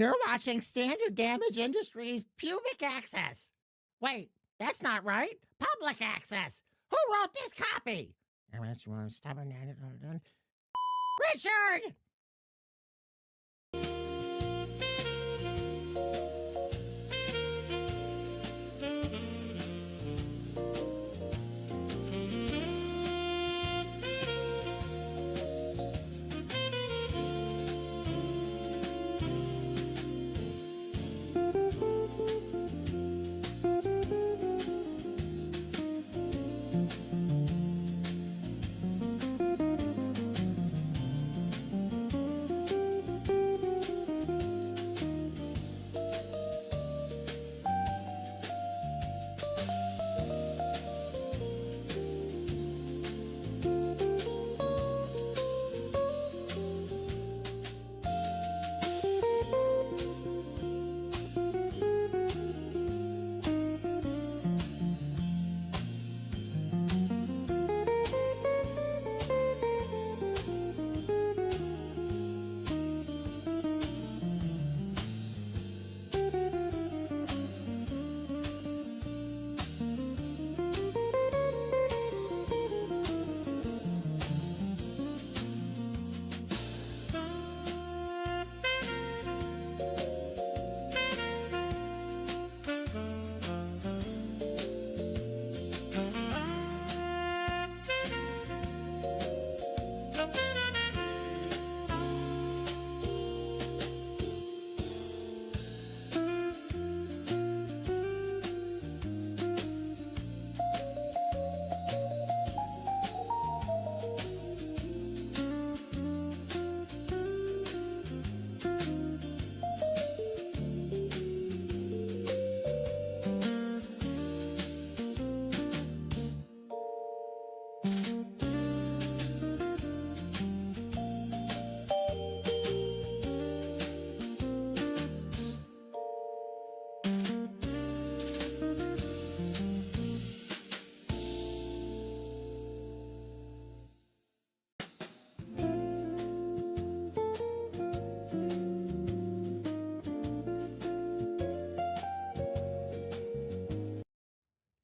You're watching Standard Damage Industries Pubic Access. Wait, that's not right. Public Access. Who wrote this copy? Richard!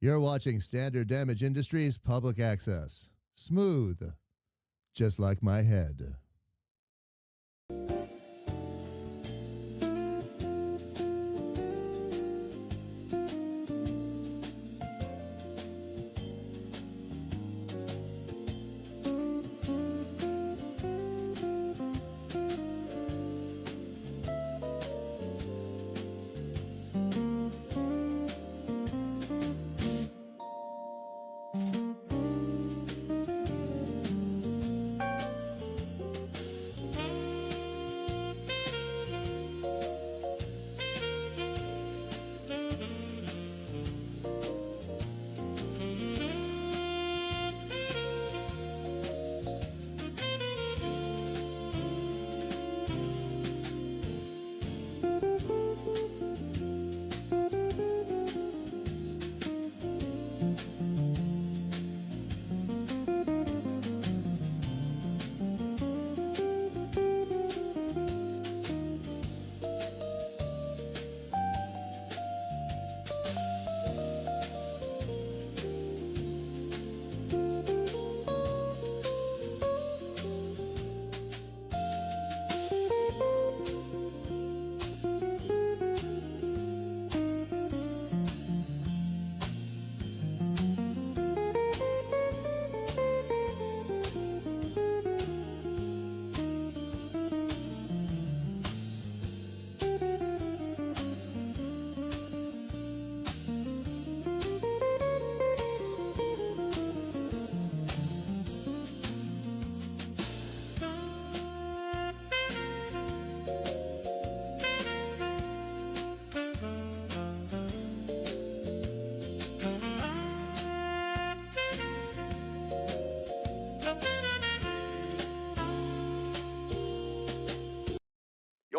You're watching Standard Damage Industries Public Access. Smooth, just like my head.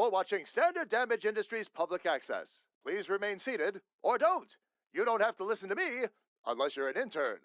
You're watching Standard Damage Industries Public Access. Please remain seated, or don't. You don't have to listen to me unless you're an intern.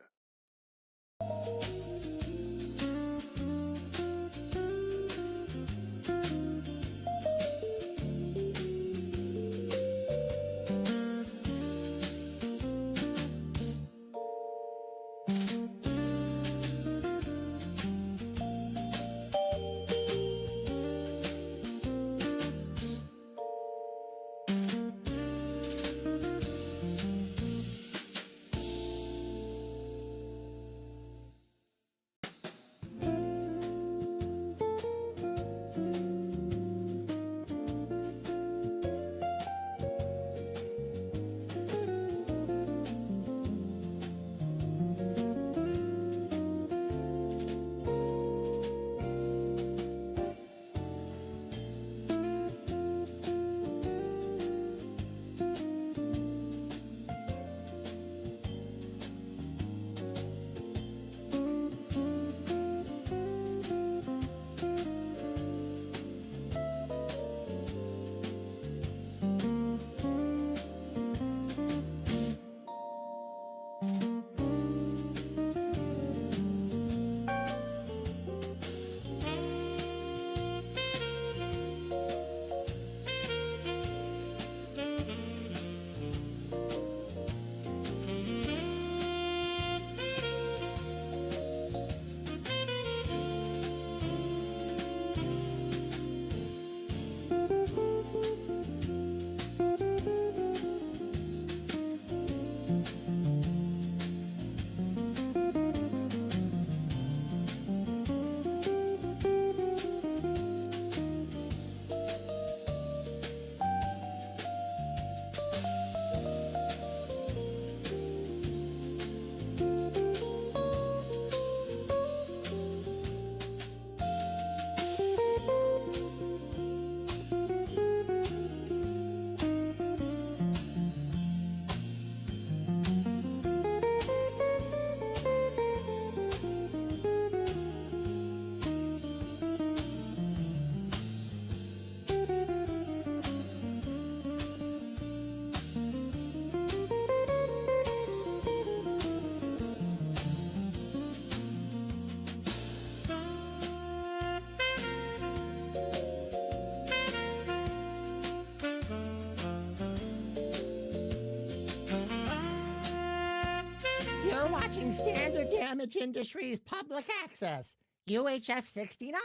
You're watching Standard Damage Industries Public Access, UHF 69.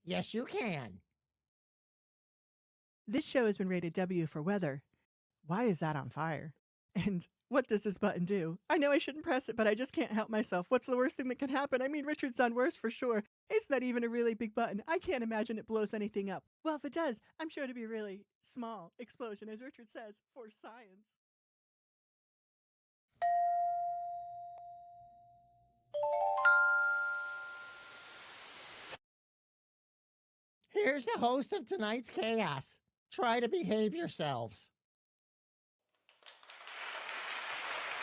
Yes, you can. This show has been rated W for weather. Why is that on fire? And what does this button do? I know I shouldn't press it, but I just can't help myself. What's the worst thing that can happen? I mean, Richard's done worse for sure. It's not even a really big button. I can't imagine it blows anything up. Well, if it does, I'm sure it'll be a really small explosion, as Richard says, for science. Here's the host of tonight's chaos. Try to behave yourselves.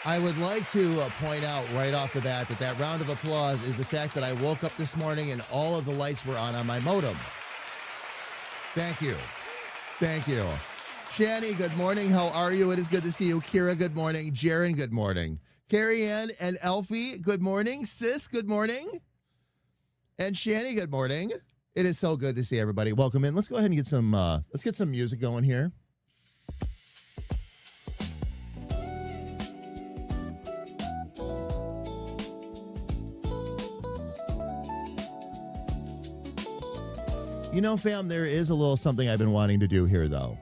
I would like to point out right off the bat that round of applause is the fact that I woke up this morning and all of the lights were on my modem. Thank you. Thank you. Shani, good morning. How are you? It is good to see you. Kira, good morning. Jaron, good morning. Carrie Ann and Elfie, good morning. Sis, good morning. And Shani, good morning. It is so good to see everybody. Welcome in. Let's go ahead and get some music going here. You know, fam, there is a little something I've been wanting to do here, though.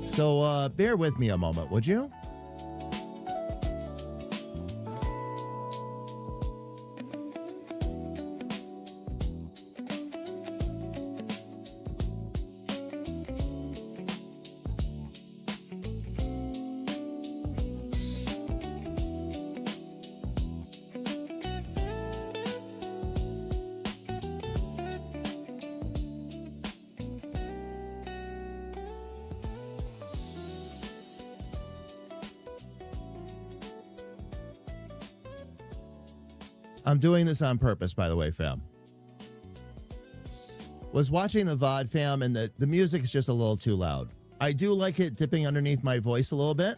So bear with me a moment, would you? I'm doing this on purpose, by the way, fam. Was watching the VOD, fam, and the music is just a little too loud. I do like it dipping underneath my voice a little bit.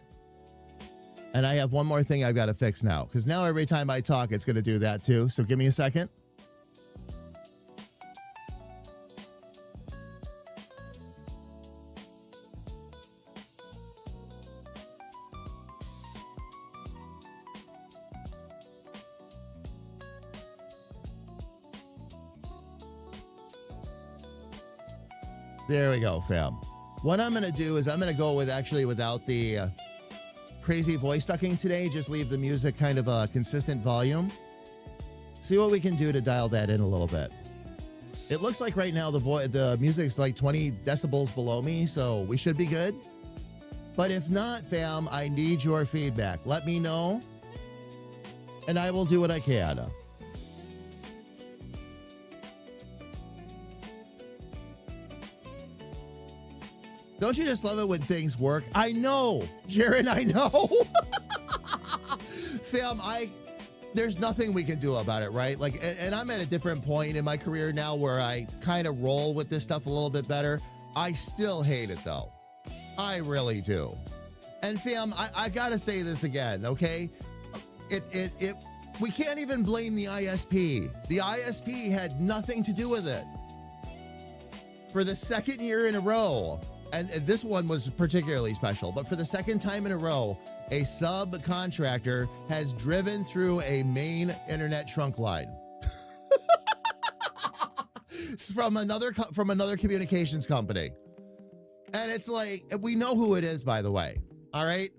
And I have one more thing I've got to fix now, because now every time I talk, it's going to do that too. So give me a second. There we go, fam. What I'm going to do is I'm going to go with without the crazy voice ducking today. Just leave the music kind of a consistent volume. See what we can do to dial that in a little bit. It looks like right now the music's like 20 decibels below me, so we should be good. But if not, fam, I need your feedback. Let me know, and I will do what I can. Don't you just love it when things work? I know, Jaron, I know. Fam, there's nothing we can do about it, right? Like, and I'm at a different point in my career now where I kind of roll with this stuff a little bit better. I still hate it though. I really do. And fam, I gotta say this again, okay? We can't even blame the ISP. The ISP had nothing to do with it. For the second year in a row, and this one was particularly special, but for the second time in a row, a subcontractor has driven through a main internet trunk line from another communications company. And it's like, we know who it is, by the way. All right.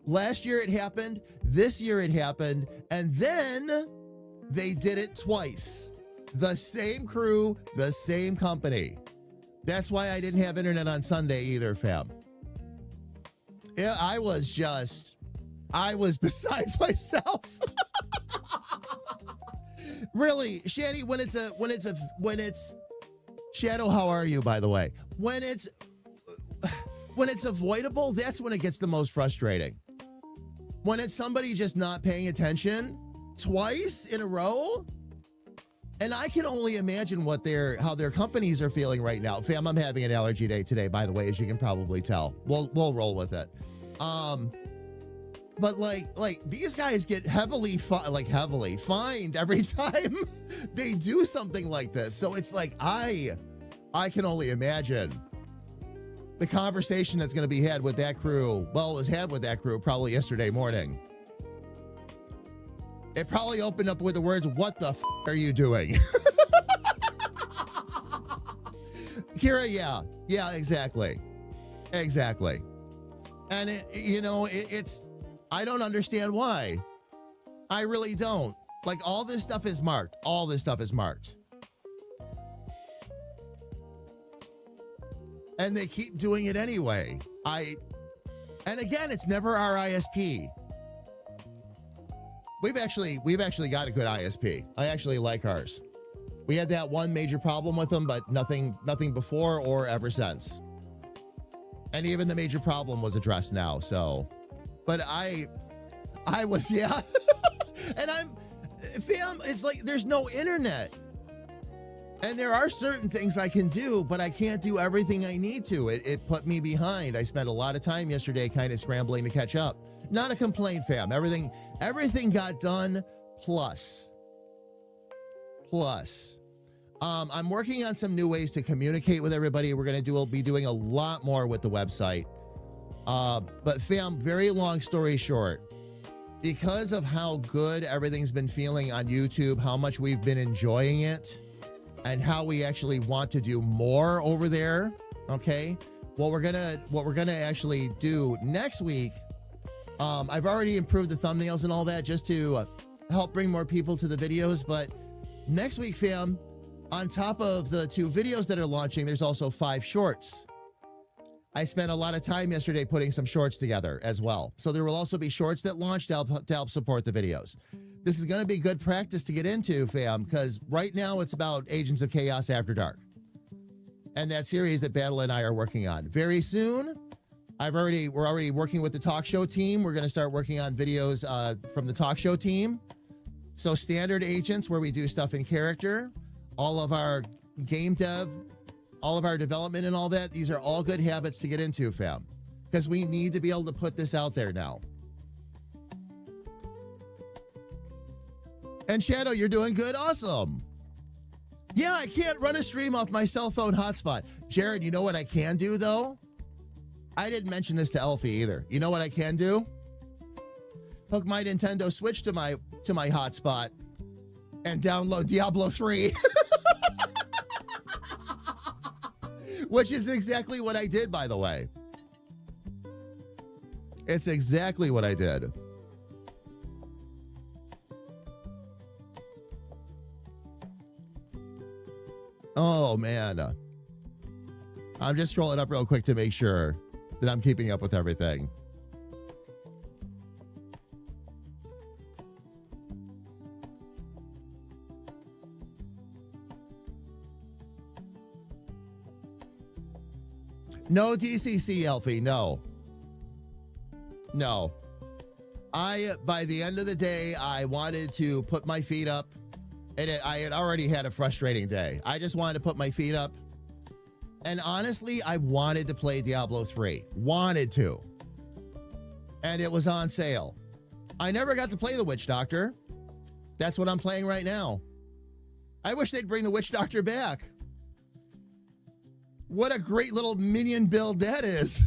Last year it happened, this year it happened, and then they did it twice. The same crew, the same company. That's why I didn't have internet on Sunday either, fam. Yeah, I was besides myself. Really, Shani, when it's Shadow, how are you, by the way? When it's avoidable, that's when it gets the most frustrating. When it's somebody just not paying attention twice in a row, and I can only imagine how their companies are feeling right now. Fam, I'm having an allergy day today, by the way, as you can probably tell. We'll roll with it. But like these guys get heavily fined every time they do something like this. So it's like I can only imagine the conversation that's going to be had with that crew. Well, it was had with that crew probably yesterday morning. It probably opened up with the words, "What the f are you doing?" Kira, yeah, exactly. And it's I don't understand why. I really don't. Like, all this stuff is marked. And they keep doing it anyway. And again, it's never our ISP. We've actually got a good ISP. I actually like ours. We had that one major problem with them, but nothing before or ever since. And even the major problem was addressed now. So, but I was, yeah. And fam, it's like there's no internet. And there are certain things I can do, but I can't do everything I need to. It put me behind. I spent a lot of time yesterday kind of scrambling to catch up. Not a complaint, fam. Everything got done plus. I'm working on some new ways to communicate with everybody. We'll be doing a lot more with the website. But fam, very long story short, because of how good everything's been feeling on YouTube, how much we've been enjoying it, and how we actually want to do more over there. Okay. What we're gonna actually do next week. I've already improved the thumbnails and all that just to help bring more people to the videos. But next week, fam, on top of the 2 videos that are launching, there's also 5 shorts. I spent a lot of time yesterday putting some shorts together as well. So there will also be shorts that launch to help support the videos. This is going to be good practice to get into, fam, because right now it's about Agents of Chaos After Dark. And that series that Battle and I are working on. Very soon, we're already working with the talk show team. We're going to start working on videos from the talk show team. So Standard Agents, where we do stuff in character, all of our game dev, all of our development and all that, these are all good habits to get into, fam, because we need to be able to put this out there now. And Shadow, you're doing good. Awesome. Yeah, I can't run a stream off my cell phone hotspot. Jared, you know what I can do, though? I didn't mention this to Elfie either. You know what I can do? Hook my Nintendo Switch to my hotspot and download Diablo 3. Which is exactly what I did, by the way. It's exactly what I did. Oh, man. I'm just scrolling up real quick to make sure that I'm keeping up with everything. No DCC, Elfie, no. By the end of the day, I wanted to put my feet up. I had already had a frustrating day. I just wanted to put my feet up. And honestly, I wanted to play Diablo 3. Wanted to. And it was on sale. I never got to play the Witch Doctor. That's what I'm playing right now. I wish they'd bring the Witch Doctor back. What a great little minion build that is.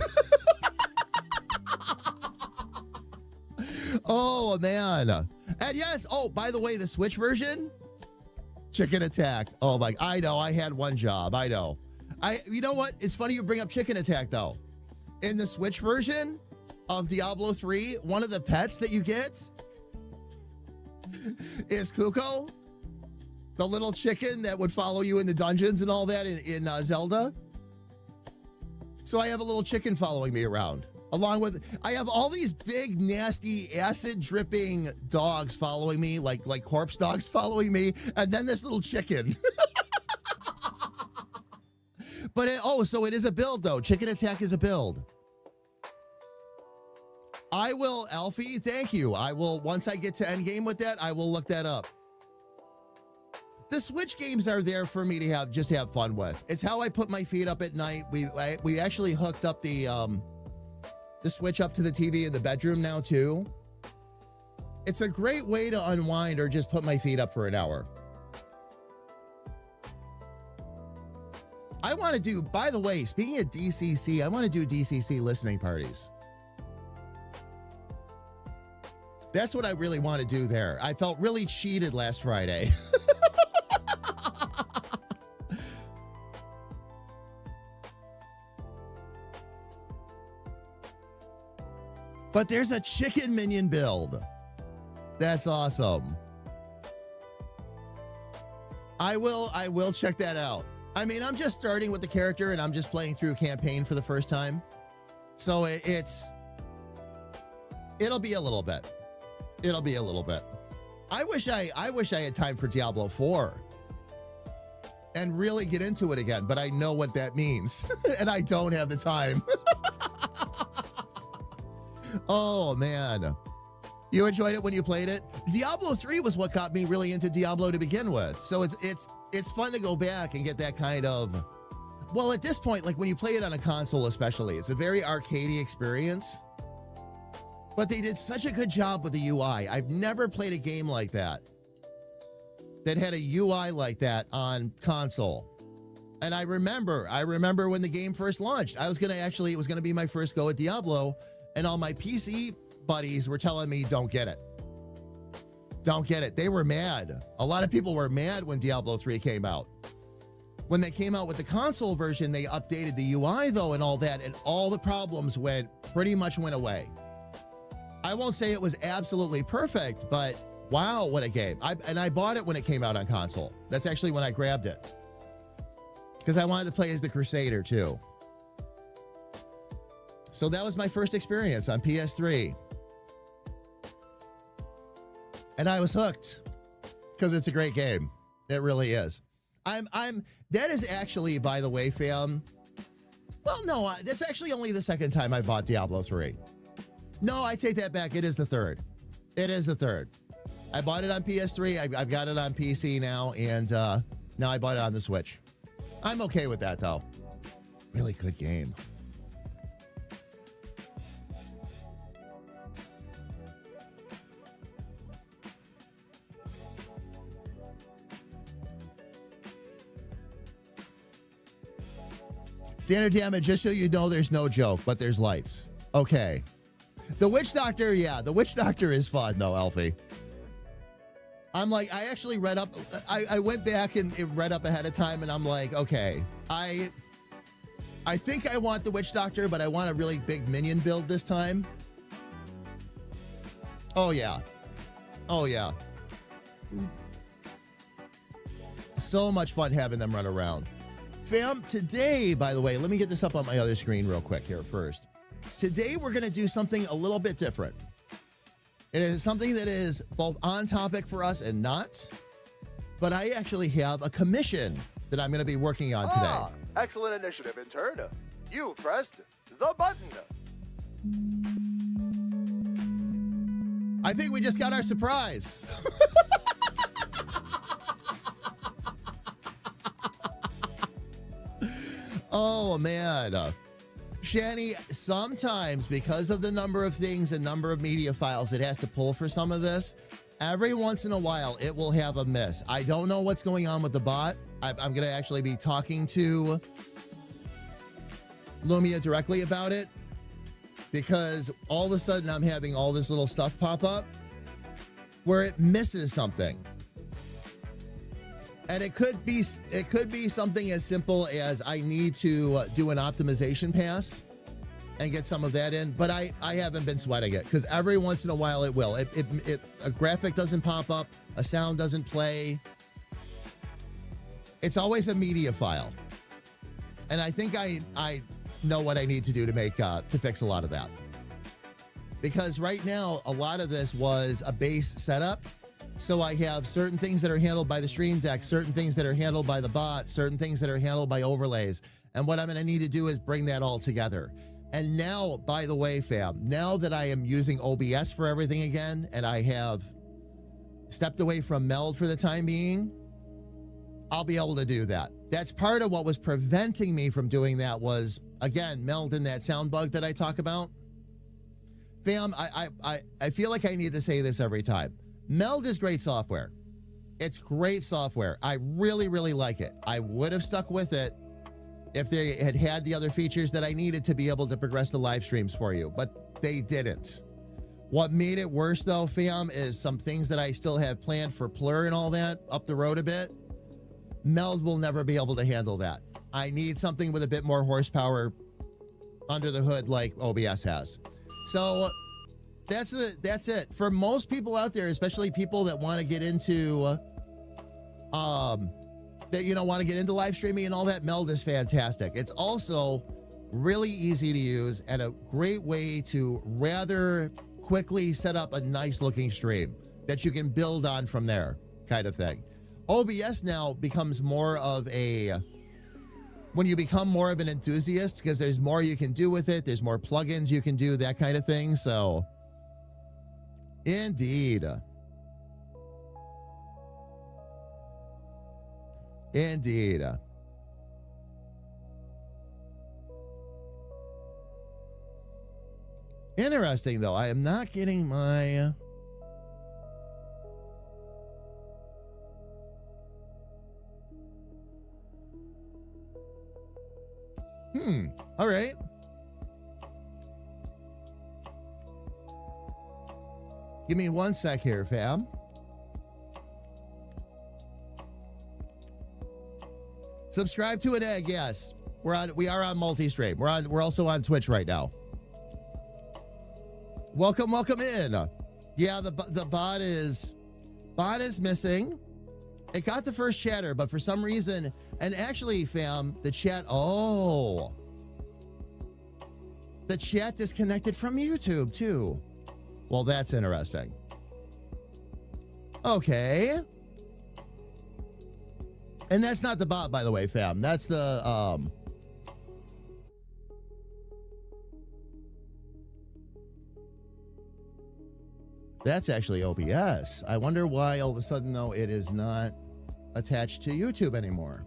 Oh, man. And yes, oh, by the way, the Switch version, Chicken Attack. Oh, my, I know, I had one job. I know. You know what? It's funny you bring up Chicken Attack, though. In the Switch version, of Diablo 3, one of the pets that you get is Kuko, the little chicken that would follow you in the dungeons and all that in Zelda. So I have a little chicken following me around. Along with, I have all these big, nasty, acid-dripping dogs following me, like corpse dogs following me, and then this little chicken. But so it is a build, though. Chicken Attack is a build. I will, Alfie, thank you. I will, once I get to endgame with that, I will look that up. The Switch games are there for me to have fun with. It's how I put my feet up at night. We actually hooked up the Switch up to the TV in the bedroom now too. It's a great way to unwind or just put my feet up for an hour. I want to do, by the way, speaking of DCC, I want to do DCC listening parties. That's what I really want to do there. I felt really cheated last Friday. But there's a chicken minion build. That's awesome. I will check that out. I mean, I'm just starting with the character and I'm just playing through campaign for the first time. So it'll be a little bit. It'll be a little bit. I wish I had time for Diablo 4 and really get into it again, but I know what that means and I don't have the time. Oh man. You enjoyed it when you played it? Diablo 3 was what got me really into Diablo to begin with. So it's fun to go back and get that kind of, well, at this point, like when you play it on a console especially, it's a very arcadey experience. But they did such a good job with the UI. I've never played a game like that had a UI like that on console. And I remember when the game first launched, it was gonna be my first go at Diablo, and all my PC buddies were telling me, don't get it. Don't get it. They were mad. A lot of people were mad when Diablo 3 came out. When they came out with the console version, they updated the UI though and all that, and all the problems pretty much went away. I won't say it was absolutely perfect, but wow, what a game. I bought it when it came out on console. That's actually when I grabbed it. Because I wanted to play as the Crusader too. So that was my first experience on PS3. And I was hooked because it's a great game. It really is. That is actually, by the way, fam. Well, no, that's actually only the second time I bought Diablo 3. No, I take that back. It is the third. It is the third. I bought it on PS3. I've got it on PC now, and now I bought it on the Switch. I'm okay with that, though. Really good game. Standard Damage, just so you know, there's no joke, but there's lights. Okay. The Witch Doctor, yeah, the Witch Doctor is fun, though, Alfie. I'm like, I actually read up, I went back and read up ahead of time, and I'm like, okay, I think I want the Witch Doctor, but I want a really big minion build this time. Oh, yeah. Oh, yeah. So much fun having them run around. Fam, today, by the way, let me get this up on my other screen real quick here first. Today, we're going to do something a little bit different. It is something that is both on topic for us and not, but I actually have a commission that I'm going to be working on today. Excellent initiative, intern. You pressed the button. I think we just got our surprise. Oh, man. Shani, sometimes because of the number of things and number of media files it has to pull for some of this, every once in a while it will have a miss. I don't know what's going on with the bot. I'm going to actually be talking to Lumia directly about it because all of a sudden I'm having all this little stuff pop up where it misses something. And it could be something as simple as I need to do an optimization pass and get some of that in, but I haven't been sweating it because every once in a while it will. A graphic doesn't pop up, a sound doesn't play. It's always a media file. And I think I know what I need to do to fix a lot of that. Because right now, a lot of this was a base setup. So I have certain things that are handled by the Stream Deck, certain things that are handled by the bot, certain things that are handled by overlays. And what I'm going to need to do is bring that all together. And now, by the way, fam, now that I am using OBS for everything again, and I have stepped away from Meld for the time being, I'll be able to do that. That's part of what was preventing me from doing that was, again, Meld and that sound bug that I talk about. Fam, I feel like I need to say this every time. Meld is great software. It's great software. I really, really like it. I would have stuck with it if they had the other features that I needed to be able to progress the live streams for you, but they didn't. What made it worse though, fam, is some things that I still have planned for Plur and all that up the road a bit. Meld will never be able to handle that. I need something with a bit more horsepower under the hood like OBS has. So that's it. For most people out there, especially people that want to get into want to get into live streaming and all that, Meld is fantastic. It's also really easy to use and a great way to rather quickly set up a nice looking stream that you can build on from there, kind of thing. OBS now becomes more of when you become more of an enthusiast, because there's more you can do with it, there's more plugins you can do, that kind of thing. So indeed. Interesting though, I am not getting my all right. Give me one sec here, fam. Subscribe to an egg, yes. We are on multi-stream. We're also on Twitch right now. Welcome in. Yeah, the bot is missing. It got the first chatter, but for some reason, and actually, fam, the chat disconnected from YouTube too. Well, that's interesting. Okay. And that's not the bot, by the way, fam. That's the that's actually OBS. I wonder why all of a sudden, though, it is not attached to YouTube anymore.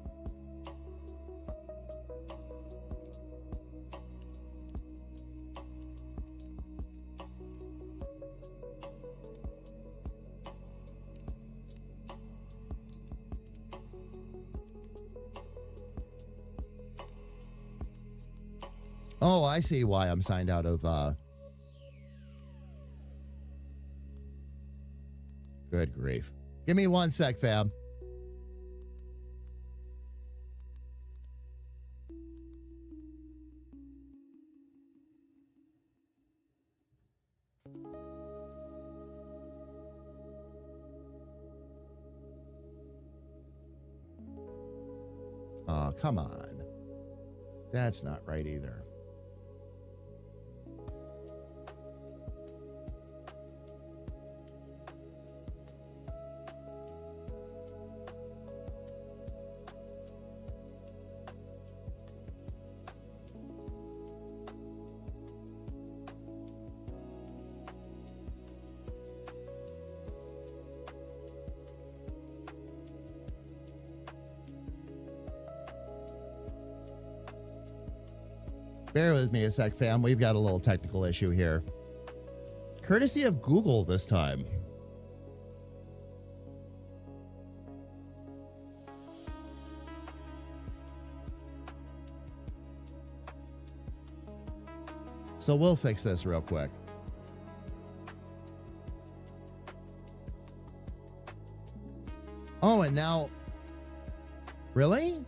Oh, I see why I'm signed out of good grief. Give me one sec, fam. Oh, come on. That's not right either. Bear with me a sec, fam. We've got a little technical issue here. Courtesy of Google this time. So we'll fix this real quick. Oh, and now... Really?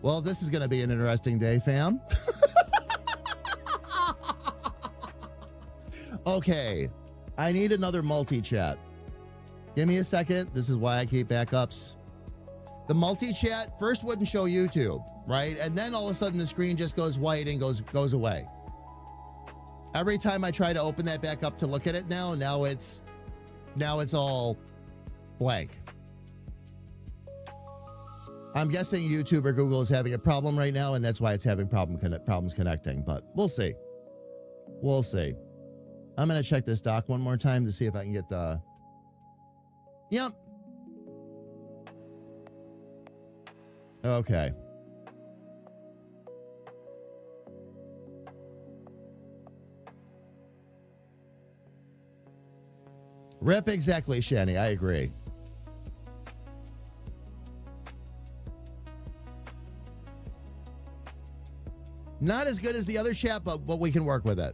Well, this is going to be an interesting day, fam. Okay, I need another multi-chat. Give me a second. This is why I keep backups. The multi-chat first wouldn't show YouTube, right? And then all of a sudden the screen just goes white and goes away. Every time I try to open that back up to look at it now it's all blank. I'm guessing YouTube or Google is having a problem right now, and that's why it's having problems connecting, but we'll see. We'll see. I'm going to check this doc one more time to see if I can get the... Yep. Okay. Rip, exactly, Shani. I agree. Not as good as the other chat, but we can work with it.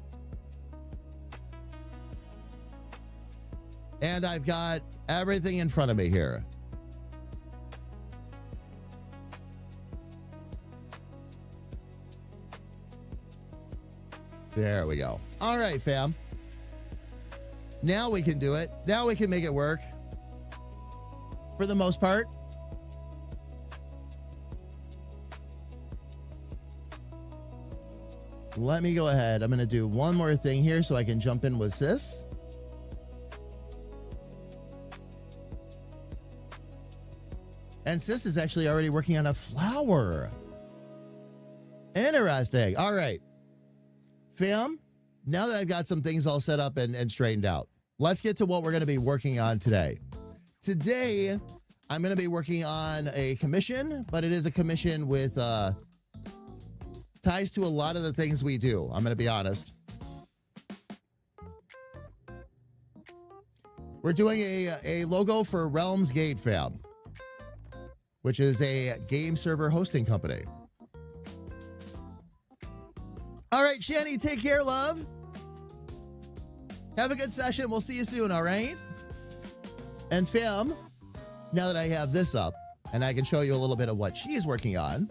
And I've got everything in front of me here. There we go. All right, fam. Now we can do it. Now we can make it work. For the most part. Let me go ahead. I'm going to do one more thing here so I can jump in with Sis. And Sis is actually already working on a flower. Interesting. All right. Fam, now that I've got some things all set up and straightened out, let's get to what we're going to be working on today. Today, I'm going to be working on a commission, but it is a commission with ties to a lot of the things we do. I'm going to be honest. We're doing a logo for Realms Gate, fam, which is a game server hosting company. All right, Shani, take care, love. Have a good session. We'll see you soon, all right? And fam, now that I have this up and I can show you a little bit of what she's working on,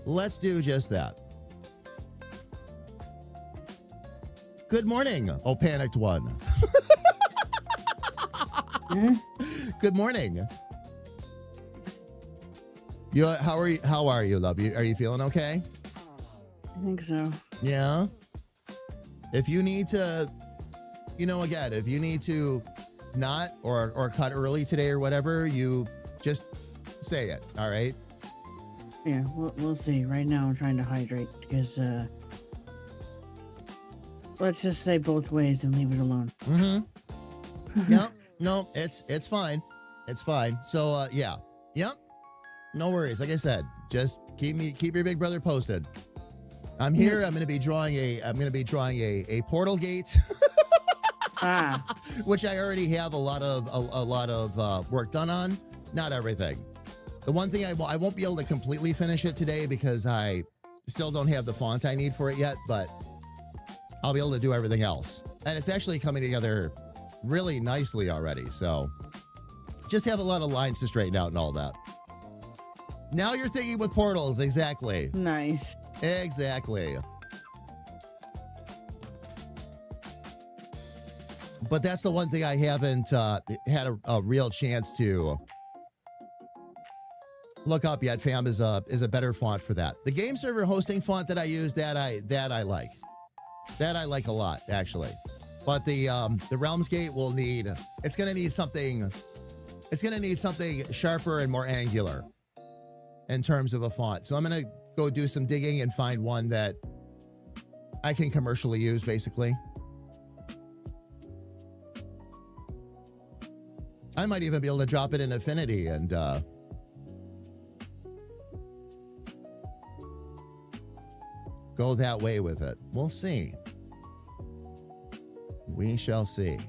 let's do just that. Good morning, oh panicked one. Good morning. How are you, love? Are you feeling okay? I think so. Yeah. If you need to, again, if you need to not or cut early today or whatever, you just say it. All right. Yeah, we'll see. Right now, I'm trying to hydrate because let's just say both ways and leave it alone. Mm-hmm. No, it's fine. It's fine. So yeah. Yep. No worries. Like I said, just keep your big brother posted. I'm here. I'm going to be drawing a portal gate, which I already have a lot of work done on. Not everything. The one thing I won't be able to completely finish it today because I still don't have the font I need for it yet, but I'll be able to do everything else. And it's actually coming together really nicely already. So just have a lot of lines to straighten out and all that. Now you're thinking with portals. Exactly. Nice. Exactly. But that's the one thing I haven't had a real chance to look up yet. Fam is a better font for that. The game server hosting font that I use, that I like. That I like a lot, actually. But the Realms Gate will need, it's going to need something sharper and more angular in terms of a font. So I'm going to go do some digging and find one that I can commercially use, basically. I might even be able to drop it in Affinity and go that way with it. We'll see. We shall see.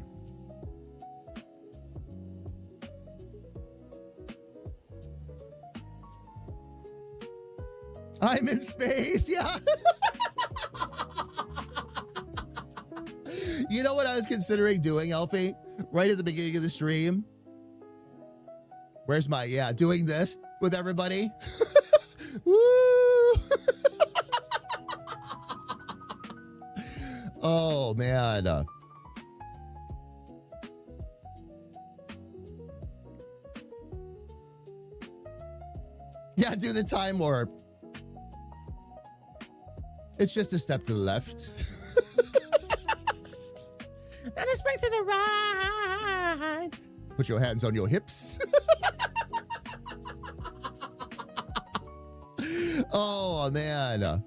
I'm in space, yeah. You know what I was considering doing, Elfie? Right at the beginning of the stream? Where's my, doing this. with everybody. Woo! Oh, man. Yeah, do the time warp. It's just a step to the left. And a swing to the right. Put your hands on your hips. Oh, man.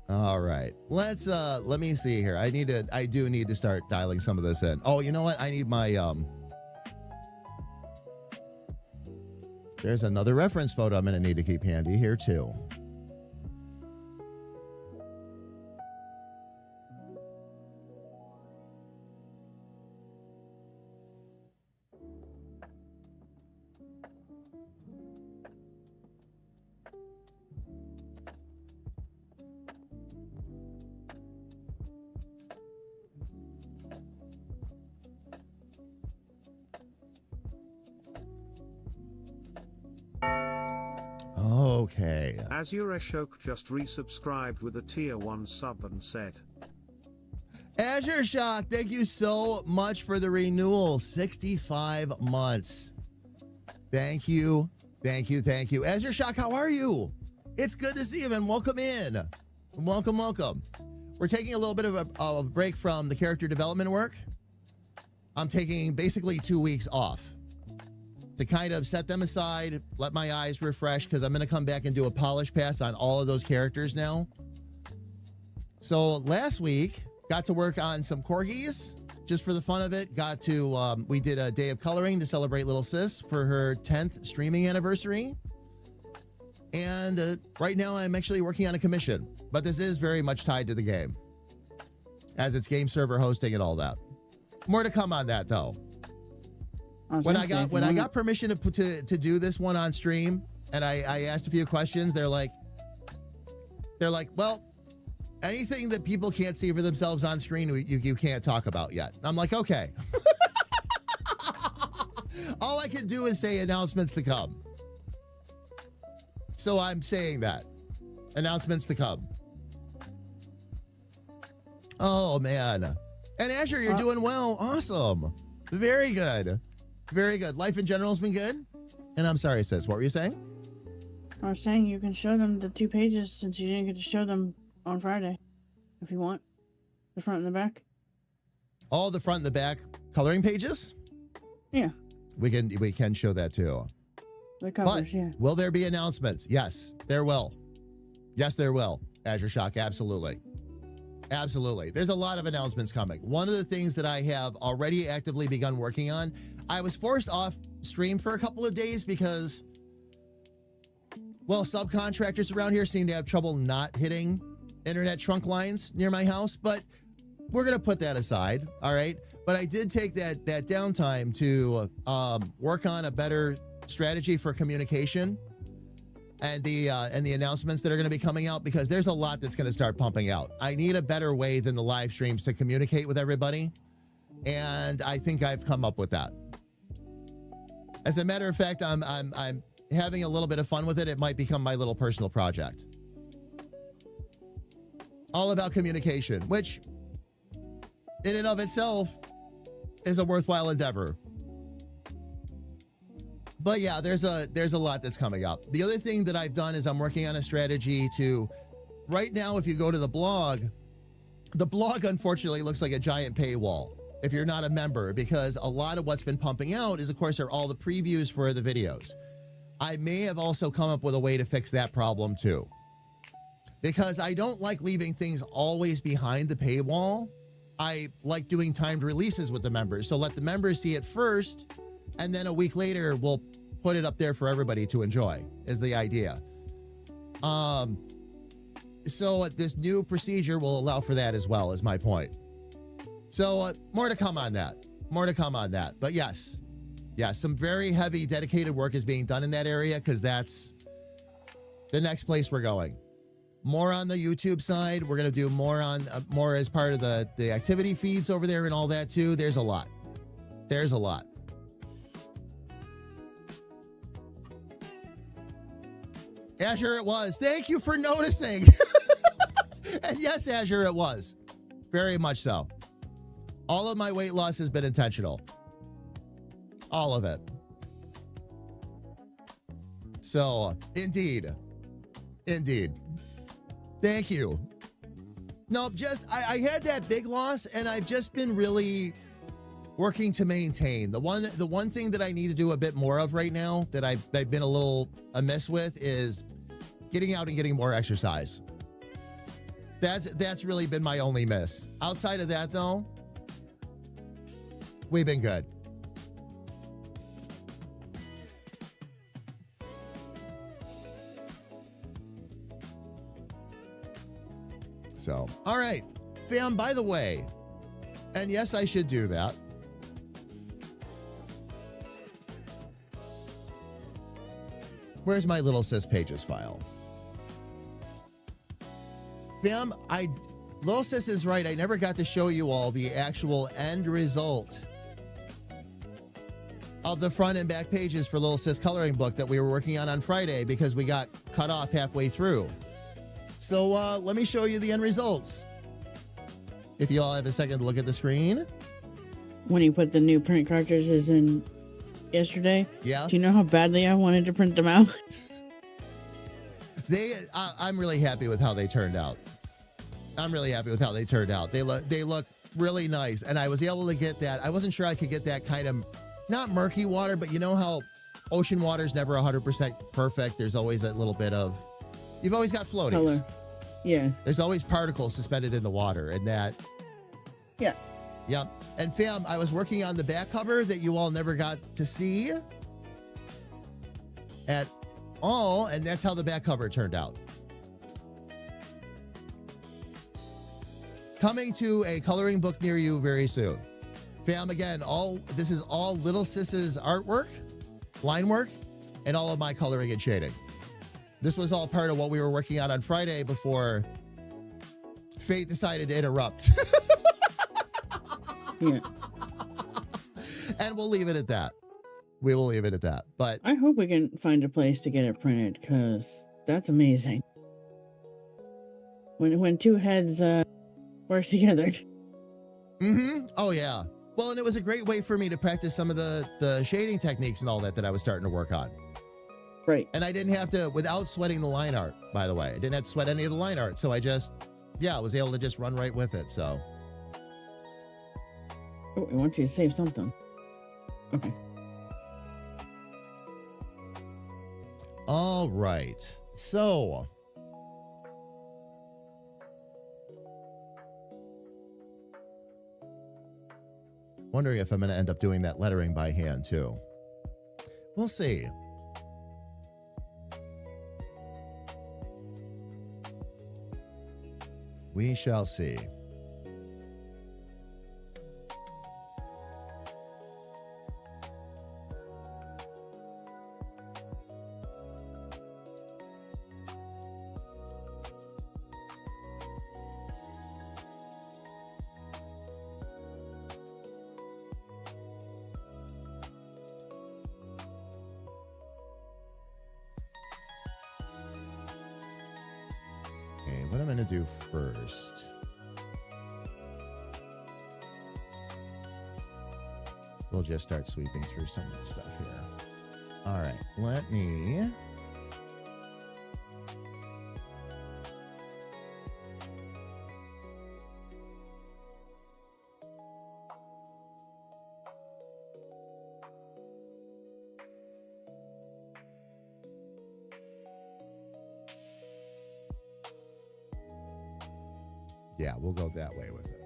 All right. Let me see here. I do need to start dialing some of this in. Oh, you know what? I need my, there's another reference photo I'm going to need to keep handy here too. Okay. Azure Ashok just resubscribed with a tier 1 sub and said, Azure Shock, thank you so much for the renewal. 65 months. Thank you. Thank you. Thank you. Azure Shock, how are you? It's good to see you, man. Welcome in. Welcome, welcome. We're taking a little bit of a break from the character development work. I'm taking basically 2 weeks off to kind of set them aside, let my eyes refresh, because I'm going to come back and do a polish pass on all of those characters now. So last week, got to work on some corgis, just for the fun of it. Got to, we did a day of coloring to celebrate little sis for her 10th streaming anniversary. And right now I'm actually working on a commission, but this is very much tied to the game, as it's game server hosting and all that. More to come on that though. When I got permission to do this one on stream, and I asked a few questions, they're like, well, anything that people can't see for themselves on screen, you can't talk about yet. And I'm like, okay. All I can do is say announcements to come. So I'm saying that. Announcements to come. Oh, man. And Azure, you're doing well. Awesome. Very good. Very good. Life in general has been good. And I'm sorry, sis. What were you saying? I was saying you can show them the 2 pages since you didn't get to show them on Friday, if you want. The front and the back. All the front and the back coloring pages? Yeah. We can show that too. The covers, But yeah. will there be announcements? Yes, there will. Yes, there will. Azure Shock, absolutely. Absolutely. There's a lot of announcements coming. One of the things that I have already actively begun working on, I was forced off stream for a couple of days because, well, subcontractors around here seem to have trouble not hitting internet trunk lines near my house, but we're going to put that aside, all right? But I did take that downtime to work on a better strategy for communication and the announcements that are going to be coming out, because there's a lot that's going to start pumping out. I need a better way than the live streams to communicate with everybody, and I think I've come up with that. As a matter of fact, I'm having a little bit of fun with it. It might become my little personal project. All about communication, which in and of itself is a worthwhile endeavor. But yeah, there's a lot that's coming up. The other thing that I've done is I'm working on a strategy to, right now, if you go to the blog unfortunately looks like a giant paywall if you're not a member, because a lot of what's been pumping out is, of course, are all the previews for the videos. I may have also come up with a way to fix that problem too, because I don't like leaving things always behind the paywall. I like doing timed releases with the members. So let the members see it first, and then a week later, we'll put it up there for everybody to enjoy, is the idea. So this new procedure will allow for that as well, is my point. So more to come on that. More to come on that. But yes, some very heavy dedicated work is being done in that area, because that's the next place we're going. More on the YouTube side. We're going to do more on more as part of the activity feeds over there and all that too. There's a lot. There's a lot. Azure, it was. Thank you for noticing. And yes, Azure, it was. Very much so. All of my weight loss has been intentional. All of it. So, indeed. Indeed. Thank you. No, just, I had that big loss, and I've just been really working to maintain. The one thing that I need to do a bit more of right now that I've been a little amiss with is getting out and getting more exercise. That's really been my only miss. Outside of that, though, we've been good. So, all right, fam, by the way, and yes, I should do that. Where's my Little Sis Pages file? Fam, Little Sis is right. I never got to show you all the actual end result of the front and back pages for Little Sis coloring book that we were working on Friday because we got cut off halfway through. So let me show you the end results. If you all have a second to look at the screen. When you put the new print cartridges in yesterday, Yeah. do you know how badly I wanted to print them out? I'm really happy with how they turned out. I'm really happy with how they turned out. They look really nice, and I was able to get that. I wasn't sure I could get that kind of not murky water, but you know how ocean water is never 100% perfect. There's always a little bit of. You've always got floaties. Color. Yeah. There's always particles suspended in the water, and that. Yeah. Yep. And fam, I was working on the back cover that you all never got to see at all, and that's how the back cover turned out. Coming to a coloring book near you very soon. Fam, again, this is all Little Sis's artwork, line work, and all of my coloring and shading. This was all part of what we were working on Friday before fate decided to interrupt. Yeah. And we'll leave it at that. We will leave it at that. But I hope we can find a place to get it printed, because that's amazing. When two heads work together. mm-hmm. Oh yeah. Well, and it was a great way for me to practice some of the shading techniques and all that I was starting to work on. Right. And I didn't have to, without sweating the line art, by the way. I didn't have to sweat any of the line art. So I was able to just run right with it. So. Oh, I want you to save something. Okay. All right. So. Wondering if I'm going to end up doing that lettering by hand too. We'll see. We shall see. Okay, what I'm going to do first. We'll just start sweeping through some of the stuff here. All right, let me. Yeah, we'll go that way with it.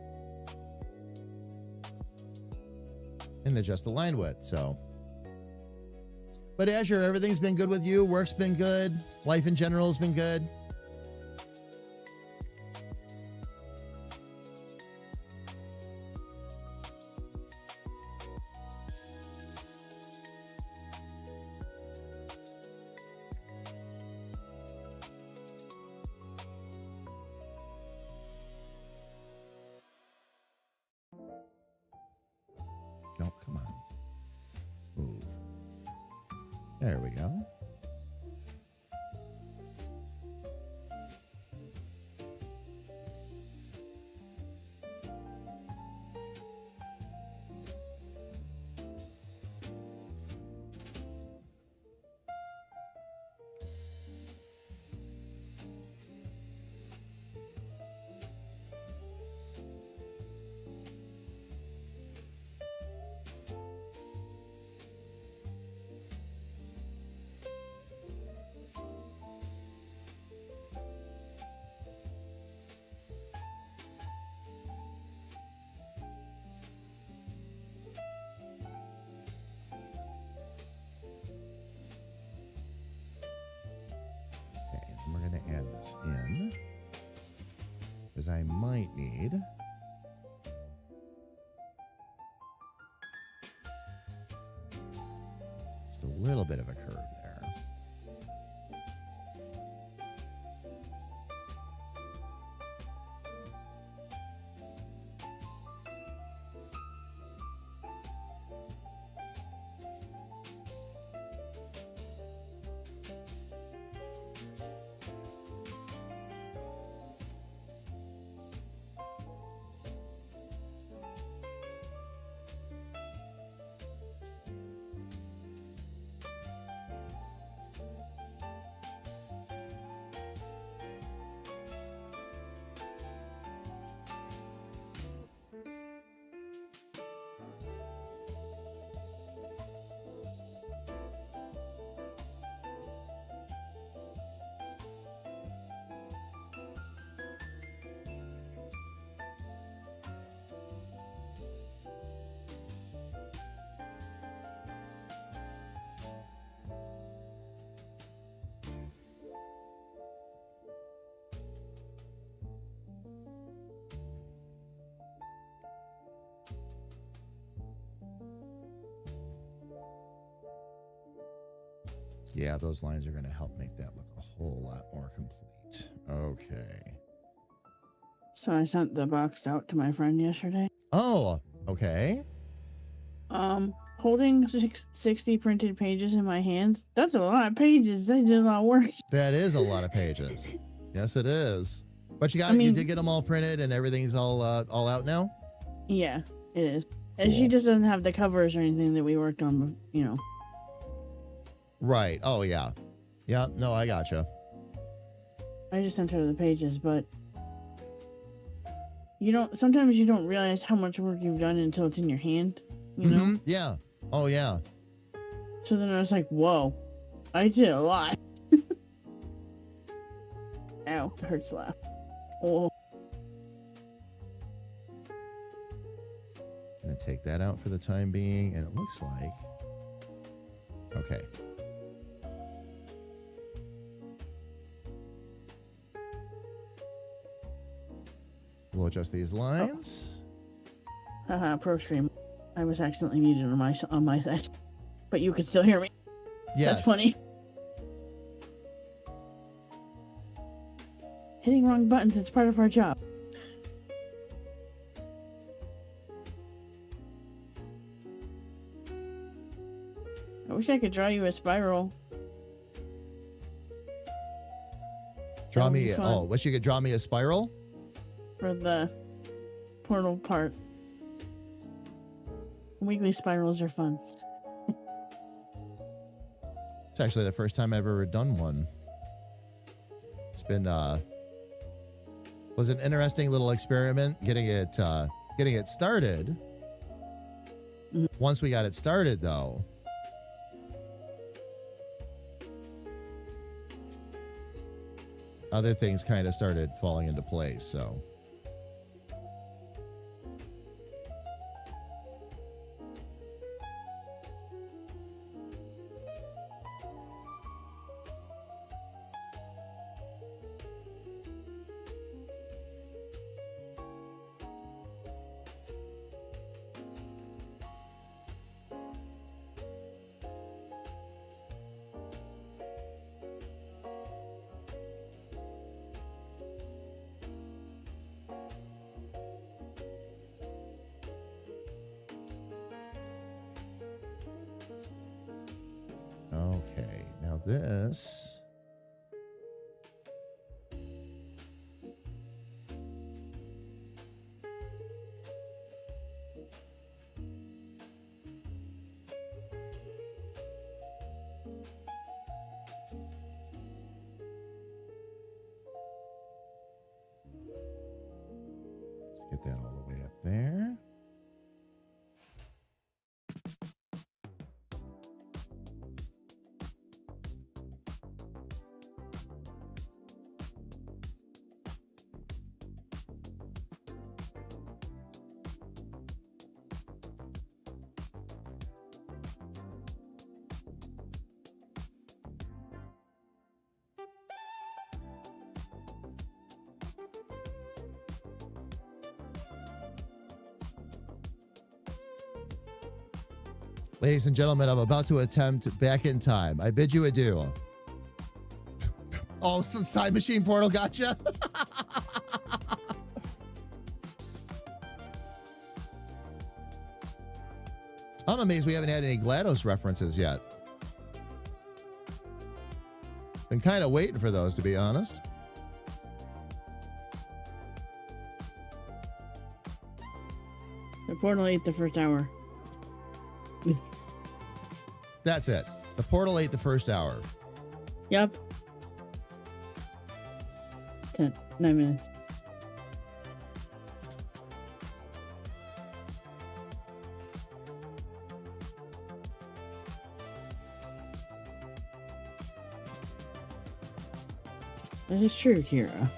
And adjust the line width, so. But Azure, everything's been good with you. Work's been good. Life in general has been good. Oh, come on. Move. There we go. this in. Because I might need... just a little bit of a curve there. Yeah, those lines are going to help make that look a whole lot more complete. Okay. So I sent the box out to my friend yesterday. Oh, okay. Holding 60 printed pages in my hands, that's a lot of pages. I did a lot of work. That is a lot of pages. Yes, it is. But you mean- did get them all printed and everything's all out now? Yeah, it is. And Cool. she just doesn't have the covers or anything that we worked on, you know. Right. Oh, yeah. Yeah, no, I gotcha. I just sent her the pages, but sometimes you don't realize how much work you've done until it's in your hand, you know? Mhm. Yeah. Oh, yeah. So then I was like, whoa, I did a lot. Ow, it hurts to laugh. Oh, Gonna take that out for the time being, and it looks like... Okay. We'll adjust these lines. haha, pro stream. I was accidentally muted on my side, but you could still hear me. Yes. That's funny. Hitting wrong buttons, it's part of our job. I wish I could draw you a spiral. Draw That would me... be fun. Oh, wish you could draw me a spiral? For the portal part. Weekly spirals are fun. It's actually the first time I've ever done one. It's been was an interesting little experiment getting it started. Mhm. Once we got it started though, other things kind of started falling into place, so okay. Now this let's get that all the way up there. Ladies and gentlemen, I'm about to attempt back in time. I bid you adieu. Oh, so time machine portal gotcha. I'm amazed we haven't had any GLaDOS references yet. Been kind of waiting for those, to be honest. The portal ate the first hour. That's it. The portal ate the first hour. Yep. 9 minutes. That is true, Kira.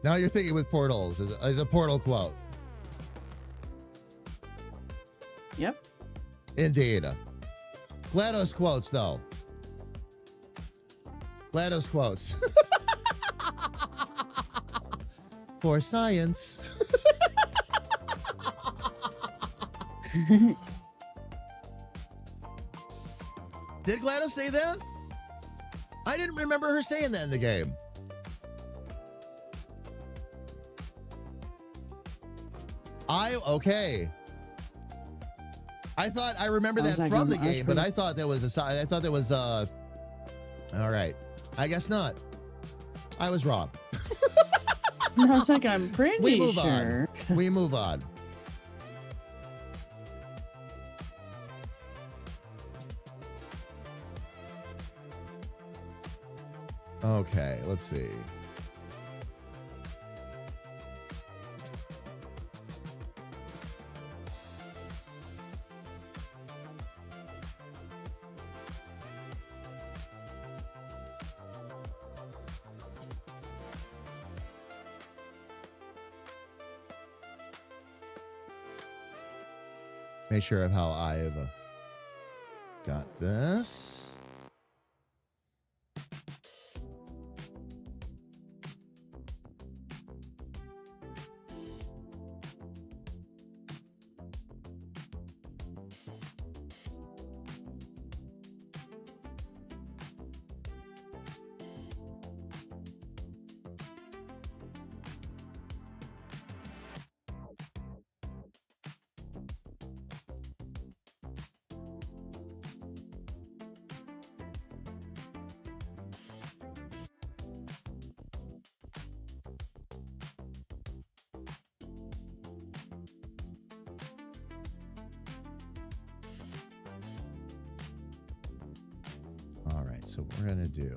Now you're thinking with portals as a portal quote. Yep. Indeed. GLaDOS quotes, though. GLaDOS quotes. For science. Did GLaDOS say that? I didn't remember her saying that in the game. Okay. I remember that from the game, but I thought that was all right. I guess not. I was wrong. I was like, I'm pretty We move sure. on. We move on. Okay, let's see. Make sure of how I've got this. All right, so what we're going to do.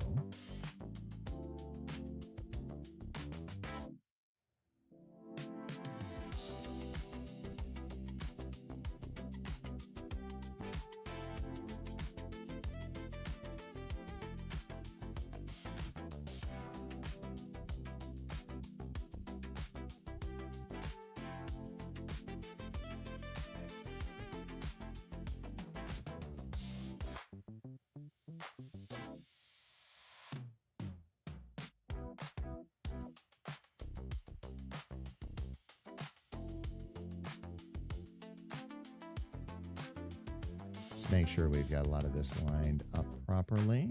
Let's make sure we've got a lot of this lined up properly.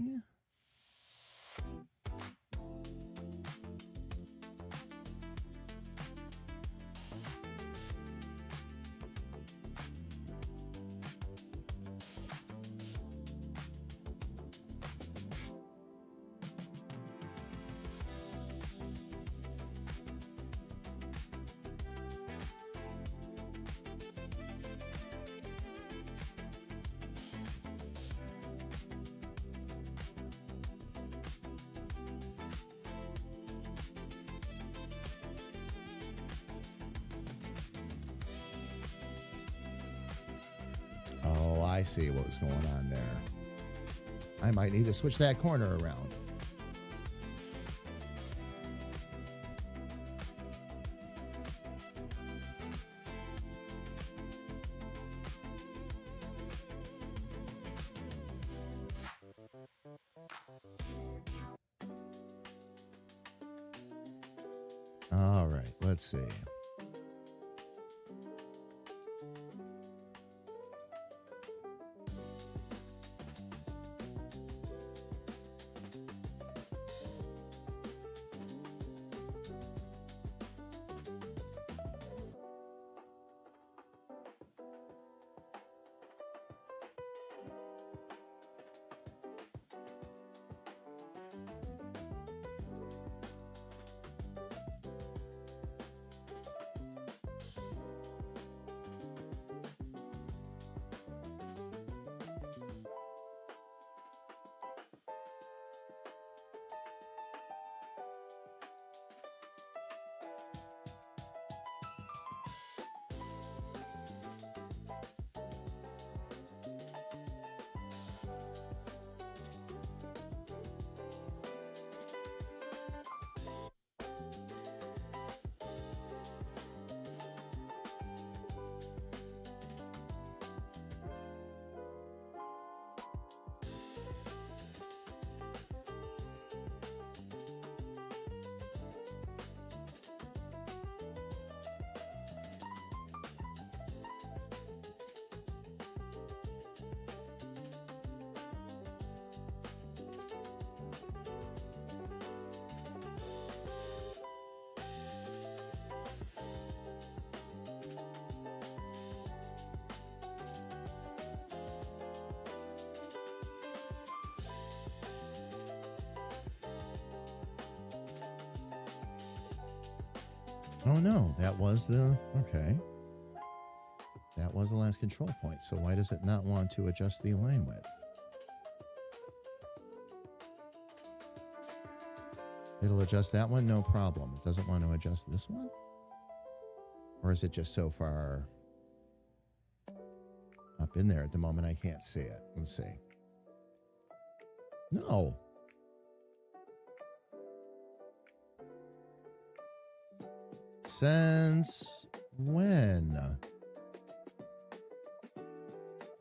I see what was going on there. I might need to switch that corner around. All right, let's see. Oh no, that was the, okay. That was the last control point. So why does it not want to adjust the line width? It'll adjust that one, no problem. It doesn't want to adjust this one? Or is it just so far up in there at the moment I can't see it? Let's see. No. Since when?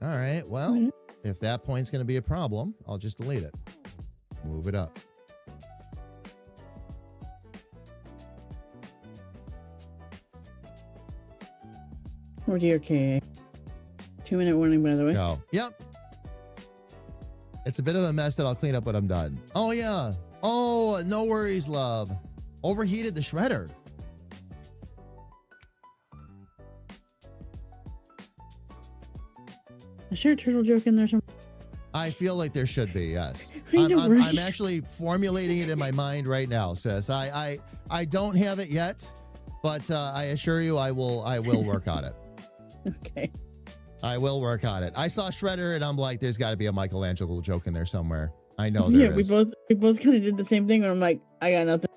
All right, well, if that point's going to be a problem, I'll just delete it. Move it up. Oh dear, KA. 2-minute warning, by the way. Go. Yep. It's a bit of a mess that I'll clean up when I'm done. Oh, yeah. Oh, no worries, love. Overheated the shredder. Is there a turtle joke in there somewhere? I feel like there should be, yes. I know, right? I'm actually formulating it in my mind right now, sis. I don't have it yet, but I assure you I will work on it. Okay. I will work on it. I saw Shredder and I'm like, there's got to be a Michelangelo joke in there somewhere. I know there is. Yeah, we both kind of did the same thing. Where I'm like, I got nothing.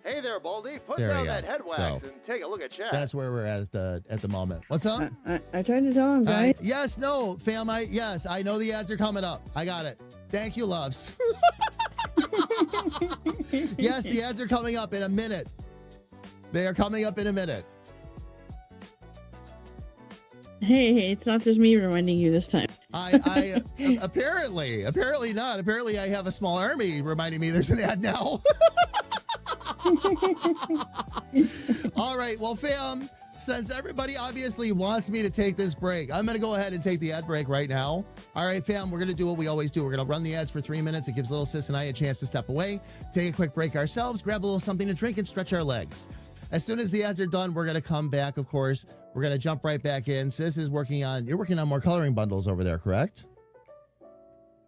Hey there, Baldy. Put There we down go. that head wax So, and take a look at chat. That's where we're at the moment. What's up? I tried to tell him, guys. Yes, no, fam. Yes, I know the ads are coming up. I got it. Thank you, loves. Yes, the ads are coming up in a minute. They are coming up in a minute. Hey, it's not just me reminding you this time. I apparently not. Apparently I have a small army reminding me there's an ad now. All right, well, fam, since everybody obviously wants me to take this break, I'm going to go ahead and take the ad break right now. All right, fam, we're going to do what we always do. We're going to run the ads for 3 minutes. It gives little sis and I a chance to step away, take a quick break ourselves, grab a little something to drink, and stretch our legs. As soon as the ads are done, we're going to come back, of course. We're going to jump right back in. Sis is you're working on more coloring bundles over there, correct?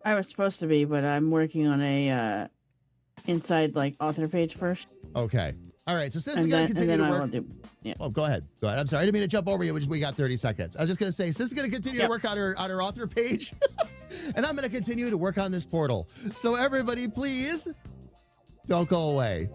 I was supposed to be, but I'm working on a inside like author page first. Okay. All right. So Sis is going to continue to work. Oh, go ahead. Go ahead. I'm sorry. I didn't mean to jump over you. We got 30 seconds. I was just going to say, Sis is going to continue to work on her author page. And I'm going to continue to work on this portal. So everybody, please don't go away.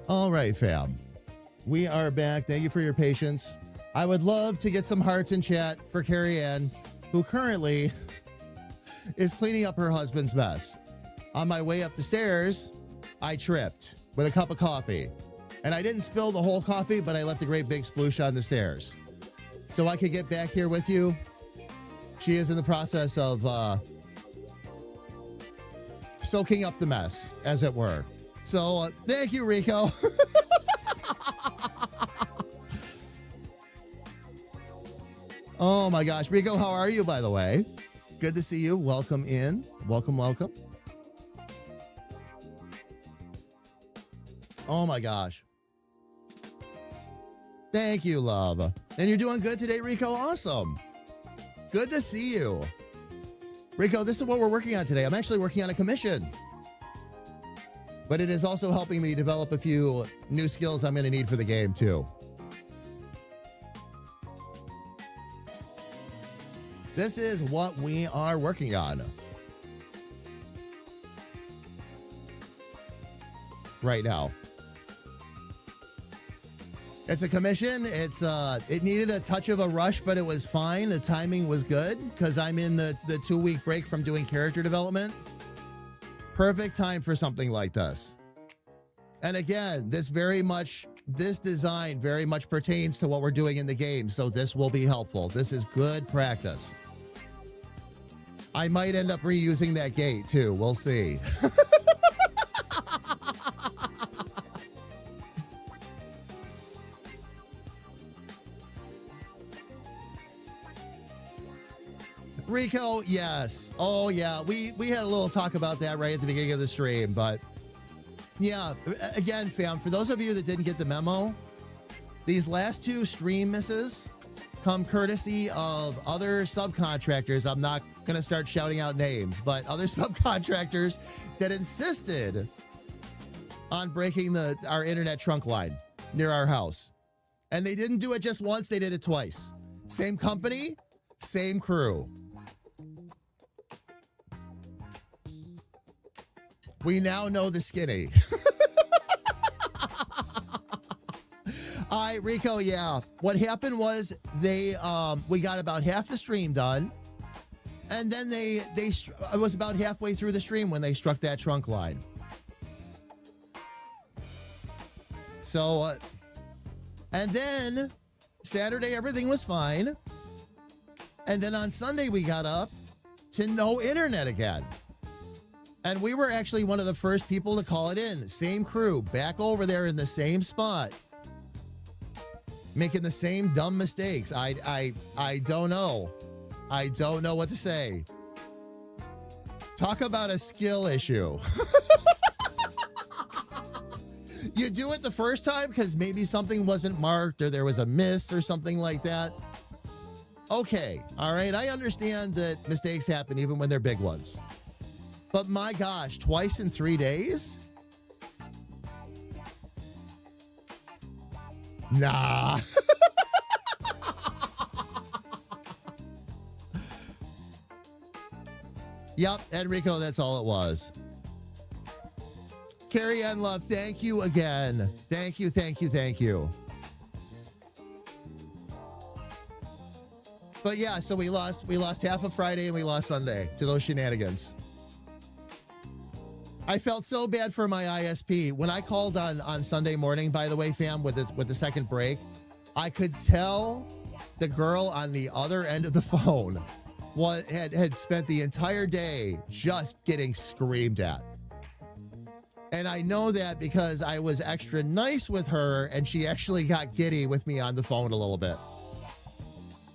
All right, fam. We are back. Thank you for your patience. I would love to get some hearts in chat for Carrie Ann, who currently is cleaning up her husband's mess. On my way up the stairs, I tripped with a cup of coffee. And I didn't spill the whole coffee, but I left a great big sploosh on the stairs. So I could get back here with you. She is in the process of soaking up the mess, as it were. So thank you, Rico. Oh my gosh. Rico, how are you, by the way? Good to see you. Welcome in. Welcome, welcome. Oh my gosh. Thank you, love. And you're doing good today, Rico? Awesome. Good to see you. Rico, this is what we're working on today. I'm actually working on a commission. But it is also helping me develop a few new skills I'm going to need for the game, too. This is what we are working on right now. It's a commission. It needed a touch of a rush, but it was fine. The timing was good because I'm in the 2-week break from doing character development. Perfect time for something like this. And again, this design very much pertains to what we're doing in the game, so this will be helpful. This is good practice. I might end up reusing that gate too. We'll see. Rico, yes. Oh, yeah. We had a little talk about that right at the beginning of the stream, but yeah, again, fam, for those of you that didn't get the memo, these last 2 stream misses come courtesy of other subcontractors. I'm not going to start shouting out names, but other subcontractors that insisted on breaking our internet trunk line near our house. And they didn't do it just once, they did it twice. Same company, same crew. We now know the skinny. Rico, yeah. What happened was we got about half the stream done. And then it was about halfway through the stream when they struck that trunk line. So, and then Saturday, everything was fine. And then on Sunday, we got up to no internet again. And we were actually one of the first people to call it in. Same crew, back over there in the same spot. Making the same dumb mistakes. I don't know. I don't know what to say. Talk about a skill issue. You do it the first time because maybe something wasn't marked or there was a miss or something like that. Okay, all right. I understand that mistakes happen even when they're big ones. But my gosh, twice in 3 days? Nah. Yep, Enrico, that's all it was. Carrie Ann Love, thank you again. Thank you, thank you, thank you. But yeah, so we lost half of Friday and we lost Sunday to those shenanigans. I felt so bad for my ISP. When I called on Sunday morning, by the way, fam, with the second break, I could tell the girl on the other end of the phone had spent the entire day just getting screamed at. And I know that because I was extra nice with her and she actually got giddy with me on the phone a little bit.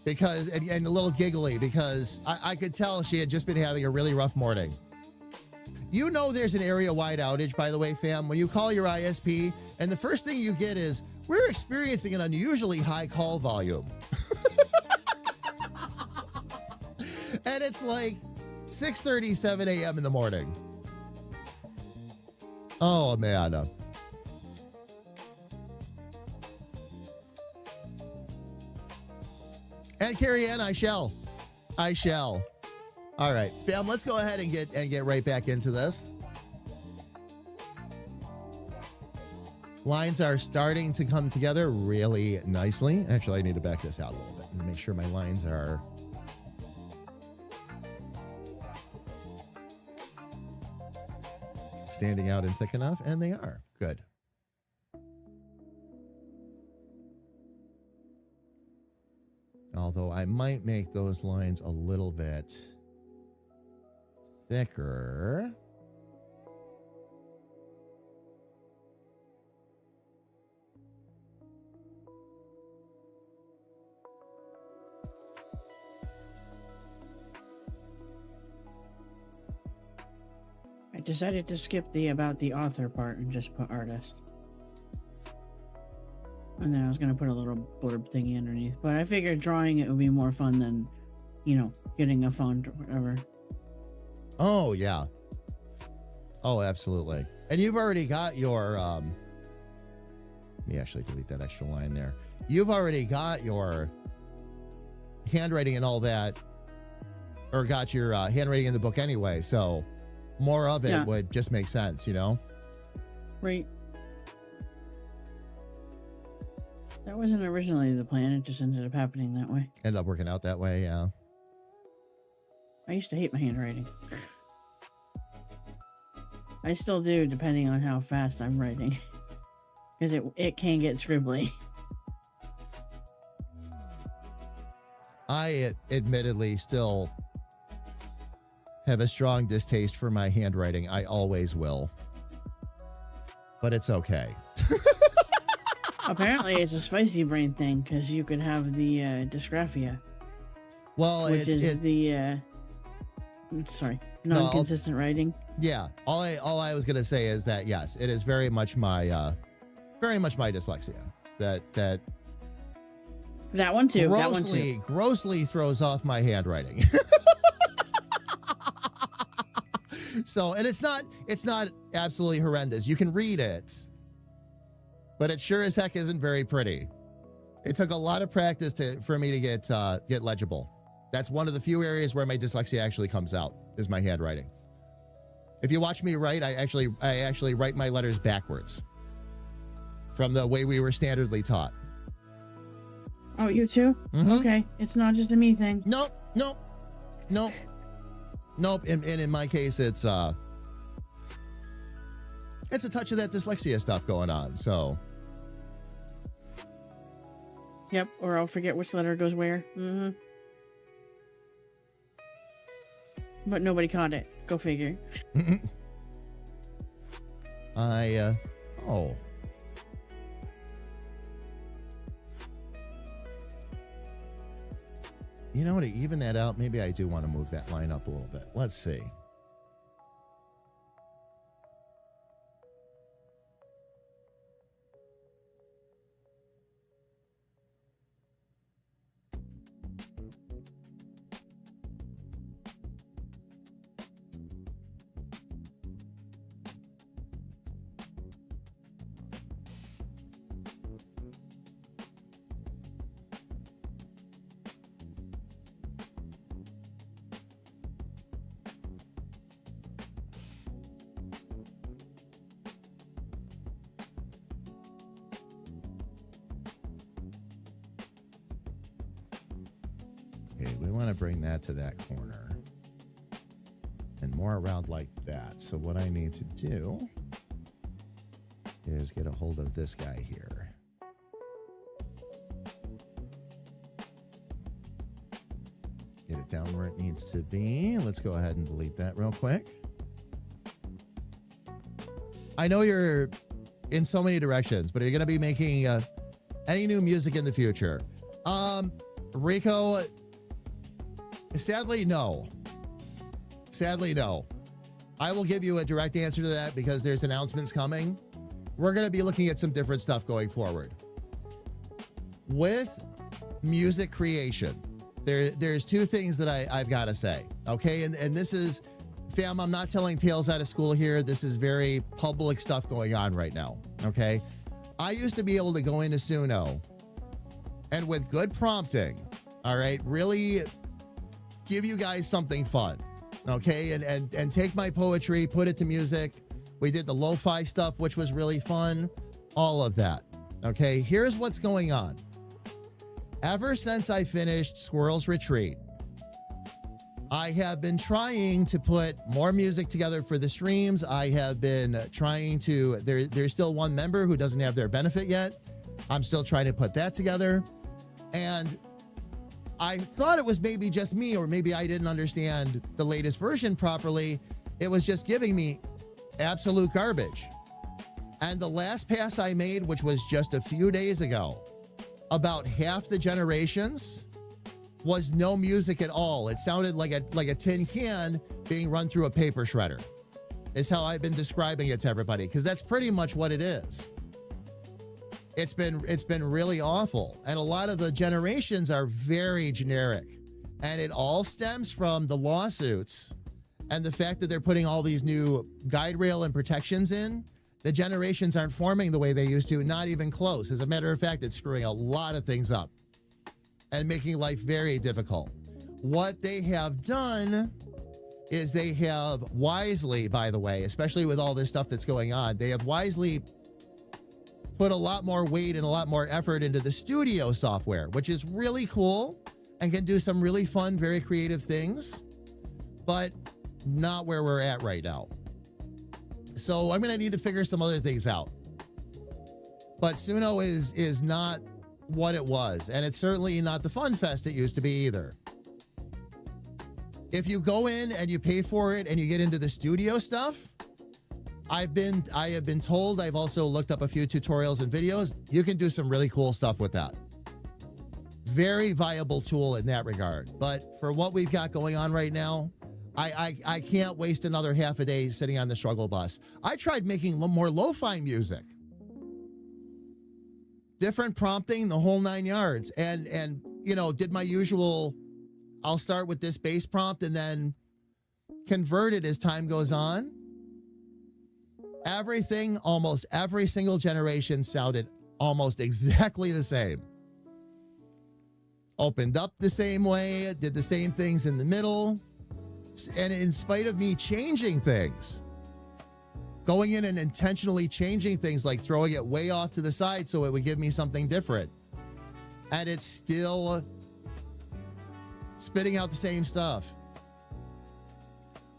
And a little giggly because I could tell she had just been having a really rough morning. You know there's an area-wide outage, by the way, fam, when you call your ISP, and the first thing you get is, we're experiencing an unusually high call volume. And it's like 6:30, 7 a.m. in the morning. Oh, man. And Carrie Ann, I shall. All right, fam, let's go ahead and get right back into this. Lines are starting to come together really nicely. Actually, I need to back this out a little bit and make sure my lines are standing out and thick enough, and they are. Good. Although I might make those lines a little bit thicker. I decided to skip the about the author part and just put artist. And then I was going to put a little blurb thingy underneath. But I figured drawing it would be more fun than, you know, getting a font or whatever. Oh, yeah. Oh, absolutely. And you've already got your, let me actually delete that extra line there. You've already got your handwriting and all that, or got your handwriting in the book anyway. So more of it would just make sense, you know? Right. That wasn't originally the plan. It just ended up happening that way. Ended up working out that way, yeah. I used to hate my handwriting. I still do, depending on how fast I'm writing. Because it can get scribbly. I admittedly still have a strong distaste for my handwriting. I always will. But it's okay. Apparently, it's a spicy brain thing because you could have the dysgraphia. Well, which is the non-consistent writing. Yeah, all I was gonna say is that yes, it is very much my dyslexia. That one too. Grossly throws off my handwriting. So, and it's not absolutely horrendous. You can read it, but it sure as heck isn't very pretty. It took a lot of practice for me to get legible. That's one of the few areas where my dyslexia actually comes out, is my handwriting. If you watch me write, I actually write my letters backwards from the way we were standardly taught. Oh, you too? Mm-hmm. Okay, it's not just a me thing. Nope. And in my case, it's a touch of that dyslexia stuff going on. So. Yep, or I'll forget which letter goes where. Mm-hmm. But nobody caught it. Go figure. Oh. You know what, to even that out, maybe I do want to move that line up a little bit. Let's see. Okay, we want to bring that to that corner and more around like that. So what I need to do is get a hold of this guy here. Get it down where it needs to be. Let's go ahead and delete that real quick. I know you're in so many directions, but are you going to be making any new music in the future? Rico, sadly, no. Sadly, no. I will give you a direct answer to that because there's announcements coming. We're going to be looking at some different stuff going forward. With music creation, there's two things that I've got to say, okay? And this is, fam, I'm not telling tales out of school here. This is very public stuff going on right now, okay? I used to be able to go into Suno and with good prompting, all right, really give you guys something fun, okay? And take my poetry, put it to music. We did the lo-fi stuff, which was really fun. all of that. Okay, here's what's going on. Ever since I finished Squirrel's Retreat, I have been trying to put more music together for the streams. I have been trying to, there's still one member who doesn't have their benefit yet. I'm still trying to put that together. And I thought it was maybe just me, or maybe I didn't understand the latest version properly. It was just giving me absolute garbage. And the last pass I made, which was just a few days ago, about half the generations was no music at all. It sounded like a tin can being run through a paper shredder, is how I've been describing it to everybody, because that's pretty much what it is. It's been really awful. And a lot of the generations are very generic. And it all stems from the lawsuits and the fact that they're putting all these new guide rail and protections in. The generations aren't forming the way they used to, not even close. As a matter of fact, it's screwing a lot of things up and making life very difficult. What they have done is they have wisely, by the way, especially with all this stuff that's going on, they have wisely put a lot more weight and a lot more effort into the studio software, which is really cool and can do some really fun, very creative things, but not where we're at right now. So I'm going to need to figure some other things out. But Suno is not what it was, and it's certainly not the fun fest it used to be either. If you go in and you pay for it and you get into the studio stuff, I have been told, I've also looked up a few tutorials and videos, you can do some really cool stuff with that. Very viable tool in that regard. But for what we've got going on right now, I can't waste another half a day sitting on the struggle bus. I tried making more lo-fi music. Different prompting, the whole 9 yards. And you know, did my usual, I'll start with this bass prompt and then convert it as time goes on. Everything, almost every single generation sounded almost exactly the same. Opened up the same way, did the same things in the middle. And in spite of me changing things, going in and intentionally changing things, like throwing it way off to the side so it would give me something different, and it's still spitting out the same stuff.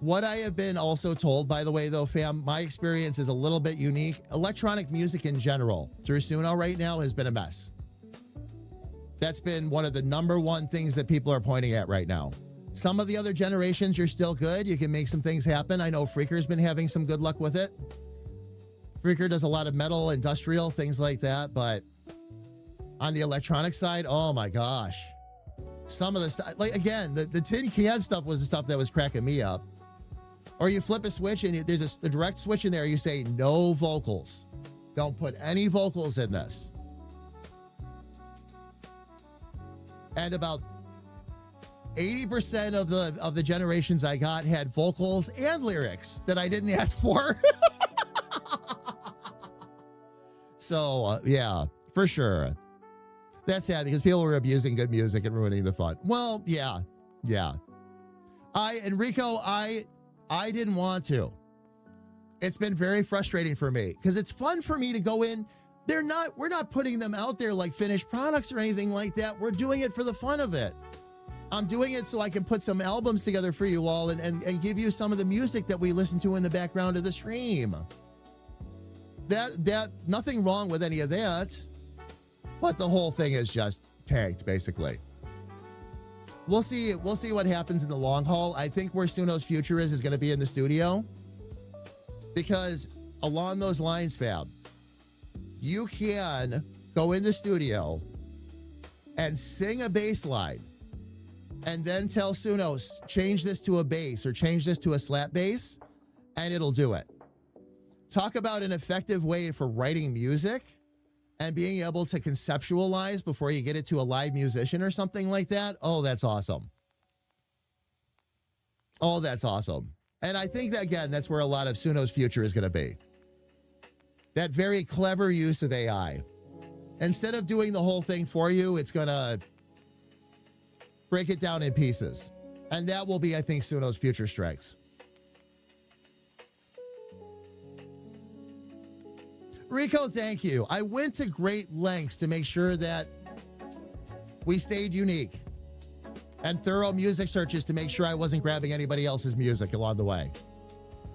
What I have been also told, by the way, though, fam, my experience is a little bit unique. Electronic music in general through Suno right now has been a mess. That's been one of the number one things that people are pointing at right now. Some of the other generations, you're still good. You can make some things happen. I know Freaker's been having some good luck with it. Freaker does a lot of metal, industrial, things like that. But on the electronic side, oh my gosh. Some of the stuff, like again, the tin can stuff was the stuff that was cracking me up. Or you flip a switch and there's a direct switch in there. You say no vocals. Don't put any vocals in this. And about 80% of the generations I got had vocals and lyrics that I didn't ask for. So, yeah, for sure. That's sad because people were abusing good music and ruining the fun. Well, yeah. Enrico, I didn't want to. It's been very frustrating for me because it's fun for me to go in. We're not putting them out there like finished products or anything like that. We're doing it for the fun of it. I'm doing it so I can put some albums together for you all and give you some of the music that we listen to in the background of the stream. That nothing wrong with any of that, but the whole thing is just tanked, basically. We'll see what happens in the long haul. I think where Suno's future is going to be in the studio, because along those lines, fam, you can go in the studio and sing a bass line and then tell Suno, change this to a bass or change this to a slap bass, and it'll do it. Talk about an effective way for writing music and being able to conceptualize before you get it to a live musician or something like that. Oh, that's awesome. Oh, that's awesome. And I think that, again, that's where a lot of Suno's future is going to be. That very clever use of AI. Instead of doing the whole thing for you, it's going to break it down in pieces. And that will be, I think, Suno's future strengths. Rico, thank you. I went to great lengths to make sure that we stayed unique, and thorough music searches to make sure I wasn't grabbing anybody else's music along the way.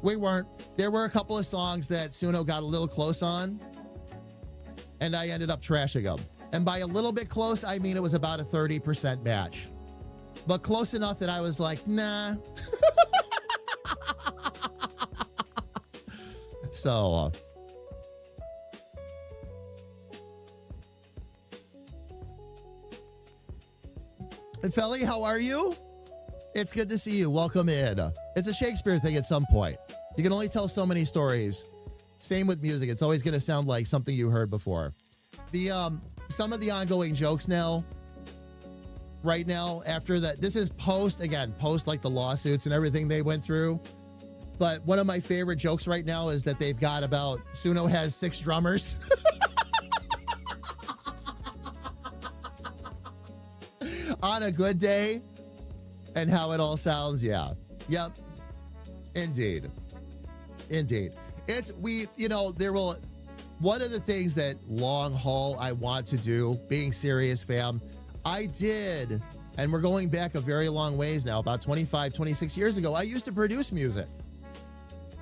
We weren't. There were a couple of songs that Suno got a little close on, and I ended up trashing them. And by a little bit close, I mean it was about a 30% match. But close enough that I was like, nah. So, and Felly, how are you? It's good to see you. Welcome in. It's a Shakespeare thing at some point. You can only tell so many stories. Same with music. It's always going to sound like something you heard before. Some of the ongoing jokes now, right now, after that, this is post like the lawsuits and everything they went through. But one of my favorite jokes right now is that they've got about Suno has 6 drummers. On a good day, and how it all sounds. Yeah. Yep. Indeed. One of the things that long haul I want to do, being serious, fam, I did, and we're going back a very long ways now, about 25, 26 years ago, I used to produce music.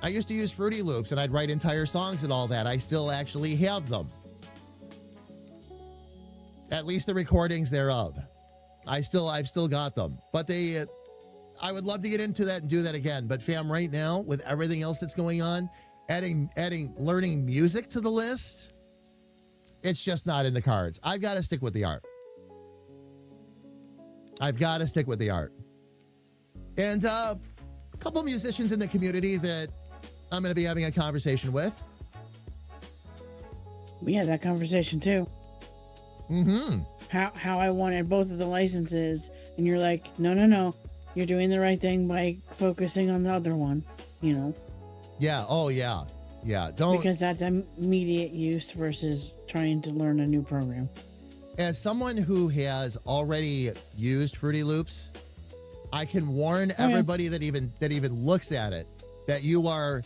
I used to use Fruity Loops, and I'd write entire songs and all that. I still actually have them. At least the recordings thereof. I've still got them. But I would love to get into that and do that again. But fam, right now, with everything else that's going on, learning music to the list, it's just not in the cards. I've got to stick with the art. And a couple musicians in the community that I'm going to be having a conversation with. We had that conversation too. Mm-hmm. How I wanted both of the licenses, and you're like, no, you're doing the right thing by focusing on the other one, Yeah. Oh, yeah. Don't, because that's immediate use versus trying to learn a new program. as someone who has already used Fruity Loops, I can warn everybody that even looks at it that you are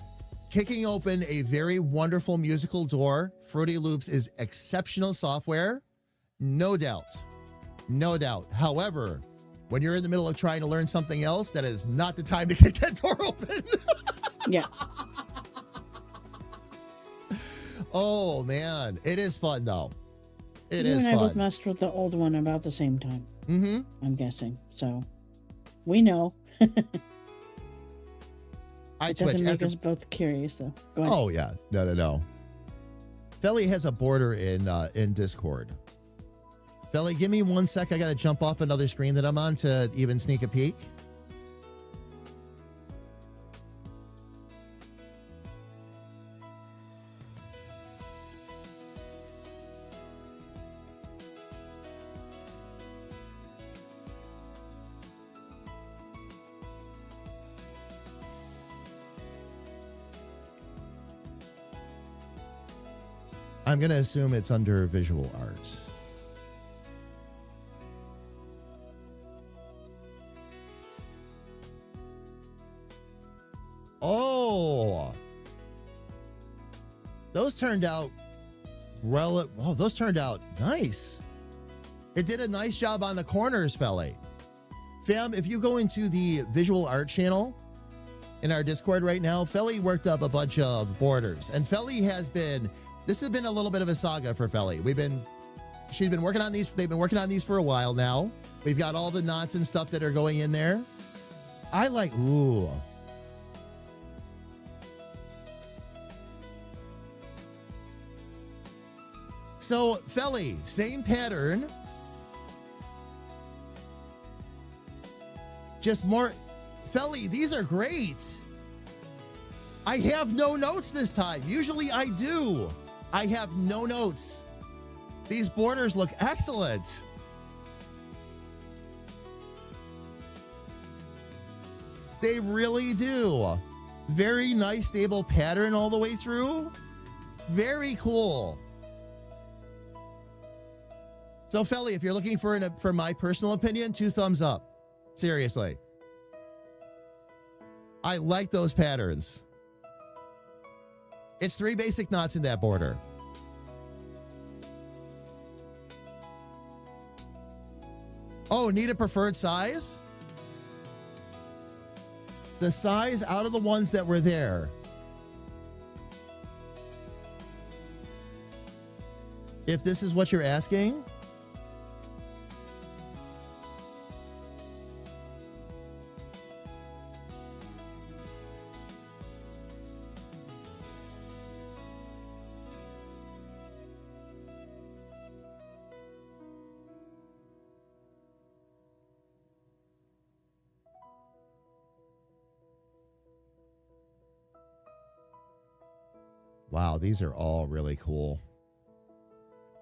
kicking open a very wonderful musical door. Fruity Loops is exceptional software. No doubt. However, when you're in the middle of trying to learn something else, that is not the time to kick that door open. Yeah. Oh, man. It is fun, though. It You is and I both fun. messed with the old one about the same time, Mm-hmm. I'm guessing. So, we know. I It switch doesn't make after. us both curious, though. Go ahead. Oh, yeah. No. Felly has a border in Discord. Felly, give me 1 sec. I got to jump off another screen that I'm on to even sneak a peek. I'm going to assume it's under visual arts. Oh, those turned out those turned out nice. It did a nice job on the corners, Felly. Fam, if you go into the visual art channel in our Discord right now, Felly worked up a bunch of borders, and Felly this has been a little bit of a saga for Felly. She's been working on these. They've been working on these for a while now. We've got all the knots and stuff that are going in there. Ooh. So, Felly, same pattern. Just more. Felly, these are great. I have no notes this time. Usually I do. I have no notes. These borders look excellent. They really do. Very nice, stable pattern all the way through. Very cool. So, Felly, if you're looking for my personal opinion, 2 thumbs up. Seriously. I like those patterns. It's 3 basic knots in that border. Oh, need a preferred size? The size out of the ones that were there. If this is what you're asking. Wow, these are all really cool.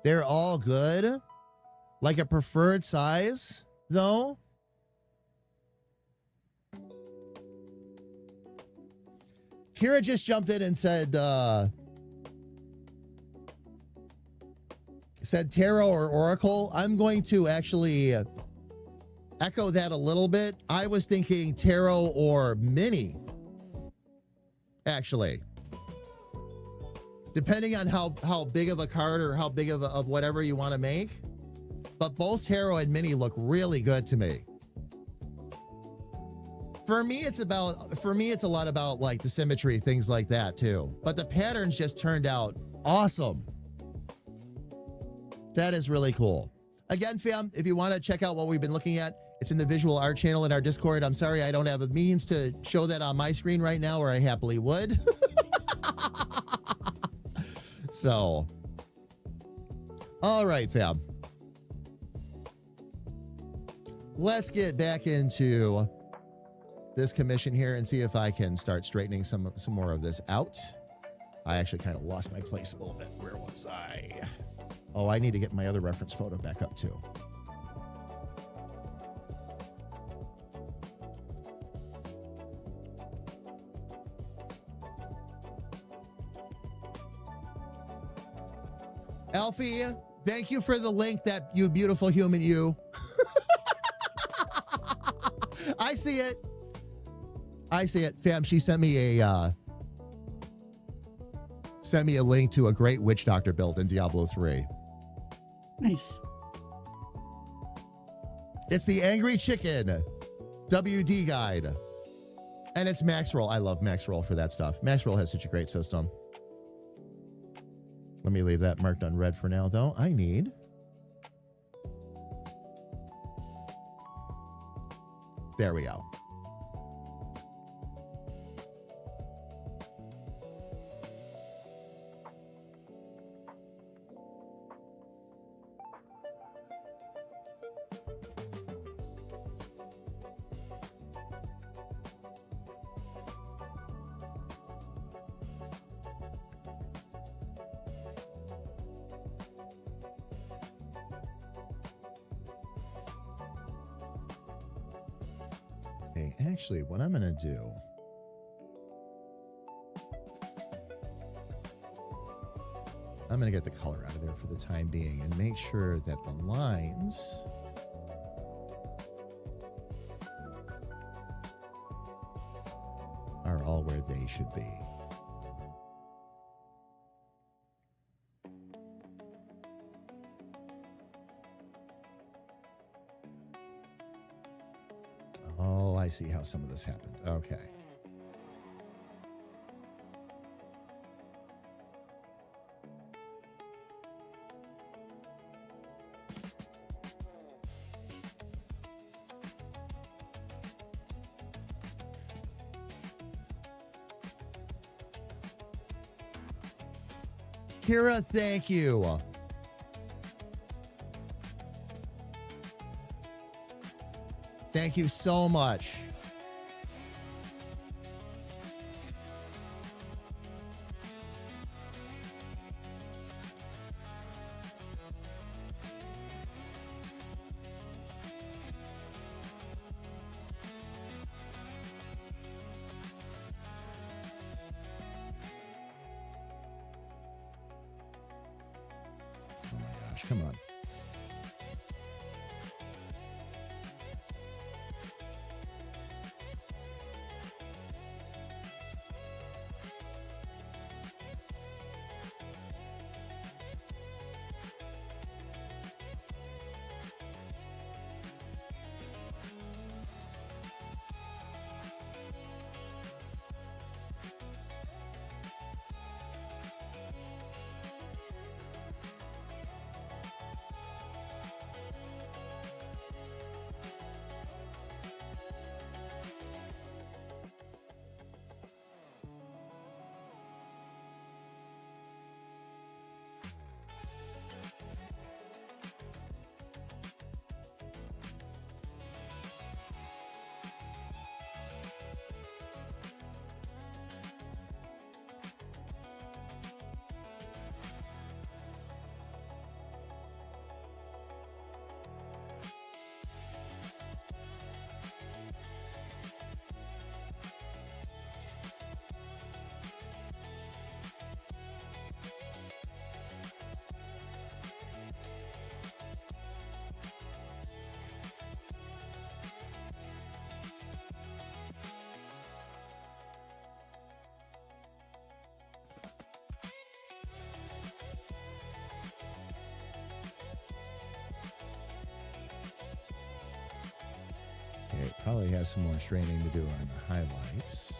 They're all good. Like a preferred size, though. Kira just jumped in and said tarot or oracle. I'm going to actually echo that a little bit. I was thinking tarot or mini, actually. Depending on how big of a card or how big of whatever you want to make. But both tarot and mini look really good to me. For me, it's a lot about like the symmetry, things like that too. But the patterns just turned out awesome. That is really cool. Again, fam, if you want to check out what we've been looking at, it's in the visual art channel in our Discord. I'm sorry I don't have a means to show that on my screen right now, or I happily would. So, all right, fam. Let's get back into this commission here and see if I can start straightening some more of this out. I actually kind of lost my place a little bit. Where was I? Oh, I need to get my other reference photo back up too. Alfie, thank you for the link, that you beautiful human you. I see it. I see it. Fam, she sent me a link to a great witch doctor build in Diablo 3. Nice. It's the Angry Chicken WD guide. And it's Maxroll. I love Maxroll for that stuff. Maxroll has such a great system. Let me leave that marked on red for now, though. I need... There we go. Actually, what I'm going to do... I'm going to get the color out of there for the time being and make sure that the lines... are all where they should be. Oh, I see how some of this happened. Okay. Kira, thank you. Thank you so much. Oh my gosh, come on. probably have some more straining to do on the highlights.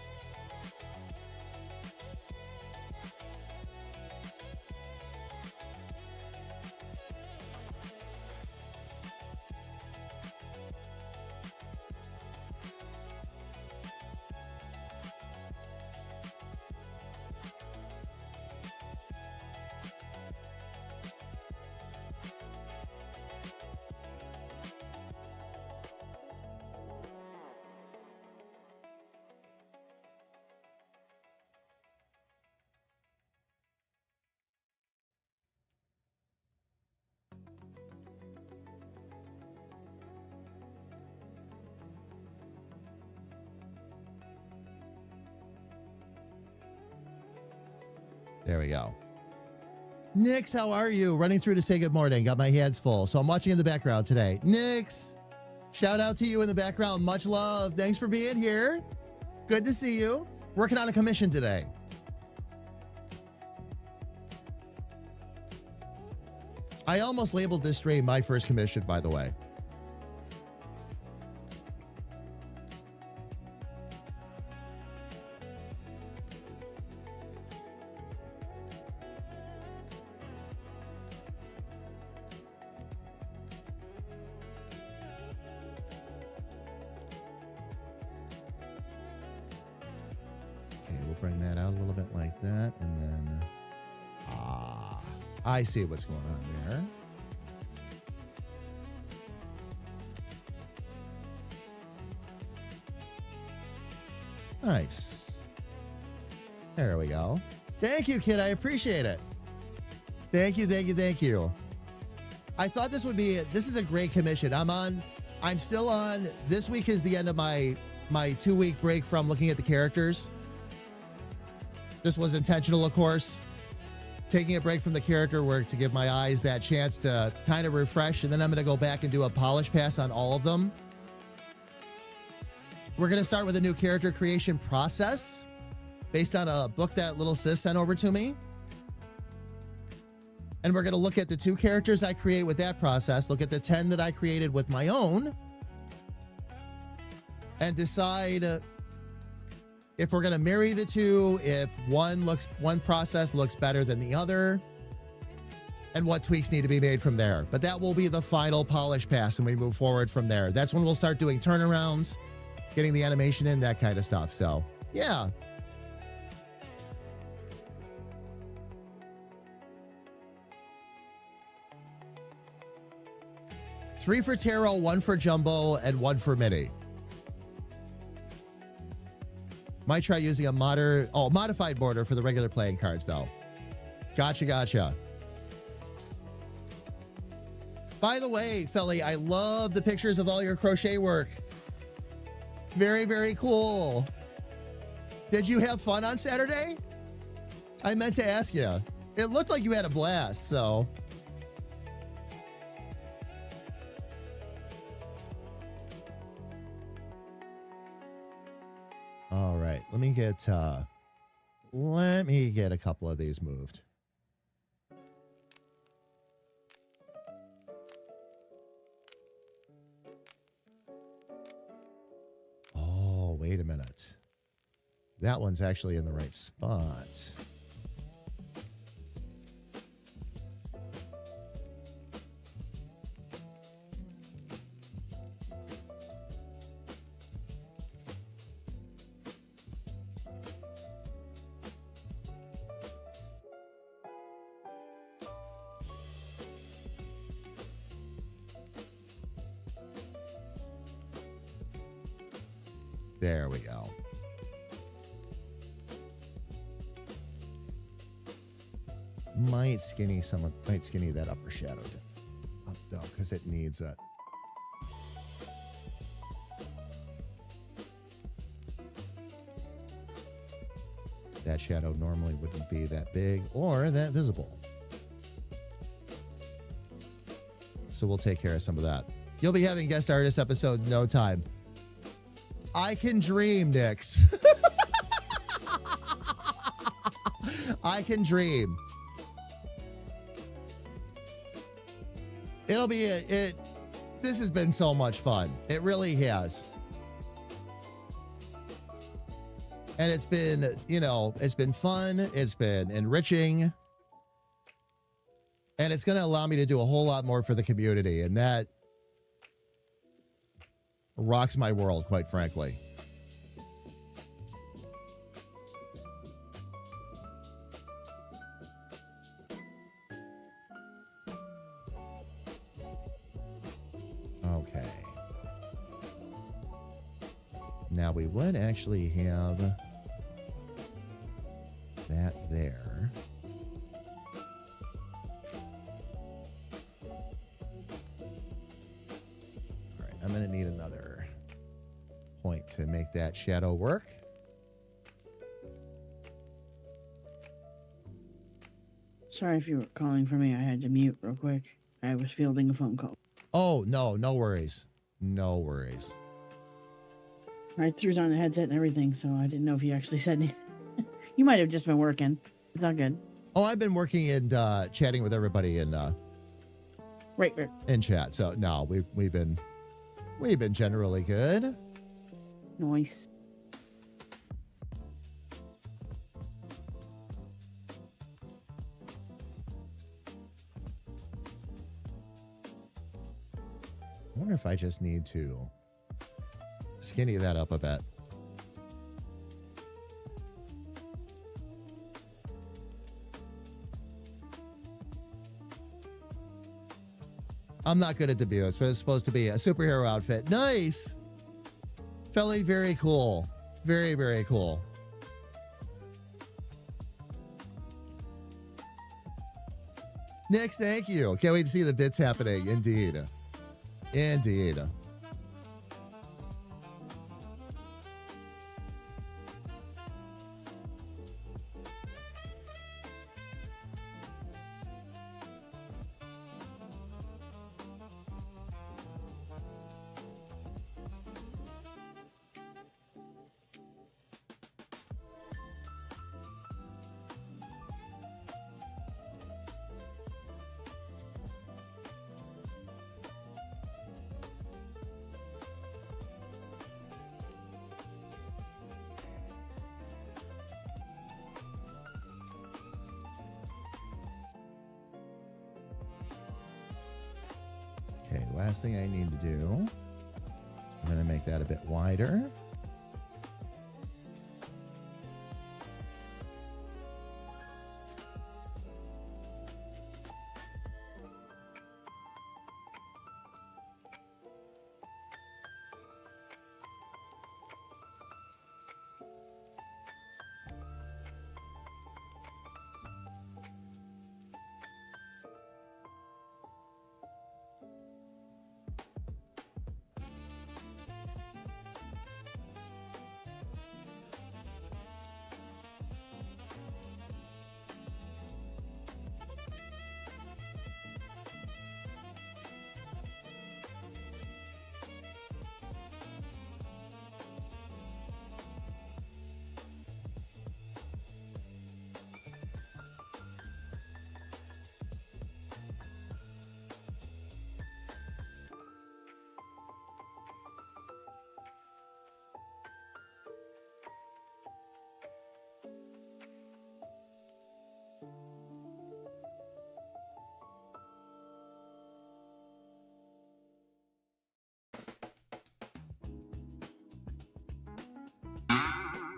There we go. Nix, how are you? Running through to say good morning. Got my hands full. So I'm watching in the background today. Nix, shout out to you in the background. Much love. Thanks for being here. Good to see you. Working on a commission today. I almost labeled this stream my first commission, by the way. Bring that out a little bit like that, and then I see what's going on there. Nice. There we go. Thank you, kid. I appreciate it. Thank you, thank you, thank you. I thought this would be this is a great commission. I'm still on. This week is the end of my 2-week break from looking at the characters. This was intentional, of course. Taking a break from the character work to give my eyes that chance to kind of refresh, and then I'm going to go back and do a polish pass on all of them. We're going to start with a new character creation process based on a book that little sis sent over to me. And we're going to look at the 2 characters I create with that process, look at the 10 that I created with my own, and decide if we're going to marry the 2, if one process looks better than the other, and what tweaks need to be made from there. But that will be the final polish pass, and we move forward from there. That's when we'll start doing turnarounds, getting the animation in, that kind of stuff. So, yeah. Three for Tarot, 1 for Jumbo, and 1 for Mini. Might try using a modified border for the regular playing cards, though. Gotcha. By the way, Felly, I love the pictures of all your crochet work. Very, very cool. Did you have fun on Saturday? I meant to ask you. It looked like you had a blast, so. All right, let me get a couple of these moved. Oh, wait a minute. That one's actually in the right spot. There we go. Might skinny that upper shadow up though, because it needs a. That shadow normally wouldn't be that big or that visible. So we'll take care of some of that. You'll be having guest artist episode in no time. I can dream, Nix. I can dream. It'll be this has been so much fun. It really has. And it's been, you know, it's been fun. It's been enriching. And it's going to allow me to do a whole lot more for the community. And that rocks my world, quite frankly. Okay. Now we would actually have that there. All right, I'm going to need another point to make that shadow work. Sorry if you were calling for me. I had to mute real quick. I was fielding a phone call. Oh, no, no worries. No worries. I threw it on the headset and everything, so I didn't know if you actually said anything. You might have just been working. It's all good. Oh, I've been working and chatting with everybody in Right. in chat. So no, we've been generally good. Nice. I wonder if I just need to skinny that up a bit. I'm not good at debuts, but it's supposed to be a superhero outfit. Nice. Felly, very cool. Very, very cool. Next, thank you. Can't wait to see the bits happening. Indeed. Indeed. Okay, last thing I need to do, I'm going to make that a bit wider.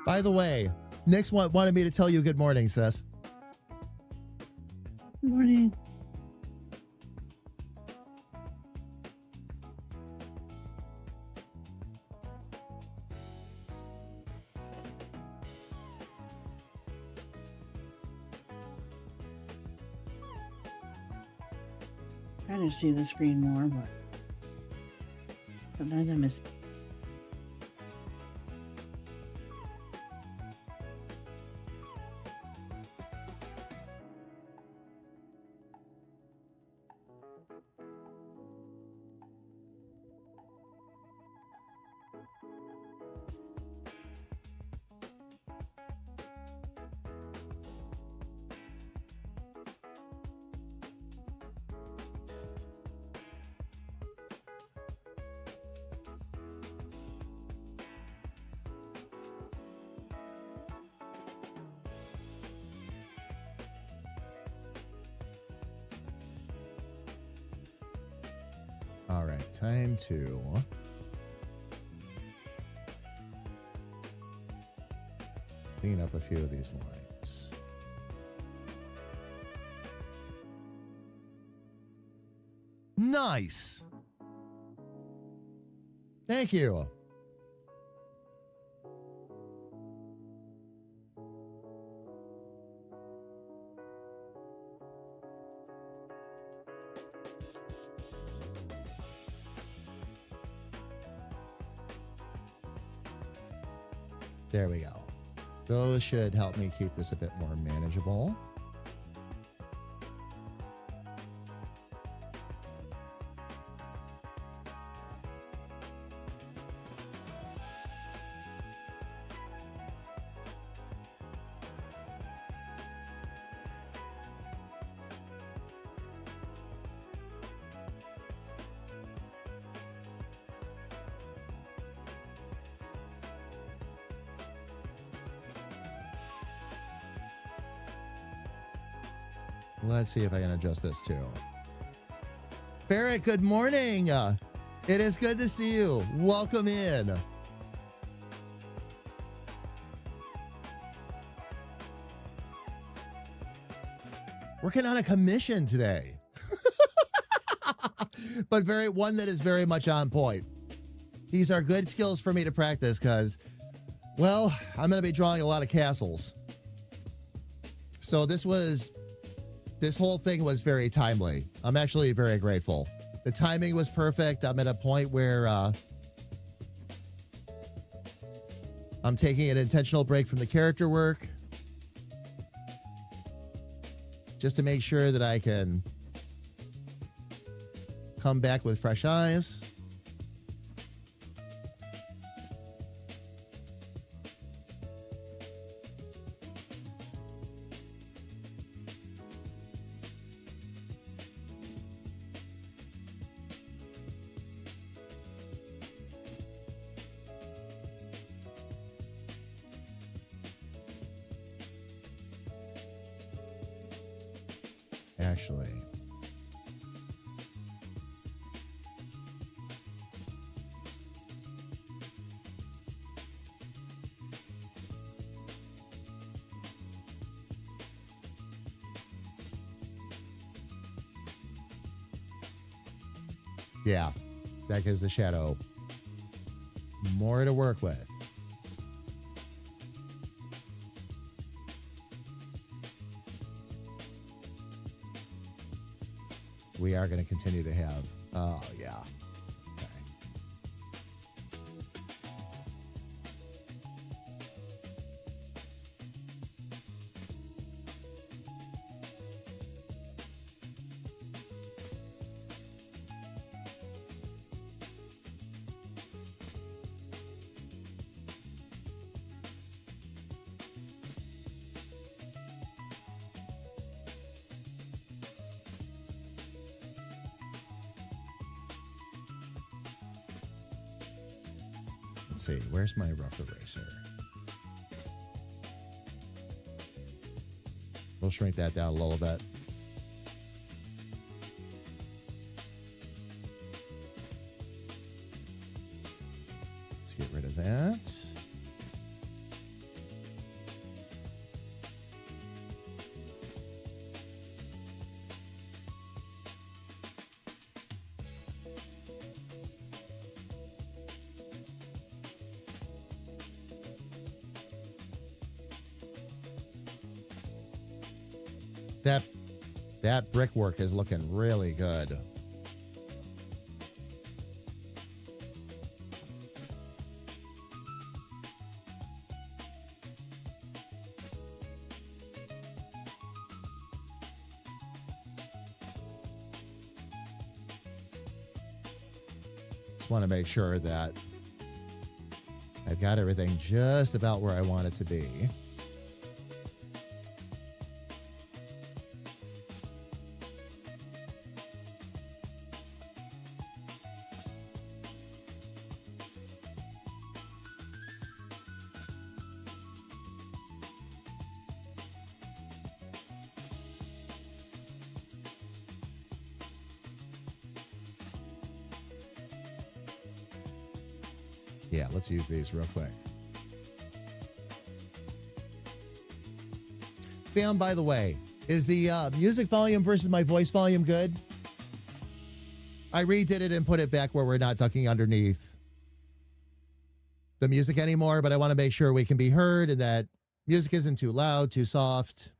By the way, Nick's wanted me to tell you good morning, sis. Good morning. Trying to see the screen more, but sometimes I miss it. All right, time to clean up a few of these lines. Nice. Thank you. There we go. Those should help me keep this a bit more manageable. Let's see if I can adjust this too. Barrett, good morning. It is good to see you. Welcome in. Working on a commission today. But one that is very much on point. These are good skills for me to practice because, well, I'm going to be drawing a lot of castles. So this whole thing was very timely. I'm actually very grateful. The timing was perfect. I'm at a point where I'm taking an intentional break from the character work just to make sure that I can come back with fresh eyes. Actually, yeah, that gives the shadow more to work with. We are going to continue to have, oh, yeah. Okay. Let's see, where's my rough eraser? We'll shrink that down a little bit. Let's get rid of that. That brickwork is looking really good. Just want to make sure that I've got everything just about where I want it to be. Yeah, let's use these real quick. Fam, by the way, is the music volume versus my voice volume good? I redid it and put it back where we're not ducking underneath the music anymore, but I want to make sure we can be heard and that music isn't too loud, too soft.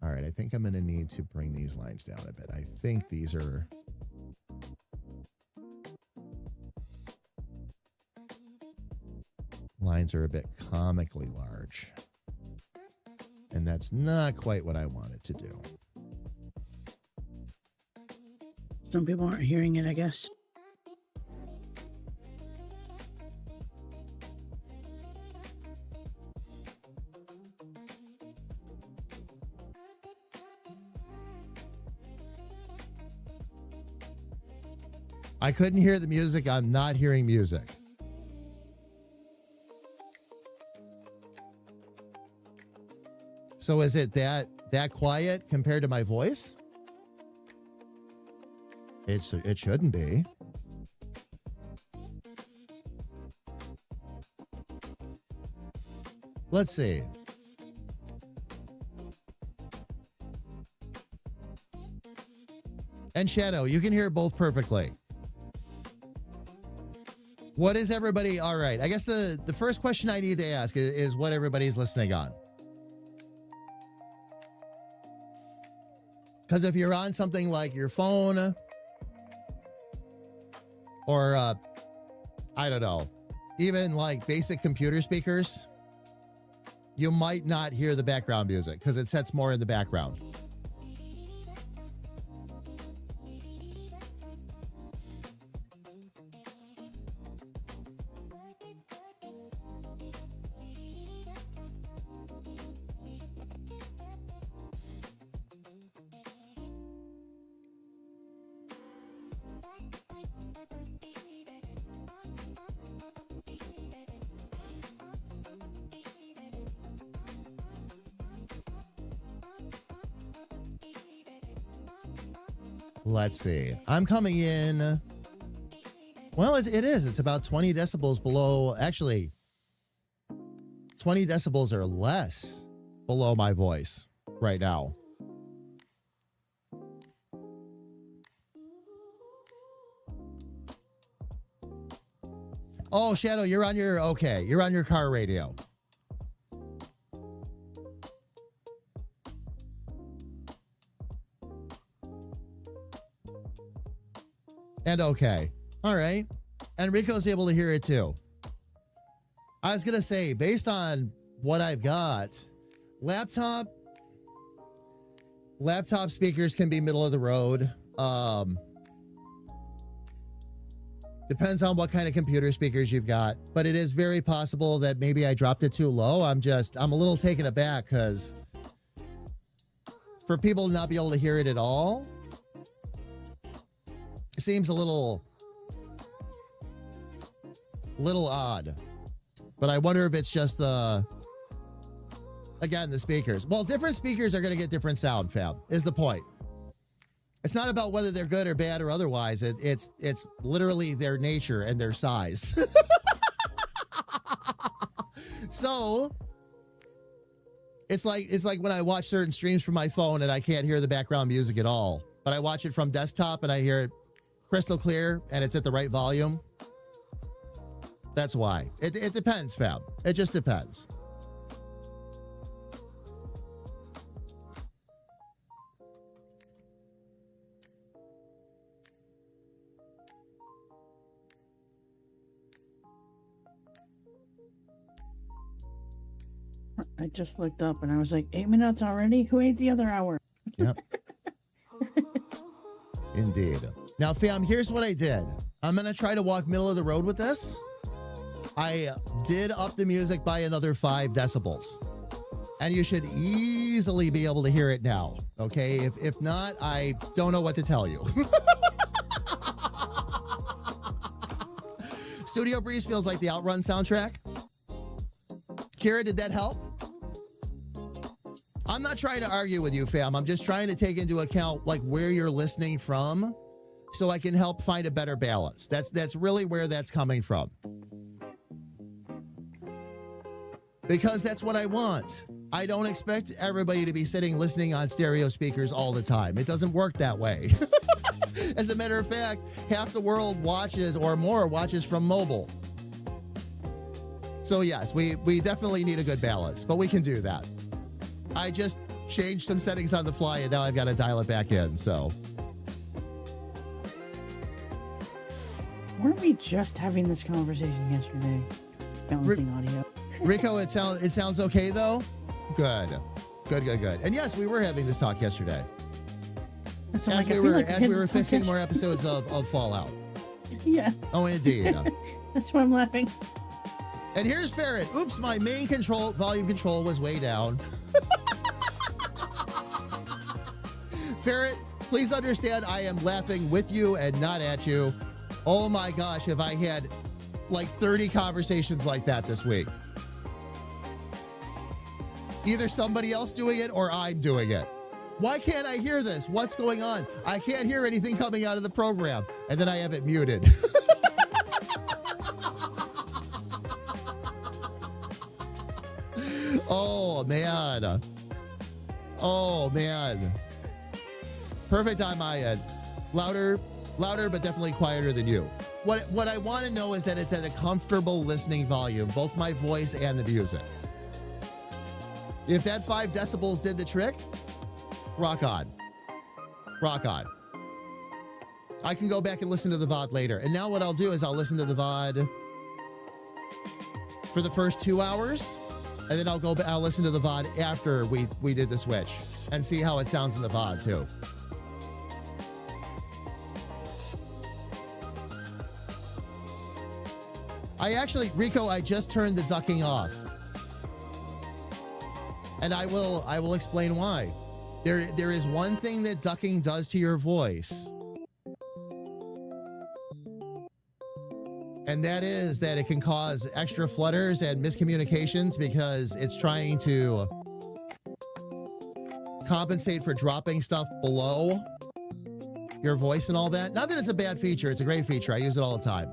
All right, I think I'm going to need to bring these lines down a bit. I think these are... lines are a bit comically large. And that's not quite what I wanted to do. Some people aren't hearing it, I guess. I couldn't hear the music. I'm not hearing music. So is it that quiet compared to my voice? It shouldn't be. Let's see. And Shadow, you can hear both perfectly. What is everybody? All right. I guess the first question I need to ask is what everybody's listening on. Because if you're on something like your phone or, I don't know, even like basic computer speakers, you might not hear the background music because it sets more in the background. Let's see. I'm coming in. Well, it is. It's about 20 decibels below. Actually, 20 decibels or less below my voice right now. Oh, Shadow, you're on your car radio. And okay. All right. Enrico's able to hear it too. I was going to say, based on what I've got, laptop speakers can be middle of the road. Depends on what kind of computer speakers you've got, but it is very possible that maybe I dropped it too low. I'm a little taken aback because for people to not be able to hear it at all, it seems a little odd. But I wonder if it's just the speakers. Well, different speakers are going to get different sound, fam, is the point. It's not about whether they're good or bad or otherwise. It's literally their nature and their size. So it's like when I watch certain streams from my phone and I can't hear the background music at all, but I watch it from desktop and I hear it crystal clear and it's at the right volume. That's why. It depends, fam. It just depends. I just looked up and I was like, 8 minutes already? Who ate the other hour? Yep. Indeed. Now, fam, here's what I did. I'm going to try to walk middle of the road with this. I did up the music by another 5 decibels. And you should easily be able to hear it now. Okay? If not, I don't know what to tell you. Studio Breeze feels like the Outrun soundtrack. Kira, did that help? I'm not trying to argue with you, fam. I'm just trying to take into account like where you're listening from so I can help find a better balance. That's really where that's coming from. Because that's what I want. I don't expect everybody to be sitting listening on stereo speakers all the time. It doesn't work that way. As a matter of fact, half the world watches or more watches from mobile. So yes, we definitely need a good balance, but we can do that. I just changed some settings on the fly and now I've got to dial it back in, so. Weren't we just having this conversation yesterday? Balancing audio. Rico, it sounds okay though? Good. And yes, we were having this talk yesterday. As we were fixing more episodes of Fallout. Yeah. Oh, indeed. That's why I'm laughing. And here's Ferret. Oops, my main volume control was way down. Ferret, please understand I am laughing with you and not at you. Oh my gosh, have I had like 30 conversations like that this week. Either somebody else doing it or I'm doing it. Why can't I hear this? What's going on? I can't hear anything coming out of the program. And then I have it muted. Oh, man. Oh, man. Perfect on my end. Louder, but definitely quieter than you. What I want to know is that it's at a comfortable listening volume, both my voice and the music. If that 5 decibels did the trick, rock on. Rock on. I can go back and listen to the VOD later. And now what I'll do is I'll listen to the VOD for the first 2 hours, and then I'll listen to the VOD after we did the switch and see how it sounds in the VOD too. Rico, I just turned the ducking off. And I will explain why. There is one thing that ducking does to your voice. And that is that it can cause extra flutters and miscommunications because it's trying to compensate for dropping stuff below your voice and all that. Not that it's a bad feature. It's a great feature. I use it all the time.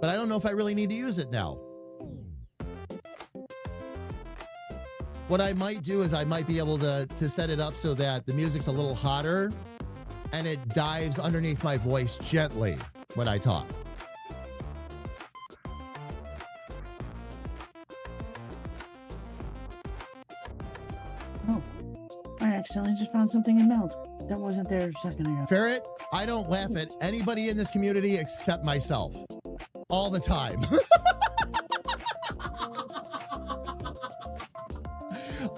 But I don't know if I really need to use it now. What I might do is I might be able to set it up so that the music's a little hotter and it dives underneath my voice gently when I talk. Oh, I accidentally just found something in mouth. That wasn't there a second ago. Ferret, I don't laugh at anybody in this community except myself. All the time.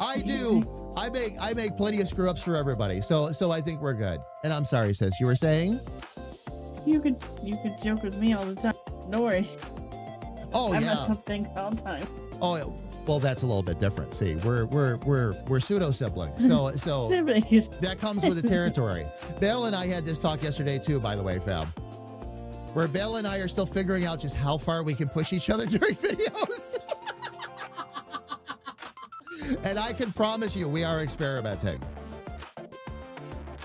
I do. I make plenty of screw ups for everybody. So I think we're good. And I'm sorry, sis. You were saying? You could joke with me all the time. No worries. Oh, I yeah. mess up things all the time. Oh, well, that's a little bit different. See, we're pseudo siblings. So Siblings. that comes with the territory. Belle and I had this talk yesterday too, by the way, fam. Where Belle and I are still figuring out just how far we can push each other during videos. And I can promise you, we are experimenting.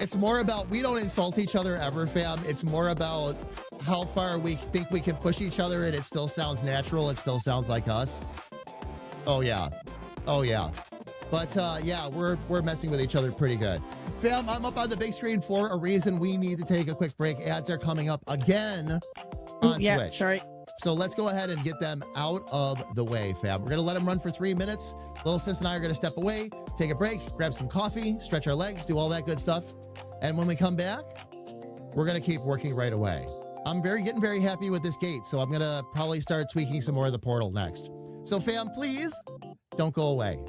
It's more about, we don't insult each other ever, fam. It's more about how far we think we can push each other and it still sounds natural. It still sounds like us. Oh, yeah. Oh, yeah. But, yeah, we're messing with each other pretty good. Fam, I'm up on the big screen for a reason. We need to take a quick break. Ads are coming up again on Twitch. Sorry. So let's go ahead and get them out of the way, fam. We're going to let them run for 3 minutes. Little sis and I are going to step away, take a break, grab some coffee, stretch our legs, do all that good stuff. And when we come back, we're going to keep working right away. I'm getting very happy with this gate, so I'm going to probably start tweaking some more of the portal next. So fam, please don't go away.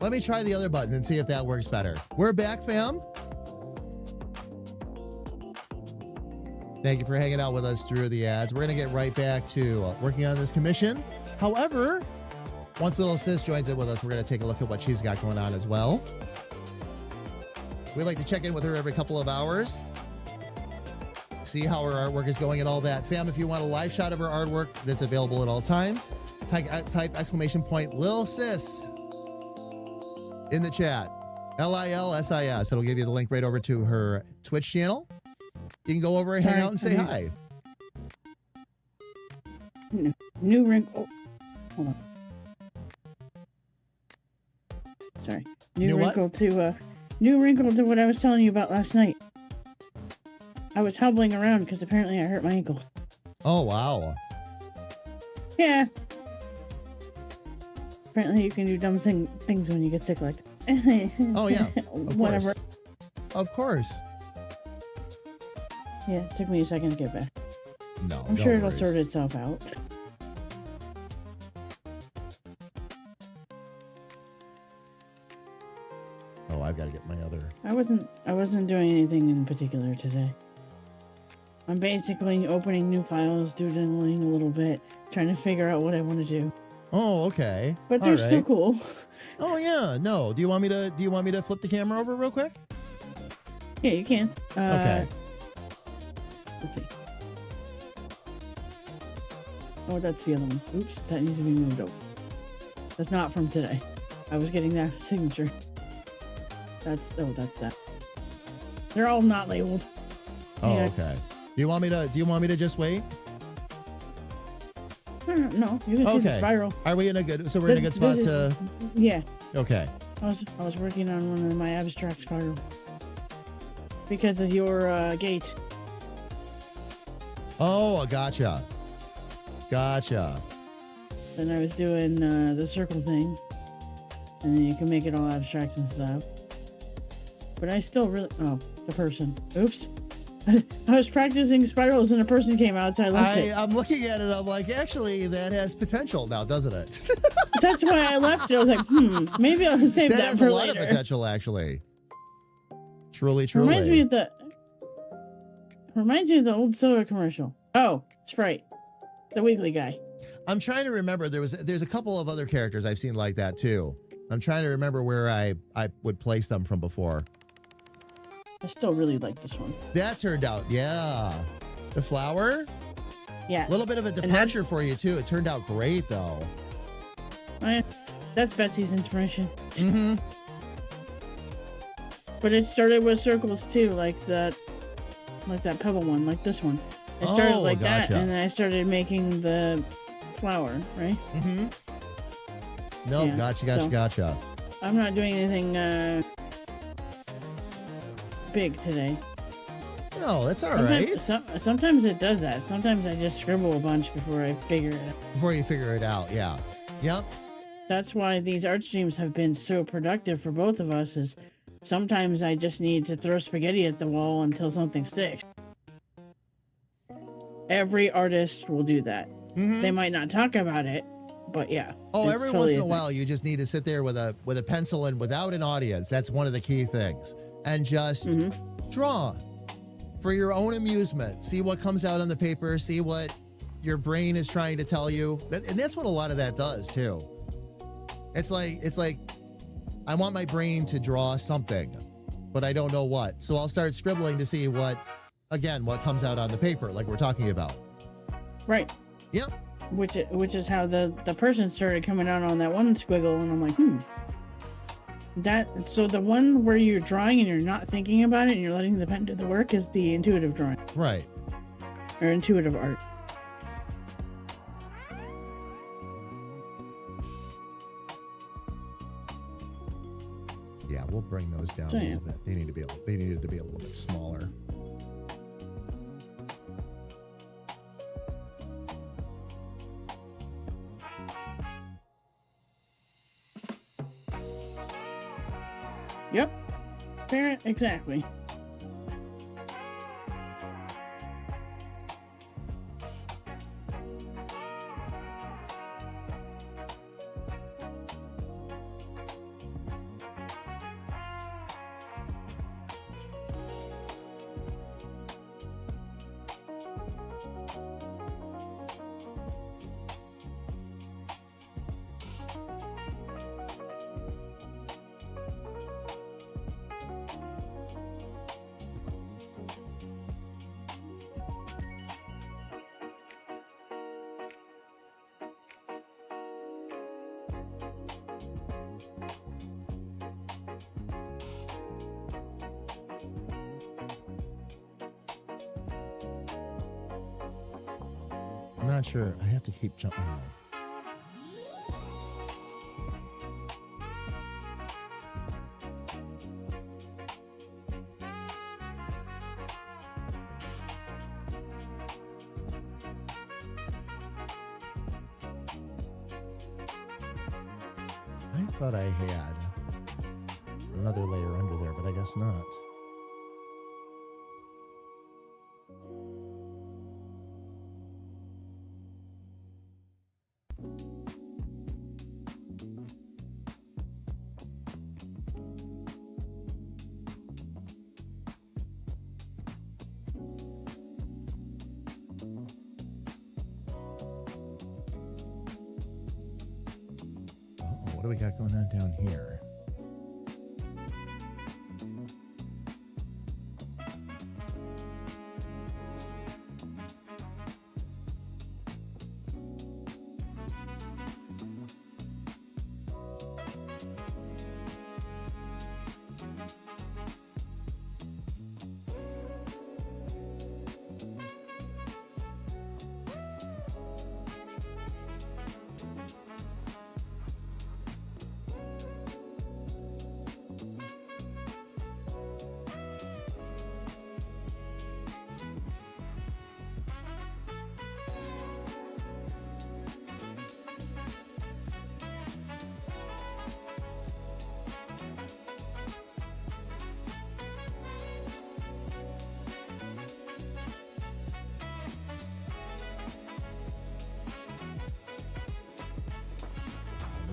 Let me try the other button and see if that works better. We're back, fam. Thank you for hanging out with us through the ads. We're going to get right back to working on this commission. However, once little sis joins in with us, we're going to take a look at what she's got going on as well. We like to check in with her every couple of hours, see how her artwork is going and all that. Fam, if you want a live shot of her artwork that's available at all times, type exclamation point Lil Sis in the chat. LILSIS. It'll give you the link right over to her Twitch channel. You can go over and hang out and say hi. New wrinkle. Oh, hold on. Sorry. New wrinkle to what I was telling you about last night. I was hobbling around because apparently I hurt my ankle. Oh, wow. Yeah. Apparently you can do dumb things when you get sick, like. Oh, yeah. Whatever. Of course. Yeah, it took me a second to get back. No, I'm sure it'll sort itself out. Oh, I've got to get my other. I wasn't doing anything in particular today. I'm basically opening new files, doodling a little bit, trying to figure out what I want to do. Oh, okay. But they're still cool. Oh yeah. No. Do you want me to flip the camera over real quick? Yeah, you can. Okay. Let's see. Oh, that's the other one. Oops, that needs to be moved over. That's not from today. I was getting that signature. That's that. They're all not labeled. Oh, Yeah. okay. Do you want me to just wait? No, you can see the spiral. Are we in a good? So we're in a good spot to. Yeah. Okay. I was working on one of my abstract spiral because of your gate. Oh, gotcha. Then I was doing the circle thing, and then you can make it all abstract and stuff. But I still really the person. Oops. I was practicing spirals and a person came out, so I left it. I'm looking at it. I'm like, actually, that has potential now, doesn't it? That's why I left it. I was like, maybe I'll save that has for a lot later. of potential, actually. Truly. Reminds me of the old soda commercial. Oh, Sprite, the wiggly guy. I'm trying to remember. There's a couple of other characters I've seen like that too. I'm trying to remember where I would place them from before. I still really like this one. That turned out, yeah. The flower? Yeah. A little bit of a departure for you, too. It turned out great, though. That's Betsy's inspiration. Mm-hmm. But it started with circles, too, like that pebble one, like this one. I started like that, and then I started making the flower, right? Mm-hmm. No, Yeah, gotcha. I'm not doing anything big today. No, that's all right. Sometimes it does that. Sometimes I just scribble a bunch before I figure it out. Before you figure it out, yeah. Yep. That's why these art streams have been so productive for both of us, is sometimes I just need to throw spaghetti at the wall until something sticks. Every artist will do that. Mm-hmm. They might not talk about it, but yeah. Oh, every once in a while you just need to sit there with a pencil and without an audience. That's one of the key things. And just draw for your own amusement. See what comes out on the paper. See what your brain is trying to tell you. And that's what a lot of that does too. It's like I want my brain to draw something, but I don't know what. So I'll start scribbling to see what comes out on the paper, like we're talking about. Right. Yep. Which is how the person started coming out on that one squiggle, and I'm like, So the one where you're drawing and you're not thinking about it and you're letting the pen do the work is the intuitive drawing. Right. Or intuitive art. Yeah, we'll bring those down a little bit. They needed to be a little bit smaller. Yep. Parent, exactly. I'm not sure. I have to keep jumping. I thought I had another layer under there, but I guess not. What do we got going on down here?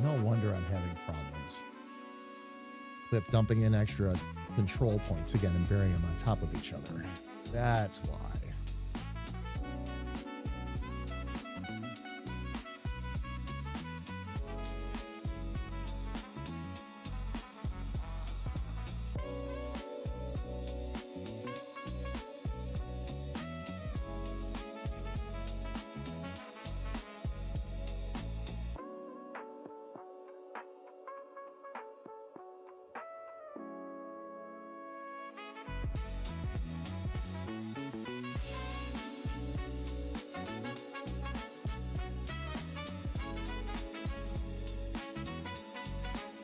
No wonder I'm having problems. Clip dumping in extra control points again and burying them on top of each other. That's why.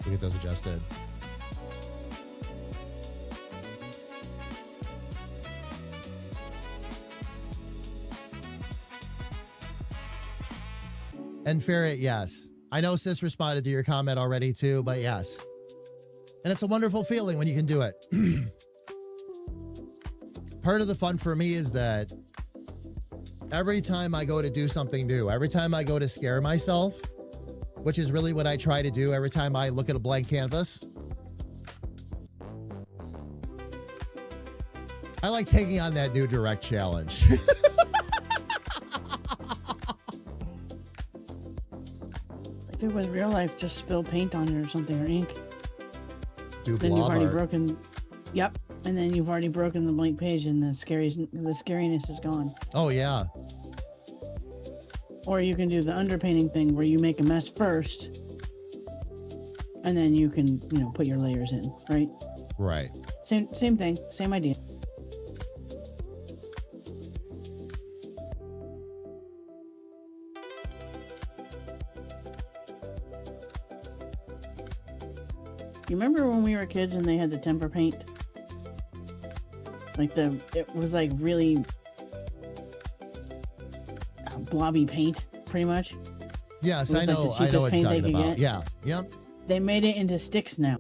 We get those adjusted. And Ferret, yes. I know Sis responded to your comment already too, but yes. And it's a wonderful feeling when you can do it. Part of the fun for me is that every time I go to do something new, every time I go to scare myself, which is really what I try to do every time I look at a blank canvas, I like taking on that new direct challenge. If it was real life, just spill paint on it or something, or ink. Do Then you've blob already art. broken. Yep. And then you've already broken the blank page, and the scariness is gone. Oh, yeah. Or you can do the underpainting thing where you make a mess first, and then you can, put your layers in, right? Right. Same thing, same idea. You remember when we were kids and they had the temper paint? It was like really blobby paint, pretty much. Yes, It was I like know. the I know cheapest what you're paint they talking could about. get. Yeah. Yep. They made it into sticks now.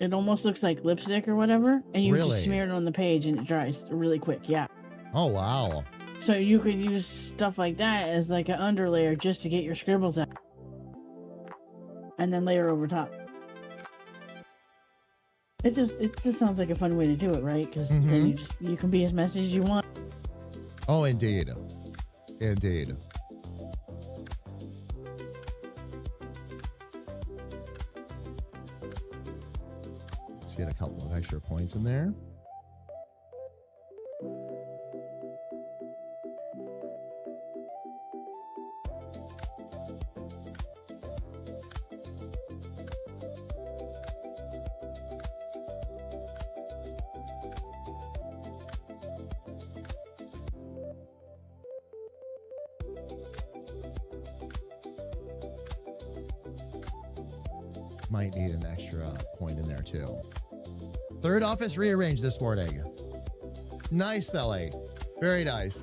It almost looks like lipstick or whatever, and you Really? just smear it on the page and it dries really quick. Yeah. Oh, wow. So you could use stuff like that as like an underlayer just to get your scribbles out, and then layer over top. It just sounds like a fun way to do it, right? Because then you can be as messy as you want. Oh, indeed. Indeed. Let's get a couple of extra points in there. might need an extra point in there too. Third office rearranged this morning. Nice, Belly. Very nice.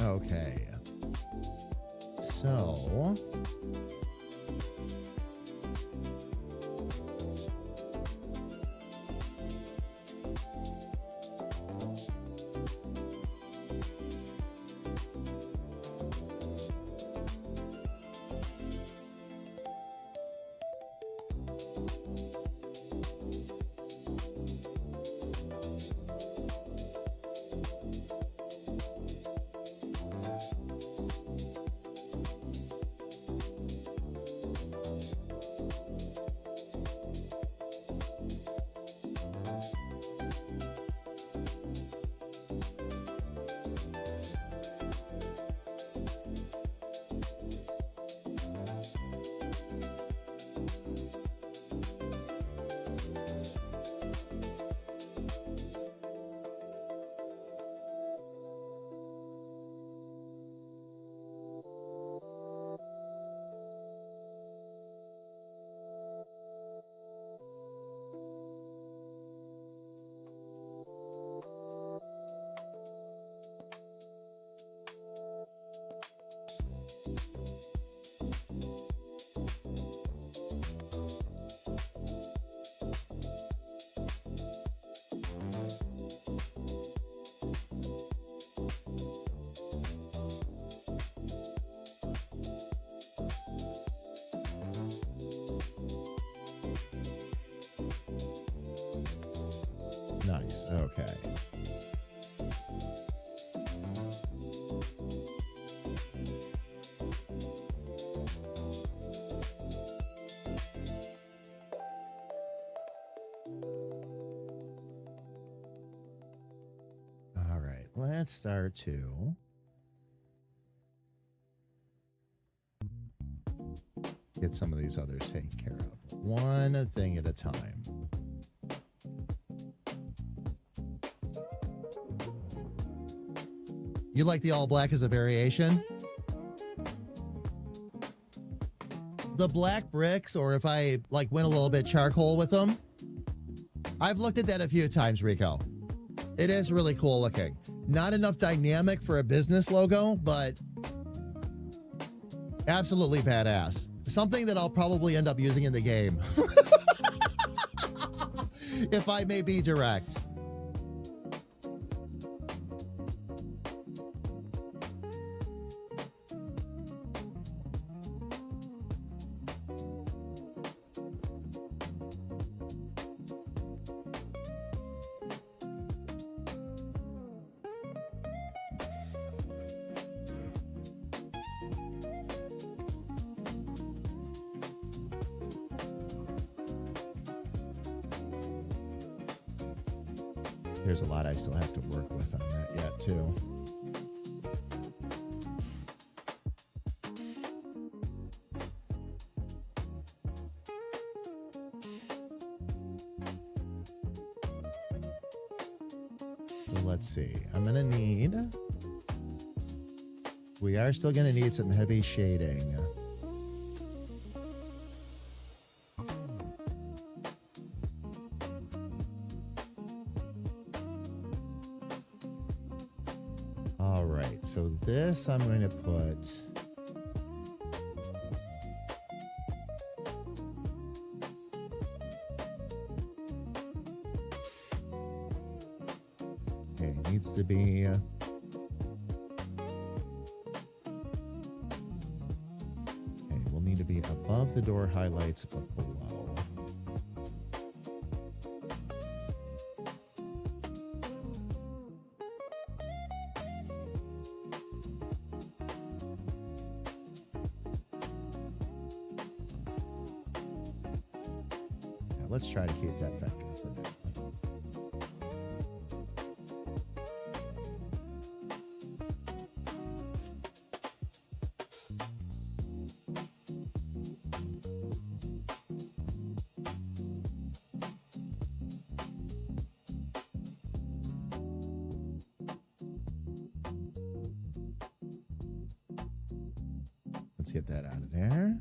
Okay. So... Nice. Okay. All right. Let's start to get some of these others taken care of. One thing at a time. You like the all black as a variation? The black bricks, or if I like went a little bit charcoal with them, I've looked at that a few times, Rico. It is really cool looking. Not enough dynamic for a business logo, but absolutely badass. Something that I'll probably end up using in the game. If I may be direct. There's a lot I still have to work with on that yet, too. So let's see. I'm going to need we are still going to need some heavy shading. All right, so this I'm going to put... Okay, needs to be... Okay, we'll need to be above the door highlights, but below. Yeah, let's try to keep that vector for now. Let's get that out of there.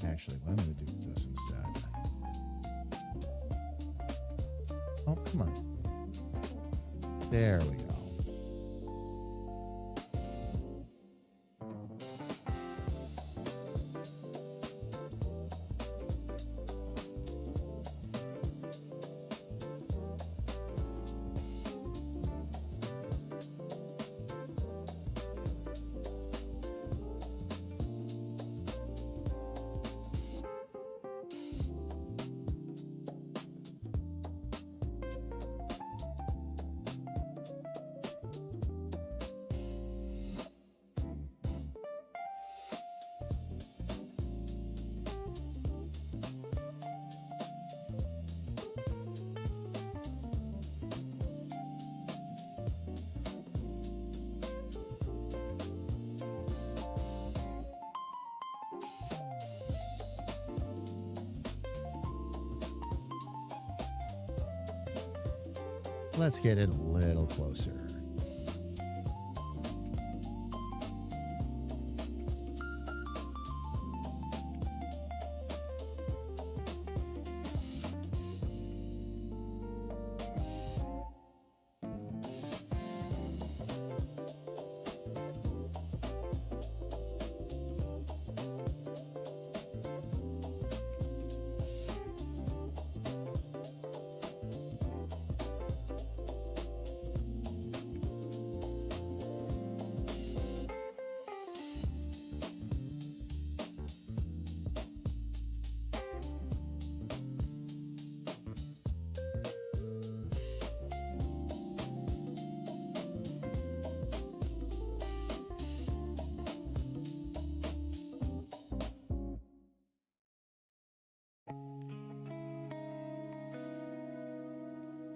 Actually, what I'm going to do is this instead. Oh, come on. There we go. Let's get it a little closer.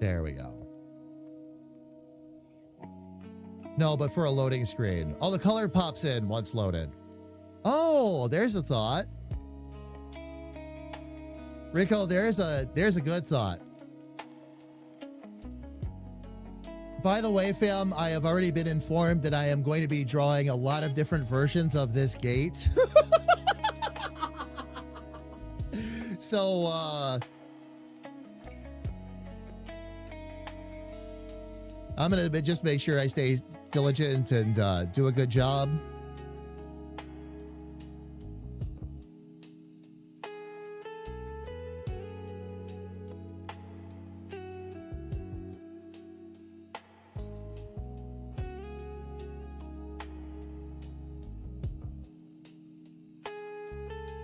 There we go. No, but for a loading screen. Oh, the color pops in once loaded. Oh, there's a thought. Rico, there's a good thought. By the way, fam, I have already been informed that I am going to be drawing a lot of different versions of this gate. So, I'm going to just make sure I stay diligent and do a good job.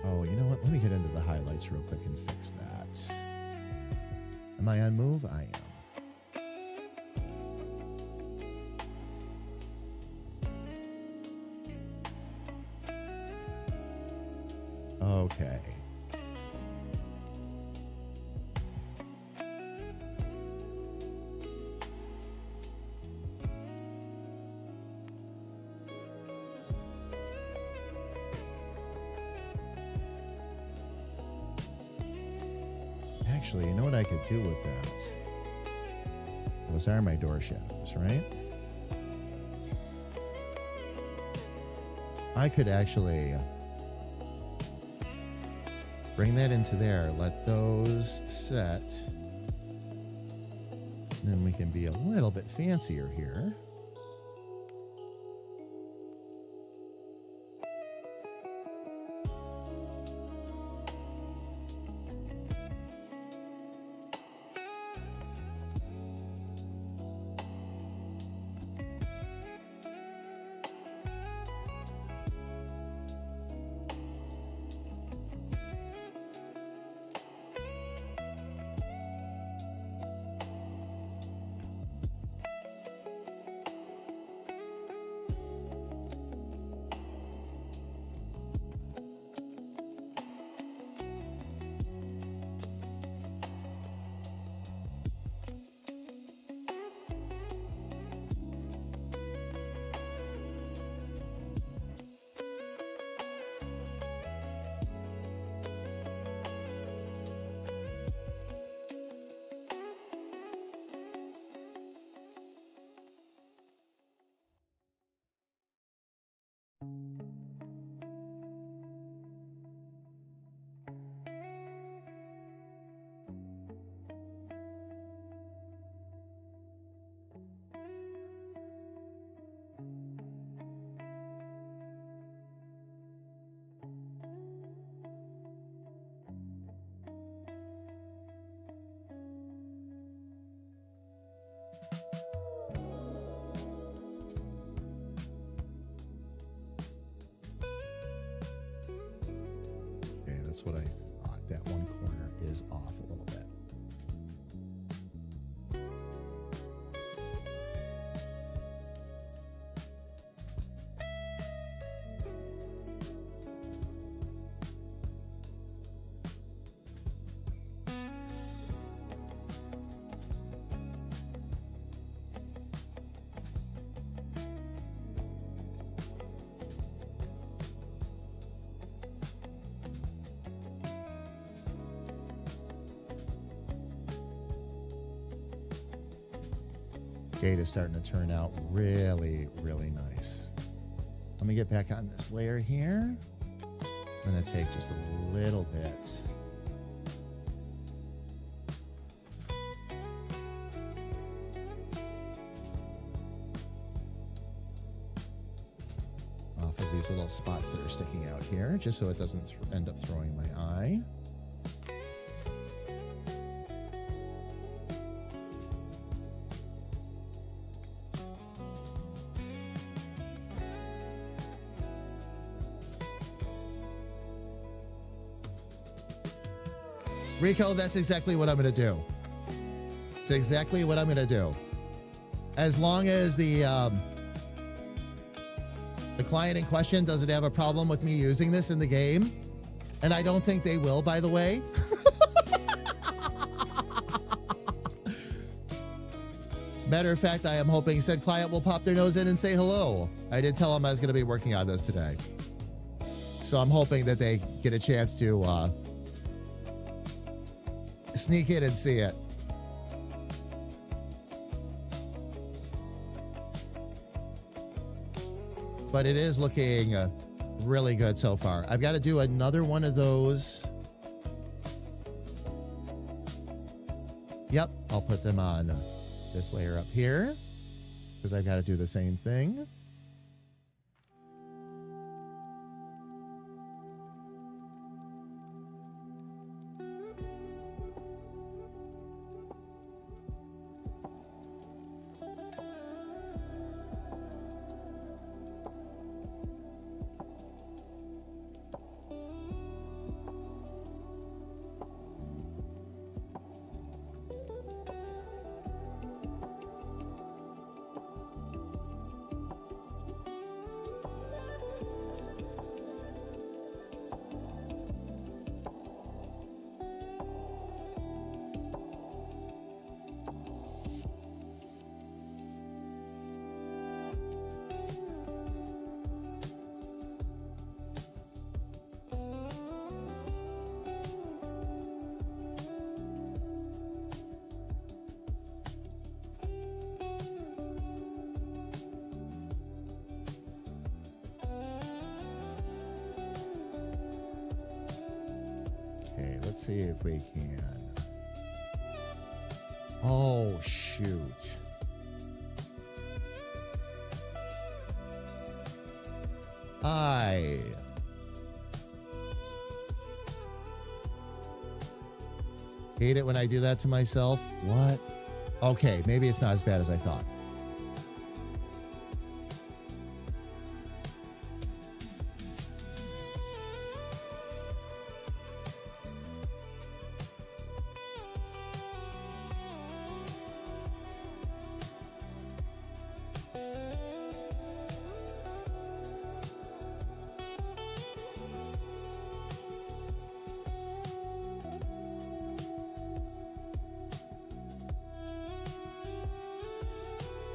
Oh, you know what? Let me get into the highlights real quick and fix that. Am I on move? I am. Okay. Actually, you know what I could do with that? Those are my door shadows, right? I could actually bring that into there, let those set, and then we can be a little bit fancier here. Okay, that's what I thought. That one corner is off a little bit. Gate is starting to turn out really, really nice. Let me get back on this layer here. I'm going to take just a little bit. Off of these little spots that are sticking out here, just so it doesn't end up throwing my eye. Rico, that's exactly what I'm going to do. It's exactly what I'm going to do. As long as the client in question doesn't have a problem with me using this in the game, and I don't think they will, by the way. As a matter of fact, I am hoping said client will pop their nose in and say hello. I did tell them I was going to be working on this today. So I'm hoping that they get a chance to sneak in and see it. But it is looking really good so far. I've got to do another one of those. Yep, I'll put them on this layer up here because I've got to do the same thing. let's see if we can. Oh, shoot. I hate it when I do that to myself. What? Okay, maybe it's not as bad as I thought.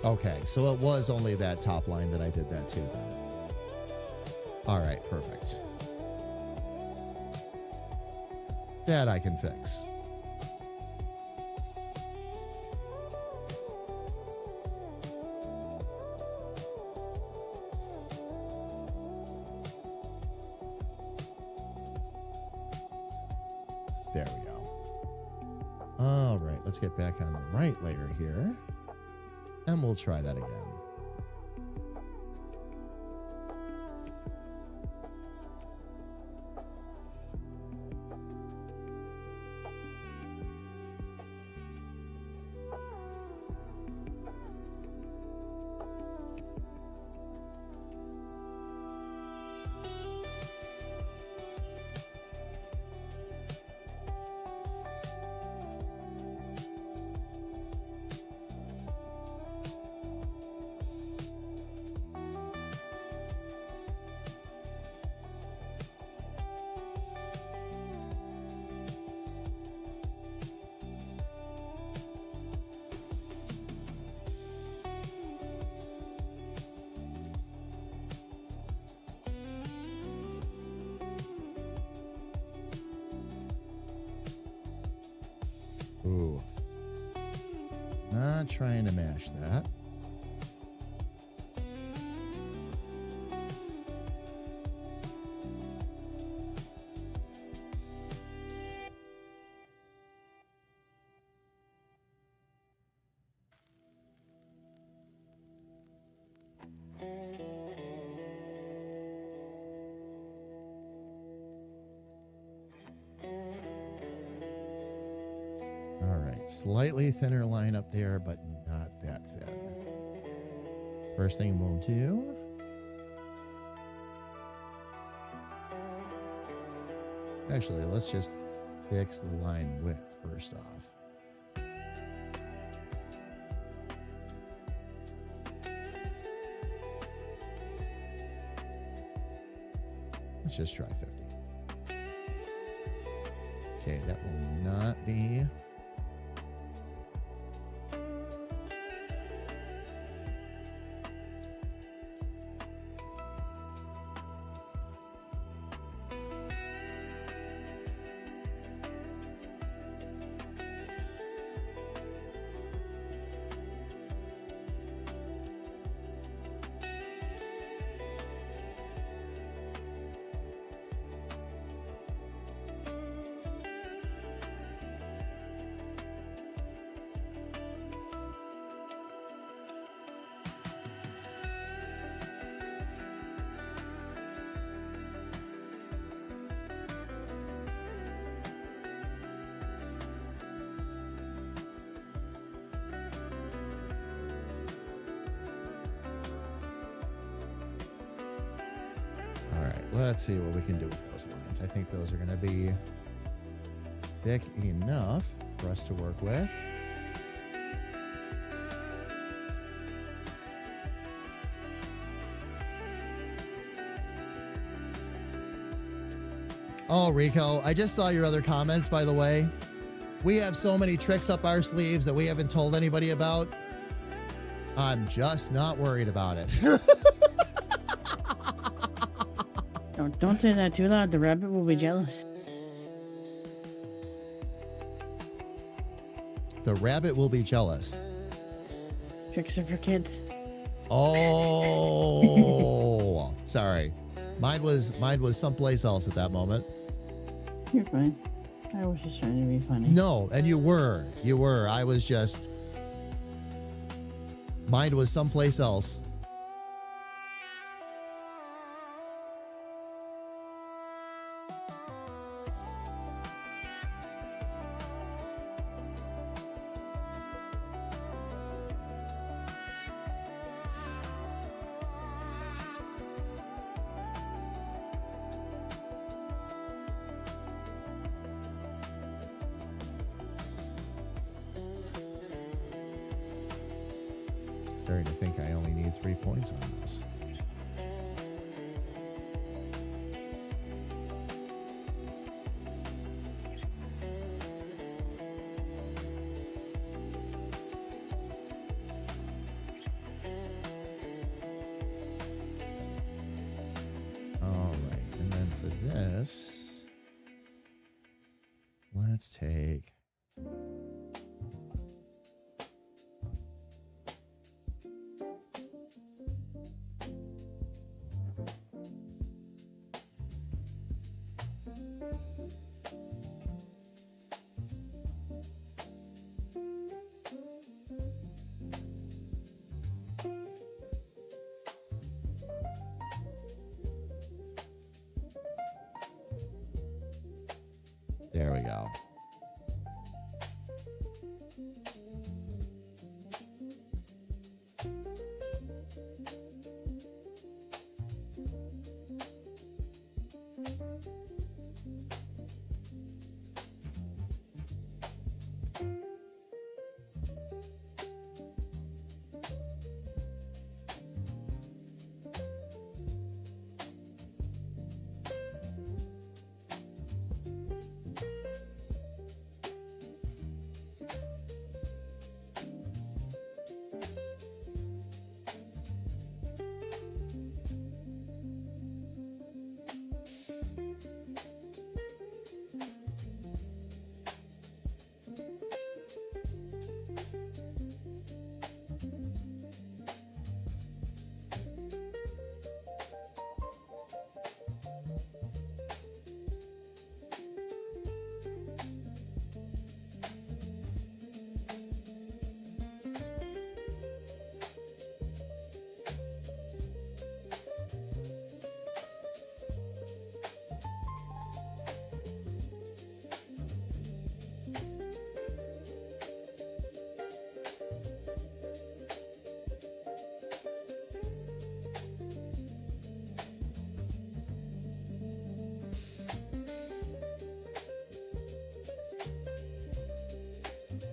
Okay, so it was only that top line that I did that to then. All right, perfect. That I can fix. There we go. All right, let's get back on the right layer here. And we'll try that again. Ooh. Not trying to mash that. Slightly thinner line up there, but not that thin. First thing we'll do. Actually, let's just fix the line width first off. Let's just try 50. Okay, that will not be. Let's see what we can do with those lines. I think those are going to be thick enough for us to work with. Oh, Rico, I just saw your other comments, by the way. We have so many tricks up our sleeves that we haven't told anybody about. I'm just not worried about it. Don't say that too loud. The rabbit will be jealous. The rabbit will be jealous. Tricks are for kids. Oh, sorry. Mine was someplace else at that moment. You're fine. I was just trying to be funny. No, and you were. You were. I was just... Mind was someplace else. Starting to think I only need 3 points on this. All right, and then for this, let's take... There we go.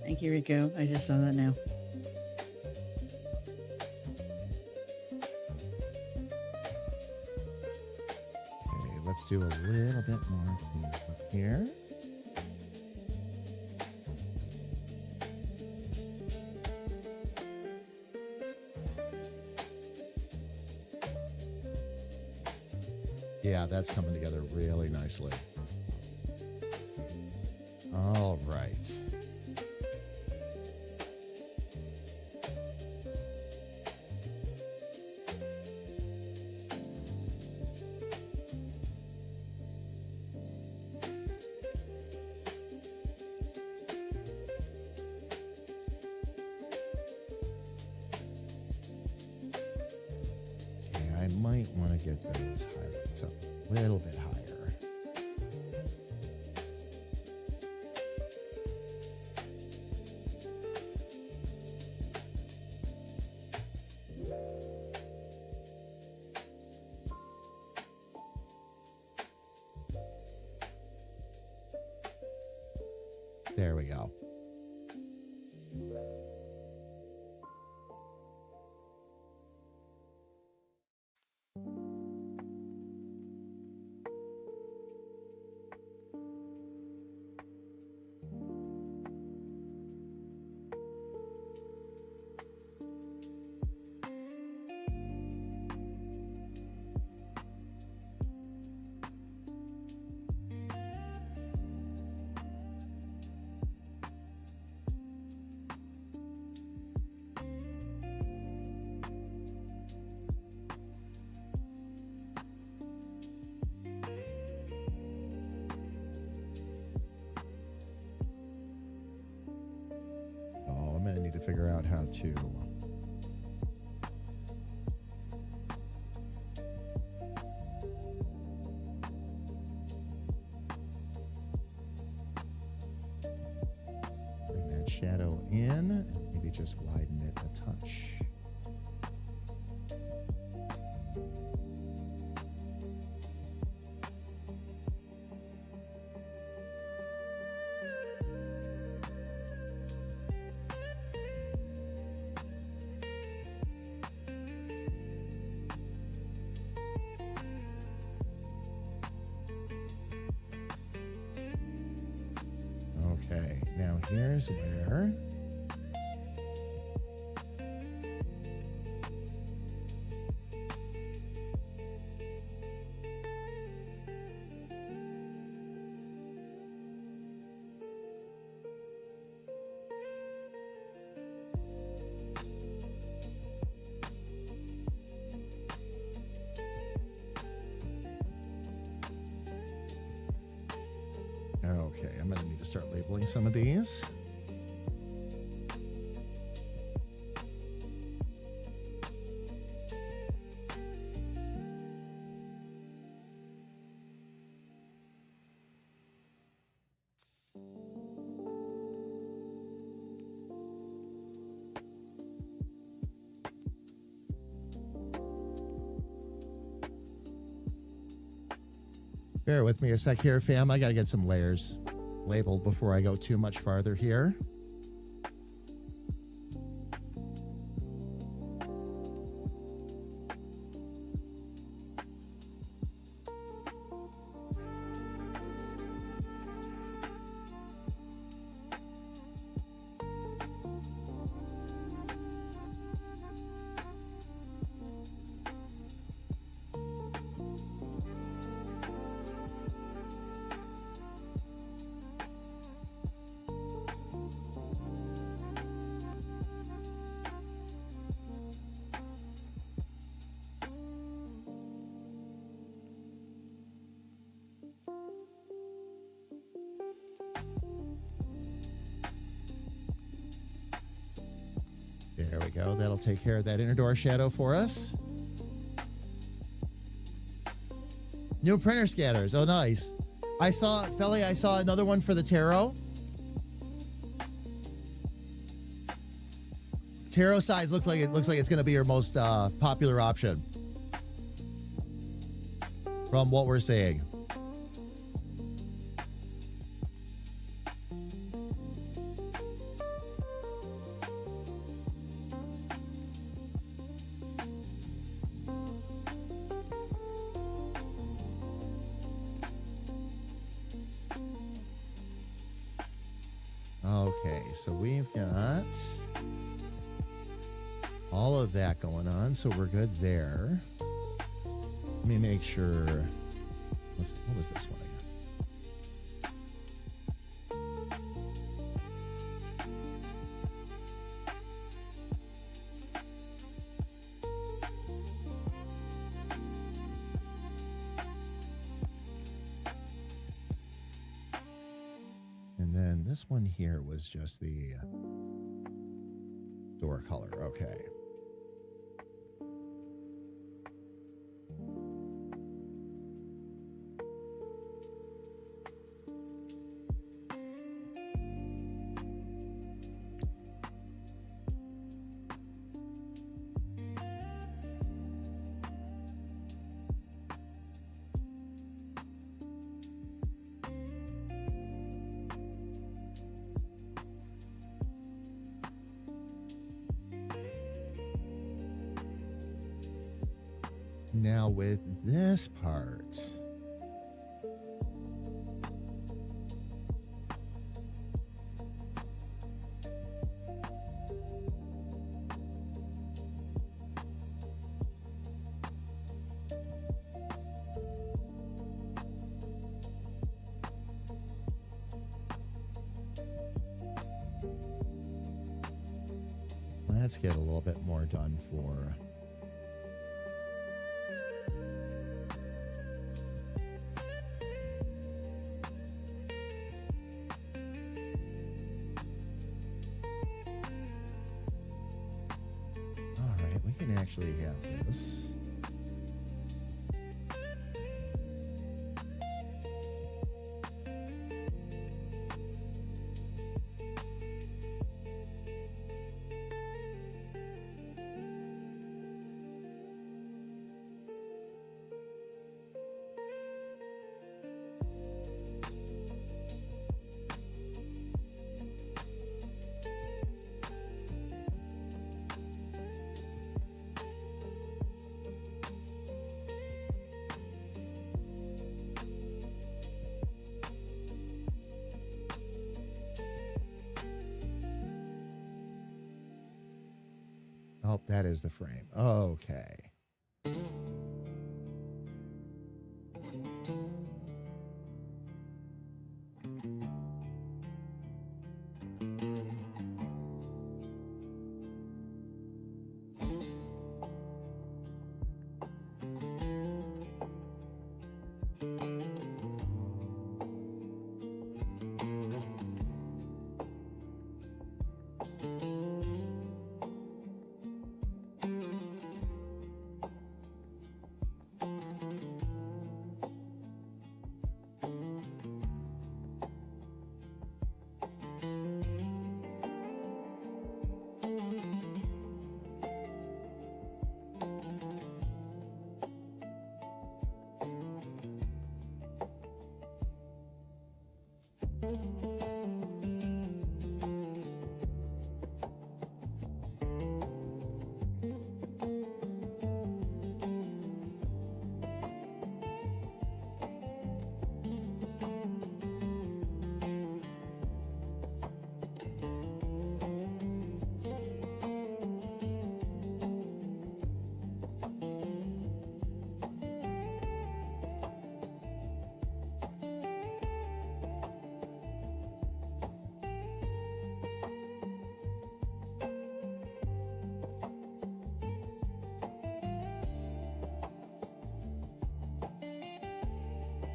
Thank you, Rico. I just saw that now. Okay, let's do a little bit more up here. Yeah, that's coming together really nicely. All right. I might want to get those highlights up a little bit higher. There we go. figure out how to bring that shadow in and maybe just widen it a touch. Okay, now here's where okay, I'm going to need to start labeling some of these. Bear with me a sec here, fam. I got to get some layers labeled before I go too much farther here. There we go. That'll take care of that inner door shadow for us. New printer scanners. Oh, nice. I saw another one for the tarot. Tarot size looks like it's going to be your most popular option from what we're seeing. Okay, so we've got all of that going on, so we're good there. Let me make sure. What was this one again? And then this one here was just the door color. Okay. Now with this part, let's get a little bit more done for actually have this. Oh, that is the frame. Okay.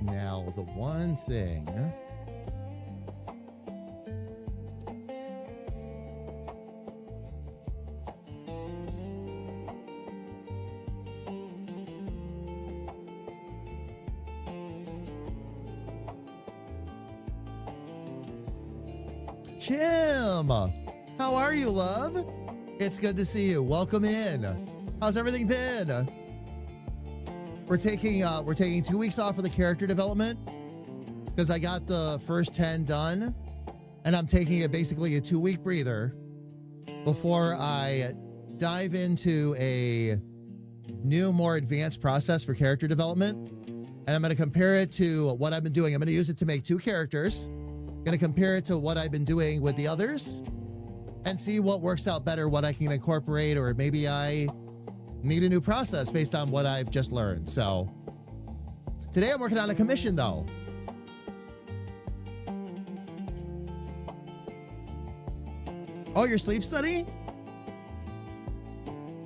Now, the one thing. Jim, how are you, love? It's good to see you. Welcome in. How's everything been? We're taking 2 weeks off of the character development because I got the first 10 done, and I'm taking basically a 2-week breather before I dive into a new, more advanced process for character development. And I'm going to compare it to what I've been doing. I'm going to use it to make 2 characters. I'm going to compare it to what I've been doing with the others and see what works out better, what I can incorporate, or maybe I need a new process based on what I've just learned. So today I'm working on a commission though. Oh, your sleep study?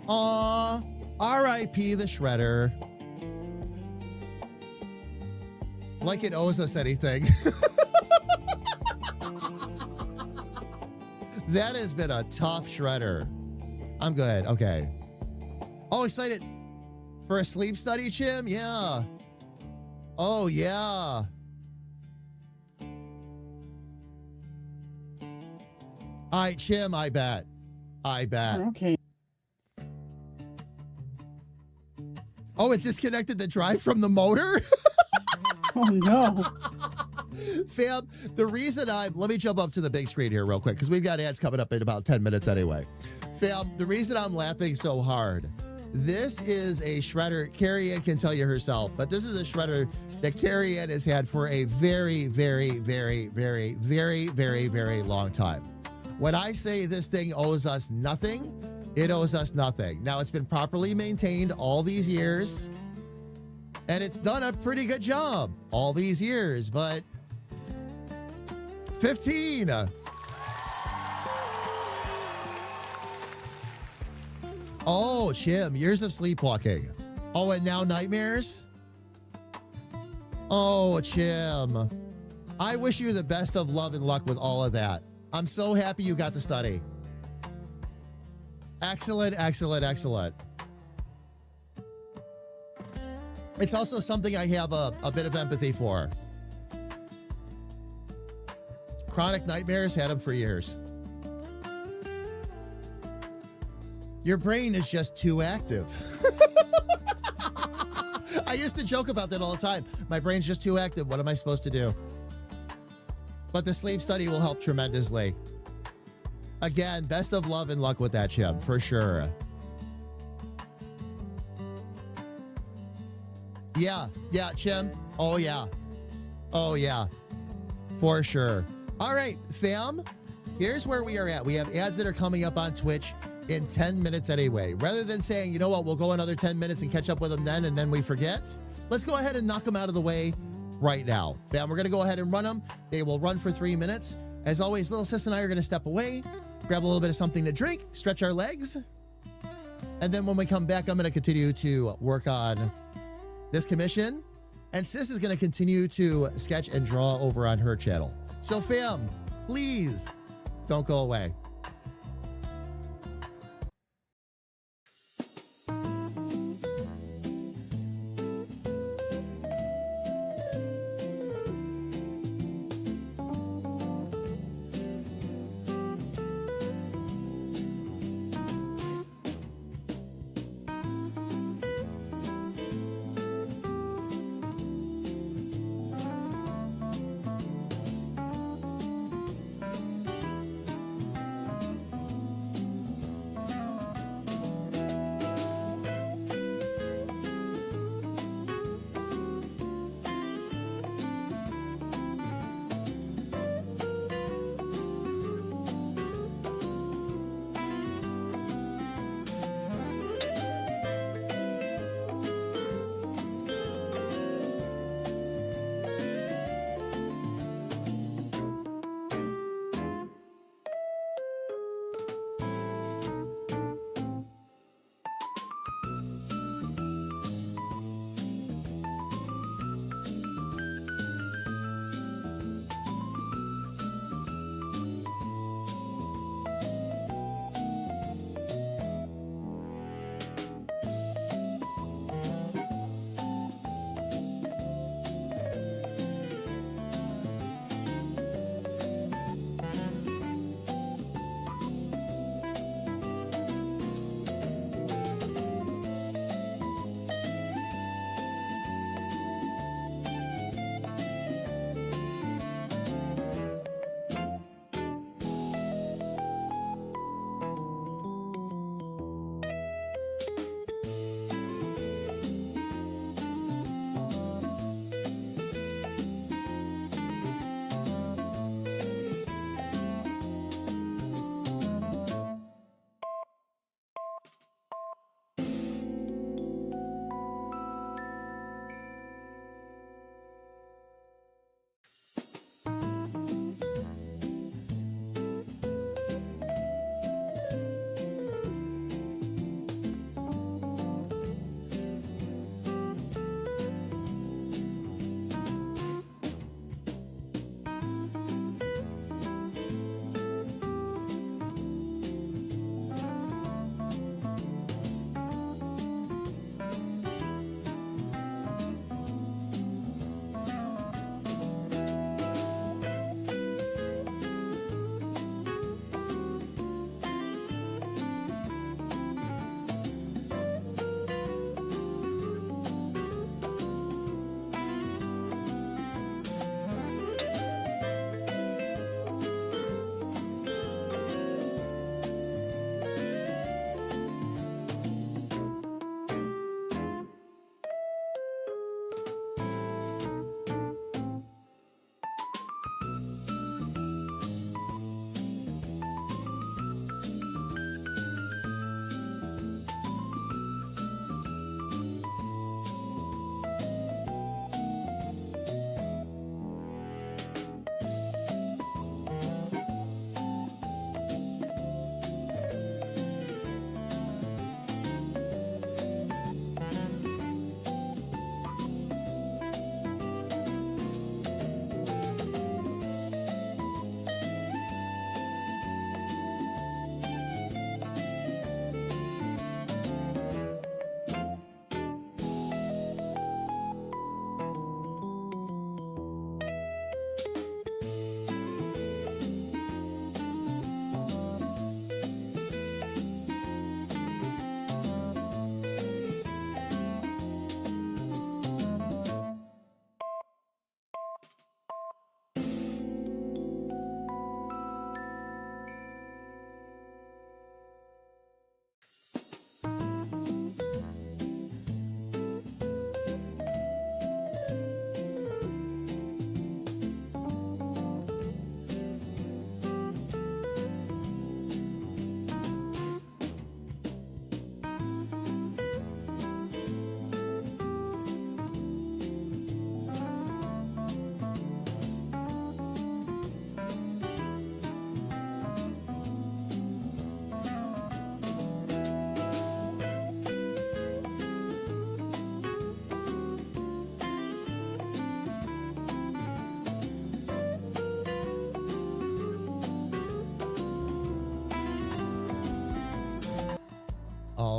Aw, R.I.P. the Shredder. Like it owes us anything. That has been a tough Shredder. I'm good, okay. Oh, excited for a sleep study, Chim? Yeah. Oh, yeah. All right, Chim, I bet. Okay. Oh, it disconnected the drive from the motor? Oh, no. Fam, the reason let me jump up to the big screen here real quick because we've got ads coming up in about 10 minutes anyway. Fam, the reason I'm laughing so hard, this is a Shredder, Carrie Ann can tell you herself, but this is a Shredder that Carrie Ann has had for a very, very, very, very, very, very, very long time. When I say this thing owes us nothing, it owes us nothing. Now, it's been properly maintained all these years, and it's done a pretty good job all these years, but 15. Oh, Chim, years of sleepwalking. Oh, and now nightmares? Oh, Chim. I wish you the best of love and luck with all of that. I'm so happy you got to study. Excellent, excellent, excellent. It's also something I have a bit of empathy for. Chronic nightmares, had them for years. Your brain is just too active. I used to joke about that all the time. My brain's just too active. What am I supposed to do? But the sleep study will help tremendously. Again, best of love and luck with that, Chim, for sure. Yeah, Chim. Oh, yeah. Oh, yeah. For sure. All right, fam. Here's where we are at. We have ads that are coming up on Twitch in 10 minutes anyway. Rather than saying, you know what, we'll go another 10 minutes and catch up with them then, and then we forget. Let's go ahead and knock them out of the way right now. Fam, we're going to go ahead and run them. They will run for 3 minutes. As always, little sis and I are going to step away, grab a little bit of something to drink, stretch our legs. And then when we come back, I'm going to continue to work on this commission. And sis is going to continue to sketch and draw over on her channel. So fam, please don't go away.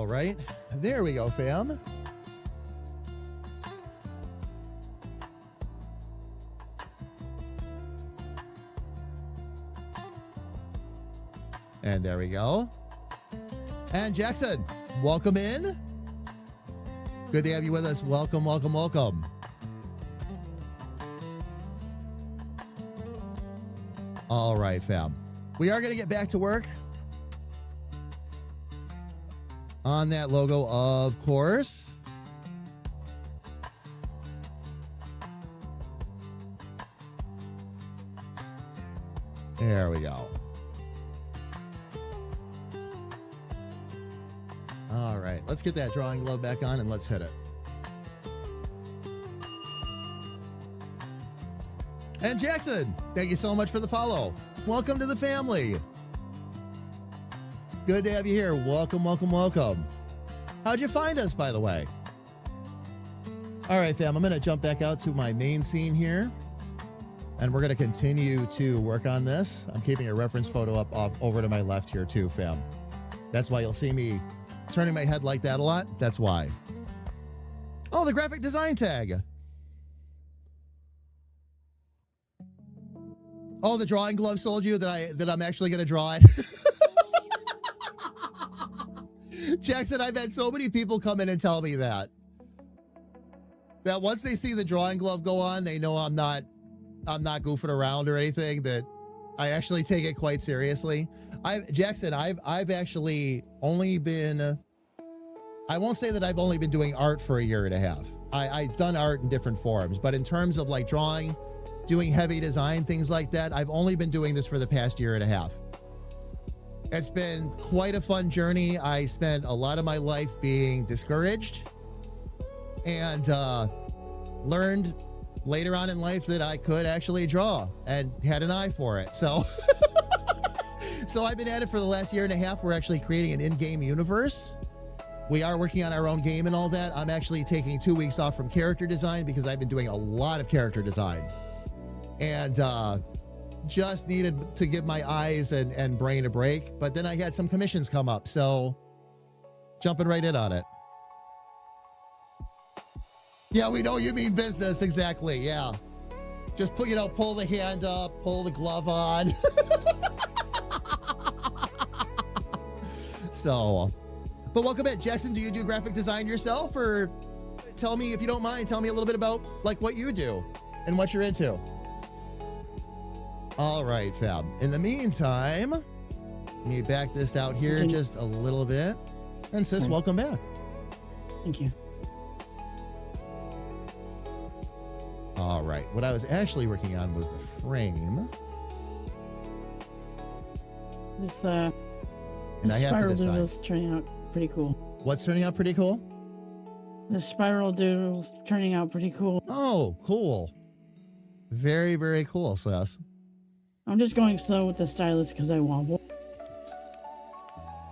All right. There we go, fam. And there we go. And Jackson, welcome in. Good to have you with us. Welcome, welcome, welcome. All right, fam. We are going to get back to work on that logo, of course. There we go. All right, let's get that drawing glove back on and let's hit it. And Jackson, thank you so much for the follow. Welcome to the family. Good to have you here. Welcome, welcome, welcome. How'd you find us, by the way? All right, fam, I'm going to jump back out to my main scene here. And we're going to continue to work on this. I'm keeping a reference photo up off over to my left here too, fam. That's why you'll see me turning my head like that a lot. That's why. Oh, the graphic design tag. Oh, the drawing glove told you that I'm actually going to draw it. Jackson, I've had so many people come in and tell me that once they see the drawing glove go on, they know I'm not goofing around or anything, that I actually take it quite seriously. Jackson, I've actually only been, I won't say that I've only been doing art for a year and a half. I've done art in different forms, but in terms of like drawing, doing heavy design, things like that, I've only been doing this for the past year and a half. It's been quite a fun journey. I spent a lot of my life being discouraged and learned later on in life that I could actually draw and had an eye for it. So, so I've been at it for the last year and a half. We're actually creating an in-game universe. We are working on our own game and all that. I'm actually taking 2 weeks off from character design because I've been doing a lot of character design. And just needed to give my eyes and brain a break. But then I had some commissions come up, so jumping right in on it. Yeah, we know you mean business, exactly, yeah. Just pull the hand up, pull the glove on. So, but welcome back. Jackson, do you do graphic design yourself? Or tell me, if you don't mind, tell me a little bit about like what you do and what you're into. All right, fam. In the meantime, let me back this out here just a little bit. And sis, welcome back. Thank you. All right. What I was actually working on was the frame. This And I have to spiral decide. doodle's turning out pretty cool. What's turning out pretty cool? The spiral doodle's turning out pretty cool. Oh, cool. Very, very cool, sis. I'm just going slow with the stylus because I wobble.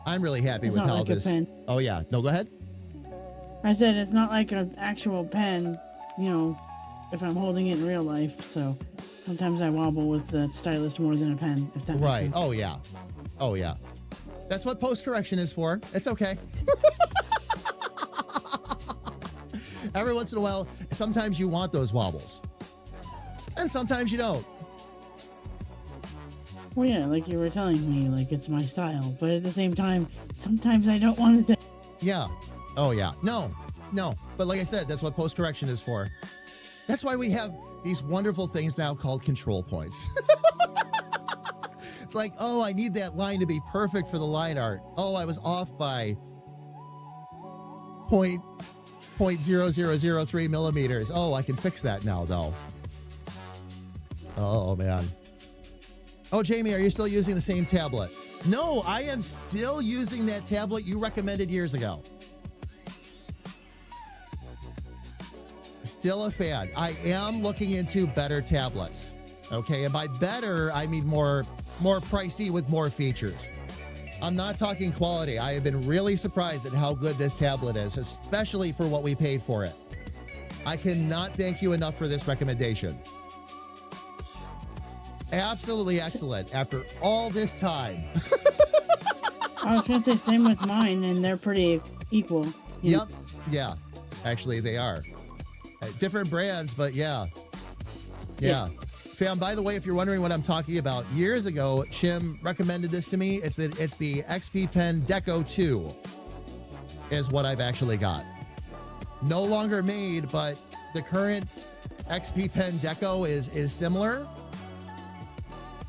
I'm really happy It's with not how like a this. pen. Oh, yeah. No, go ahead. I said it's not like an actual pen, you know, if I'm holding it in real life. So sometimes I wobble with the stylus more than a pen, if that makes Right. sense. Oh, yeah. Oh, yeah. That's what post-correction is for. It's okay. Every once in a while, sometimes you want those wobbles. And sometimes you don't. Well, yeah, like you were telling me, like it's my style. But at the same time, sometimes I don't want it to. Yeah. Oh, yeah. No. But like I said, that's what post-correction is for. That's why we have these wonderful things now called control points. It's like, oh, I need that line to be perfect for the line art. Oh, I was off by 0.0003 millimeters. Oh, I can fix that now, though. Oh, man. Oh, Jamie, are you still using the same tablet? No, I am still using that tablet you recommended years ago. Still a fan. I am looking into better tablets. Okay, and by better, I mean more pricey with more features. I'm not talking quality. I have been really surprised at how good this tablet is, especially for what we paid for it. I cannot thank you enough for this recommendation. Absolutely excellent after all this time. I was gonna say same with mine, and they're pretty equal. you know. Yep. Yeah. Actually, they are. Different brands, but yeah. Yeah. Fam, by the way, if you're wondering what I'm talking about, years ago, Shim recommended this to me. It's the XP Pen Deco 2 is what I've actually got. No longer made, but the current XP Pen Deco is similar.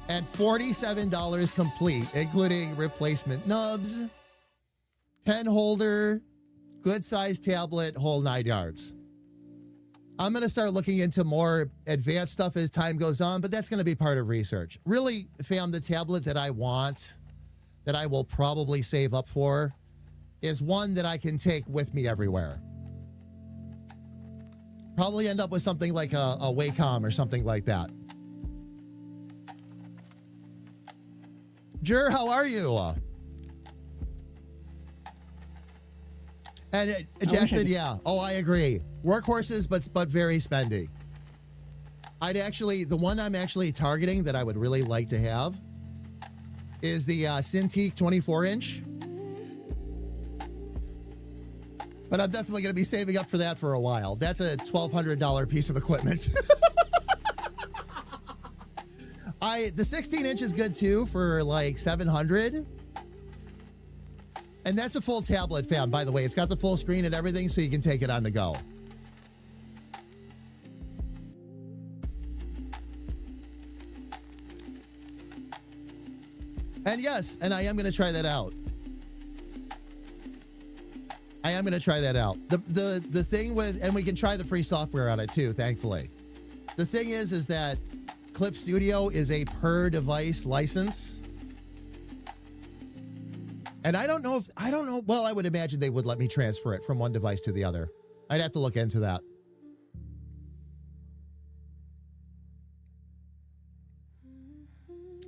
And $47 complete, including replacement nubs, pen holder, good size tablet, whole 9 yards. I'm going to start looking into more advanced stuff as time goes on, but that's going to be part of research. Really, fam, the tablet that I want, that I will probably save up for, is one that I can take with me everywhere. Probably end up with something like a Wacom or something like that. Jer, how are you? And Jackson, yeah. Oh, I agree. Workhorses, but very spendy. The one I'm actually targeting that I would really like to have is the Cintiq 24-inch. But I'm definitely going to be saving up for that for a while. That's a $1,200 piece of equipment. The 16-inch is good too for like $700. And that's a full tablet, fam, by the way. It's got the full screen and everything, so you can take it on the go. And yes, and I am going to try that out. The thing with, and we can try the free software on it too, thankfully. The thing is that Clip Studio is a per device license. And I don't know, well, I would imagine they would let me transfer it from one device to the other. I'd have to look into that.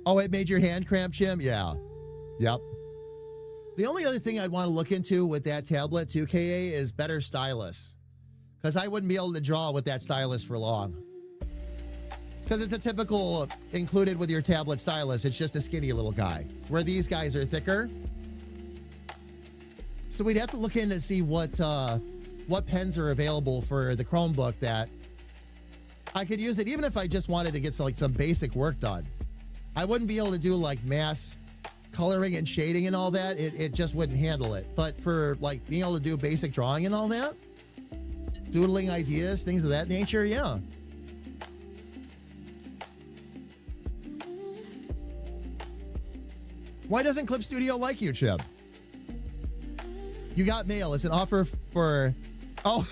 Oh, it made your hand cramp, Jim? Yeah. Yep. The only other thing I'd want to look into with that tablet 2KA is better stylus. Because I wouldn't be able to draw with that stylus for long. Because it's a typical included with your tablet stylus. It's just a skinny little guy. Where these guys are thicker. So we'd have to look in to see what pens are available for the Chromebook that I could use it, even if I just wanted to get some basic work done. I wouldn't be able to do like mass coloring and shading and all that. It just wouldn't handle it. But for like being able to do basic drawing and all that, doodling ideas, things of that nature, yeah. Why doesn't Clip Studio like you, Chip? You got mail. It's an offer for... Oh.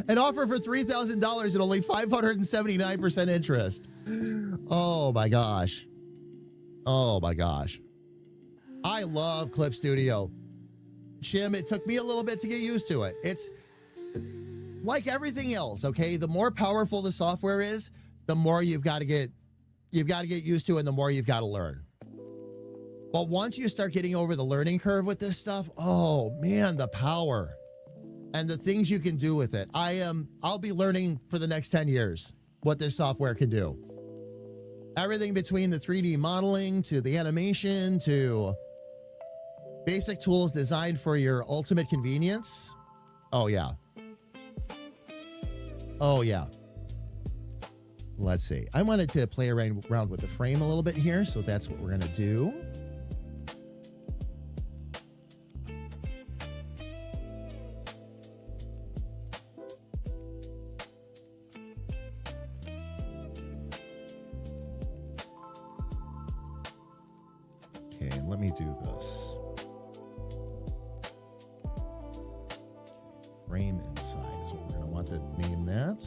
An offer for $3,000 at only 579% interest. Oh, my gosh. Oh, my gosh. I love Clip Studio. Jim, it took me a little bit to get used to it. It's like everything else, okay? The more powerful the software is, the more you've got to get used to and the more you've got to learn. But once you start getting over the learning curve with this stuff, oh man, the power and the things you can do with it. I'll be learning for the next 10 years what this software can do. Everything between the 3D modeling to the animation to basic tools designed for your ultimate convenience. Oh yeah. Oh yeah. Let's see. I wanted to play around with the frame a little bit here, so that's what we're going to do. Okay, let me do this. Frame inside is what we're going to want to name that.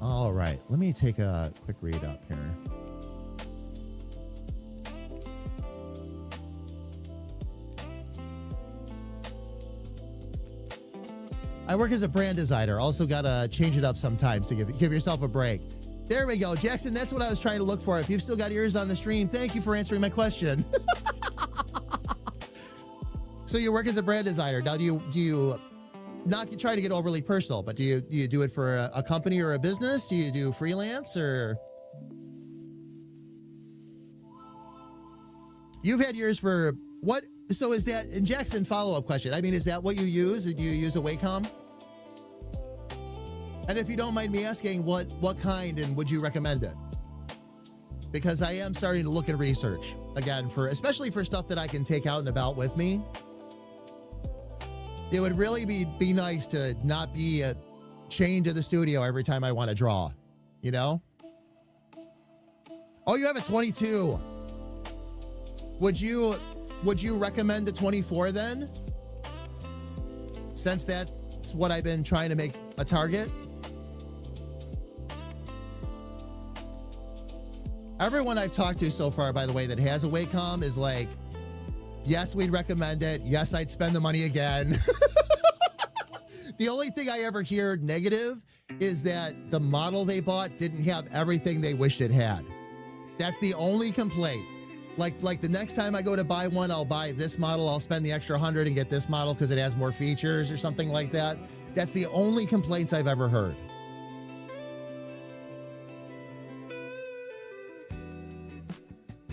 All right, let me take a quick read up here. I work as a brand designer. Also got to change it up sometimes to give yourself a break. There we go. Jackson, that's what I was trying to look for. If you've still got ears on the stream, thank you for answering my question. So you work as a brand designer. Now, do you not try to get overly personal, but do you do it for a company or a business? Do you do freelance or? You've had yours for what? So is that, and Jackson, follow-up question. I mean, is that what you use? Do you use a Wacom? And if you don't mind me asking, what kind, and would you recommend it? Because I am starting to look at research again, especially for stuff that I can take out and about with me. It would really be nice to not be chained to the studio every time I want to draw, you know? Oh, you have a 22. Would you recommend a 24 then? Since that's what I've been trying to make a target. Everyone I've talked to so far, by the way, that has a Wacom is like, yes, we'd recommend it. Yes, I'd spend the money again. The only thing I ever hear negative is that the model they bought didn't have everything they wished it had. That's the only complaint. Like the next time I go to buy one, I'll buy this model. I'll spend the extra 100 and get this model because it has more features or something like that. That's the only complaints I've ever heard.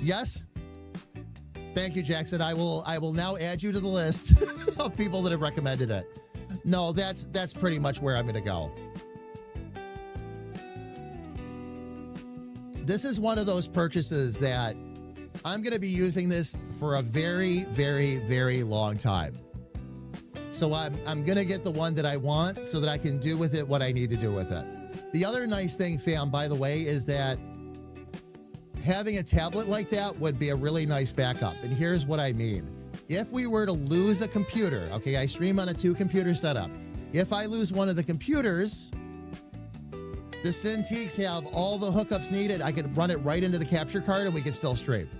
Yes? Thank you, Jackson. I will now add you to the list of people that have recommended it. No, that's pretty much where I'm going to go. This is one of those purchases that I'm going to be using this for a very, very, very long time. So I'm going to get the one that I want so that I can do with it what I need to do with it. The other nice thing, fam, by the way, is that having a tablet like that would be a really nice backup. And here's what I mean. If we were to lose a computer, okay, I stream on a 2-computer setup. If I lose one of the computers, the Cintiqs have all the hookups needed. I could run it right into the capture card and we could still stream.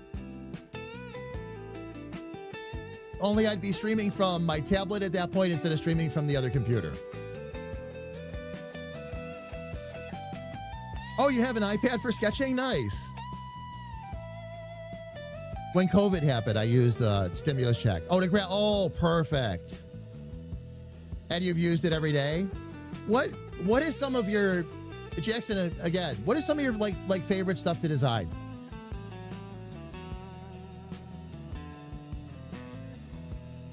Only I'd be streaming from my tablet at that point instead of streaming from the other computer. Oh, you have an iPad for sketching? Nice. When COVID happened, I used the stimulus check. Oh, to grab. Oh, perfect. And you've used it every day? What is some of your, Jackson, again, what is some of your like favorite stuff to design?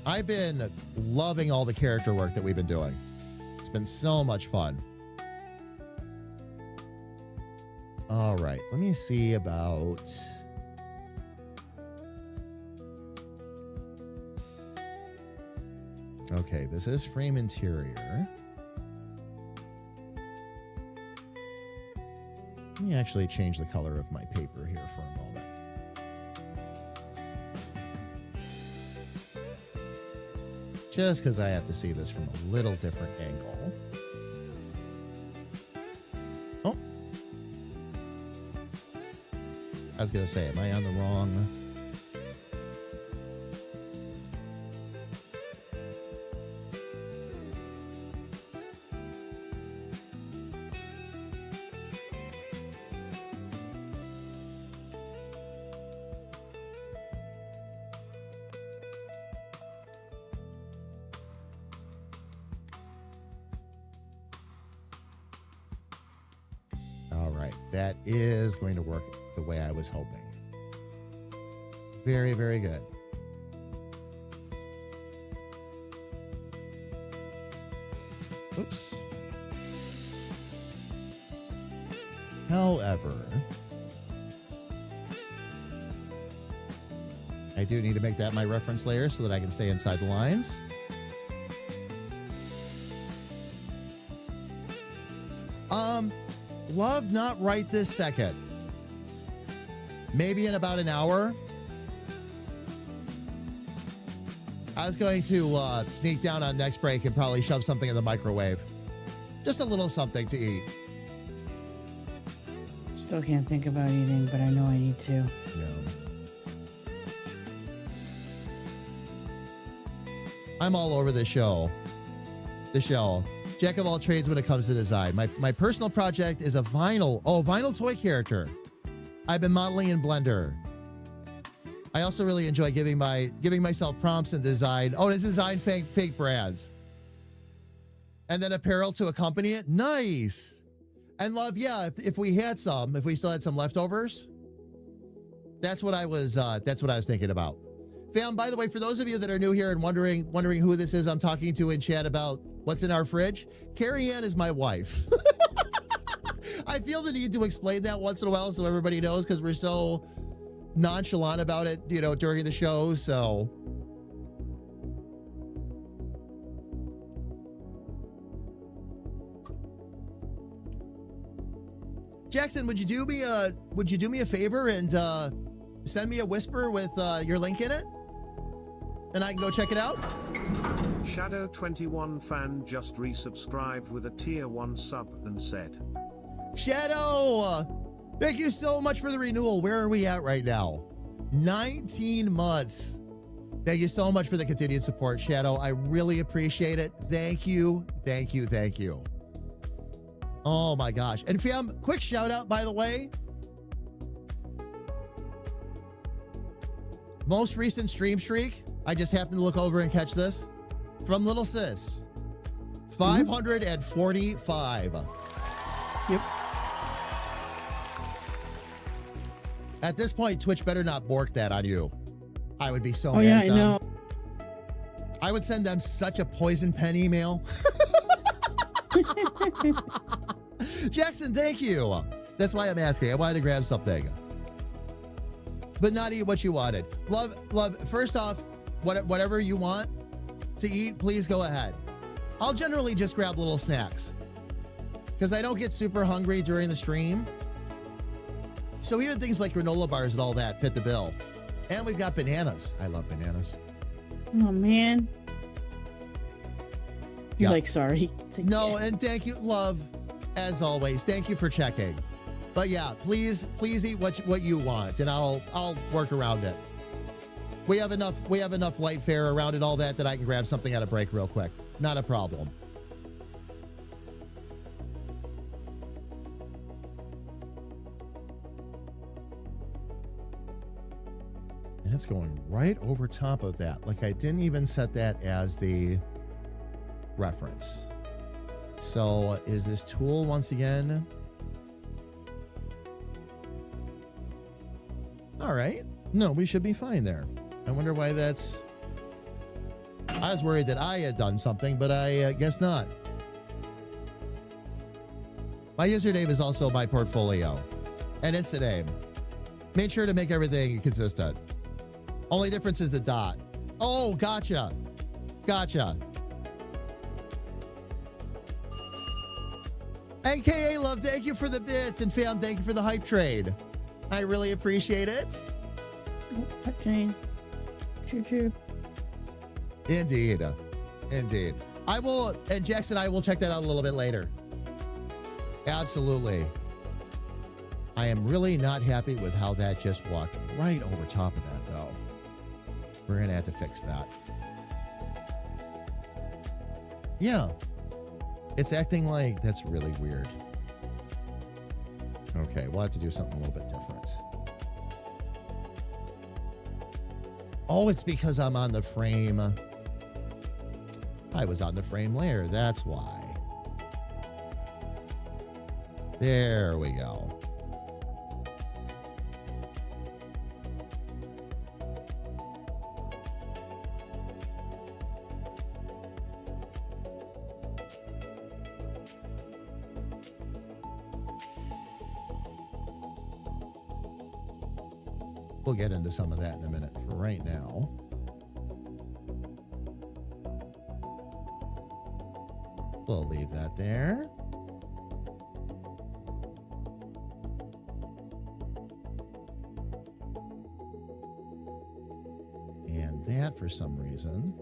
I've been loving all the character work that we've been doing. It's been so much fun. All right, let me see about... Okay, this is frame interior. Let me actually change the color of my paper here for a moment. Just because I have to see this from a little different angle. Oh. I was going to say, am I on the wrong... That is going to work the way I was hoping. Very, very good. Oops. However, I do need to make that my reference layer so that I can stay inside the lines. Love, not right this second. Maybe in about an hour. I was going to sneak down on next break and probably shove something in the microwave. Just a little something to eat. Still can't think about eating, but I know I need to. Yeah. I'm all over this show. The show. Jack of all trades when it comes to design. My personal project is a vinyl toy character. I've been modeling in Blender. I also really enjoy giving myself prompts and design. Oh, to design fake brands. And then apparel to accompany it. Nice. And love, yeah, if we still had some leftovers, that's what I was thinking about. Fam, by the way, for those of you that are new here and wondering who this is I'm talking to in chat about what's in our fridge, Carrie Ann is my wife. I feel the need to explain that once in a while so everybody knows, because we're so nonchalant about it, during the show. So Jackson, would you do me a favor and send me a whisper with your link in it, and I can go check it out? Shadow21 fan just resubscribed with a tier 1 sub and said, Shadow, thank you so much for the renewal. Where are we at right now? 19 months. Thank you so much for the continued support, Shadow. I really appreciate it. Thank you. Thank you. Thank you. Oh my gosh. And fam, quick shout out, by the way. Most recent stream streak, I just happened to look over and catch this, from Little Sis. 545. Yep. At this point, Twitch better not bork that on you. I would be so mad Oh yeah, at I them. know. I would send them such a poison pen email. Jackson, thank you. That's why I'm asking. I wanted to grab something, but not eat what you wanted. Love. First off, whatever you want to eat, please go ahead. I'll generally just grab little snacks because I don't get super hungry during the stream. So even things like granola bars and all that fit the bill. And we've got bananas. I love bananas. Oh man. You're Yeah. like, sorry. No, and thank you, love, as always. Thank you for checking. But yeah, please eat what you want, and I'll work around it. We have enough light fare around it, all that I can grab something at a break real quick. Not a problem. And it's going right over top of that. Like I didn't even set that as the reference. So is this tool once again? All right. No, we should be fine there. I wonder why that's... I was worried that I had done something, but I guess not. My username is also my portfolio. And it's the name. Made sure to make everything consistent. Only difference is the dot. Oh, gotcha. Gotcha. NKA Love, thank you for the bits. And fam, thank you for the hype trade. I really appreciate it. Okay. True. Indeed. Indeed. I will, and Jackson, I will check that out a little bit later. Absolutely. I am really not happy with how that just walked right over top of that, though. We're going to have to fix that. Yeah. It's acting like that's really weird. Okay, we'll have to do something a little bit different. Oh, it's because I'm on the frame. I was on the frame layer. That's why. There we go. We'll get into some of that in a minute. For right now, we'll leave that there. And that, for some reason,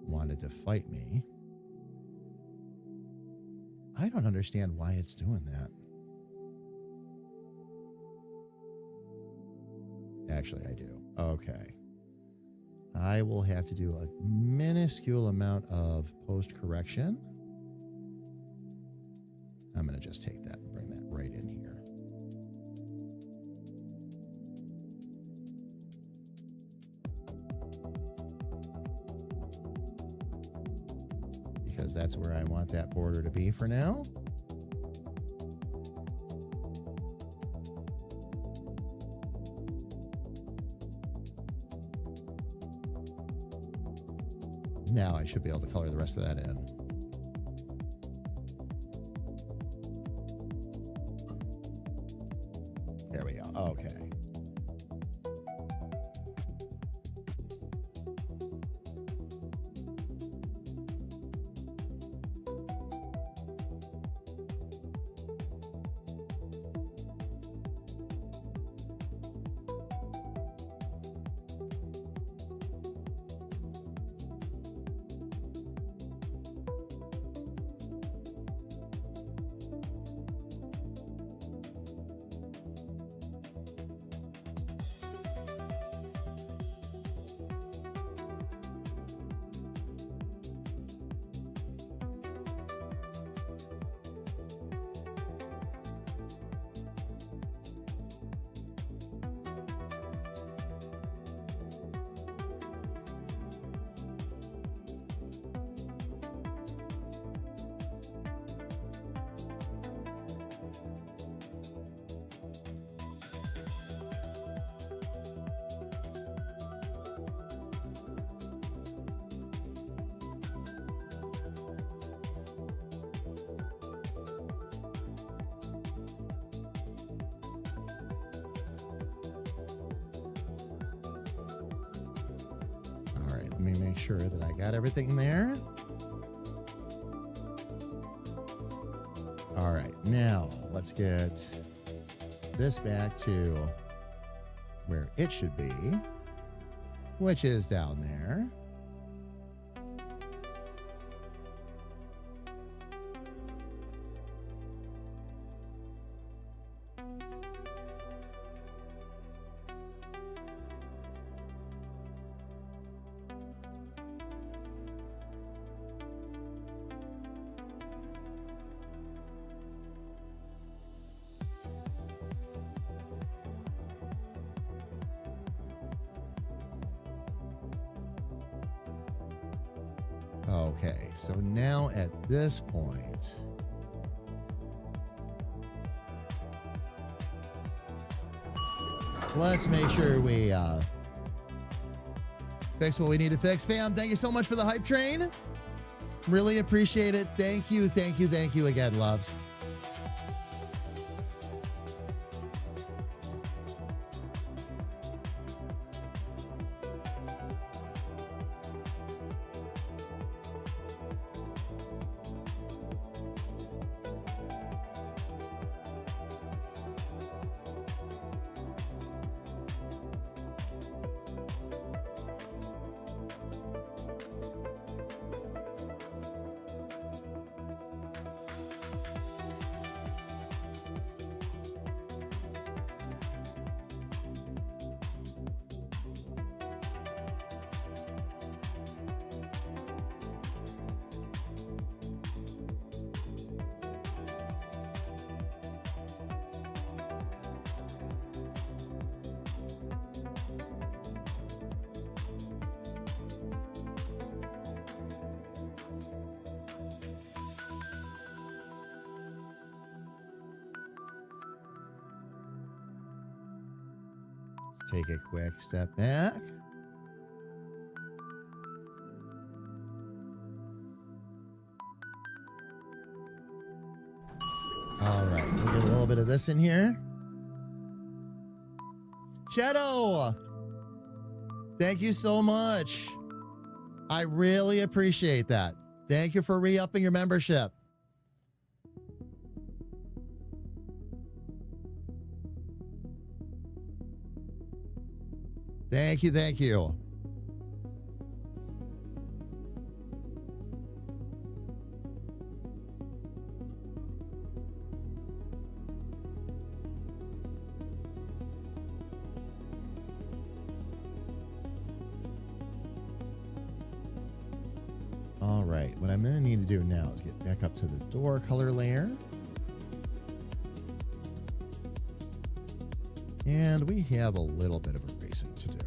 wanted to fight me. I don't understand why it's doing that. Actually, I do. Okay. I will have to do a minuscule amount of post correction. I'm going to just take that and bring that right in here. Because that's where I want that border to be for now. Now I should be able to color the rest of that in. There we go. Okay. Let me make sure that I got everything there. All right, now let's get this back to where it should be, which is down there. Okay, so now at this point, let's make sure we fix what we need to fix. Fam, thank you so much for the hype train. Really appreciate it. Thank you, thank you, thank you again, loves. Take a quick step back. All right, we'll get a little bit of this in here. Shadow, thank you so much. I really appreciate that. Thank you for re-upping your membership. Thank you, thank you. All right, what I'm going to need to do now is get back up to the door color layer. And we have a little bit of erasing to do.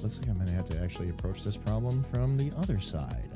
Looks like I'm going to have to actually approach this problem from the other side.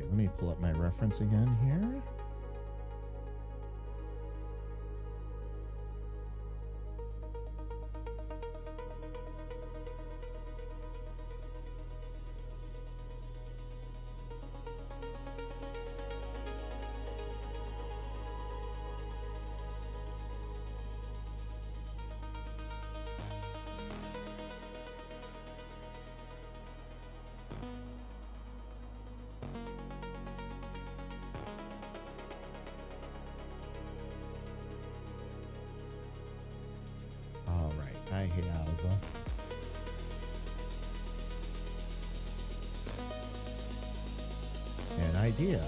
Let me pull up my reference again here. I have an idea.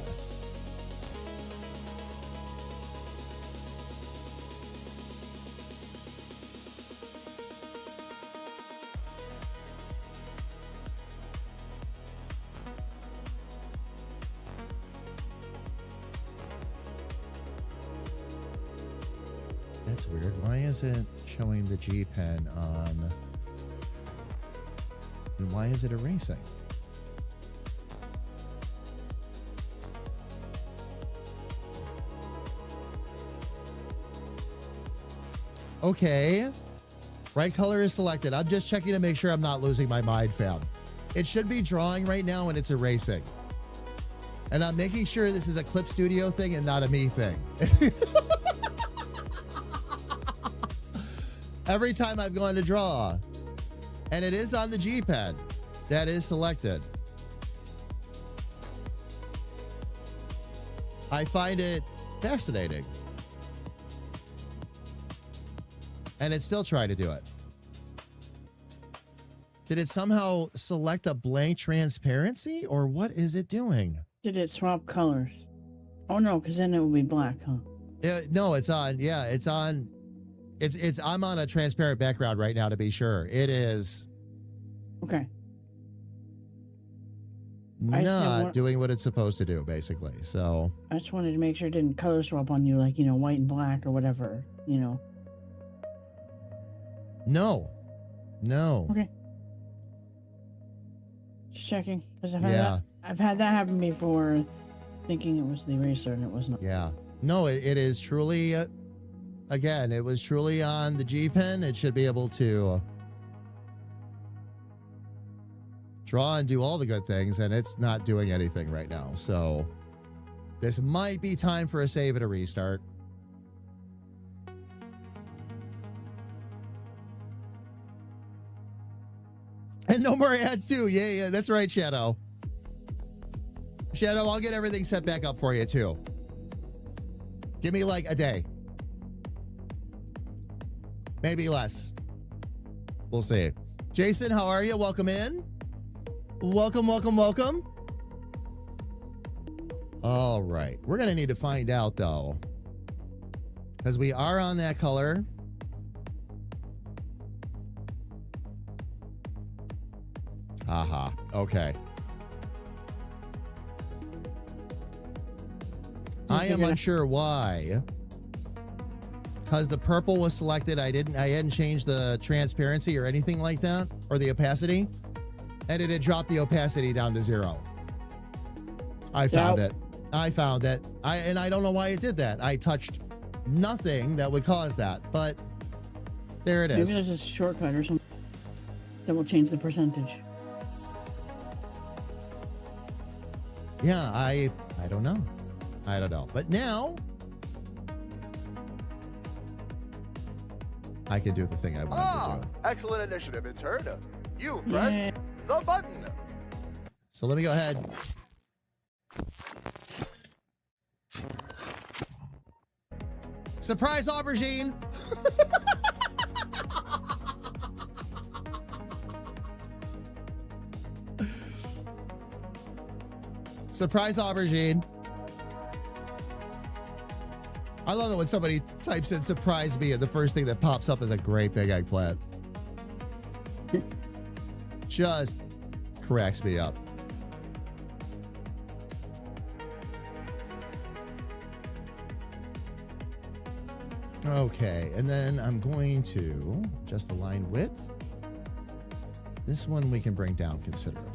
That's weird. Why is it showing the G pen on? And why is it erasing? Okay. Right color is selected. I'm just checking to make sure I'm not losing my mind, fam. It should be drawing right now and it's erasing. And I'm making sure this is a Clip Studio thing and not a me thing. Every time I've gone to draw, and it is on the G pen, that is selected. I find it fascinating. And it's still trying to do it. Did it somehow select a blank transparency, or what is it doing? Did it swap colors? Oh no, because then it would be black, huh? No, it's on. Yeah, it's on. I'm on a transparent background right now to be sure. It is. Okay. Not doing what it's supposed to do, basically. So I just wanted to make sure it didn't color swap on you, like, you know, white and black or whatever, you know. No. Okay. Just checking, because I've had that happen before, thinking it was the eraser and it was not. Yeah. No, it is truly. Again, it was truly on the G pen. It should be able to draw and do all the good things, and it's not doing anything right now. So this might be time for a save and a restart. And no more ads too. Yeah, that's right, Shadow. Shadow, I'll get everything set back up for you too. Give me like a day. Maybe less. We'll see. Jason, how are you? Welcome in. Welcome, welcome, welcome. All right. We're going to need to find out, though, because we are on that color. Aha. Okay. I am unsure why. Because the purple was selected, I hadn't changed the transparency or anything like that, or the opacity, and it had dropped the opacity down to 0. I found it. I found it. And I don't know why it did that. I touched nothing that would cause that, but there it is. Maybe there's a shortcut or something that will change the percentage. Yeah, I don't know. I don't know. But now I can do the thing I wanted to do. Excellent initiative, intern. You pressed the button. So let me go ahead. Surprise aubergine. Surprise aubergine. I love it when somebody types in surprise me and the first thing that pops up is a great big eggplant. Just cracks me up. Okay, and then I'm going to adjust the line width. This one we can bring down considerably.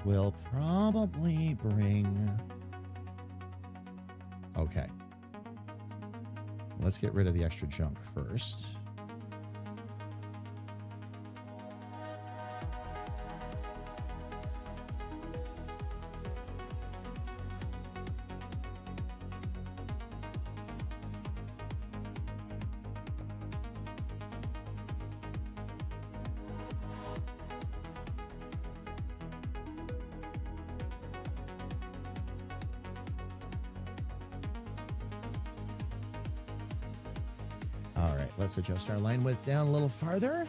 We'll probably bring... Okay. Let's get rid of the extra junk first. All right, let's adjust our line width down a little farther.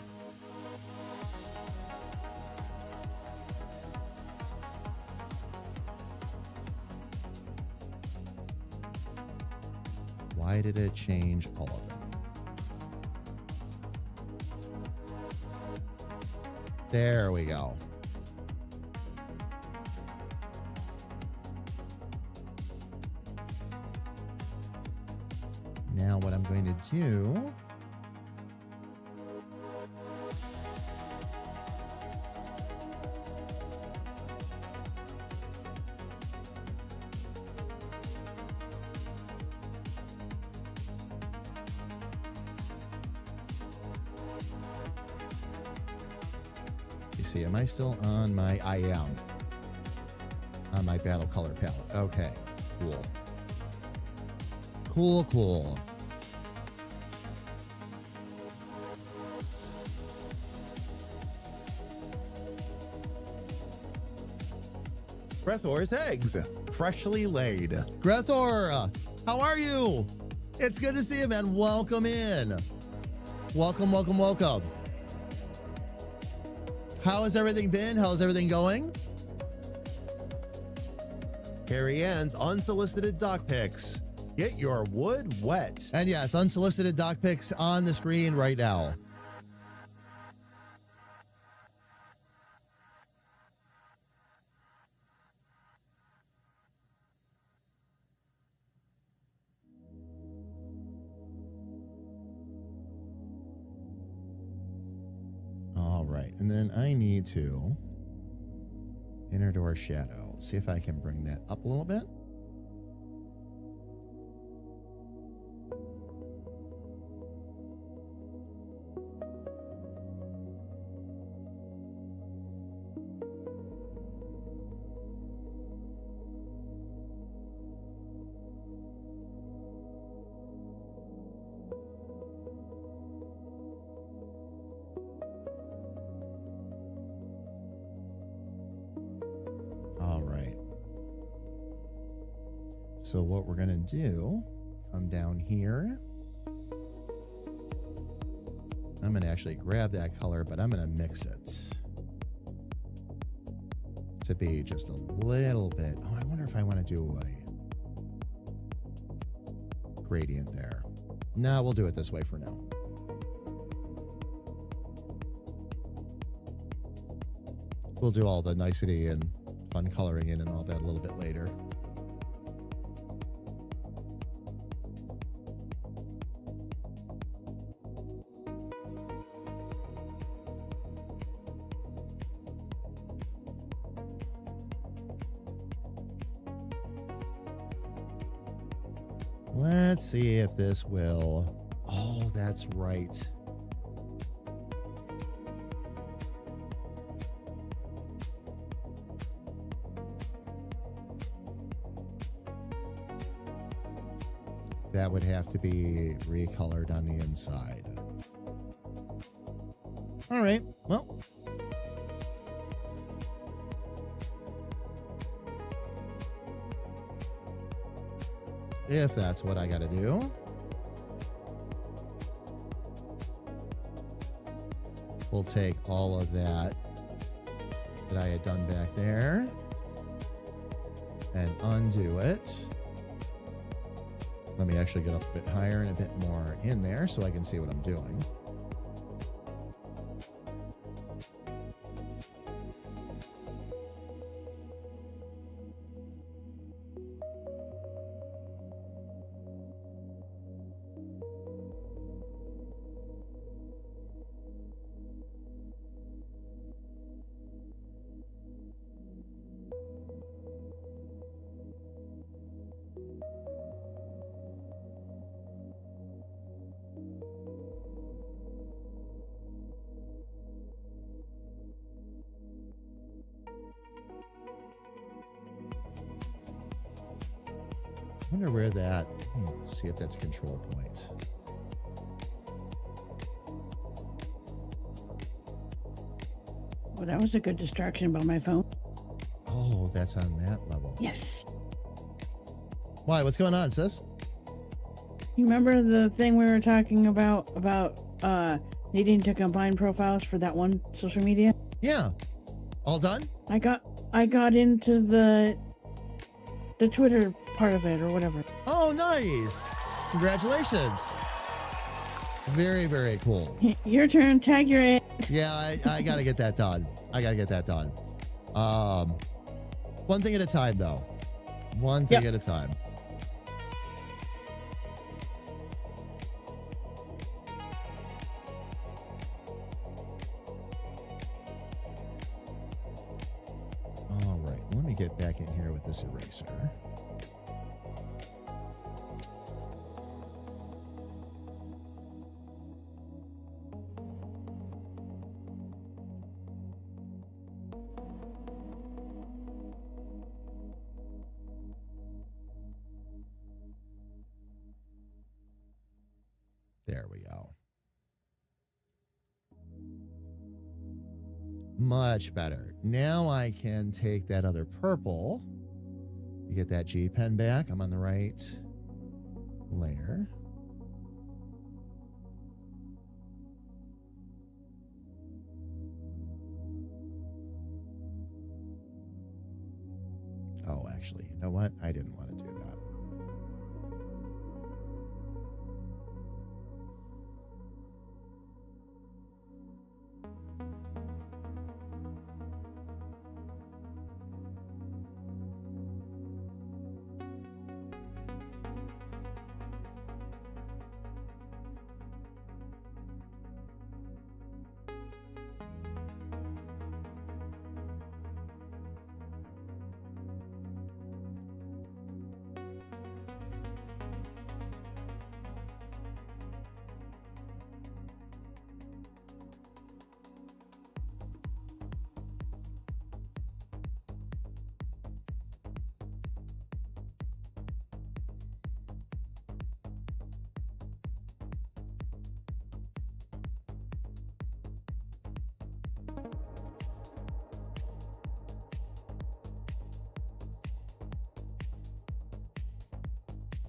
Why did it change all of them? There we go. Now what I'm going to do you see, am I still on my I am on my battle color palette? Okay, cool. Cool, cool. Grethor's eggs, freshly laid. Grethor, how are you? It's good to see you, man. Welcome in. Welcome, welcome, welcome. How has everything been? How's everything going? Carrie Ann's unsolicited doc pics. Get your wood wet. And yes, unsolicited doc pics on the screen right now. All right, and then I need to inner door shadow. See if I can bring that up a little bit. So what we're going to do, come down here. I'm going to actually grab that color, but I'm going to mix it to be just a little bit. Oh, I wonder if I want to do a gradient there. No, we'll do it this way for now. We'll do all the nicety and fun coloring in and all that a little bit later. Let's see if this will. Oh, that's right. That would have to be recolored on the inside. All right. Well. If that's what I got to do. We'll take all of that I had done back there and undo it. Let me actually get up a bit higher and a bit more in there so I can see what I'm doing. I wonder where that, see if that's a control point. Well, that was a good distraction about my phone. Oh, that's on that level. Yes. Why? What's going on, sis? You remember the thing we were talking about needing to combine profiles for that one social media? Yeah. All done? I got into the Twitter part of it or whatever. Oh, nice. Congratulations. Very, very cool. Your turn. Tag your aunt. Yeah, I got to get that done. One thing at a time, though. One thing at a time. All right, let me get back in here with this eraser. There we go. Much better. Now I can take that other purple. You get that G pen back. I'm on the right layer. Oh, actually, you know what? I didn't want to do that.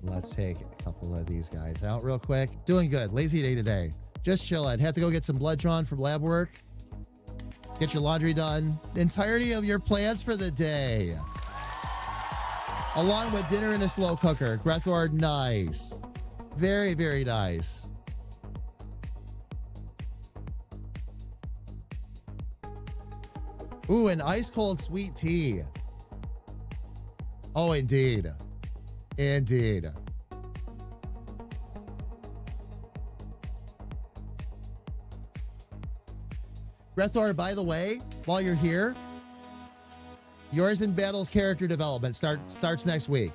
Let's take a couple of these guys out real quick. Doing good. Lazy day today. Just chilling. Have to go get some blood drawn from lab work. Get your laundry done. The entirety of your plans for the day. Along with dinner in a slow cooker. Grethor, nice. Very, very nice. Ooh, an ice cold sweet tea. Oh, indeed. Indeed. Grethor, by the way, while you're here, Yours in Battle's character development starts next week.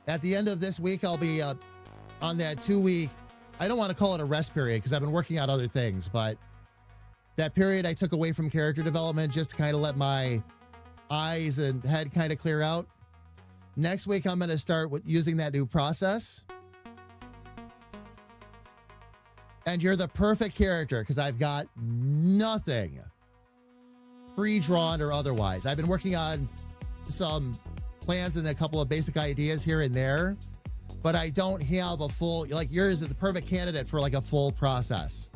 At the end of this week, I'll be on that 2-week, I don't want to call it a rest period because I've been working on other things, but that period I took away from character development just to kind of let my eyes and head kind of clear out. Next week, I'm going to start with using that new process. And you're the perfect character because I've got nothing pre-drawn or otherwise. I've been working on some plans and a couple of basic ideas here and there, but I don't have a full, like yours is the perfect candidate for like a full process.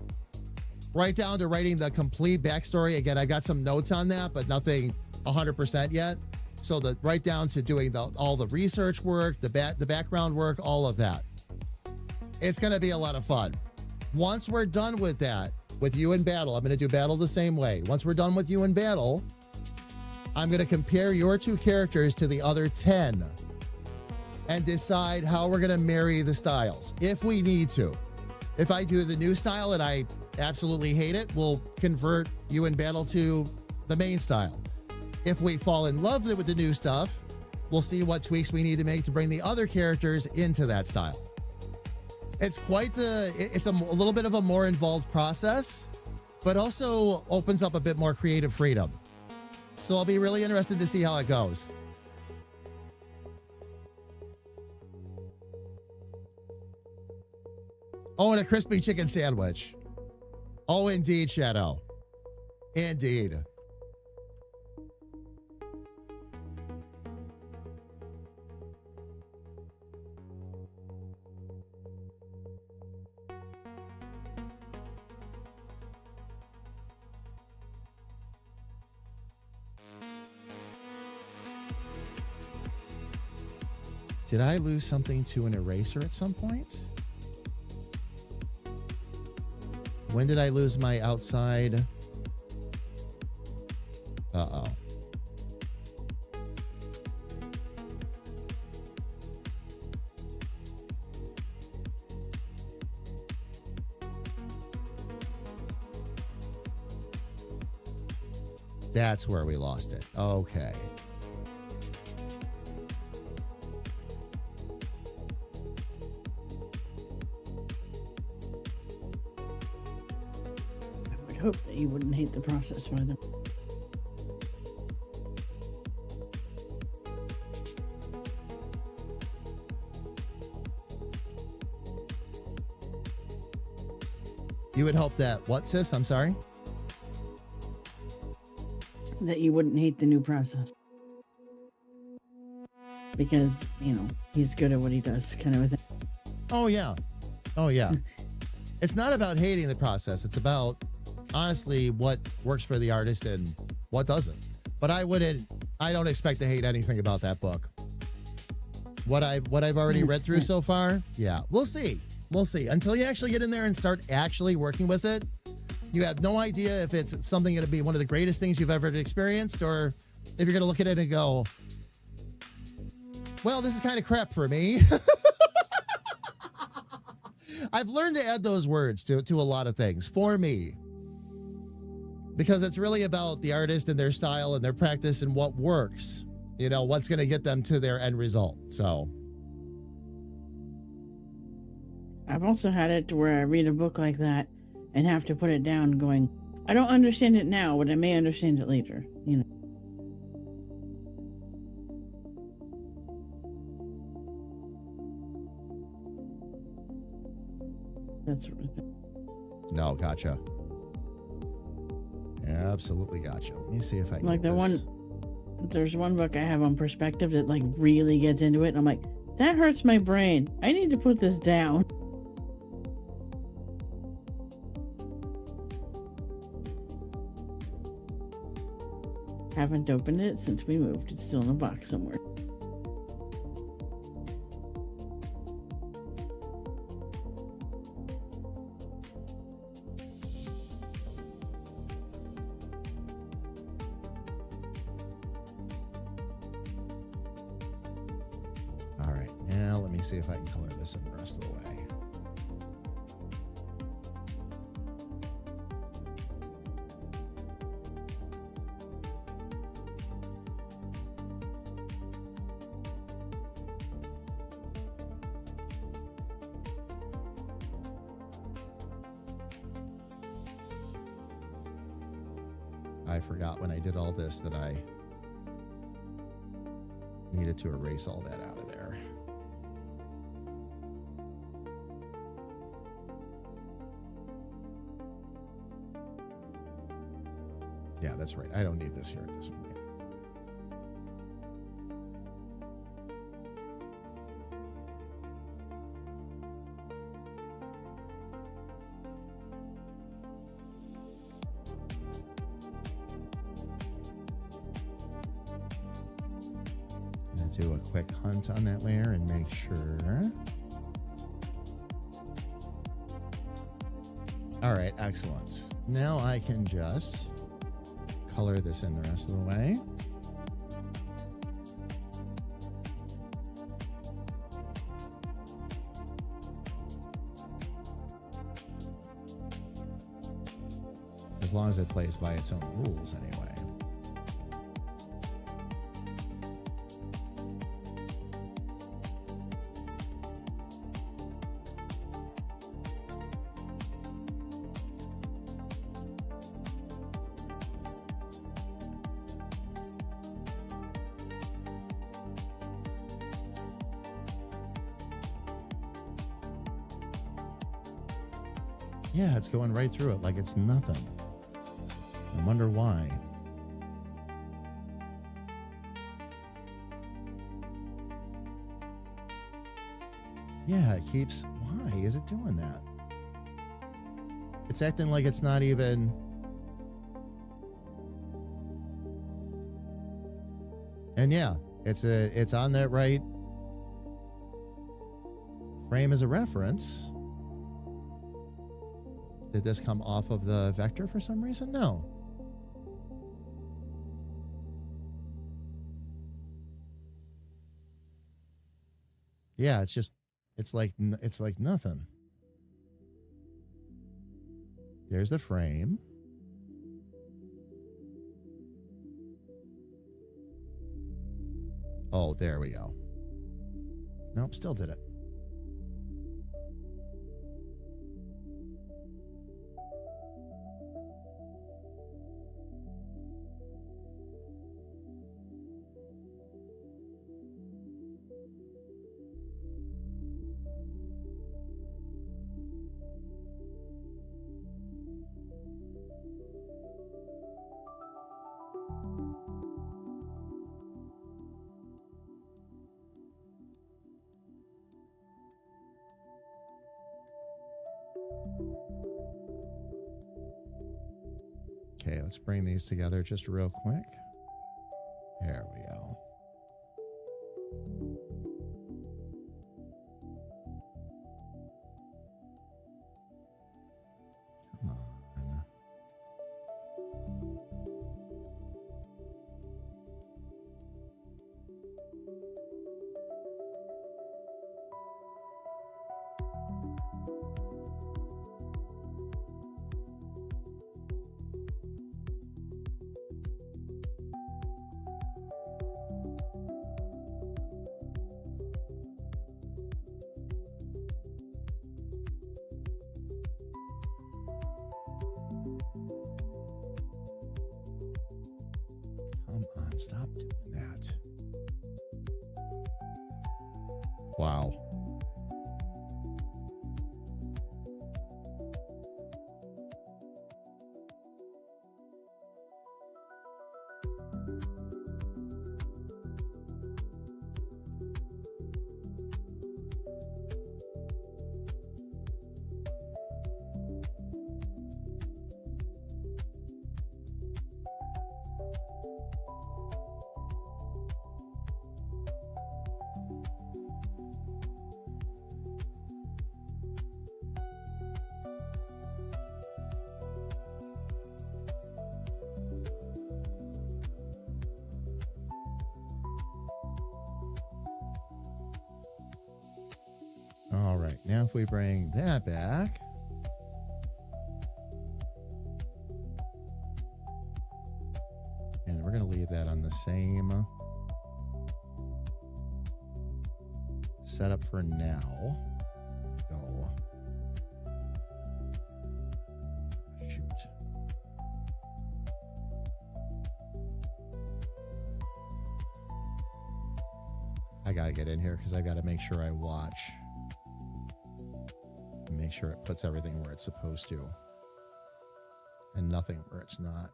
Right down to writing the complete backstory. Again, I got some notes on that, but nothing 100% yet. So right down to doing all the research work, the background work, all of that. It's going to be a lot of fun. Once we're done with that, with you in battle, I'm going to do battle the same way. Once we're done with you in battle, I'm going to compare your 2 characters to the other 10 and decide how we're going to marry the styles, if we need to. If I do the new style and I absolutely hate it, we'll convert you in battle to the main style. If we fall in love with the new stuff, we'll see what tweaks we need to make to bring the other characters into that style. It's it's a little bit of a more involved process, but also opens up a bit more creative freedom. So I'll be really interested to see how it goes. Oh, and a crispy chicken sandwich. Oh, indeed, Shadow. Indeed. Did I lose something to an eraser at some point? When did I lose my outside? Uh-oh. That's where we lost it. Okay. Hope that you wouldn't hate the process further. You would hope that what, sis? I'm sorry? That you wouldn't hate the new process. Because, he's good at what he does, kind of a thing. Oh, yeah. Oh, yeah. It's not about hating the process. It's about, honestly, what works for the artist and what doesn't. But I don't expect to hate anything about that book. What I've already read through so far, yeah, we'll see. We'll see. Until you actually get in there and start actually working with it, you have no idea if it's something going to be one of the greatest things you've ever experienced, or if you're going to look at it and go, well, this is kind of crap for me. I've learned to add those words to a lot of things for me, because it's really about the artist and their style and their practice and what works, what's going to get them to their end result. So I've also had it to where I read a book like that and have to put it down going, I don't understand it now, but I may understand it later, That sort of thing. No, gotcha. Absolutely gotcha. Let me see if I can Like get this. there's one book I have on perspective that like really gets into it, and I'm like, That hurts my brain. I need to put this down. Haven't opened it since we moved. It's still in a box somewhere. All right, now let me see if I can color this in the rest of the way. I forgot when I did all this that I needed to erase all that out of there. Yeah, that's right. I don't need this here at this point. Do a quick hunt on that layer and make sure. All right, excellent. Now I can just color this in the rest of the way. As long as it plays by its own rules anyway. Yeah, it's going right through it like it's nothing. I wonder why. Yeah, it keeps... Why is it doing that? It's acting like it's not even... And yeah, it's on that right frame as a reference. Did this come off of the vector for some reason? No. Yeah, it's just, it's like nothing. There's the frame. Oh, there we go. Nope, still did it. Okay, let's bring these together just real quick. There we go. Come on. Come on, stop doing that. Wow. All right, now if we bring that back. And we're going to leave that on the same setup for now. Go. Shoot. I got to get in here because I got to make sure I watch. And make sure it puts everything where it's supposed to. And nothing where it's not.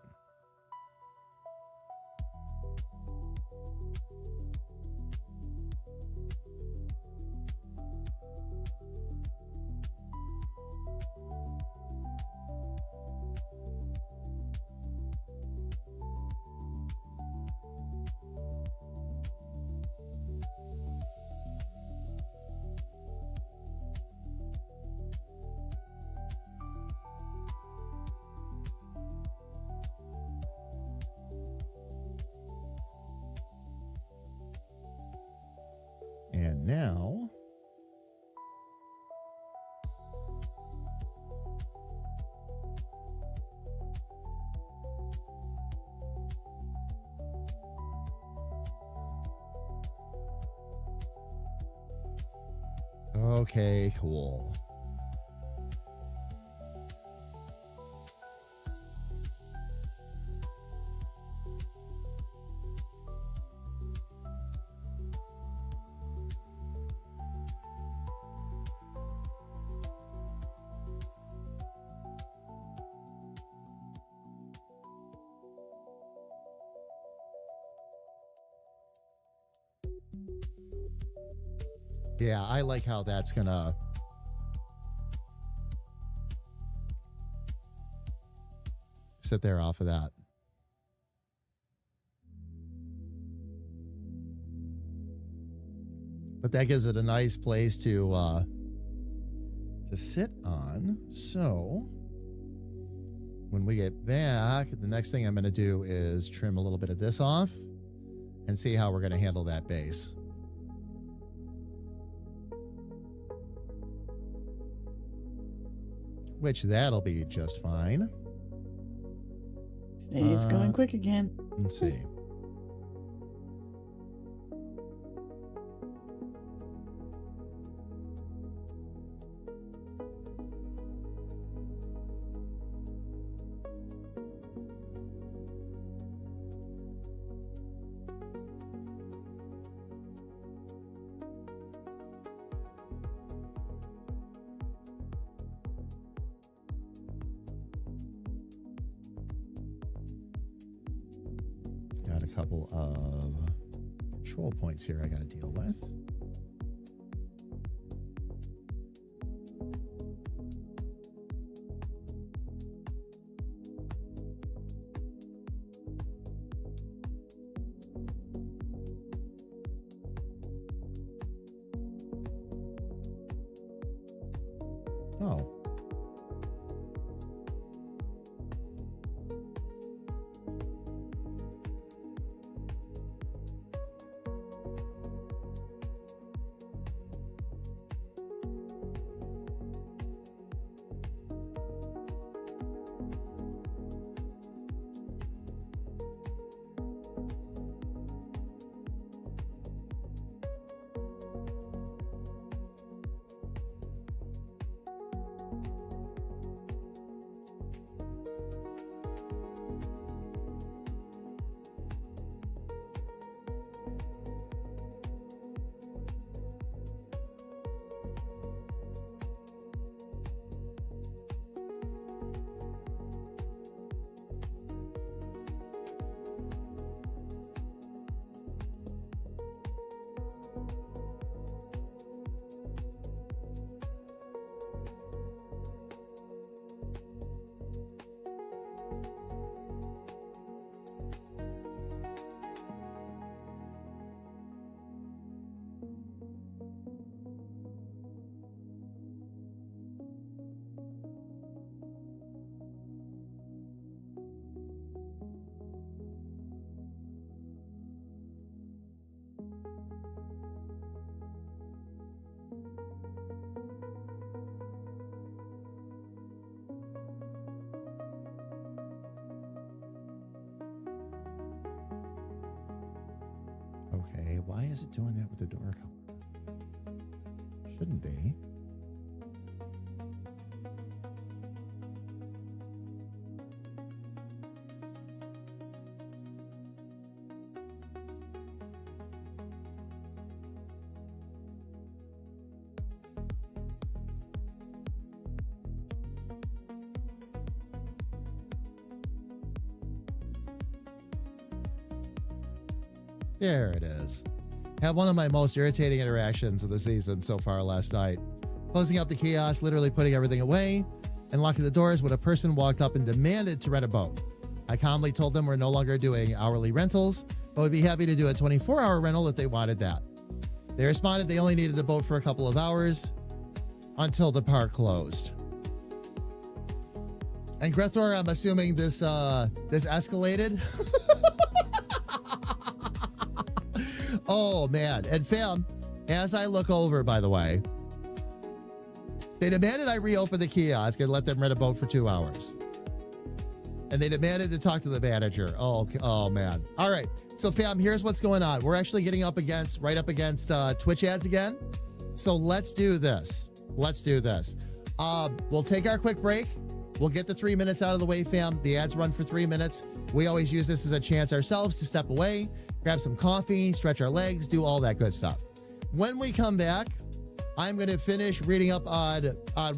And now, okay, cool. Yeah, I like how that's gonna sit there off of that. But that gives it a nice place to sit on. So when we get back, the next thing I'm going to do is trim a little bit of this off and see how we're going to handle that base. Which that'll be just fine. Today's going quick again. Let's see. Got a couple of control points here I got to deal with. Oh. why is it doing that with the door color? Shouldn't be. There it is. Had one of my most irritating interactions of the season so far last night. Closing up the kiosk, literally putting everything away, and locking the doors when a person walked up and demanded to rent a boat. I calmly told them we're no longer doing hourly rentals, but would be happy to do a 24-hour rental if they wanted that. They responded they only needed the boat for a couple of hours until the park closed. And Grethor, I'm assuming this escalated. Oh, man. And fam, as I look over, by the way, they demanded I reopen the kiosk and let them rent a boat for 2 hours. And they demanded to talk to the manager. Oh man. All right. So fam, here's what's going on. We're actually getting right up against Twitch ads again. So let's do this. We'll take our quick break. We'll get the 3 minutes out of the way, fam. The ads run for 3 minutes. We always use this as a chance ourselves to step away, grab some coffee, stretch our legs, do all that good stuff. When we come back, I'm going to finish reading up on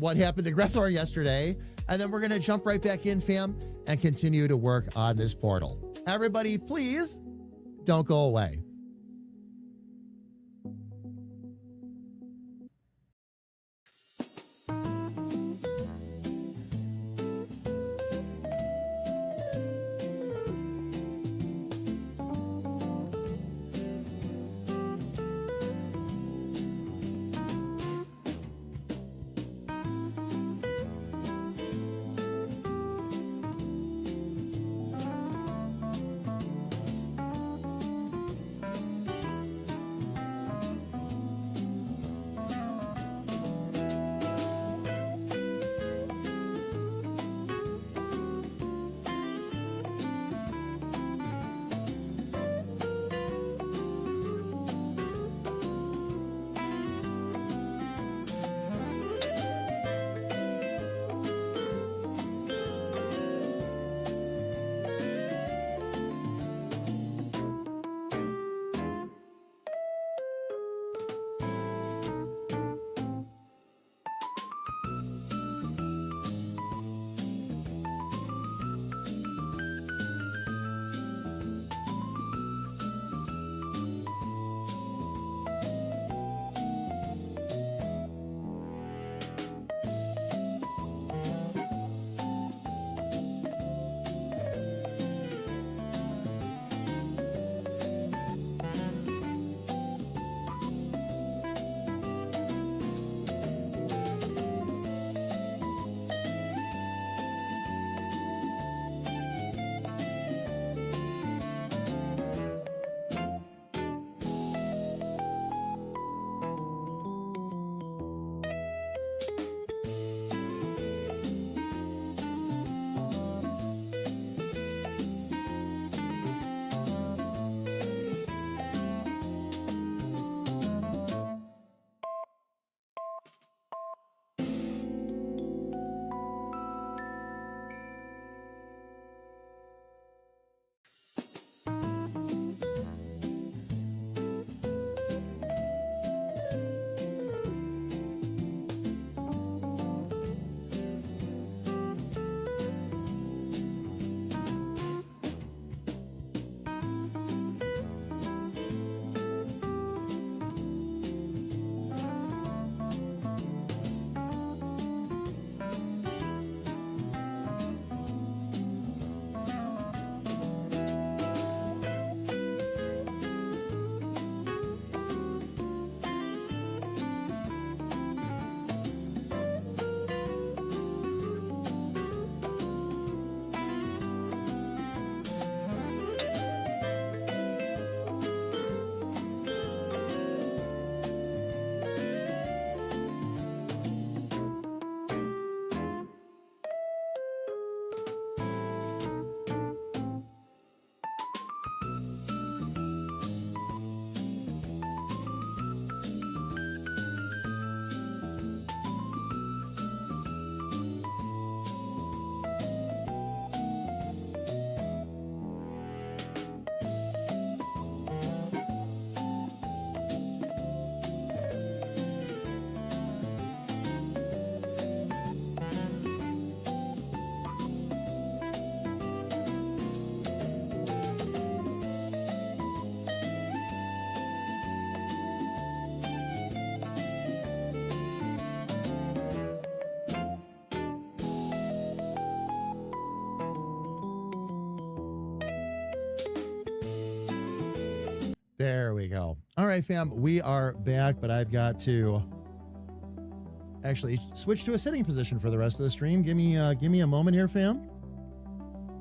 what happened to Grethor yesterday, and then we're going to jump right back in, fam, and continue to work on this portal. Everybody, please don't go away. There we go. All right, fam, we are back, but I've got to actually switch to a sitting position for the rest of the stream. Give me a moment here, fam.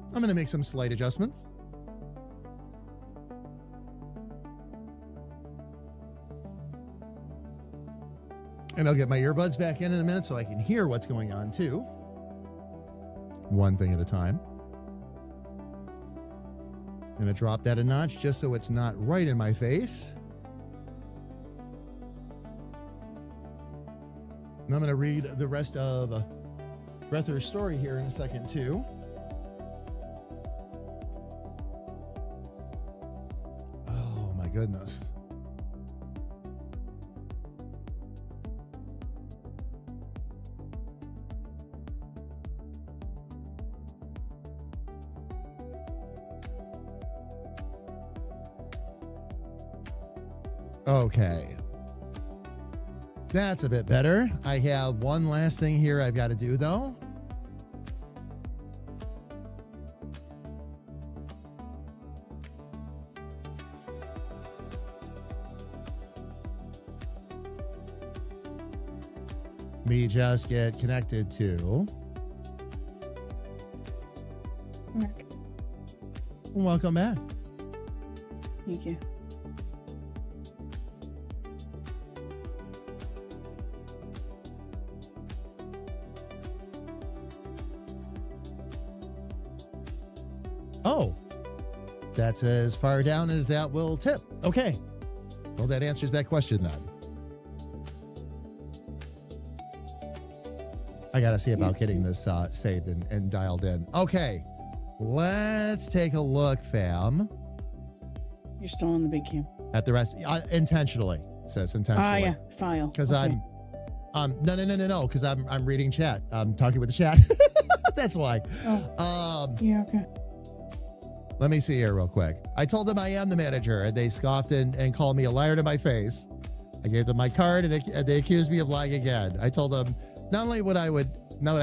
I'm going to make some slight adjustments. And I'll get my earbuds back in a minute so I can hear what's going on too. One thing at a time. I'm going to drop that a notch just so it's not right in my face. And I'm going to read the rest of Grether's story here in a second too. Oh my goodness. Okay. That's a bit better. I have one last thing here I've got to do, though. Me just get connected to. Mark. Welcome back. Thank you. Oh, that's as far down as that will tip. Okay. Well, that answers that question then. I got to see about getting this saved and dialed in. Okay. Let's take a look, fam. You're still on the big cam. At the rest, intentionally. It says intentionally. Yeah. File. Because Okay. no. Because I'm reading chat. I'm talking with the chat. That's why. Oh. Yeah, okay. Let me see here real quick. I told them I am the manager, and they scoffed and called me a liar to my face. I gave them my card, and they accused me of lying again. I told them not only would I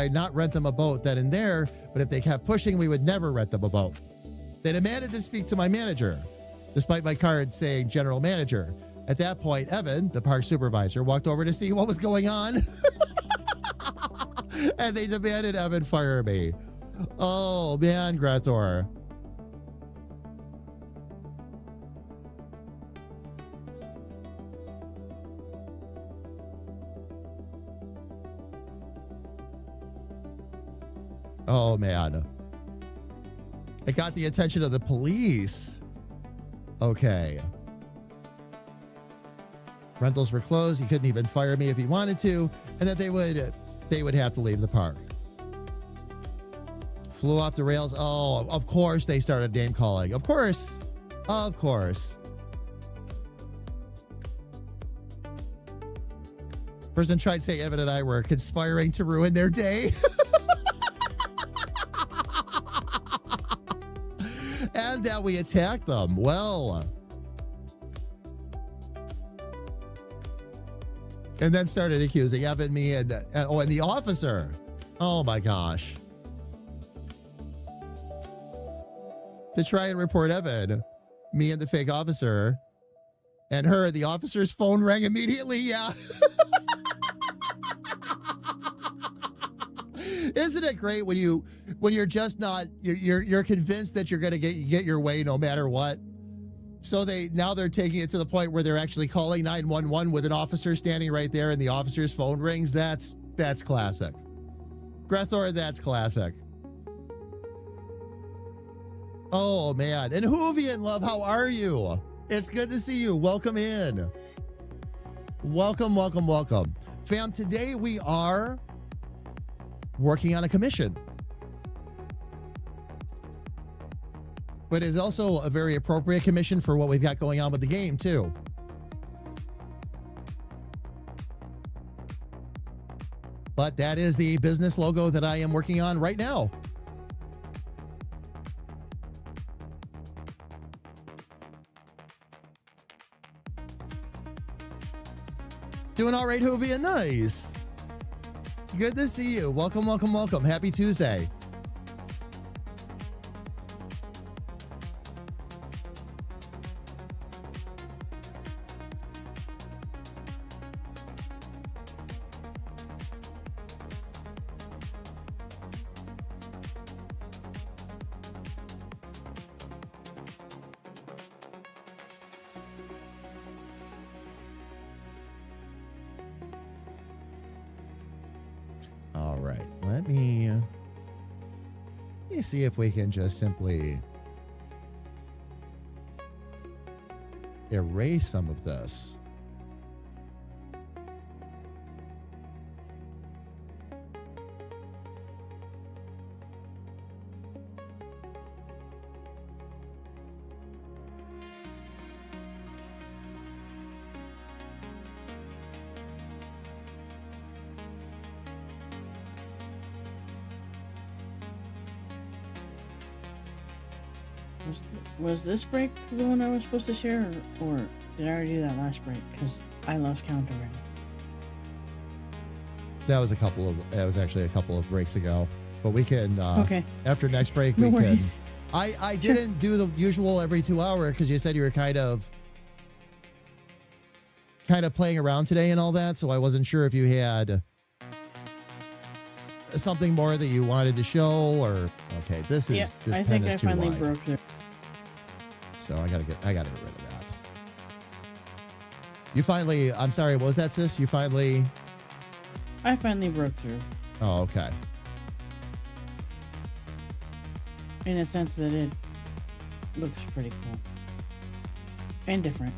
not rent them a boat then and there, but if they kept pushing, we would never rent them a boat. They demanded to speak to my manager, despite my card saying general manager. At that point, Evan, the park supervisor, walked over to see what was going on, and they demanded Evan fire me. Oh, man, Gretor. Oh, man. It got the attention of the police. Okay. Rentals were closed. He couldn't even fire me if he wanted to, and that they would have to leave the park. Flew off the rails. Oh, of course they started name calling. Of course. Of course. Person tried saying Evan and I were conspiring to ruin their day. And that we attacked them. Well. And then started accusing Evan, me, and the officer. Oh my gosh. To try and report Evan, me and the fake officer, and her, the officer's phone rang immediately. Yeah. Isn't it great when you're just not, you're convinced that you're going to get your way no matter what? So now they're taking it to the point where they're actually calling 911 with an officer standing right there and the officer's phone rings. That's classic. Grethor, that's classic. Oh man. And Hoovian love, how are you? It's good to see you. Welcome in. Welcome. Fam, today we are working on a commission. But it's also a very appropriate commission for what we've got going on with the game, too. But that is the business logo that I am working on right now. Doing all right, Hoovia? Nice. Good to see you. Welcome. Happy Tuesday. All right, let me see if we can just simply erase some of this. Was this break the one I was supposed to share, or did I already do that last break? Because I lost count already. That was actually a couple of breaks ago. But we can, Okay. after next break, No we can. worries. I didn't do the usual every 2 hour because you said you were kind of playing around today and all that. So I wasn't sure if you had something more that you wanted to show or, okay, this Yeah, pen I think is I too finally wide. broke through. So I gotta get rid of that. You finally, I'm sorry, what was that, sis? You finally, I finally broke through. oh, okay. In a sense that it looks pretty cool. And different.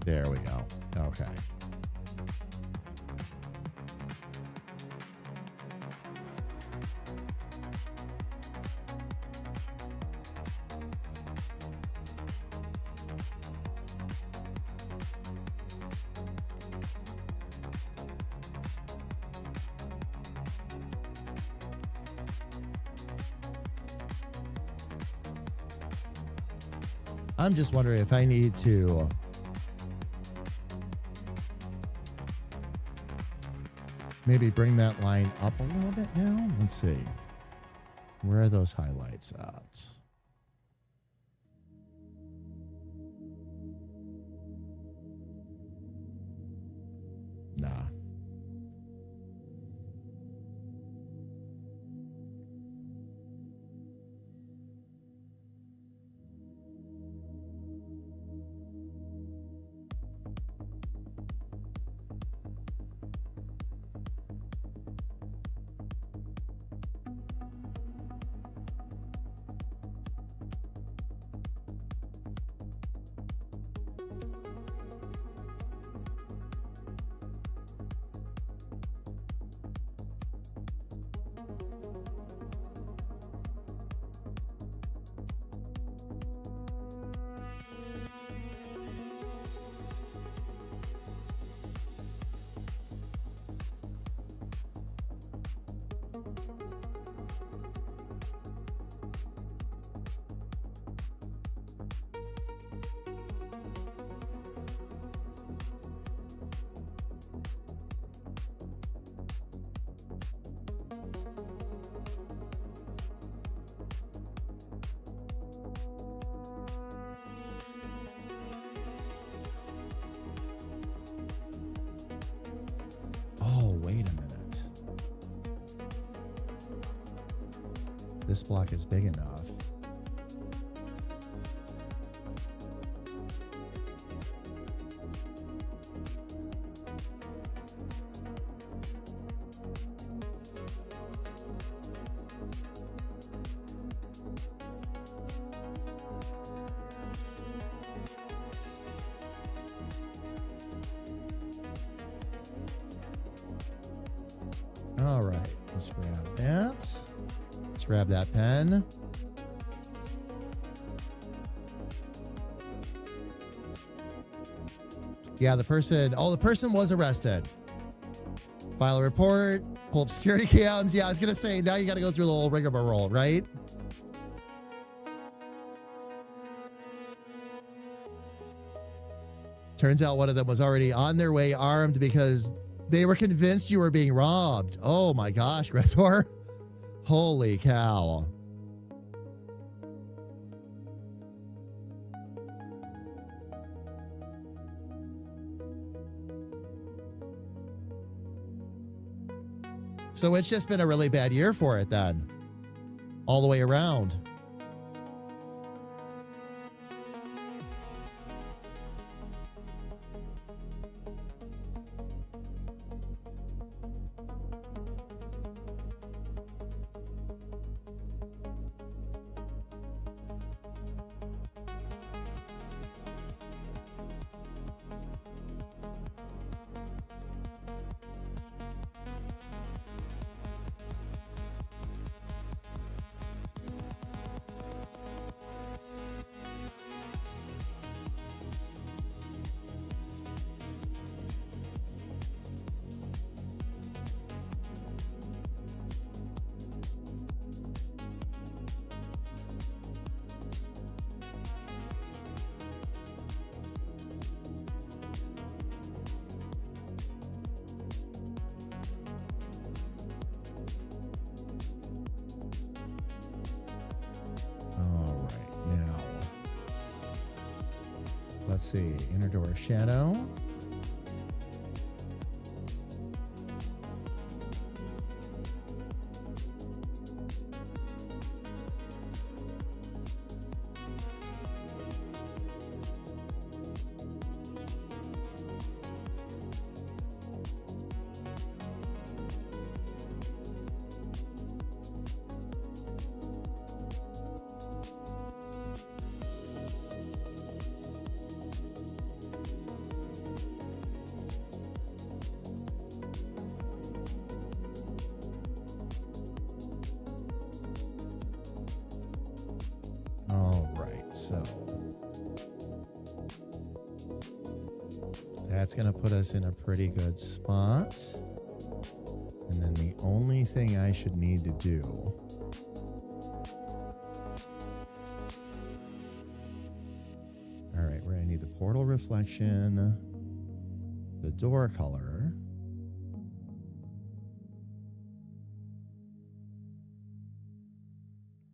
There we go. Okay. I'm just wondering if I need to maybe bring that line up a little bit now. Let's see. Where are those highlights at? Nah. Oh, wait a minute. This block is big enough. All right, let's grab that. Let's grab that pen. Yeah, the person was arrested. File a report, pull up security cams. Yeah, I was going to say, now you got to go through the whole rigmarole, right? Turns out one of them was already on their way armed because they were convinced you were being robbed. Oh my gosh, Gretor. Holy cow. So it's just been a really bad year for it then, all the way around. All right, now let's see, inner door shadow. All right, so that's going to put us in a pretty good spot. And then the only thing I should need to do all right, we're going to need the portal reflection, the door color,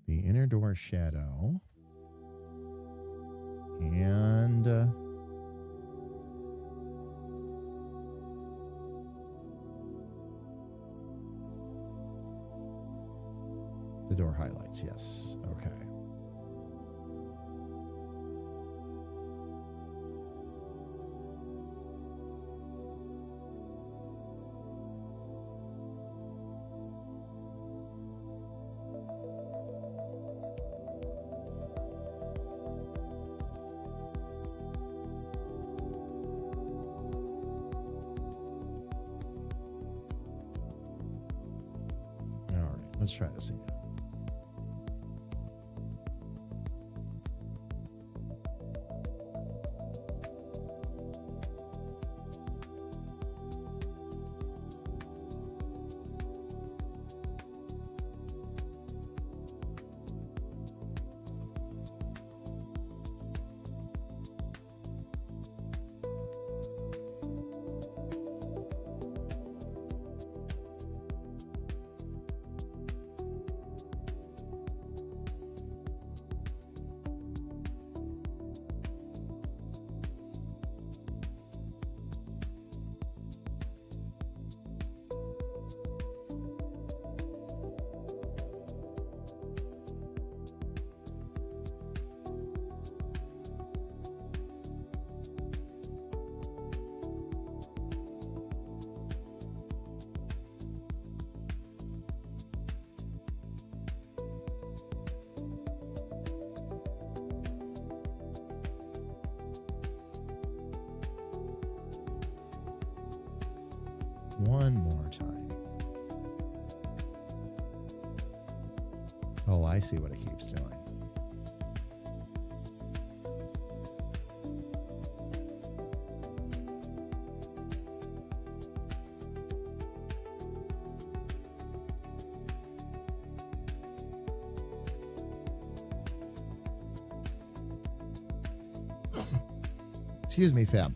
the inner door shadow, and the door highlights. Yes. Okay. Let's try this again. One more time. Oh, I see what it keeps doing. Excuse me, fam.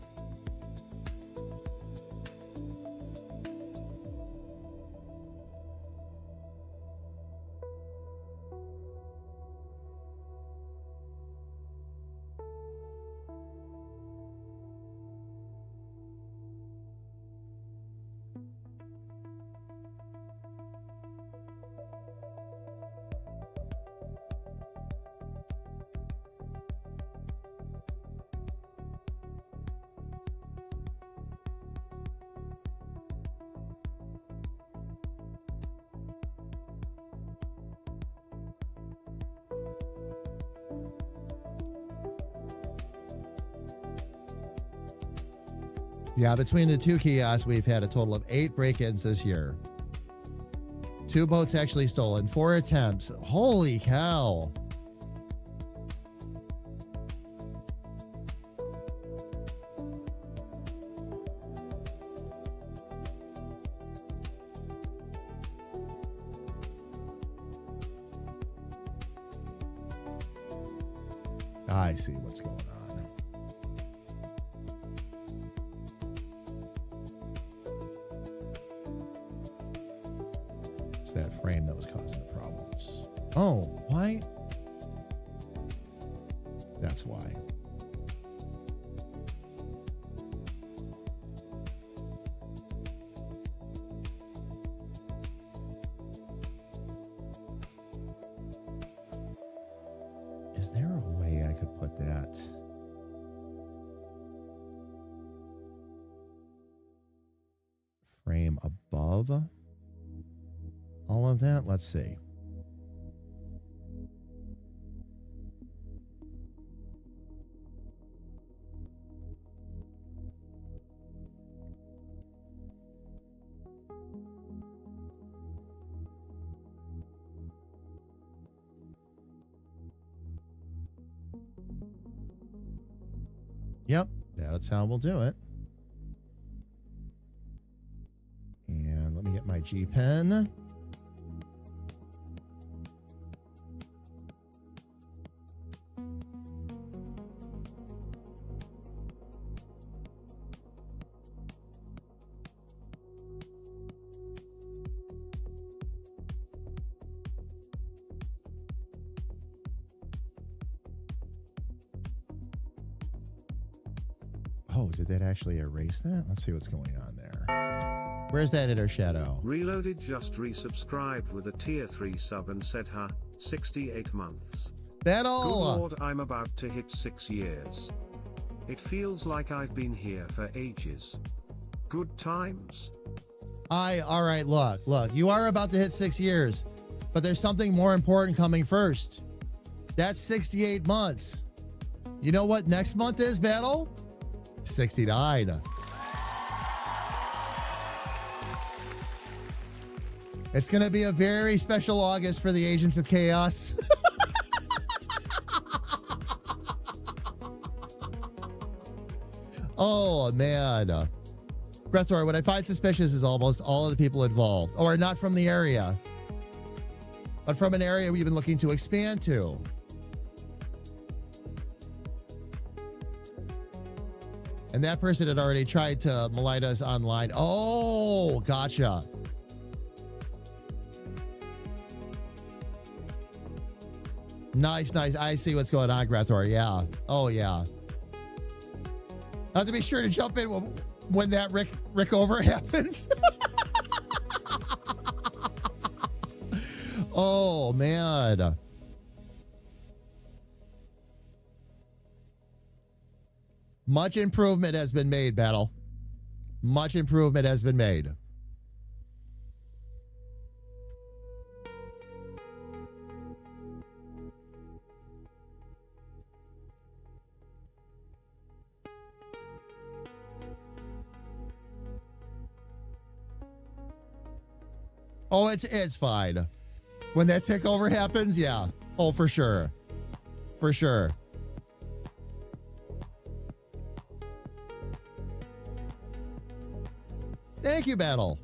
Yeah, between the two kiosks, we've had a total of 8 break-ins this year. 2 boats actually stolen, 4 attempts. Holy cow. I see what's going on. It's that frame that was causing the problems. Oh, why? That's why. Is there a way I could put that? Frame above all of that? Let's see. Yep, that's how we'll do it. And let me get my G pen. Oh, did that actually erase that? Let's see what's going on there. Where's that inner shadow? Reloaded just resubscribed with a tier 3 sub and said, 68 months. Battle! Good lord, I'm about to hit 6 years. It feels like I've been here for ages. Good times. All right, look, you are about to hit 6 years, but there's something more important coming first. That's 68 months. You know what next month is, Battle? 69. It's going to be a very special August for the Agents of Chaos. Oh, man. Grethor, what I find suspicious is almost all of the people involved, or not from the area, but from an area we've been looking to expand to. And that person had already tried to malign us online. Oh, gotcha. Nice. I see what's going on, Grethor. Yeah. Oh, yeah. I have to be sure to jump in when that Rick over happens. Oh, man. Much improvement has been made, Battle. Much improvement has been made. Oh, it's fine. When that tick over happens, yeah. Oh, for sure. For sure. Thank you, Battle.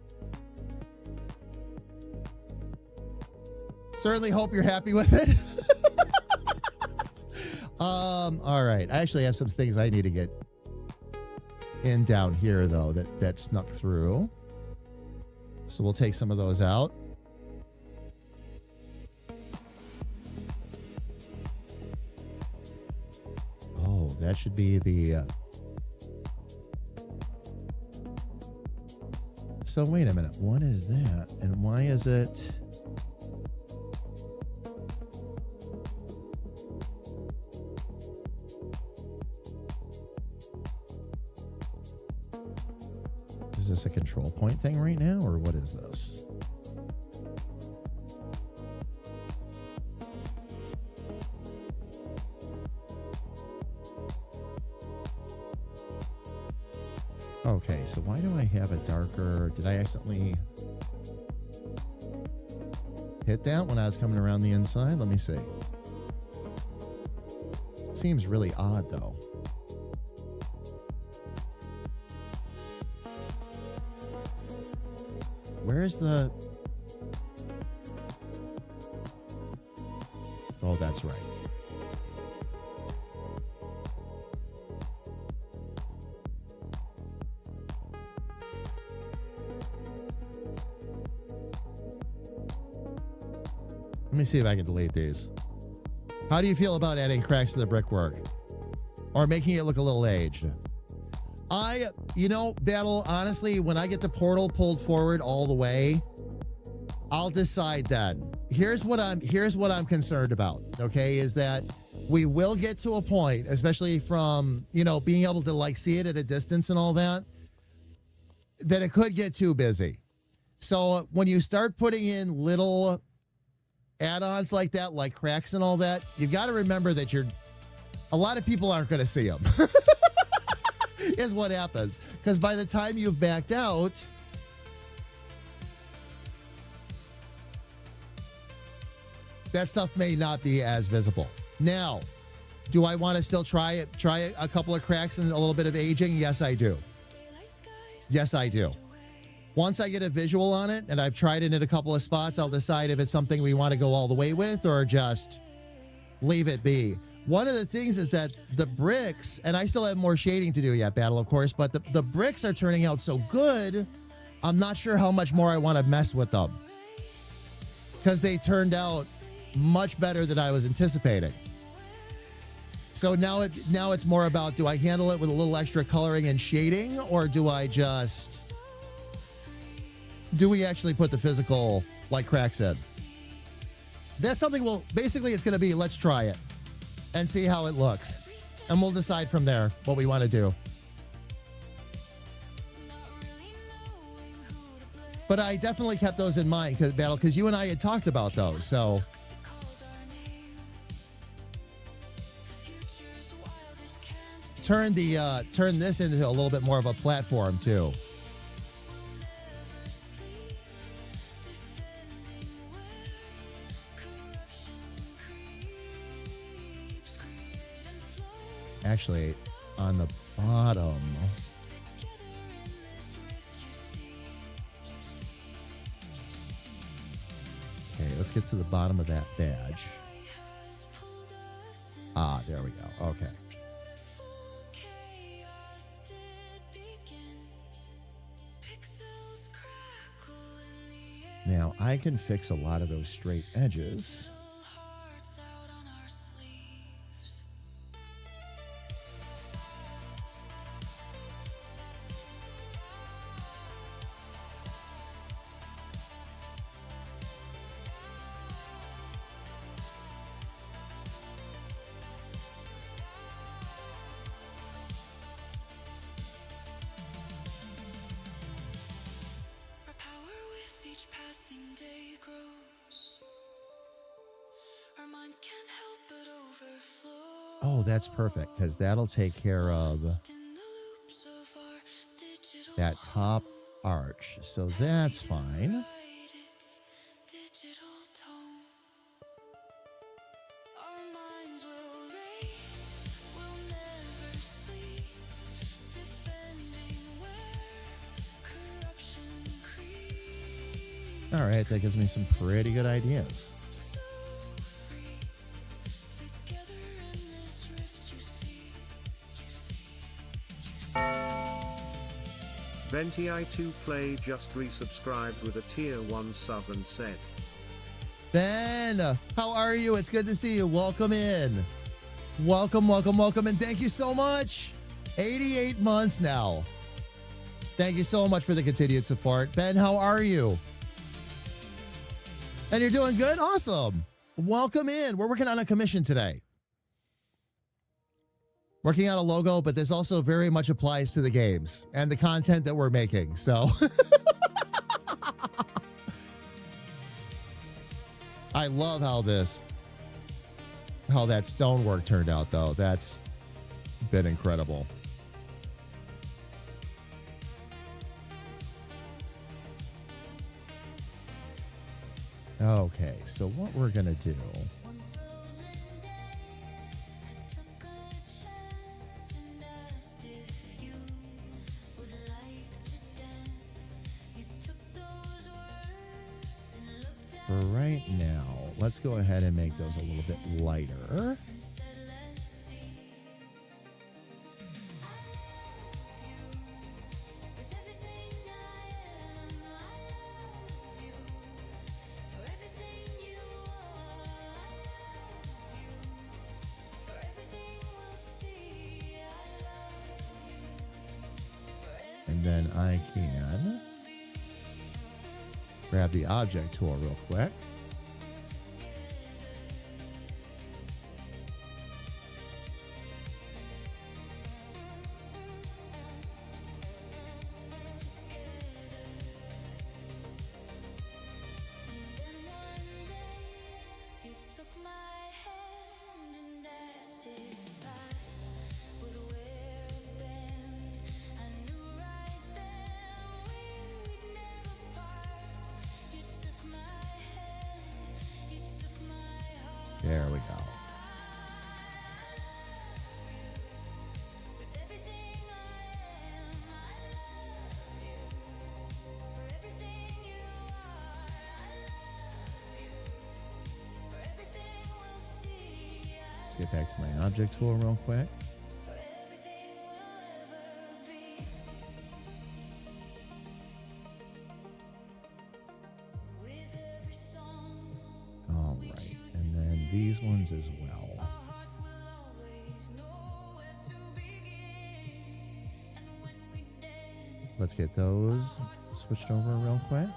Certainly hope you're happy with it. All right. I actually have some things I need to get in down here, though, that snuck through. So we'll take some of those out. Oh, that should be the... So wait a minute, what is that? And why is it... Is this a control point thing right now, or what is this? Okay, so why do I have a darker? Did I accidentally hit that when I was coming around the inside? Let me see. Seems really odd though. Where's the... Oh, that's right. Let me see if I can delete these. How do you feel about adding cracks to the brickwork? Or making it look a little aged? Battle, honestly, when I get the portal pulled forward all the way, I'll decide then. Here's what I'm concerned about, okay, is that we will get to a point, especially from, being able to like see it at a distance and all that it could get too busy. So when you start putting in little add-ons like that, like cracks and all that, you've got to remember that a lot of people aren't going to see them. Is what happens. Because by the time you've backed out, that stuff may not be as visible. Now, do I want to still try it? Try a couple of cracks and a little bit of aging? Yes, I do. Yes, I do. Once I get a visual on it and I've tried it in a couple of spots, I'll decide if it's something we want to go all the way with or just leave it be. One of the things is that the bricks, and I still have more shading to do yet, Battle, of course, but the bricks are turning out so good, I'm not sure how much more I want to mess with them. Because they turned out much better than I was anticipating. So now it's more about, do I handle it with a little extra coloring and shading, or do we actually put the physical, like, cracks in? That's something basically it's going to be, let's try it and see how it looks. And we'll decide from there what we want to do. But I definitely kept those in mind, because you and I had talked about those, so... Turn this into a little bit more of a platform, too. Actually, on the bottom. Okay, let's get to the bottom of that badge. Ah, there we go. Okay. Now, I can fix a lot of those straight edges. Oh, that's perfect, because that'll take care of that top arch. So that's fine. All right, that gives me some pretty good ideas. Venti I2 Play just resubscribed with a tier 1 sub and said, Ben, how are you? It's good to see you. Welcome in. Welcome, and thank you so much. 88 months now. Thank you so much for the continued support. Ben, how are you? And you're doing good? Awesome. Welcome in. We're working on a commission today. Working on a logo, but this also very much applies to the games and the content that we're making. So I love how that stonework turned out, though. That's been incredible. Okay, so what we're gonna do. For right now, let's go ahead and make those a little bit lighter. And then I can grab the object tool real quick. There we go. Let's get back to my object tool real quick. All right, and then these ones as well. Let's get those switched over real quick.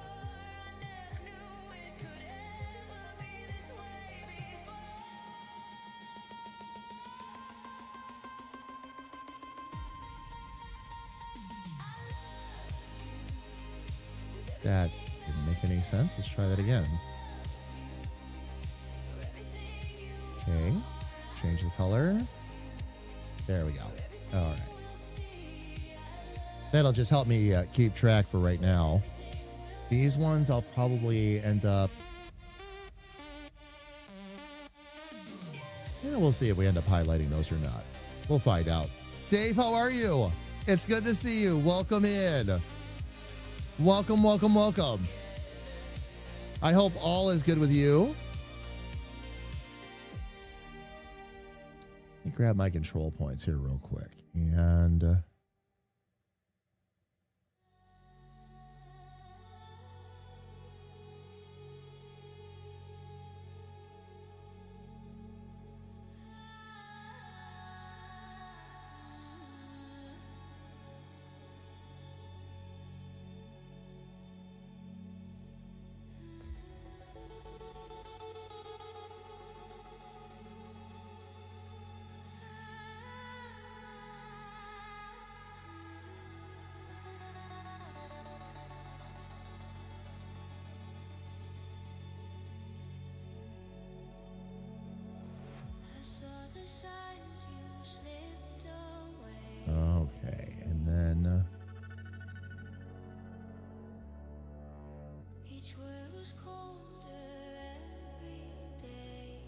That didn't make any sense. Let's try that again. Okay, change the color. There we go. All right. That'll just help me keep track for right now. These ones I'll probably end up... Yeah, we'll see if we end up highlighting those or not. We'll find out. Dave, how are you? It's good to see you. Welcome in. Welcome, welcome, welcome. I hope all is good with you. Let me grab my control points here real quick. And... okay, and then each word was colder every day.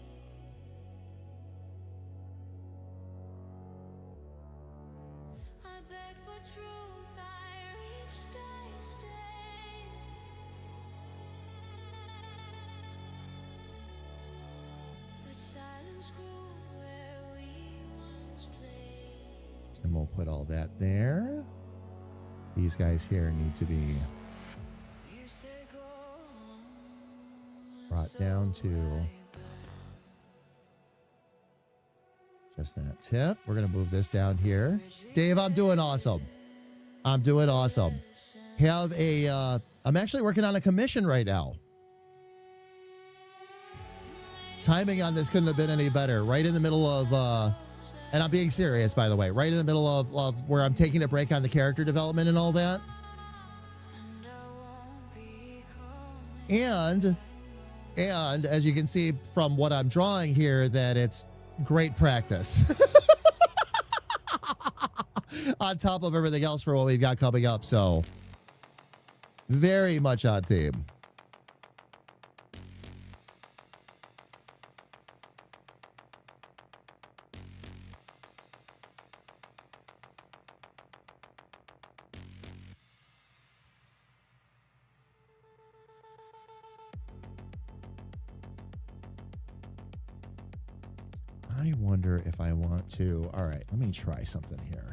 I begged for truth, I reached, I stayed. But silence grew where we once played. and we'll put all that there. These guys here need to be You said go on, brought down to just that tip. We're going to move this down here. Dave, I'm doing awesome. I'm doing awesome. Have a, I'm actually working on a commission right now. Timing on this couldn't have been any better. Right in the middle of, and I'm being serious, by the way, right in the middle of where I'm taking a break on the character development and all that. And as you can see from what I'm drawing here, that it's great practice. On top of everything else for what we've got coming up. So very much on theme. I wonder if I want to. All right, let me try something here.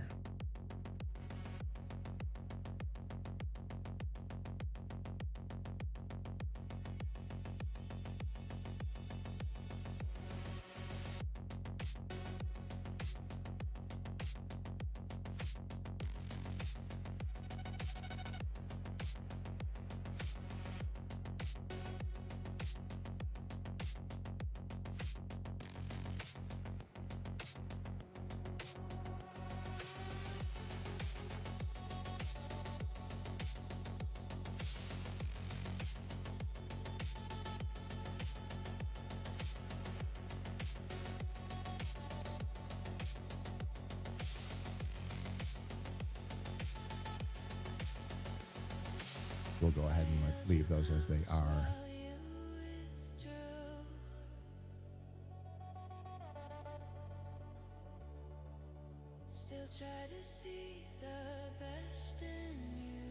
We'll go ahead and leave those as they are.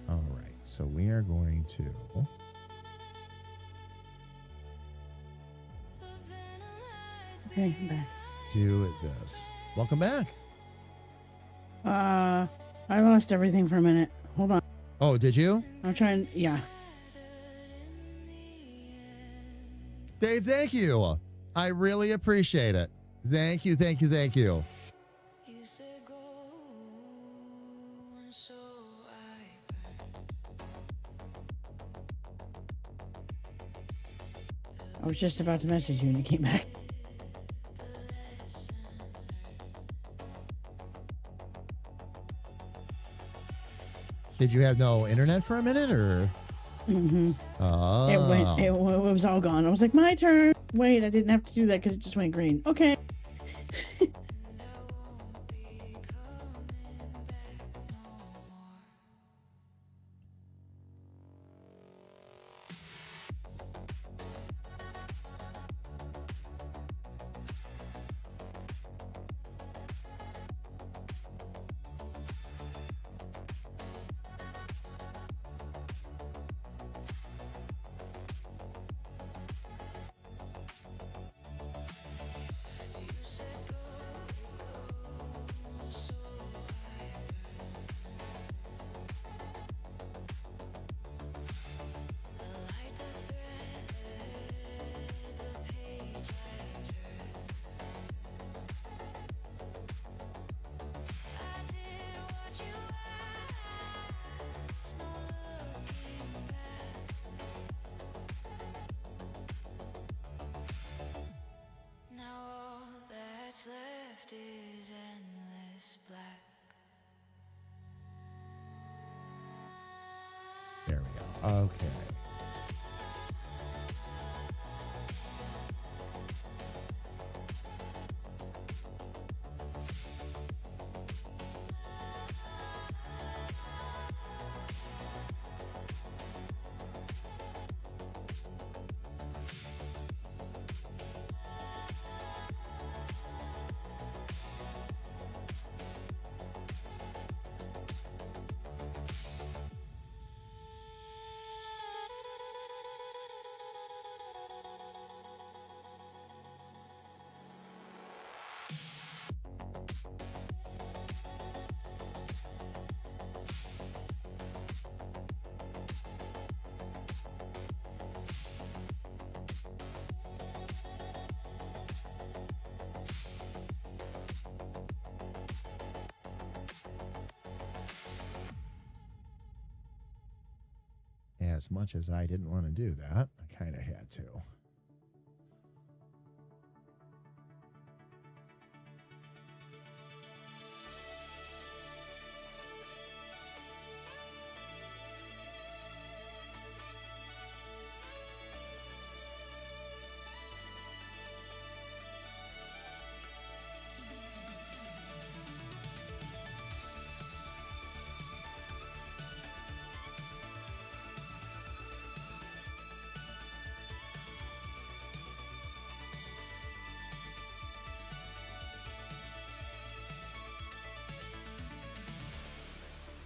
All right, so we are going to Okay, I'm back. do this. Welcome back. I lost everything for a minute. Hold on. Oh, did you? I'm trying. Yeah. Dave, thank you. I really appreciate it. Thank you, thank you, thank you. I was just about to message you and you came back. Did you have no internet for a minute, or? Mm-hmm. Oh. It was all gone. I was like, my turn. Wait, I didn't have to do that because it just went green. Okay. Left is endless black. There we go. Okay. As much as I didn't want to do that, I kind of had to.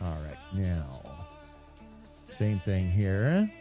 All right, now, same thing here.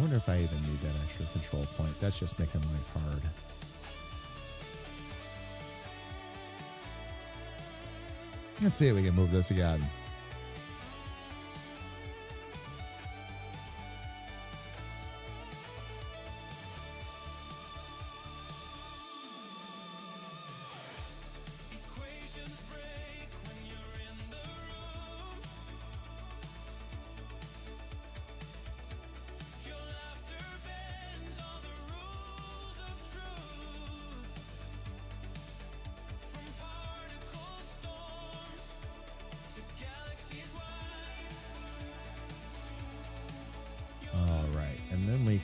I wonder if I even need that extra control point. That's just making life hard. Let's see if we can move this again.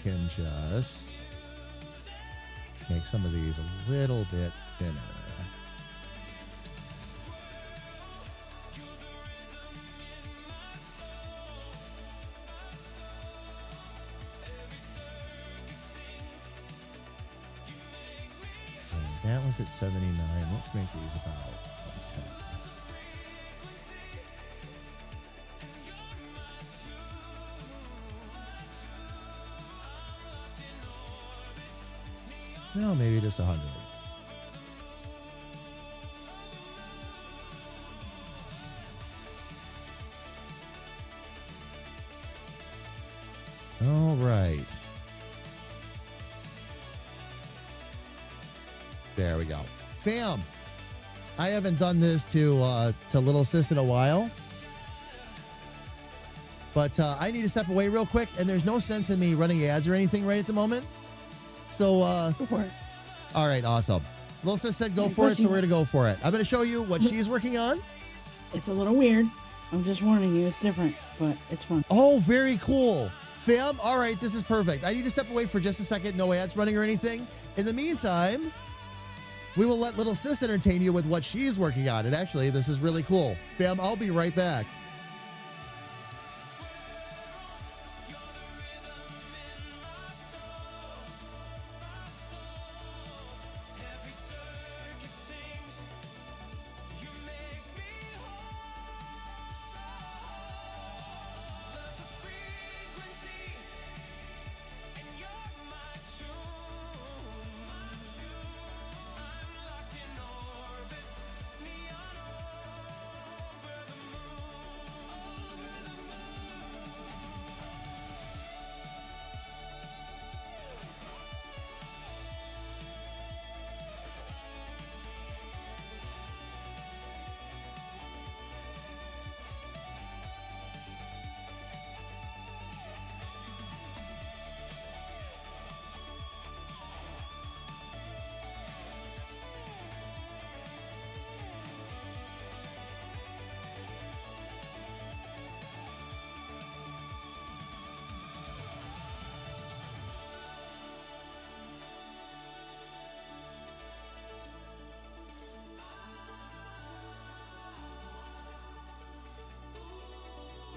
Can just make some of these a little bit thinner. And that was at 79. Let's make these about 110. No, maybe just 100. All right. There we go. Fam, I haven't done this to Little Sis in a while. But I need to step away real quick, and there's no sense in me running ads or anything right at the moment. So, Go for it. all right, awesome. Little Sis said go for it, so we're going to go for it. I'm going to show you what she's working on. It's a little weird. I'm just warning you, it's different, but it's fun. Oh, very cool. Fam, all right, this is perfect. I need to step away for just a second. No ads running or anything. In the meantime, we will let Little Sis entertain you with what she's working on. And actually, this is really cool. Fam, I'll be right back.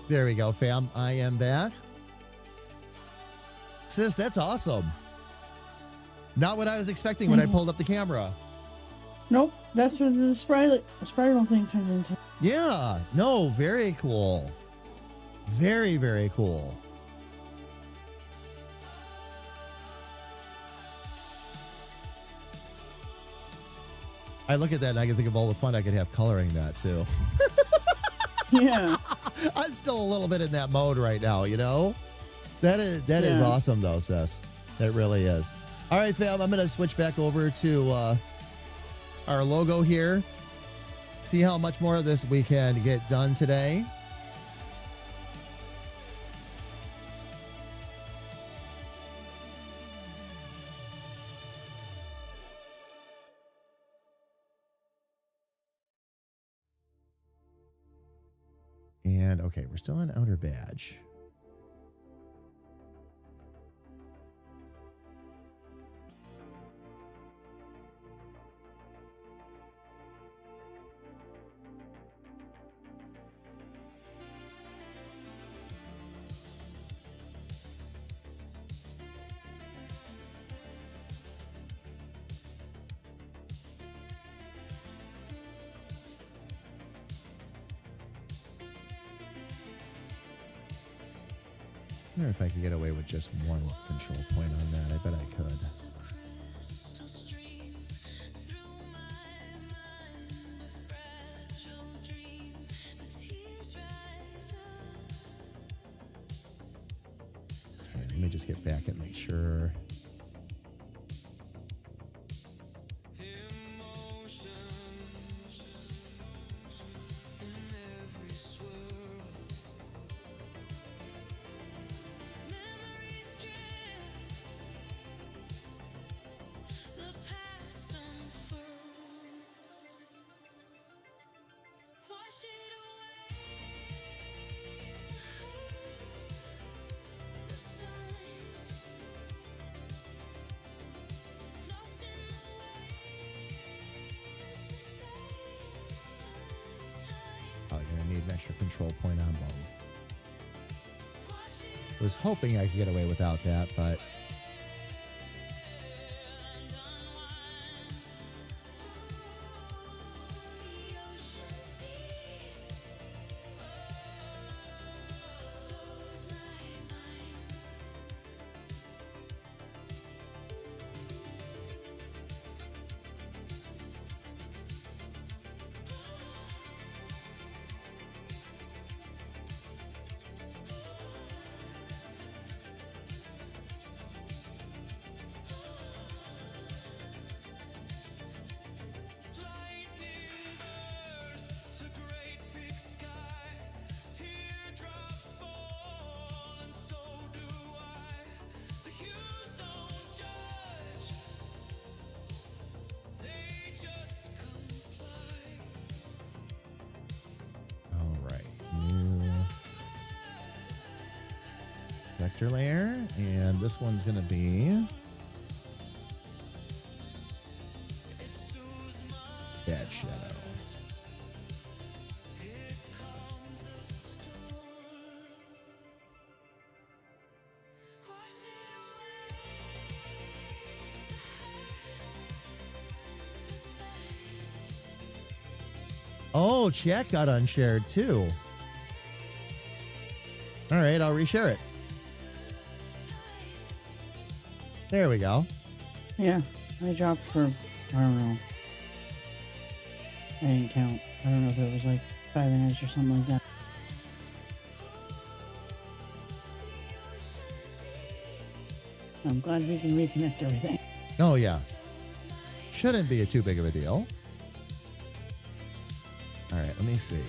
There we go, fam. I am back. Sis, that's awesome. Not what I was expecting when I pulled up the camera. Nope, that's what the spiral thing turned into. Yeah, no, very cool. Very, very cool. I look at that and I can think of all the fun I could have coloring that too. Yeah. I'm still a little bit in that mode right now, you know? That is awesome though, sis. That really is. All right, fam, I'm going to switch back over to our logo here. See how much more of this we can get done today. And okay, we're still on outer badge. wonder if I could get away with just one control point on that. I bet I could. Okay, let me just get back and make sure. Probably gonna need an extra control point on both. Was hoping I could get away without that, but vector layer, and this one's going to be Bad Shadow. Oh, chat got unshared too. All right, I'll reshare it. There we go. Yeah, I dropped for, I don't know. I didn't count. I don't know if it was like 5 minutes or something like that. I'm glad we can reconnect everything. Oh, yeah. Shouldn't be too big of a deal. All right, let me see.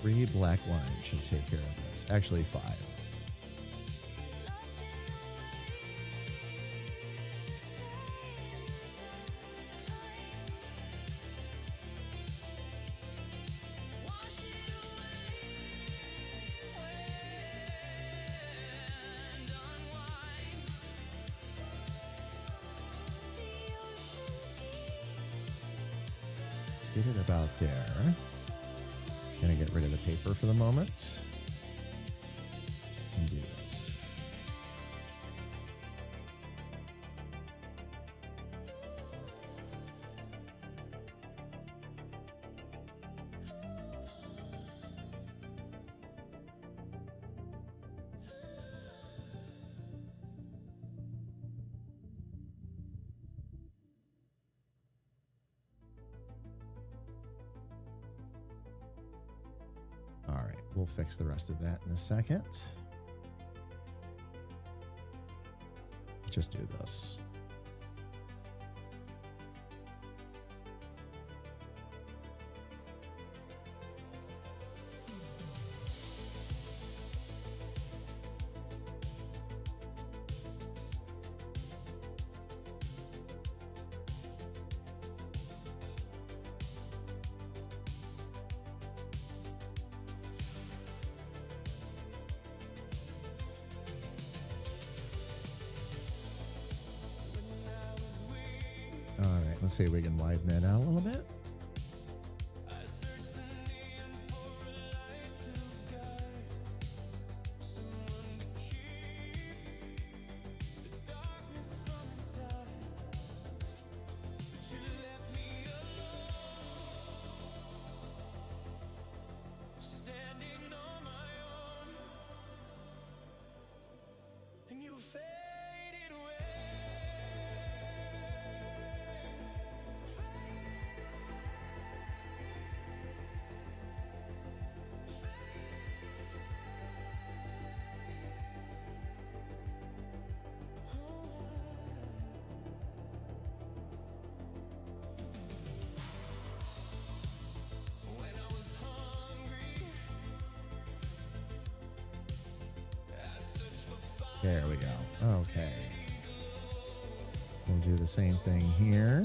Three black lines should take care of this. Actually, 5. Let's get it about there. Gonna get rid of the paper for the moment and do this. All right, we'll fix the rest of that in a second. Just do this. let's see if we can widen that out a little bit. There we go. Okay. We'll do the same thing here.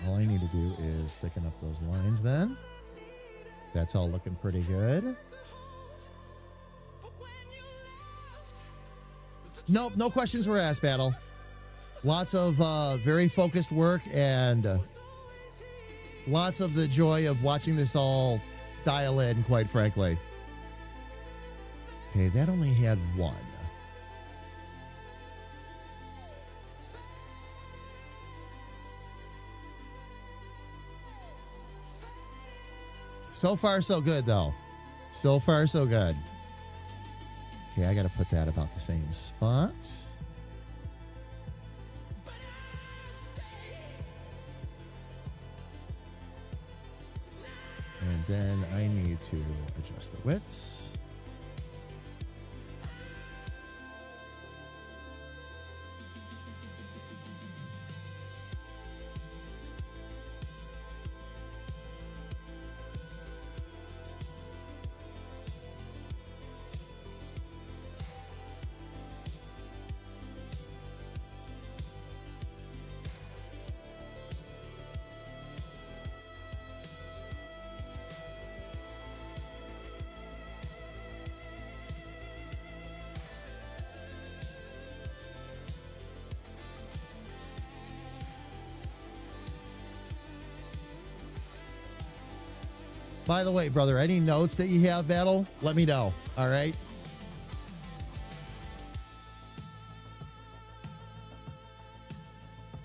All I need to do is thicken up those lines then. That's all looking pretty good. Nope, no questions were asked, Battle. Lots of very focused work and lots of the joy of watching this all dial in, quite frankly. Okay, that only had one. So far, so good, though. So far, so good. Okay, I got to put that about the same spot. And then I need to adjust the widths. By the way, brother, any notes that you have, Battle, let me know. All right.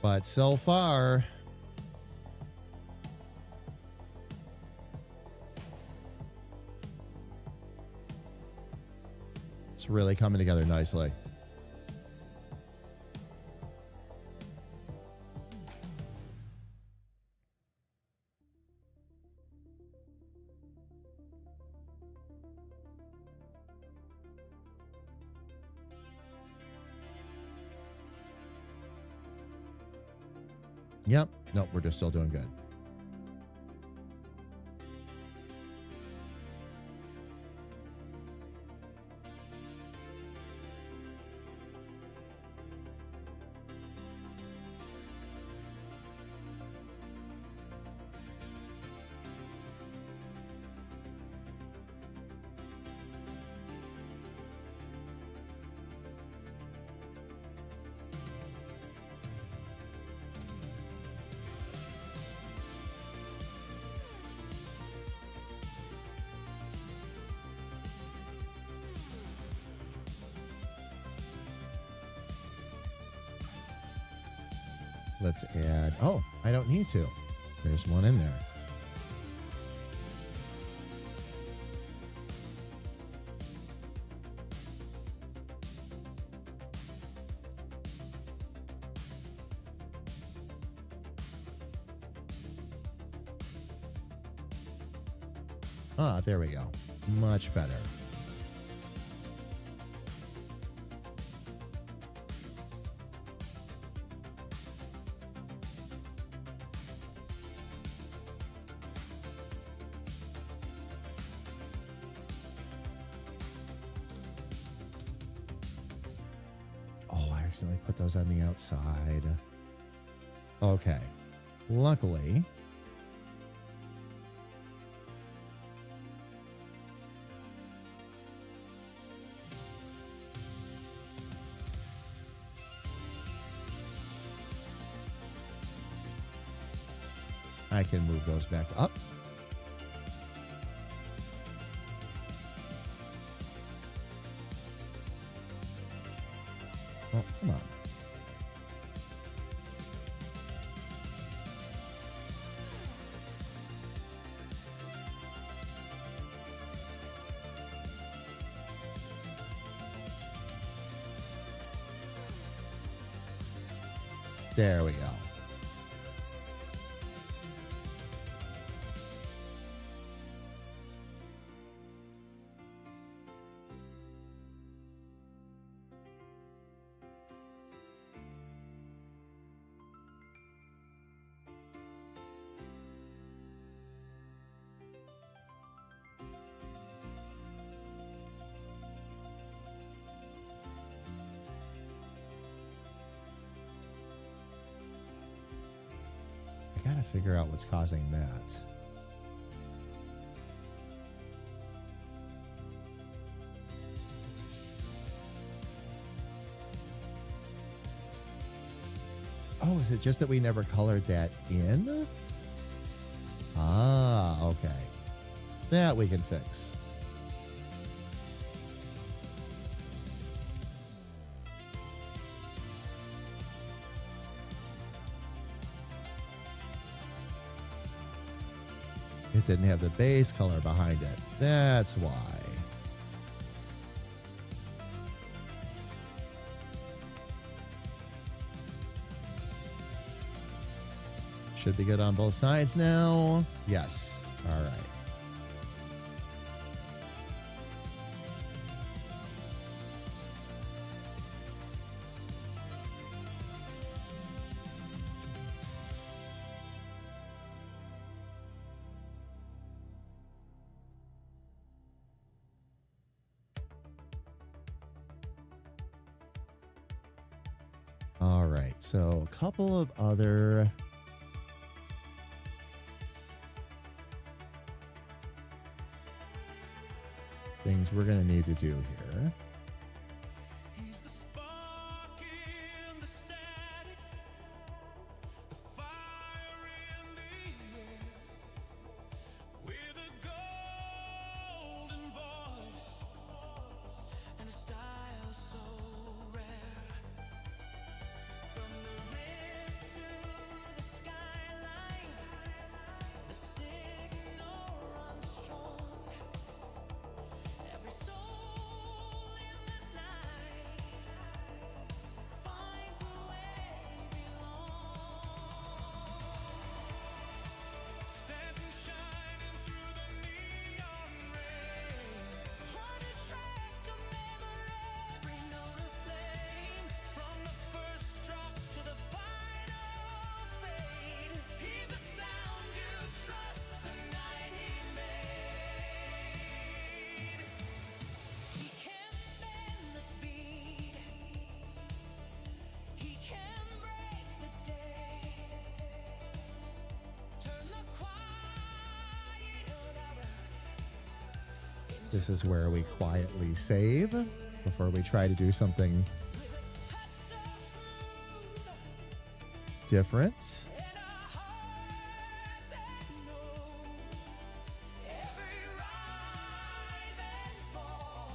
But so far, it's really coming together nicely. Yep. Nope, we're just still doing good. Let's add, oh, I don't need to. There's one in there. Ah, there we go. Much better. Oh, I accidentally put those on the outside. Okay. Luckily, I can move those back up. Oh, come on. There we go. I gotta figure out what's causing that. Oh, is it just that we never colored that in? Ah, okay. That we can fix. It didn't have the base color behind it. That's why. Should be good on both sides now. Yes. All right. All right. So a couple of other things we're going to need to do here. He's the spark in the static, the fire in the air, with a golden voice and a style so rare. From the rift to the skyline, the signal runs strong. Every soul in the night finds a way belong. Standing shining through the neon rain. On a track of memory, every note of flame. From the first drop to the final fade. He's a sound you trust, the night he made. He can bend the beat. He can break the day. Turn the quiet hours. This is where we quietly save before we try to do something With a touch so smooth different. and a heart that knows every rise and fall,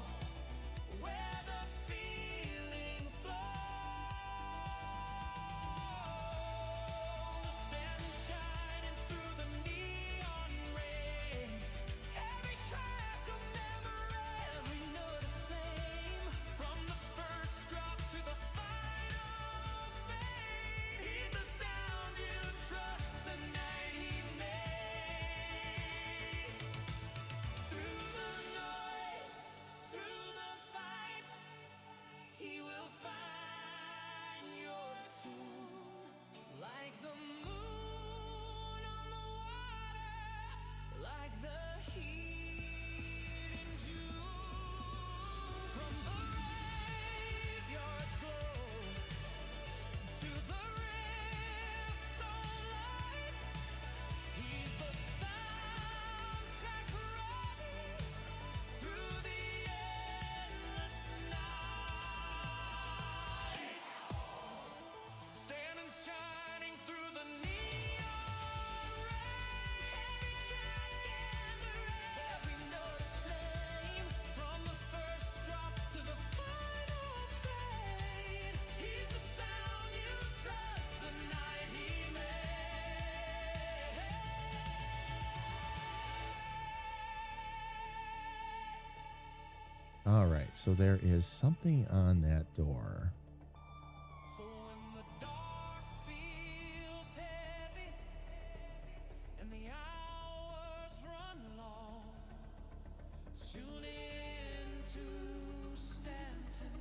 where the feeling flows. Stand shining through the neon rain. Every track of memory, every note of flame. From the first drop to the final fade. He's the sound you All right, so there is something on that door. So when the dark feels heavy and the hours run long, tune in to Stanton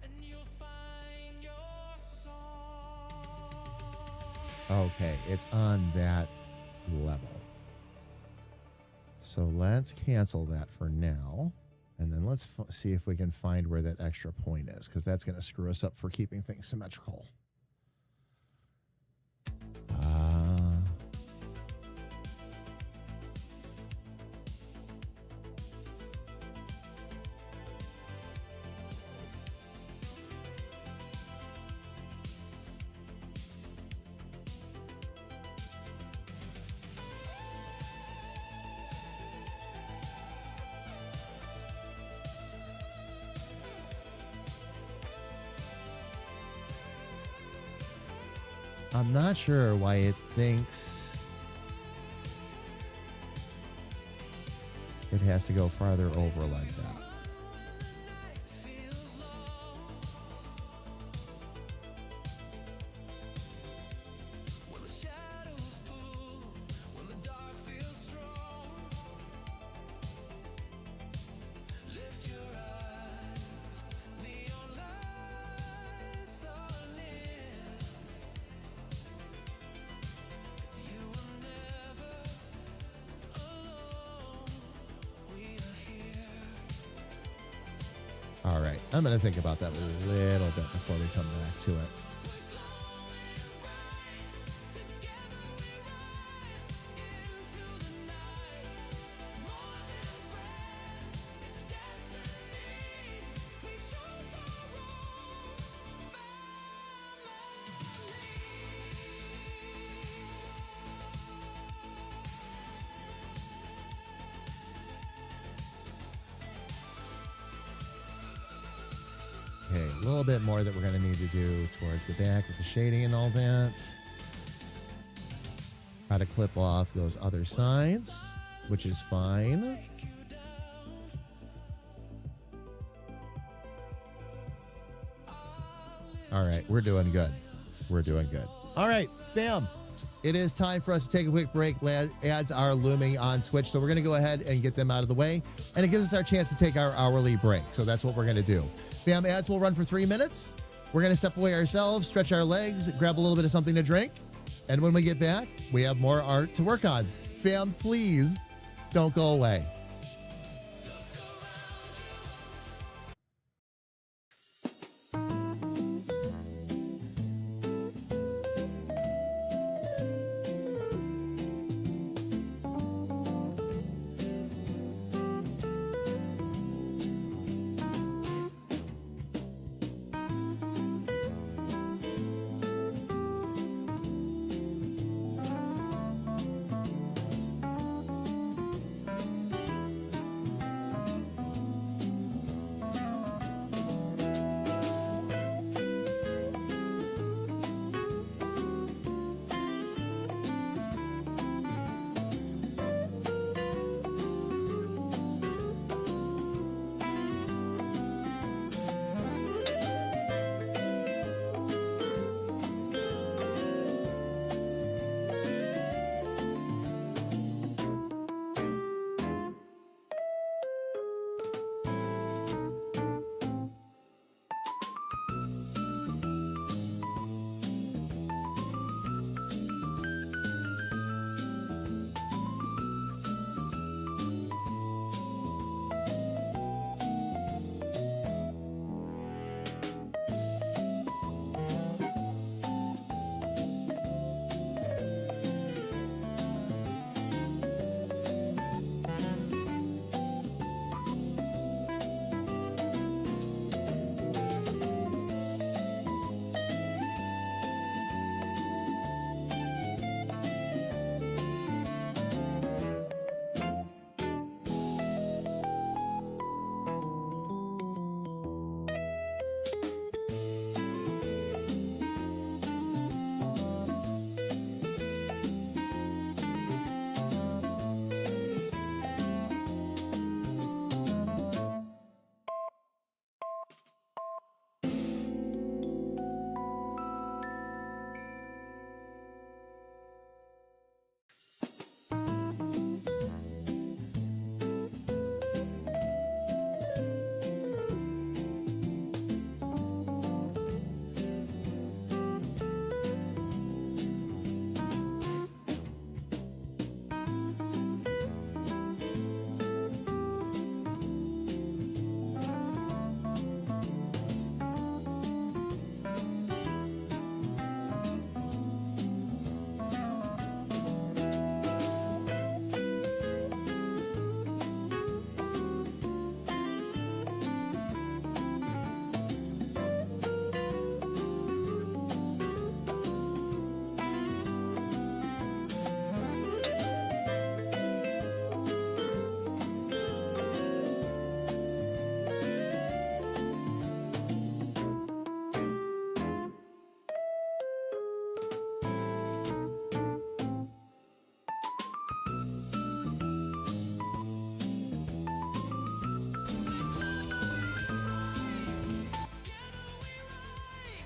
and you'll find your song. Okay, it's on that level. So let's cancel that for now. And then let's see if we can find where that extra point is, because that's going to screw us up for keeping things symmetrical. I'm not sure why it thinks it has to go farther over like that. Will the shadows pull? Will the dark feel strong? Lift your eyes, neon lights are near. You are never alone. We are here. All right, I'm going to think about that a little bit before we come back to it. Together we rise into the night. More than friends, it's destiny. We chose our own Okay, a little bit more that we're going to need to do towards the back with the shading and all that. Try to clip off those other sides, which is fine. All right, we're doing good. We're doing good. All right, bam. It is time for us to take a quick break. Ads are looming on Twitch, so we're going to go ahead and get them out of the way. And it gives us our chance to take our hourly break. So that's what we're going to do. Bam, ads will run for 3 minutes. We're going to step away ourselves, stretch our legs, grab a little bit of something to drink. And when we get back, we have more art to work on. Fam, please don't go away.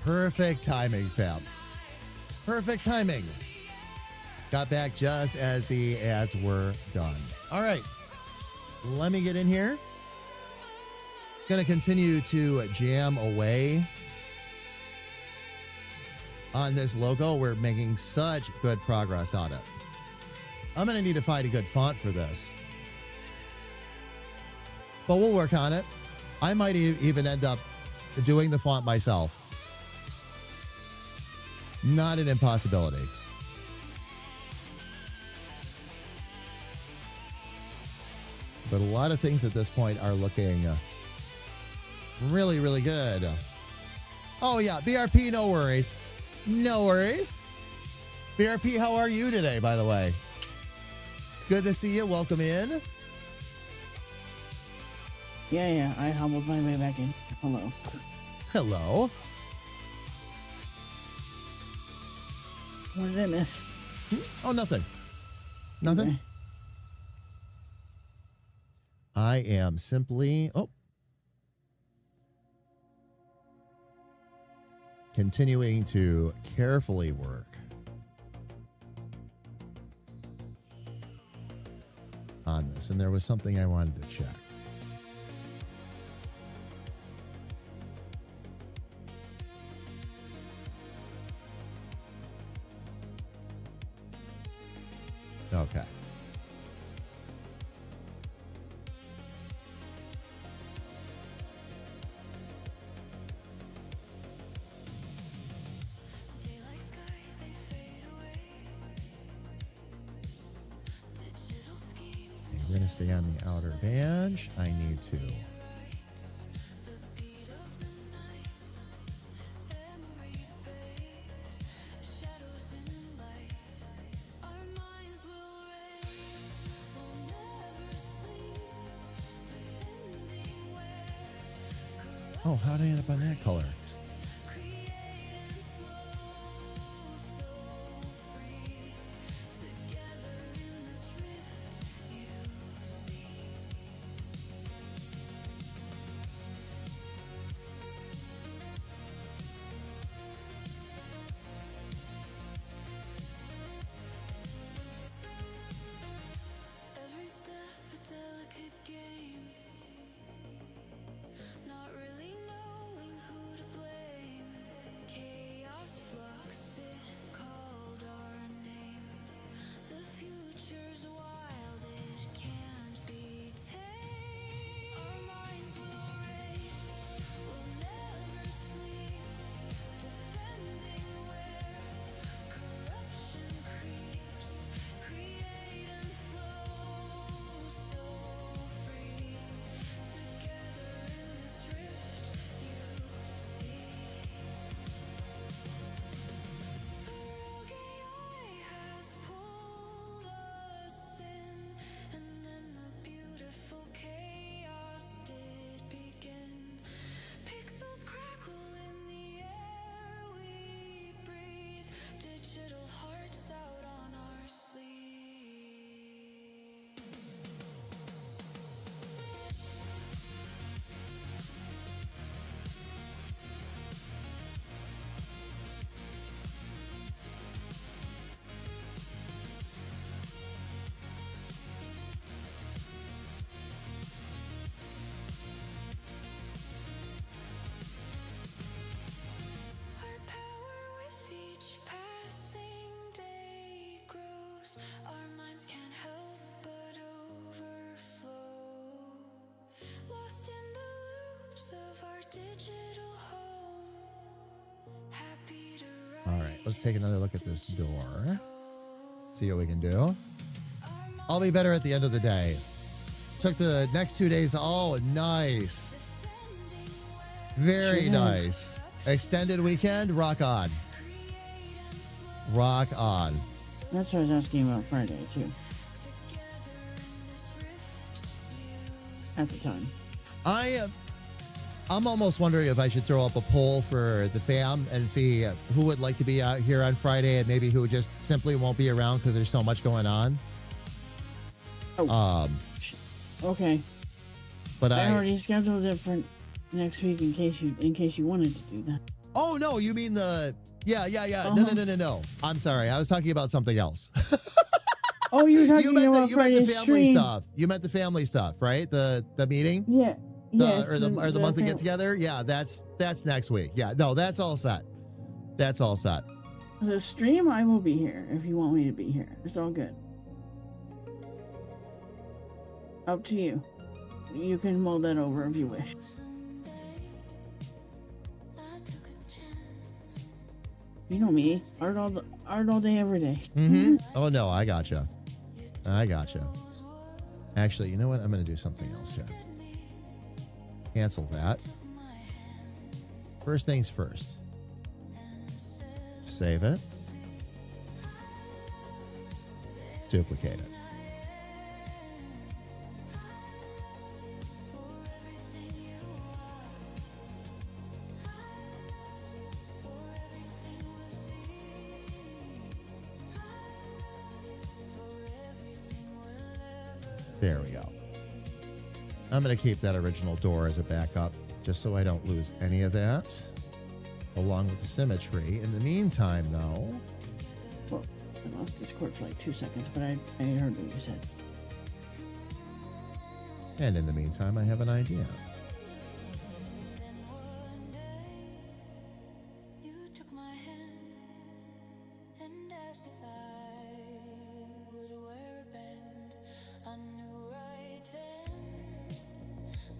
Perfect timing, fam. Perfect timing. Got back just as the ads were done. All right. Let me get in here. Gonna continue to jam away on this logo. We're making such good progress on it. I'm gonna need to find a good font for this, but we'll work on it. I might even end up doing the font myself. Not an impossibility. But a lot of things at this point are looking really, really good. Oh, yeah. BRP, no worries. No worries. BRP, how are you today, by the way? It's good to see you. Welcome in. Yeah, I hobbled my way back in. Hello. Hello. What did I miss? Oh, nothing. Nothing. Okay. I am simply, continuing to carefully work on this. And there was something I wanted to check. Okay. Daylight skies, they fade away. Digital schemes Okay, we're going to stay on the outer bench. I need to. the beat of the night. Memory bathed, shadows in light. Our minds will race, we'll never sleep. Defending where Oh, how did I end up on that color? create and flow so free. Together in this rift, you see. Every step a delicate game. Not really knowing who to blame. Chaos flux, it called our name. The future's wild, it can't be tamed. Our minds will race, we'll never sleep. Defending where corruption creeps. Create and flow so free. Together in this rift, you see. The rogue AI has pulled us in, and then the beautiful chaos did begin. Pixels crackle in the air we breathe. Digital hearts out on our sleeve. Our power with each passing day grows. Our minds can't help but overflow. Lost in the loops of our digital home. Happy to All right, let's take another look at this door. See what we can do. I'll be better at the end of the day. Took the next 2 days. Oh, nice. Very Sure. nice. Extended weekend. Rock on. Rock on. That's what I was asking about Friday, too. At the time. I'm almost wondering if I should throw up a poll for the fam and see who would like to be out here on Friday and maybe who just simply won't be around because there's so much going on. Oh. Okay. But I already scheduled it for next week in case you wanted to do that. Oh, no, you mean the... Yeah. No. I'm sorry. I was talking about something else. Oh, you were talking about you meant the Friday's family stream. stuff. You meant the family stuff, right? The meeting? Yeah. Yes, Or the monthly fam- get together? Yeah, that's next week. Yeah, no, that's all set. That's all set. The stream, I will be here if you want me to be here. It's all good. Up to you. You can mull that over if you wish. You know me, art all day, every day. Mm-hmm. Oh, no, I gotcha. Actually, you know what? I'm going to do something else here. Cancel that. First things first. Save it. Duplicate it. There we go. I'm going to keep that original door as a backup, just so I don't lose any of that, along with the symmetry. In the meantime, though... Well, I lost Discord for like 2 seconds, but I heard what you said. And in the meantime, I have an idea. You took my hand and asked if I would wear a band. I knew right then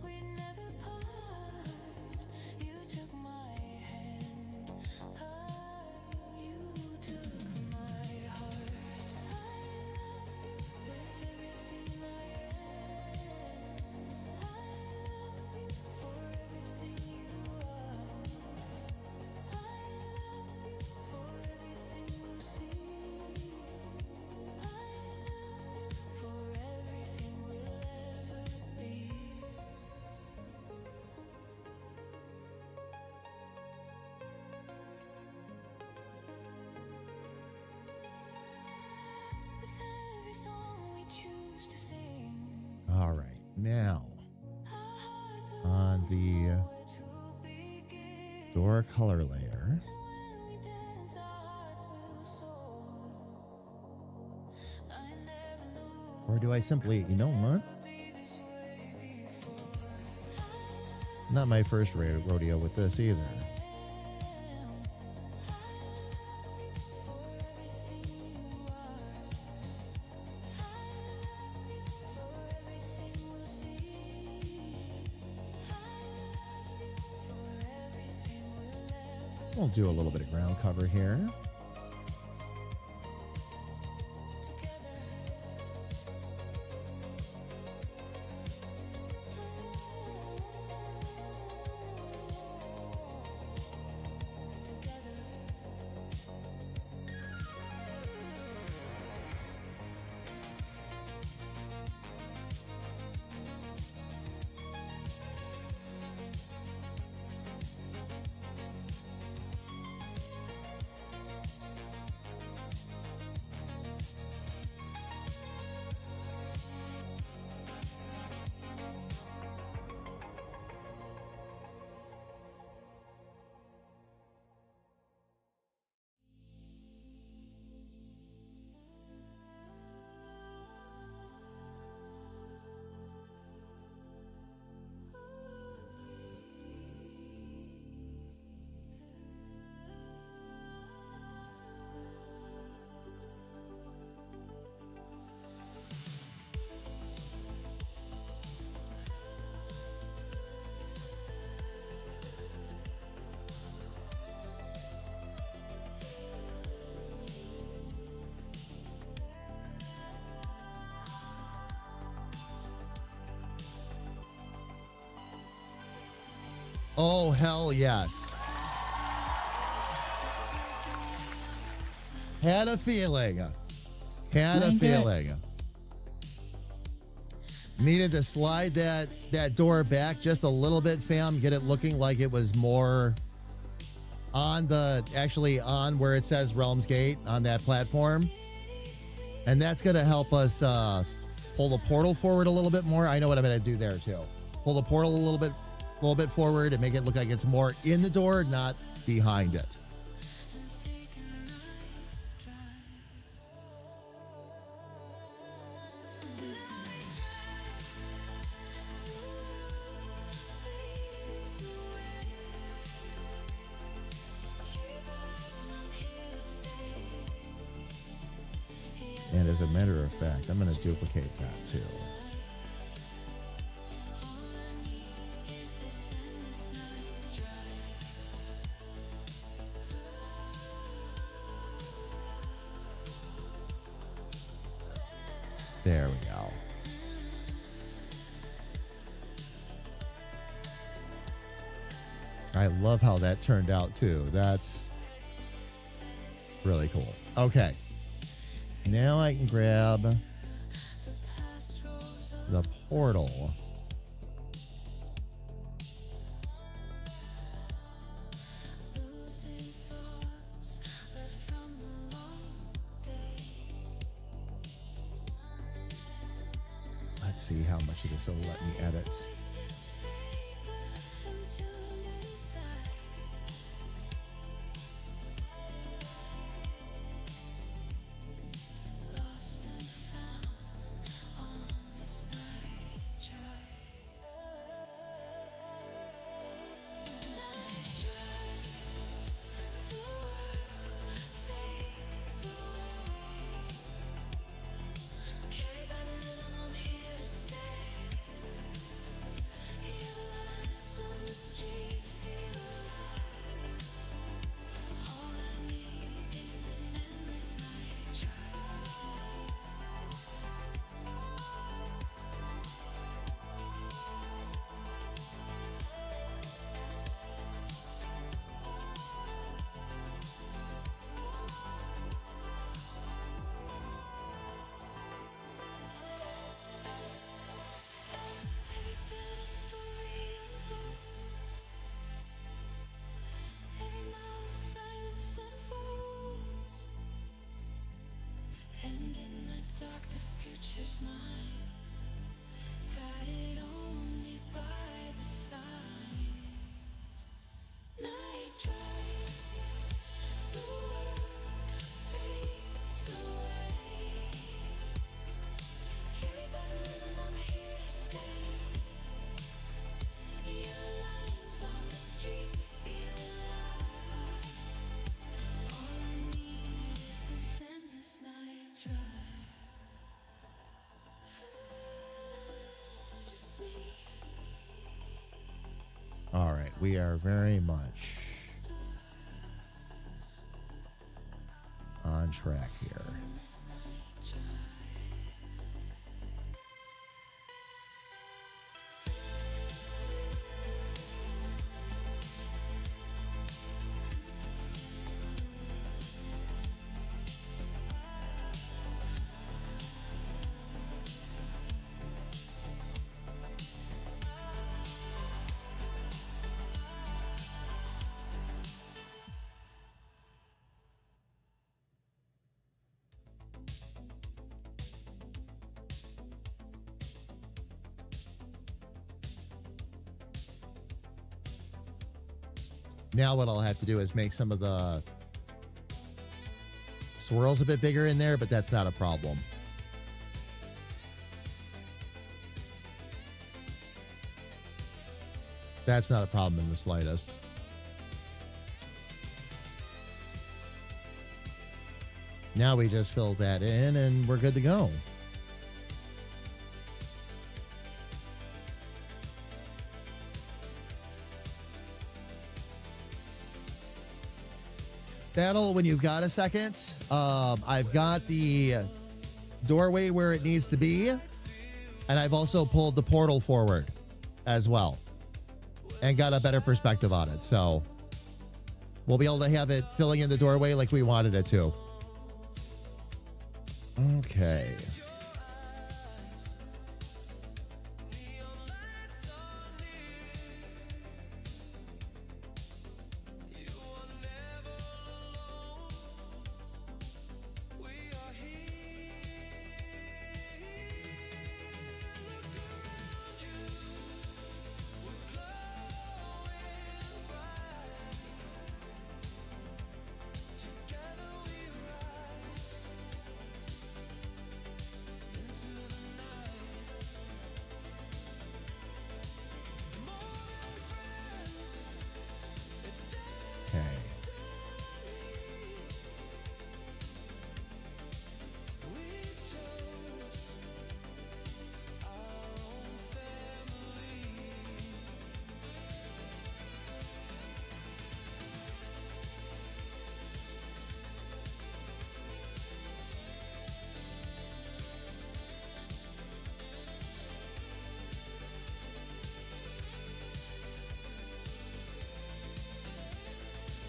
we'd never part. You took my hand, you took my heart. I love you with everything I am. I love you for everything you are. I love you for everything we'll see. I love you for everything we'll ever be. With every song we choose to sing, All right. Now, our hearts will on the know where to begin. door color layer, When we dance, our hearts will soar. I never knew or do I simply, you know what? it would be this way before. Not my first rodeo with this either. For everything you are, for everything we'll see. For everything we'll ever We'll do a little bit of ground cover here. Oh, hell yes. Had a feeling. Had a Like it. feeling. Needed to slide that door back just a little bit, fam. Get it looking like it was more on actually on where it says Realms Gate on that platform. And that's going to help us pull the portal forward a little bit more. I know what I'm going to do there too. Pull the portal a little bit a little bit forward and make it look like it's more in the door, not behind it. And as a matter of fact, I'm going to duplicate that too. There we go. I love how that turned out too. That's really cool. Okay. Now I can grab the portal. Let's see how much of this will let me edit. All right, we are very much on track here. Now what I'll have to do is make some of the swirls a bit bigger in there, but that's not a problem. That's not a problem in the slightest. Now we just fill that in and we're good to go. Battle when you've got a second. I've got the doorway where it needs to be, and I've also pulled the portal forward as well and got a better perspective on it. So we'll be able to have it filling in the doorway like we wanted it to. Okay.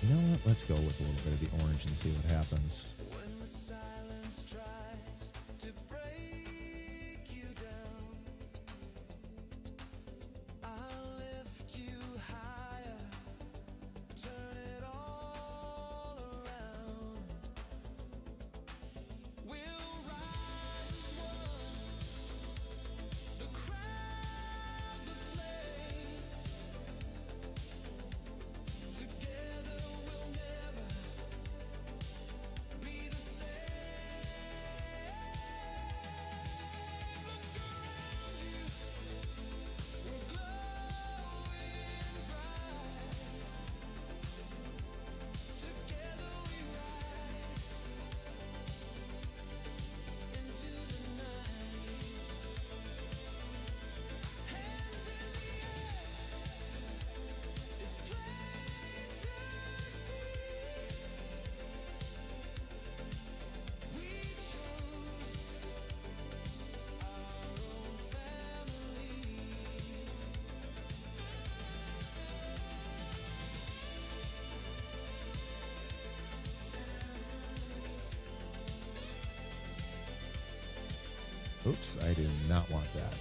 You know what? Let's go with a little bit of the orange and see what happens. When the silence tries to break you down, I'll lift you higher, turn it all around. We'll rise as one, the crowd, the flame. Together we'll never be the same. Look around you, we're glowing bright. Together we rise into the night. Hands in the air, it's plain to see. We chose our own family. Oops, I did not want that.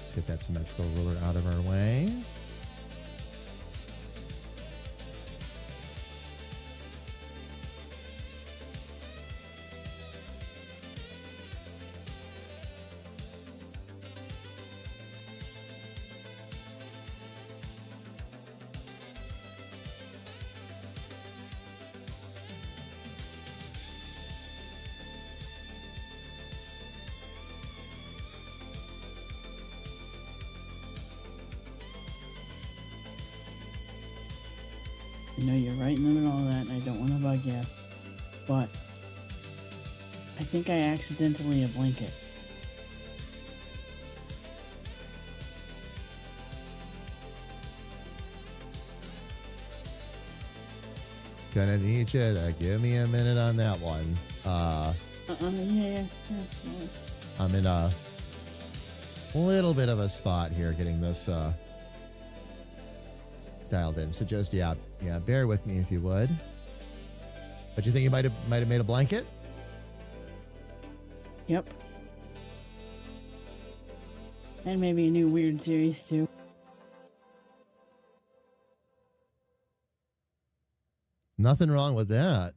Let's get that symmetrical ruler out of our way. I know you're right in the middle of that, and I don't want to bug you, but I think I accidentally a blanket. Gonna need you to give me a minute on that one. Yeah. I'm in a little bit of a spot here getting this dialed in. So just, yeah, bear with me if you would. But you think you might have made a blanket? Yep. And maybe a new weird series too. Nothing wrong with that.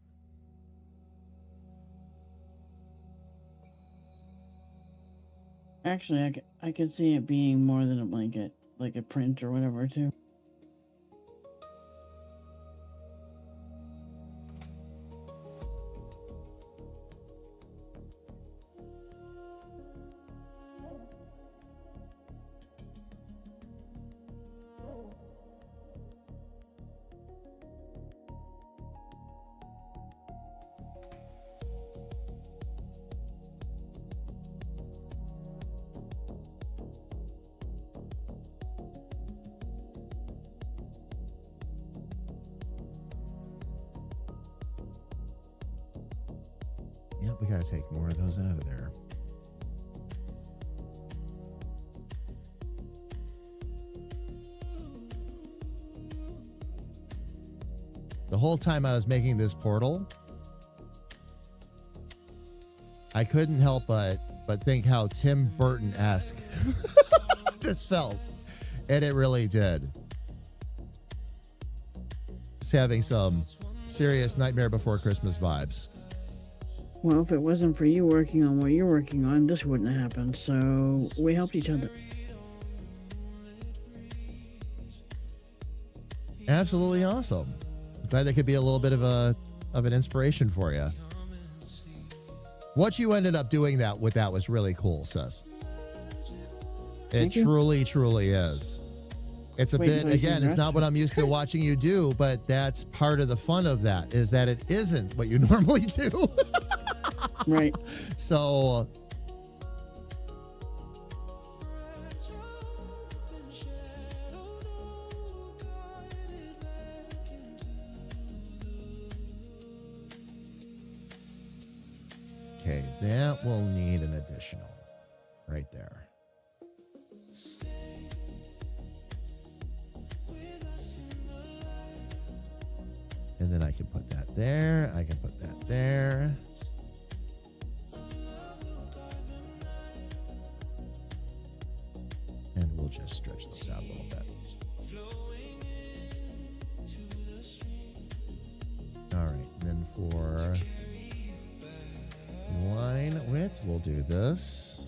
Actually, I could see it being more than a blanket, like a print or whatever too. Yep, we gotta take more of those out of there. The whole time I was making this portal, I couldn't help but think how Tim Burton-esque this felt. And it really did. Just having some serious Nightmare Before Christmas vibes. Well, if it wasn't for you working on what you're working on, this wouldn't have happened. So we helped each other. Absolutely awesome. Glad that could be a little bit of an inspiration for you. What you ended up doing with that was really cool, sis. It truly, truly is. It's a bit, again, it's not what I'm used to watching you do, but that's part of the fun of that, is that it isn't what you normally do. Right. So okay, that will need an additional right there. And then I can put that there. I can put that there. And we'll just stretch those out a little bit. All right, and then for line width, we'll do this.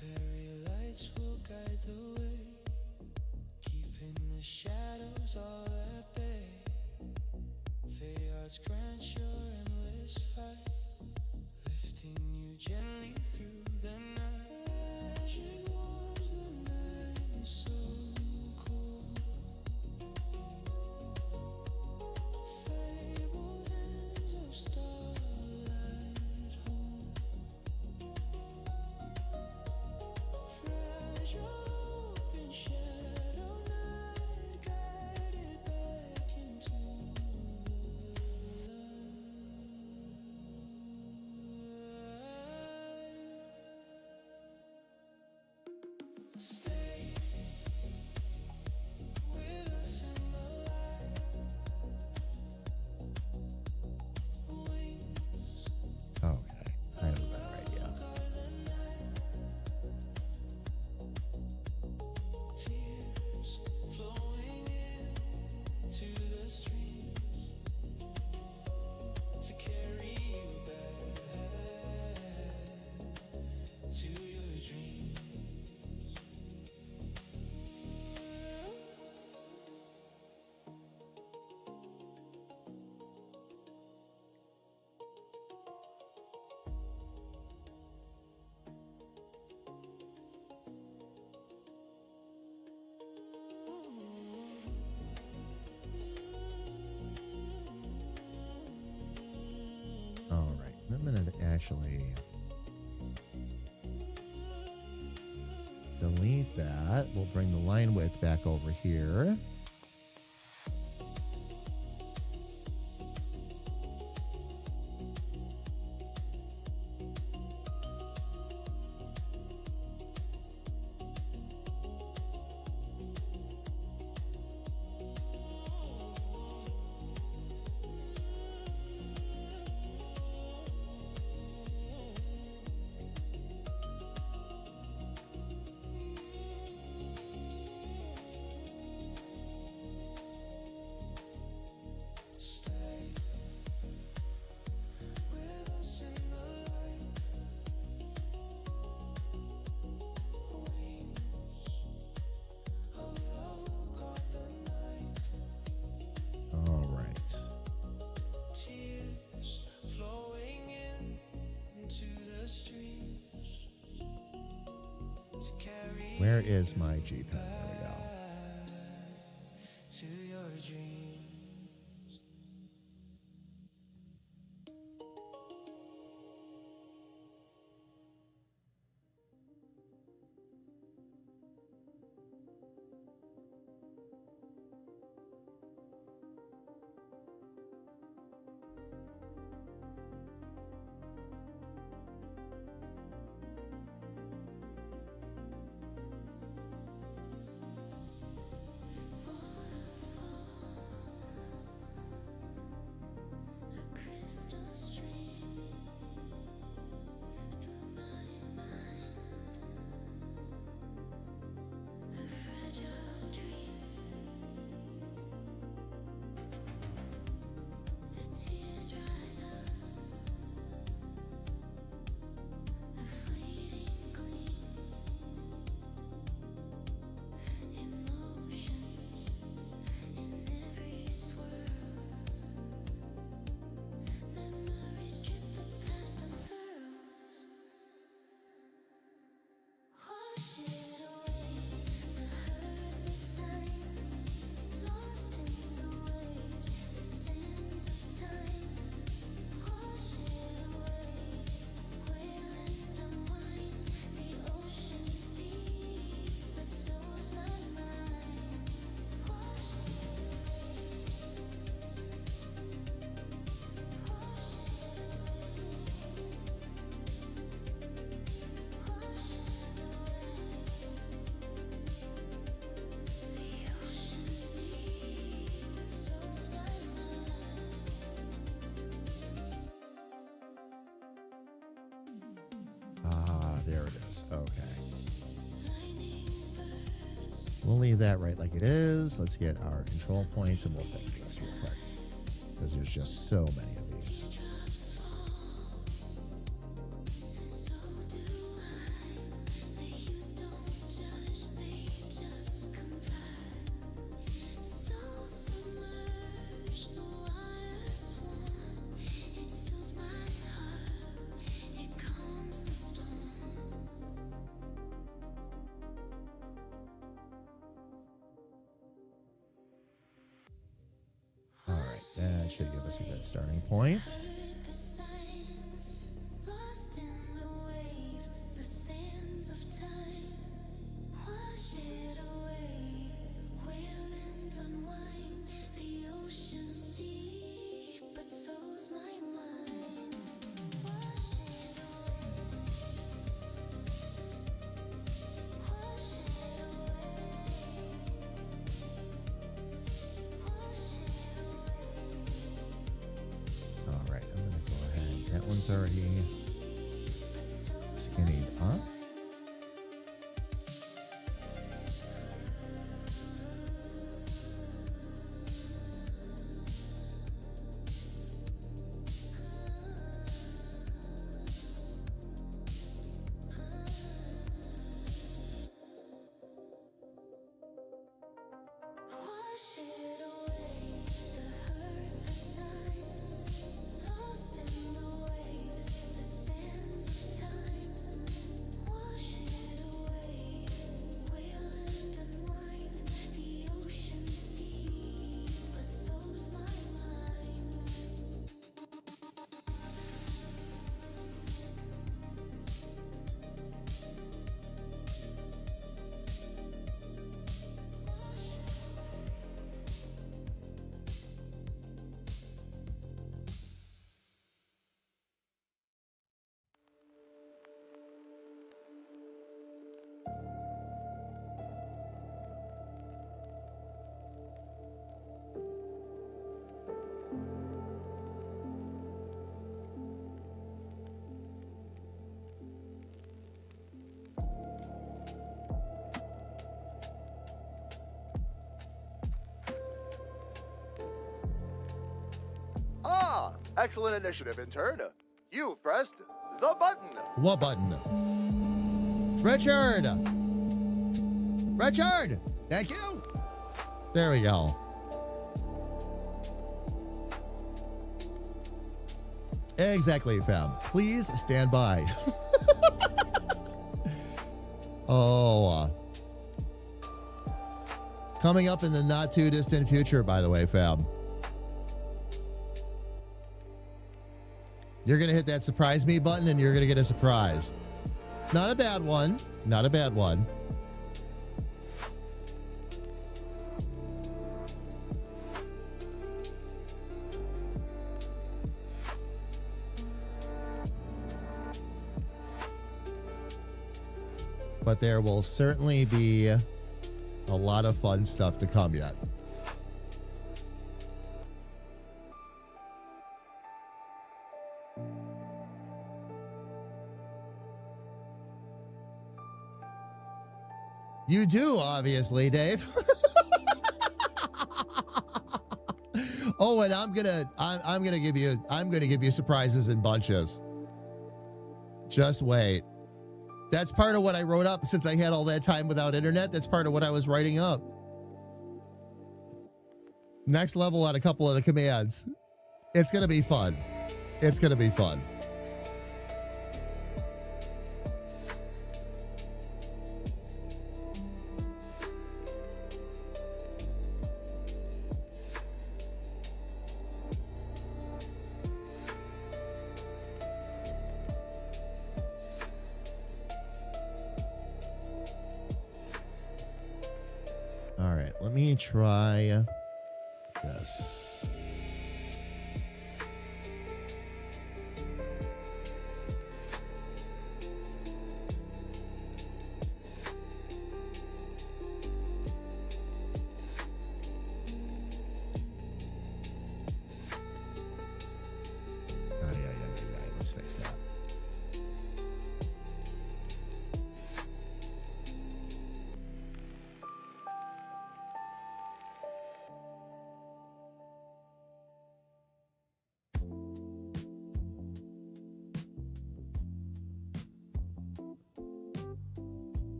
Fairy lights will guide the way, keeping the shadows all at bay. Chaos grants your endless fight, lifting you gently through the night. Magic warms the night so cold. Fabled hands of starlight hold. Fragile open shadow night, guided back into the light. Stay with us in the light. Wings Okay, I have a better idea. are the night. Tears flowing into the streams to carry you back to your dreams. All right, I'm going to actually delete that. We'll bring the line width back over here. Stay with us in the light. Wings of love will guard the night. All right. Tears flowing into the streams to carry Where is my G pen? There we go. to your dreams. it is. Okay. We'll leave that right like it is. Let's get our control points and we'll fix this real quick. Because there's just so many of these. All right, that should give us a good starting point. All right, I'm gonna go ahead. That one's already skinnied up. Ah, excellent initiative, intern. You've pressed the button. What button? Richard! Richard! Thank you! There we go. Exactly, fam. Please stand by. Coming up in the not too distant future, by the way, fam. You're going to hit that surprise me button and you're going to get a surprise. Not a bad one. Not a bad one. But there will certainly be a lot of fun stuff to come yet. You do, obviously, Dave. Oh, and I'm gonna give you surprises in bunches. Just wait. That's part of what I wrote up since I had all that time without internet. That's part of what I was writing up. Next level on a couple of the commands. It's gonna be fun. It's gonna be fun. All right, let me try this. Yeah, let's fix that.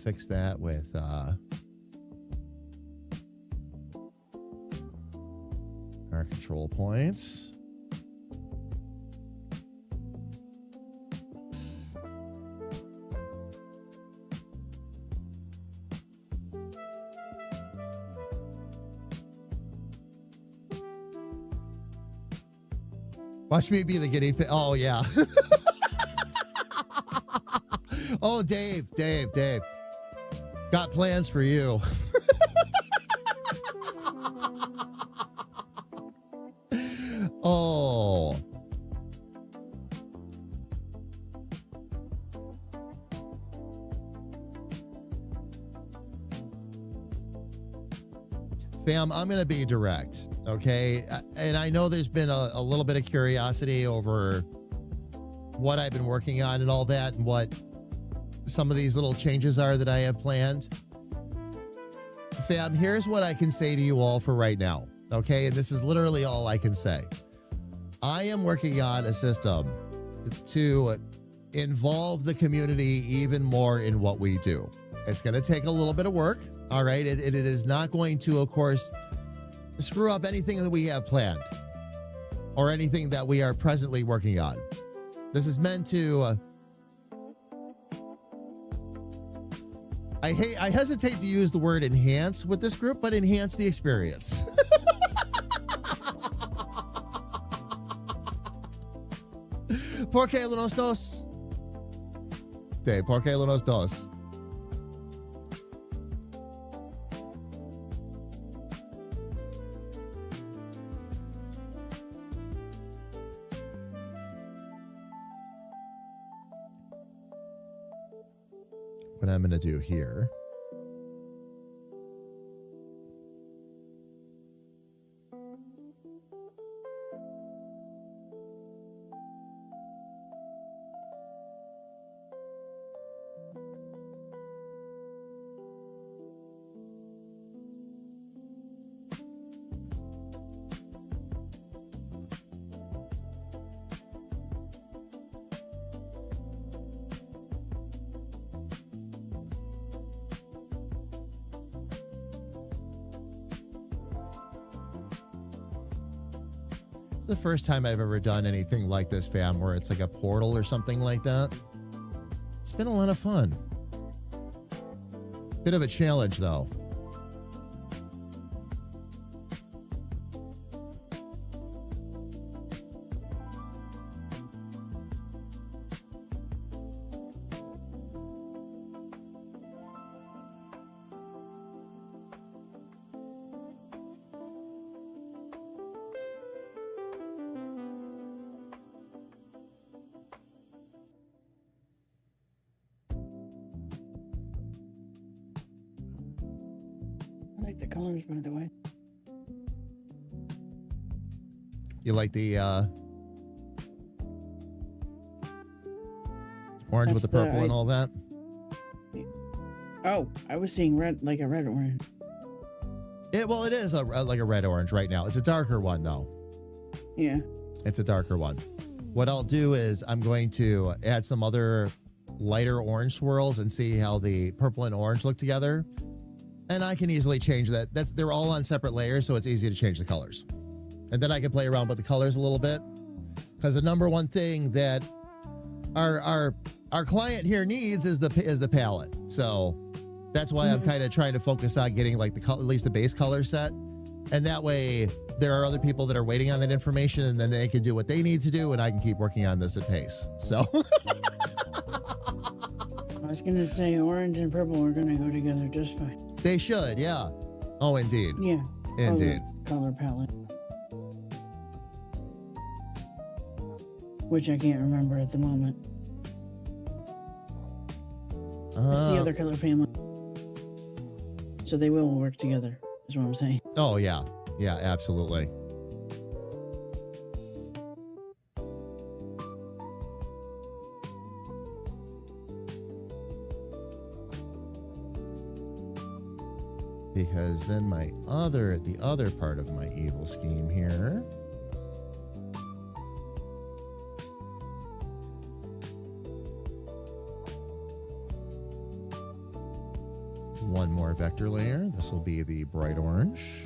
fix that with our control points. Watch me be the guinea pig. Oh, yeah. Oh, Dave. Got plans for you. Oh. Fam, I'm going to be direct, okay? And I know there's been a little bit of curiosity over what I've been working on and all that and what some of these little changes are that I have planned. Fam, here's what I can say to you all for right now, okay? And this is literally all I can say. I am working on a system to involve the community even more in what we do. It's going to take a little bit of work, all right? It is not going to, of course, screw up anything that we have planned or anything that we are presently working on. This is meant to... I hesitate to use the word enhance with this group, but enhance the experience. ¿Por qué los dos? De, ¿por qué los dos? What I'm going to do here. The first time I've ever done anything like this, fam, where it's like a portal or something like that. It's been a lot of fun. Bit of a challenge, though. I like the colors, by the way. You like the orange with the That's purple and all that? Oh, I was seeing red, like a red orange. Well, it is like a red orange right now. It's a darker one, though. Yeah. It's a darker one. What I'll do is I'm going to add some other lighter orange swirls and see how the purple and orange look together. And I can easily change that. They're all on separate layers, so it's easy to change the colors. And then I can play around with the colors a little bit. Because the number one thing that our client here needs is the palette. So that's why I'm kind of trying to focus on getting like at least the base color set. And that way there are other people that are waiting on that information, and then they can do what they need to do, and I can keep working on this at pace. So I was gonna say orange and purple are gonna go together just fine. they should, yeah. Oh, indeed. Yeah. Indeed. Color palette. Which I can't remember at the moment. It's the other color family. So they will work together, is what I'm saying. Oh, yeah. Yeah, absolutely. Because then the other part of my evil scheme here One more vector layer. This will be the bright orange.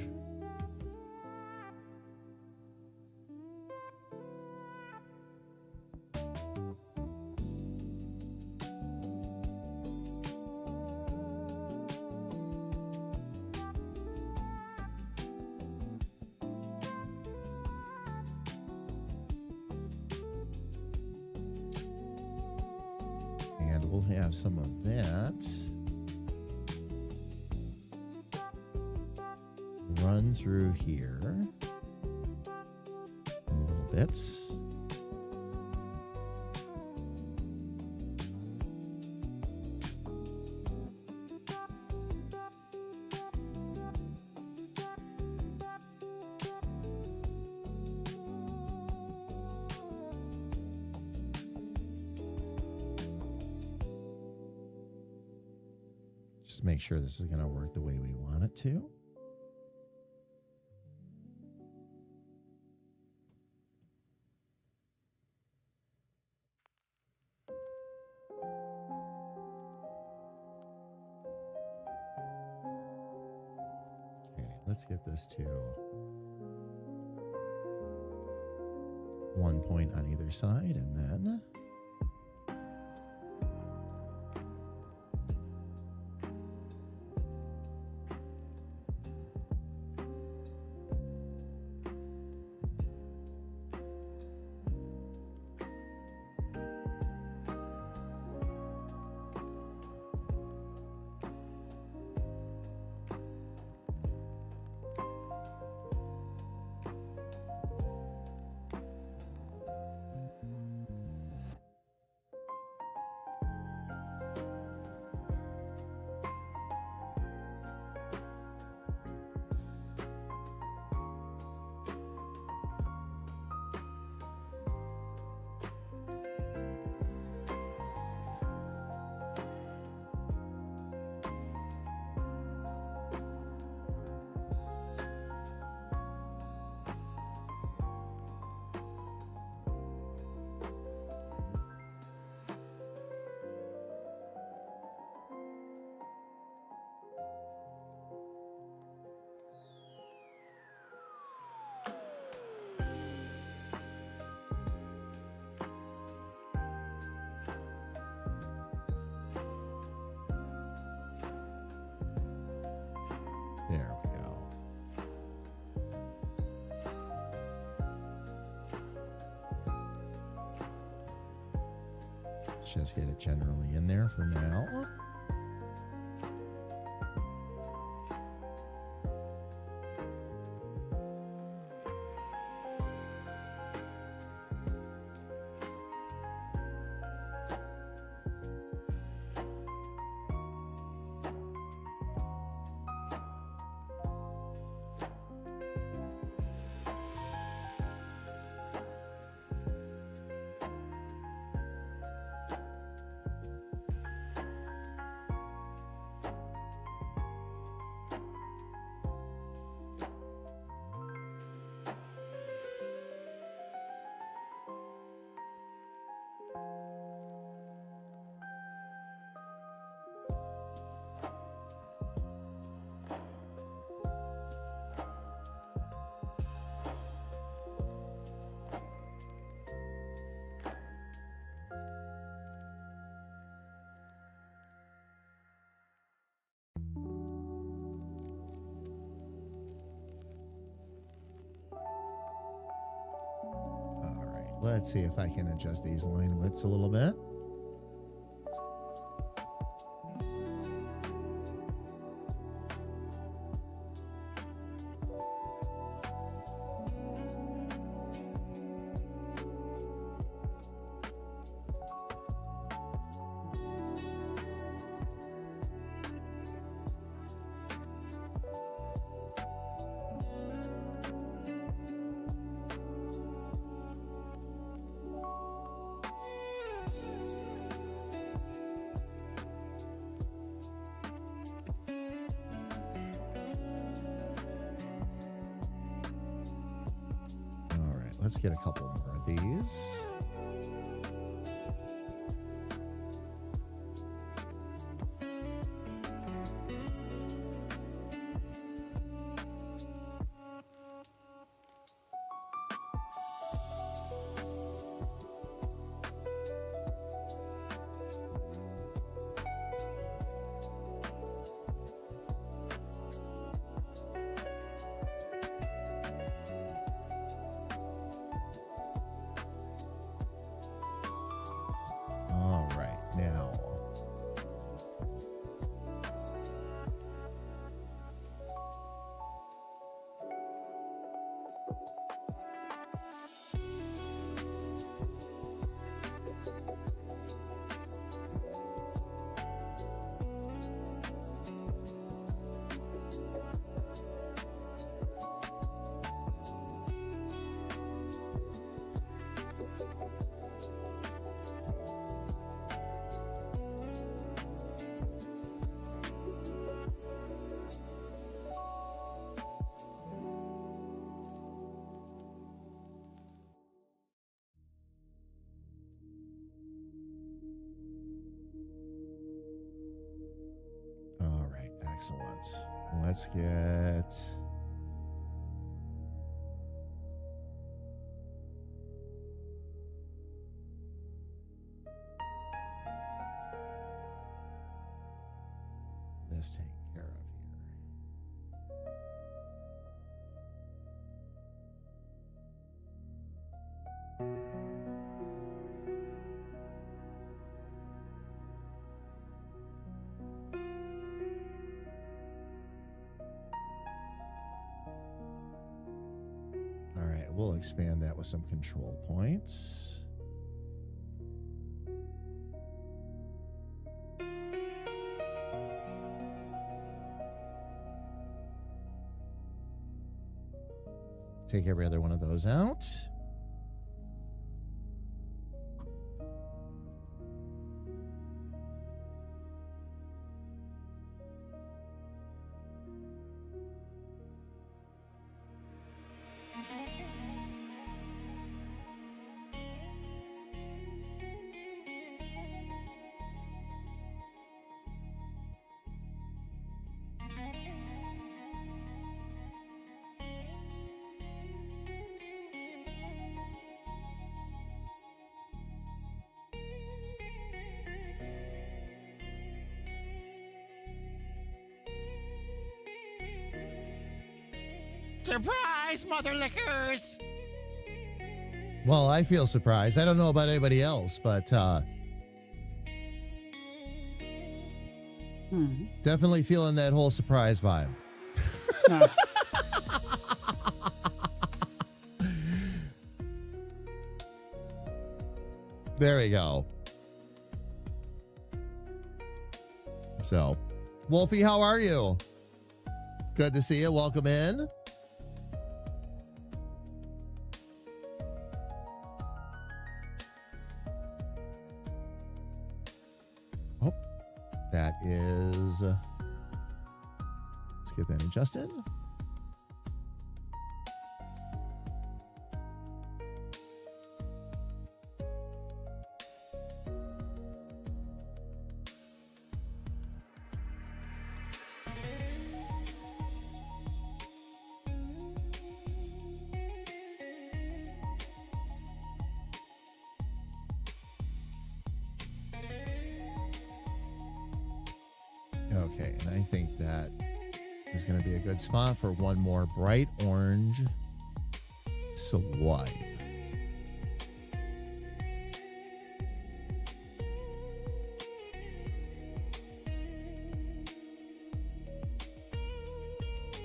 And we'll have some of that run through here in little bits. Just make sure this is going to work the way we want it to. Okay, let's get this to 1 point on either side, and then there we go. Let's just get it generally in there for now. All right, let's see if I can adjust these line widths a little bit. Let's get a couple more of these. All right, excellent. Let's get... this taken care of here. All right, we'll expand that with some control points. Take every other one of those out. Surprise, mother lickers! Well, I feel surprised. I don't know about anybody else, but definitely feeling that whole surprise vibe. Nah. There we go. So, Wolfie, how are you? Good to see you. Welcome in. Oh, that is... let's get that adjusted. Okay, and I think that is going to be a good spot for one more bright orange swipe.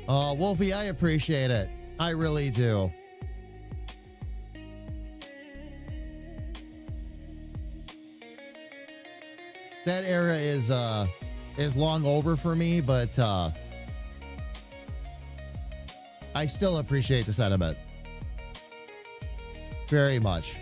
Oh, Wolfie, I appreciate it. I really do. That era is long over for me, but I still appreciate the sentiment very much.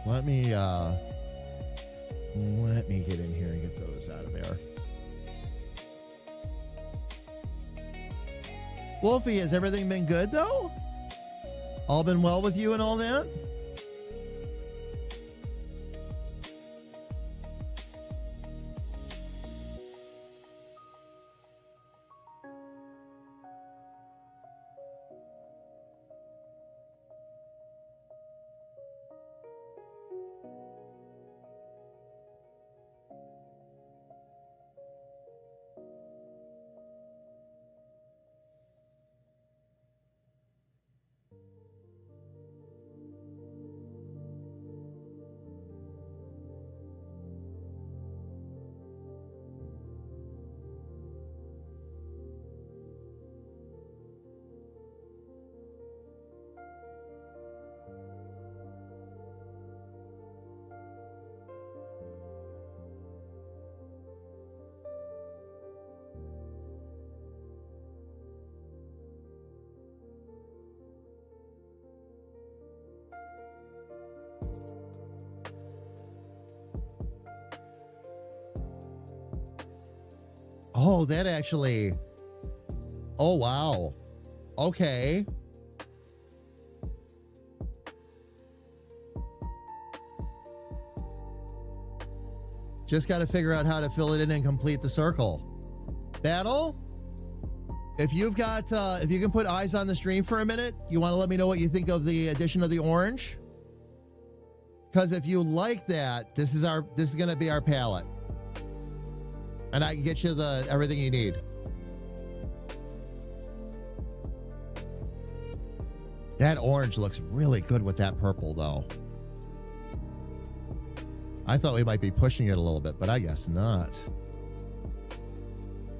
Let me get in here and get those out of there. Wolfie, has everything been good though? All been well with you and all that? Oh, that actually. Oh, wow. Okay. Just got to figure out how to fill it in and complete the circle. Battle? If you've got, if you can put eyes on the stream for a minute, you want to let me know what you think of the addition of the orange? Because if you like that, this is going to be our palette. And I can get you everything you need. That orange looks really good with that purple, though. I thought we might be pushing it a little bit, but I guess not.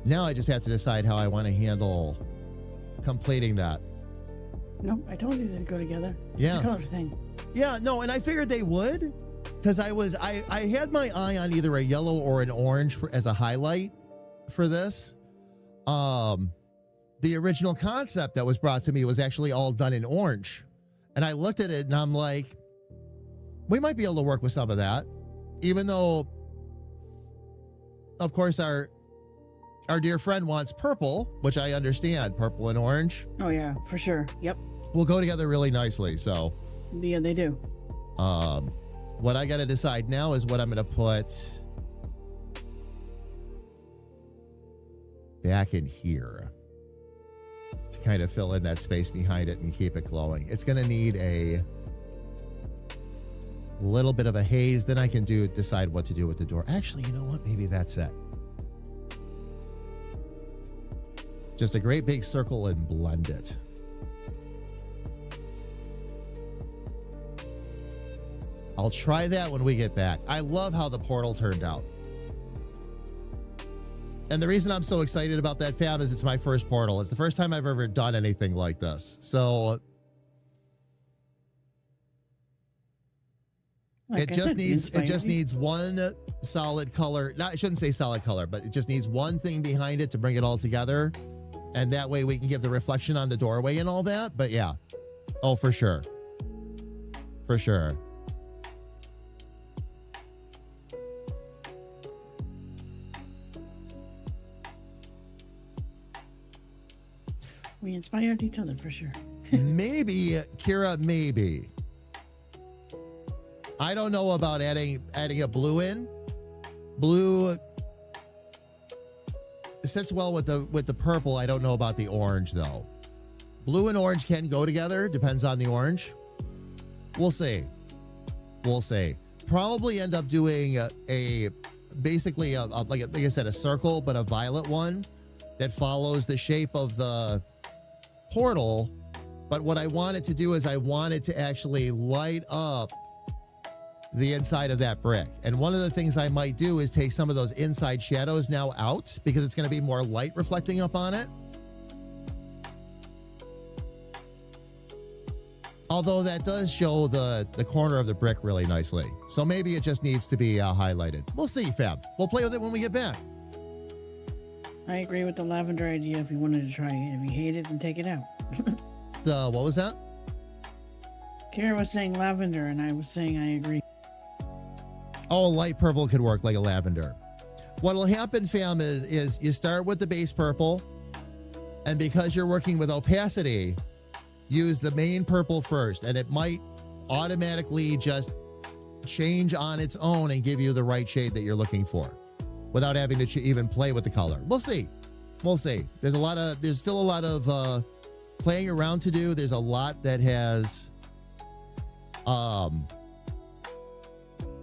Now I just have to decide how I want to handle completing that. No, I told you they'd go together. Yeah. It's a color thing. Yeah, no, and I figured they would, because I had my eye on either a yellow or an orange as a highlight for this. The original concept that was brought to me was actually all done in orange. And I looked at it and I'm like, we might be able to work with some of that. Even though, of course, our dear friend wants purple, which I understand, purple and orange. Oh, yeah, for sure. Yep. Will go together really nicely, so. Yeah, they do. What I got to decide now is what I'm going to put back in here to kind of fill in that space behind it and keep it glowing. It's going to need a little bit of a haze. Then I can decide what to do with the door. Actually, you know what? Maybe that's it. Just a great big circle and blend it. I'll try that when we get back. I love how the portal turned out. And the reason I'm so excited about that, fam, is it's my first portal. It's the first time I've ever done anything like this. So Like it I just said, needs one solid color. No, I shouldn't say solid color, but it just needs one thing behind it to bring it all together. And that way we can give the reflection on the doorway and all that. But yeah. Oh, for sure. For sure. We inspired each other for sure. Maybe, Kira, maybe. I don't know about adding a blue in. Blue sits well with the purple. I don't know about the orange though. Blue and orange can go together. Depends on the orange. We'll see. We'll see. Probably end up doing basically like I said, a circle, but a violet one that follows the shape of the portal. But what I wanted to do is I wanted to actually light up the inside of that brick. And one of the things I might do is take some of those inside shadows now out because it's going to be more light reflecting up on it. Although that does show the corner of the brick really nicely. So maybe it just needs to be highlighted. We'll see, fam. We'll play with it when we get back. I agree with the lavender idea if you wanted to try it. If you hate it, then take it out. What was that? Kara was saying lavender, and I was saying I agree. Oh, light purple could work like a lavender. What'll happen, fam, is you start with the base purple, and because you're working with opacity, use the main purple first, and it might automatically just change on its own and give you the right shade that you're looking for without having to even play with the color. We'll see. We'll see. There's still a lot of playing around to do. There's a lot that has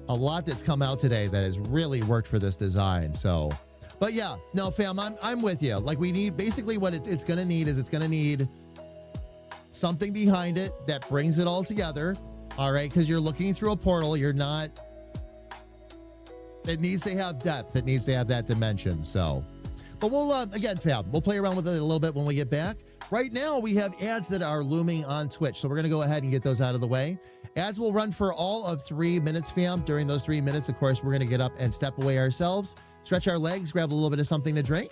a lot that's come out today that has really worked for this design. So, but yeah, no, fam, I'm with you. Like we need basically what it's going to need is it's going to need something behind it that brings it all together. All right. Cause you're looking through a portal. It needs to have depth. It needs to have that dimension. So, but we'll, again, fam, we'll play around with it a little bit when we get back. Right now, we have ads that are looming on Twitch, so we're going to go ahead and get those out of the way. Ads will run for all of 3 minutes, fam. During those 3 minutes, of course, we're going to get up and step away ourselves, stretch our legs, grab a little bit of something to drink.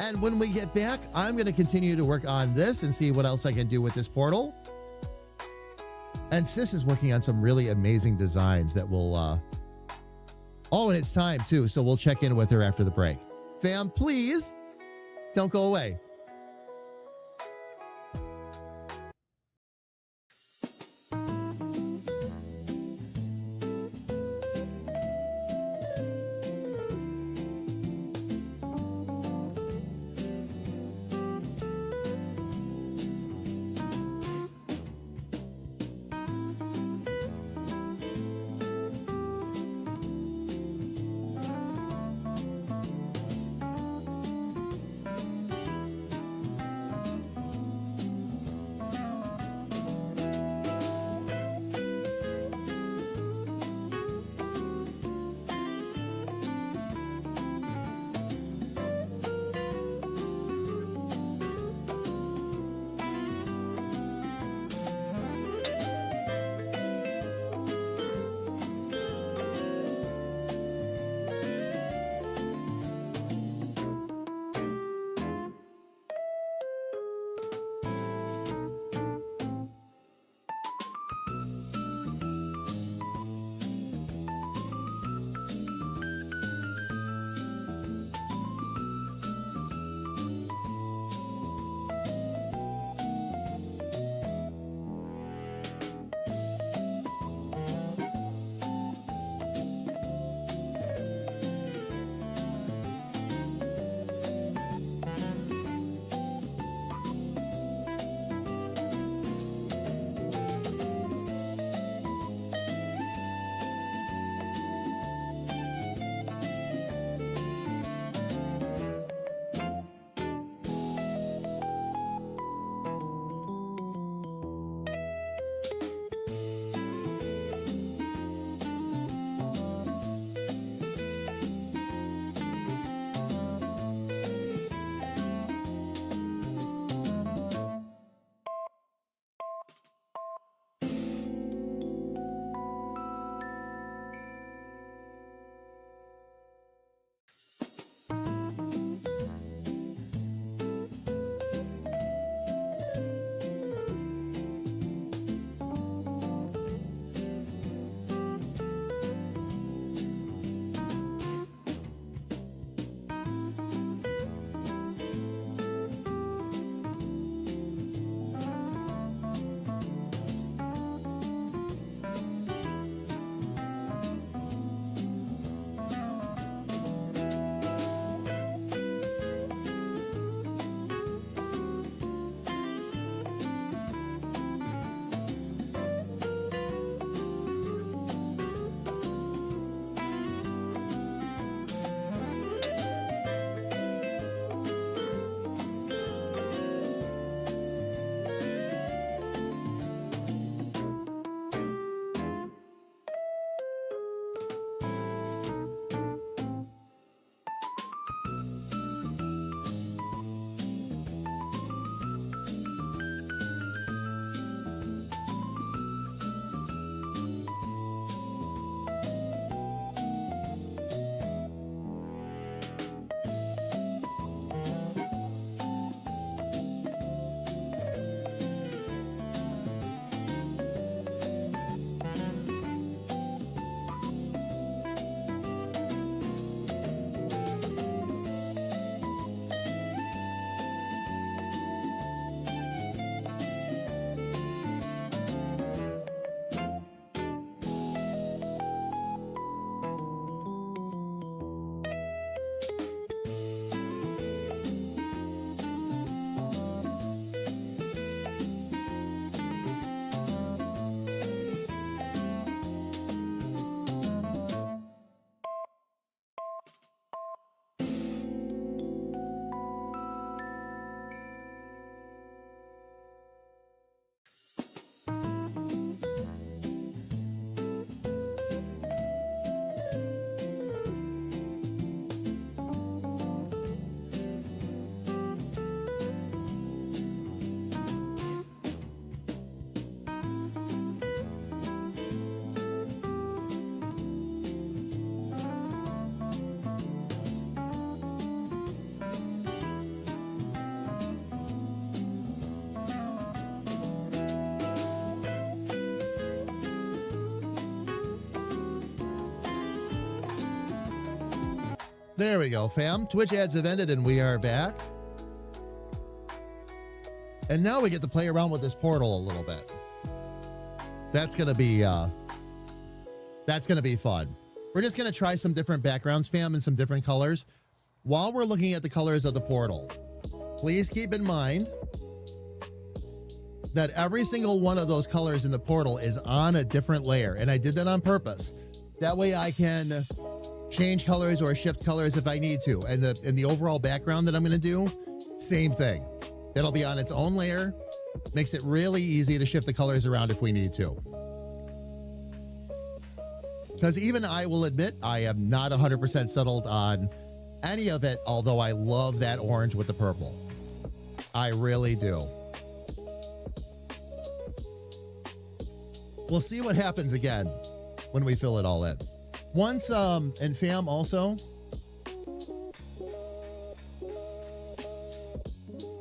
And when we get back, I'm going to continue to work on this and see what else I can do with this portal. And Sis is working on some really amazing designs that will, oh, and it's time too. So we'll check in with her after the break. Fam, please don't go away. There we go, fam. Twitch ads have ended and we are back. And now we get to play around with this portal a little bit. That's gonna be fun. We're just gonna try some different backgrounds, fam, and some different colors. While we're looking at the colors of the portal, please keep in mind that every single one of those colors in the portal is on a different layer. And I did that on purpose. That way I can change colors or shift colors if I need to. And the overall background that I'm gonna do, same thing. It'll be on its own layer. Makes it really easy to shift the colors around if we need to. Because even I will admit, I am not 100% settled on any of it, although I love that orange with the purple. I really do. We'll see what happens again when we fill it all in. Once, and fam also,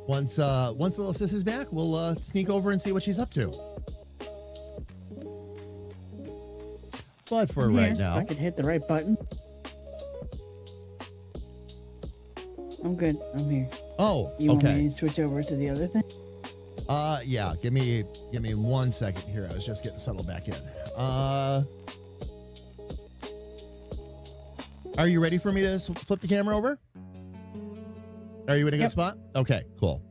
once little sis is back, we'll sneak over and see what she's up to. But for I'm right here. now, If I could hit the right button. I'm good. I'm here. oh, You want okay. me to switch over to the other thing? Yeah, give me 1 second here. I was just getting settled back in. Are you ready for me to flip the camera over? Are you in a good Yep. spot? Okay, cool.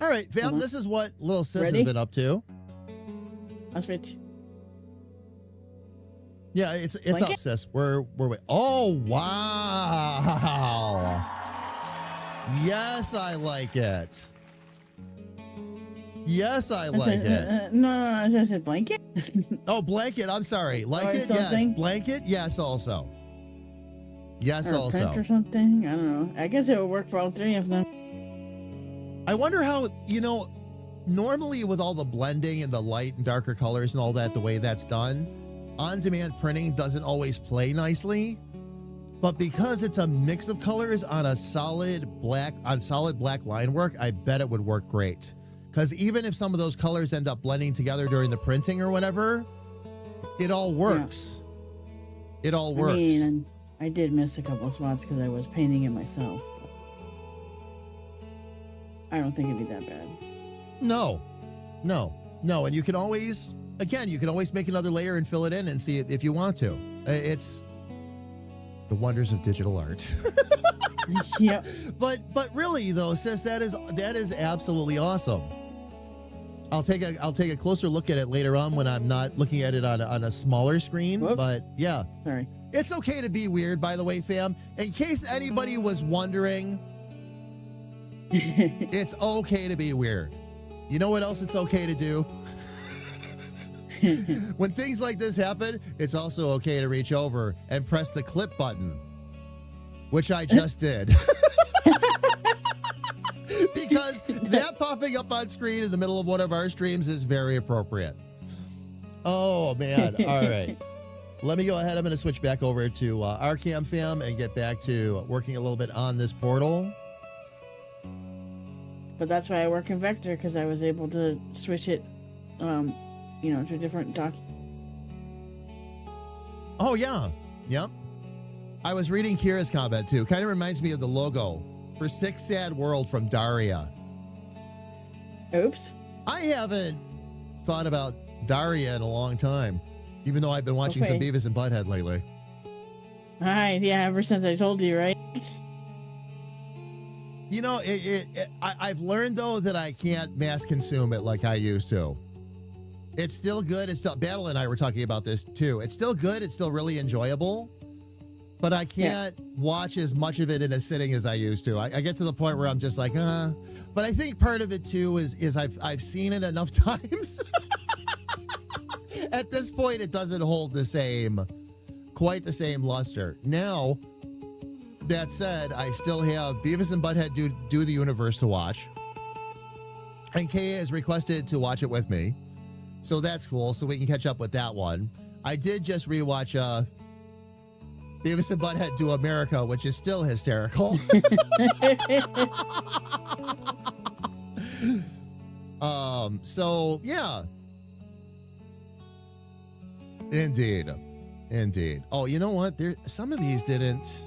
All right, fam, Uh-huh. this is what little sis Ready? has been up to. I'll switch. Yeah, it's Like up, it? sis. We're oh wow. Yes, I like it. Yes, I like it. No, I said blanket. Oh, blanket. I'm sorry. Like Or it, yes. something. Blanket, yes, also. Yes, Or a also. print or something. I don't know. I guess it would work for all three of them. I wonder how, normally with all the blending and the light and darker colors and all that, the way that's done, on-demand printing doesn't always play nicely. But because it's a mix of colors on a solid black line work, I bet it would work great. Because even if some of those colors end up blending together during the printing or whatever, it all works. It all works. I mean, I did miss a couple spots because I was painting it myself. I don't think it'd be that bad. No. And you can always make another layer and fill it in and see it if you want to. It's the wonders of digital art. Yep. But really though, sis, that is absolutely awesome. I'll take a closer look at it later on when I'm not looking at it on a smaller screen. Whoops. But yeah, Sorry. it's okay to be weird, by the way, fam. In case anybody was wondering, it's okay to be weird. You know what else it's okay to do? When things like this happen, it's also okay to reach over and press the clip button, which I just did. Because that popping up on screen in the middle of one of our streams is very appropriate. Oh, man. All right. Let me go ahead. I'm going to switch back over to Arcam fam and get back to working a little bit on this portal. But that's why I work in Vector, because I was able to switch it, to a different doc. Oh, yeah. Yep. I was reading Kira's comment, too. Kind of reminds me of the logo for Sick Sad World from Daria. Oops. I haven't thought about Daria in a long time, even though I've been watching some Okay. Beavis and Butthead lately. Hi. Yeah, ever since I told you, right? I've learned, though, that I can't mass consume it like I used to. It's still good. It's still, Battle and I were talking about this, too. It's still good. It's still really enjoyable. But I can't watch as much of it in a sitting as I used to. I get to the point where I'm just like, But I think part of it, too, is I've seen it enough times. At this point, it doesn't hold quite the same luster. Now, that said, I still have Beavis and Butthead do the universe to watch. And Kaya has requested to watch it with me. So that's cool. So we can catch up with that one. I did just rewatch Beavis and Butthead Do America, which is still hysterical. So yeah. Indeed. Oh, you know what? Some of these didn't.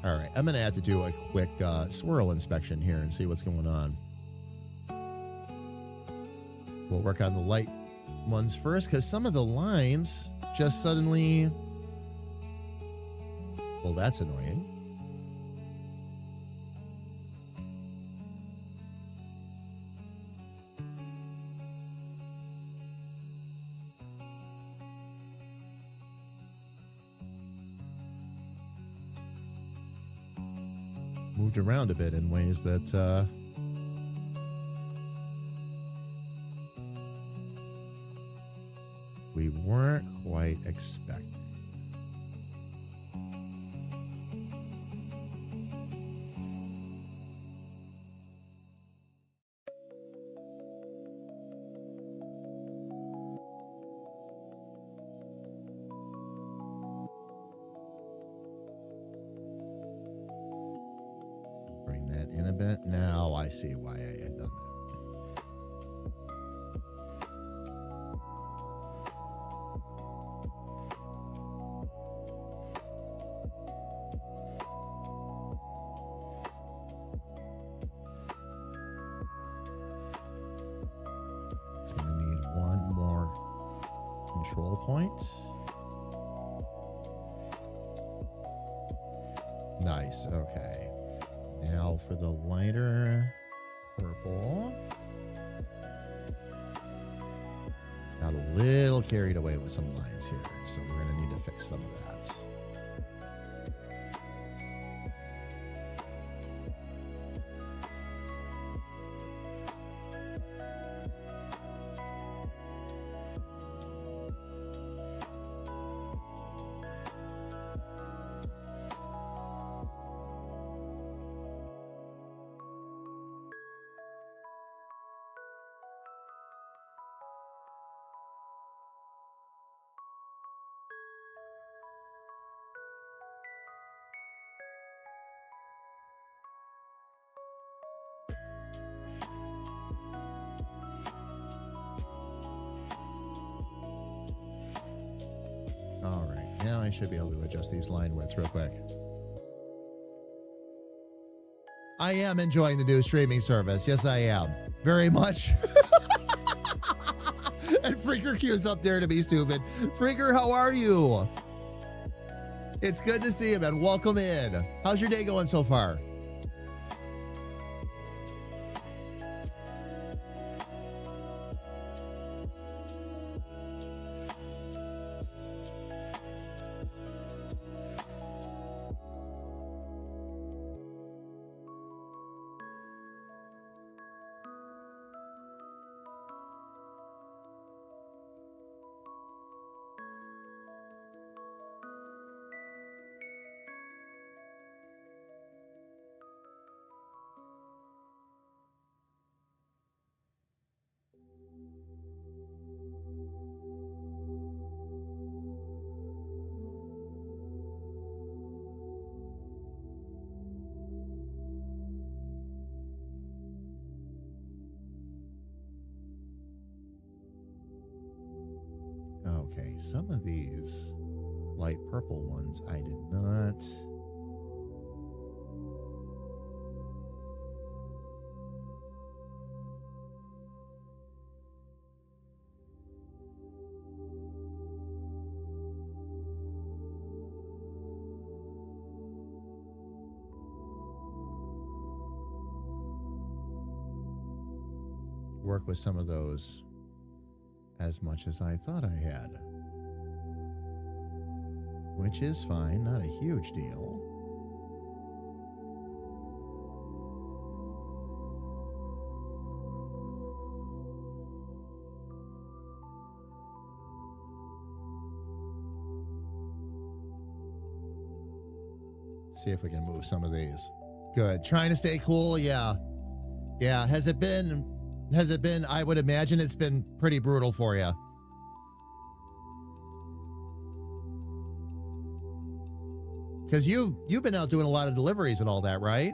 All right, I'm going to have to do a quick swirl inspection here and see what's going on. We'll work on the light ones first because some of the lines just suddenly... Well, that's annoying. Moved around a bit in ways that we weren't quite expecting. Bring that in a bit. Now I see why I had done that. It's going to need one more control point. Nice. Okay. Now for the lighter purple. Got a little carried away with some lines here, so we're going to need to fix some of that. All right, now I should be able to adjust these line widths real quick. I am enjoying the new streaming service. Yes, I am. Very much. And Freaker Q's up there to be stupid. Freaker, how are you? It's good to see you, man. Welcome in. How's your day going so far? Okay, some of these light purple ones I did not. Work with some of those as much as I thought I had. Which is fine, not a huge deal. See if we can move some of these. Good. Trying to stay cool, yeah. Yeah, has it been, I would imagine it's been pretty brutal for you. Because you've been out doing a lot of deliveries and all that, right?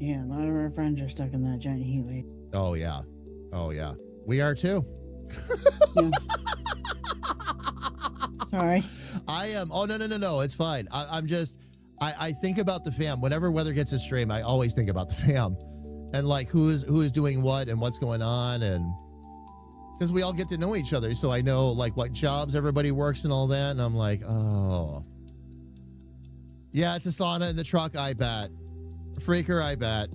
Yeah, a lot of our friends are stuck in that giant heat wave. Oh, yeah. Oh, yeah. We are too. Yeah. Sorry. I am. Oh, no. It's fine. I'm just, I think about the fam. Whenever weather gets a stream, I always think about the fam and like who is doing what and what's going on. And because we all get to know each other. So I know like what jobs everybody works and all that. And I'm like, oh, yeah, it's a sauna in the truck. I bet. Freaker, I bet.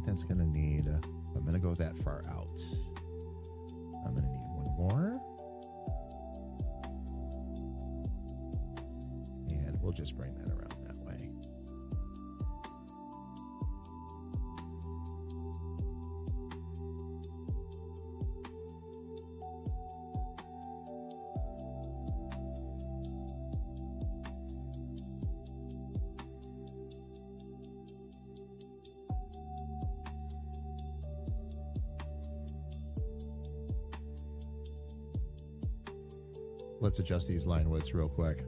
That's gonna need, I'm gonna go that far out. I'm gonna need one more. And we'll just bring that around that way. Let's adjust these line widths real quick.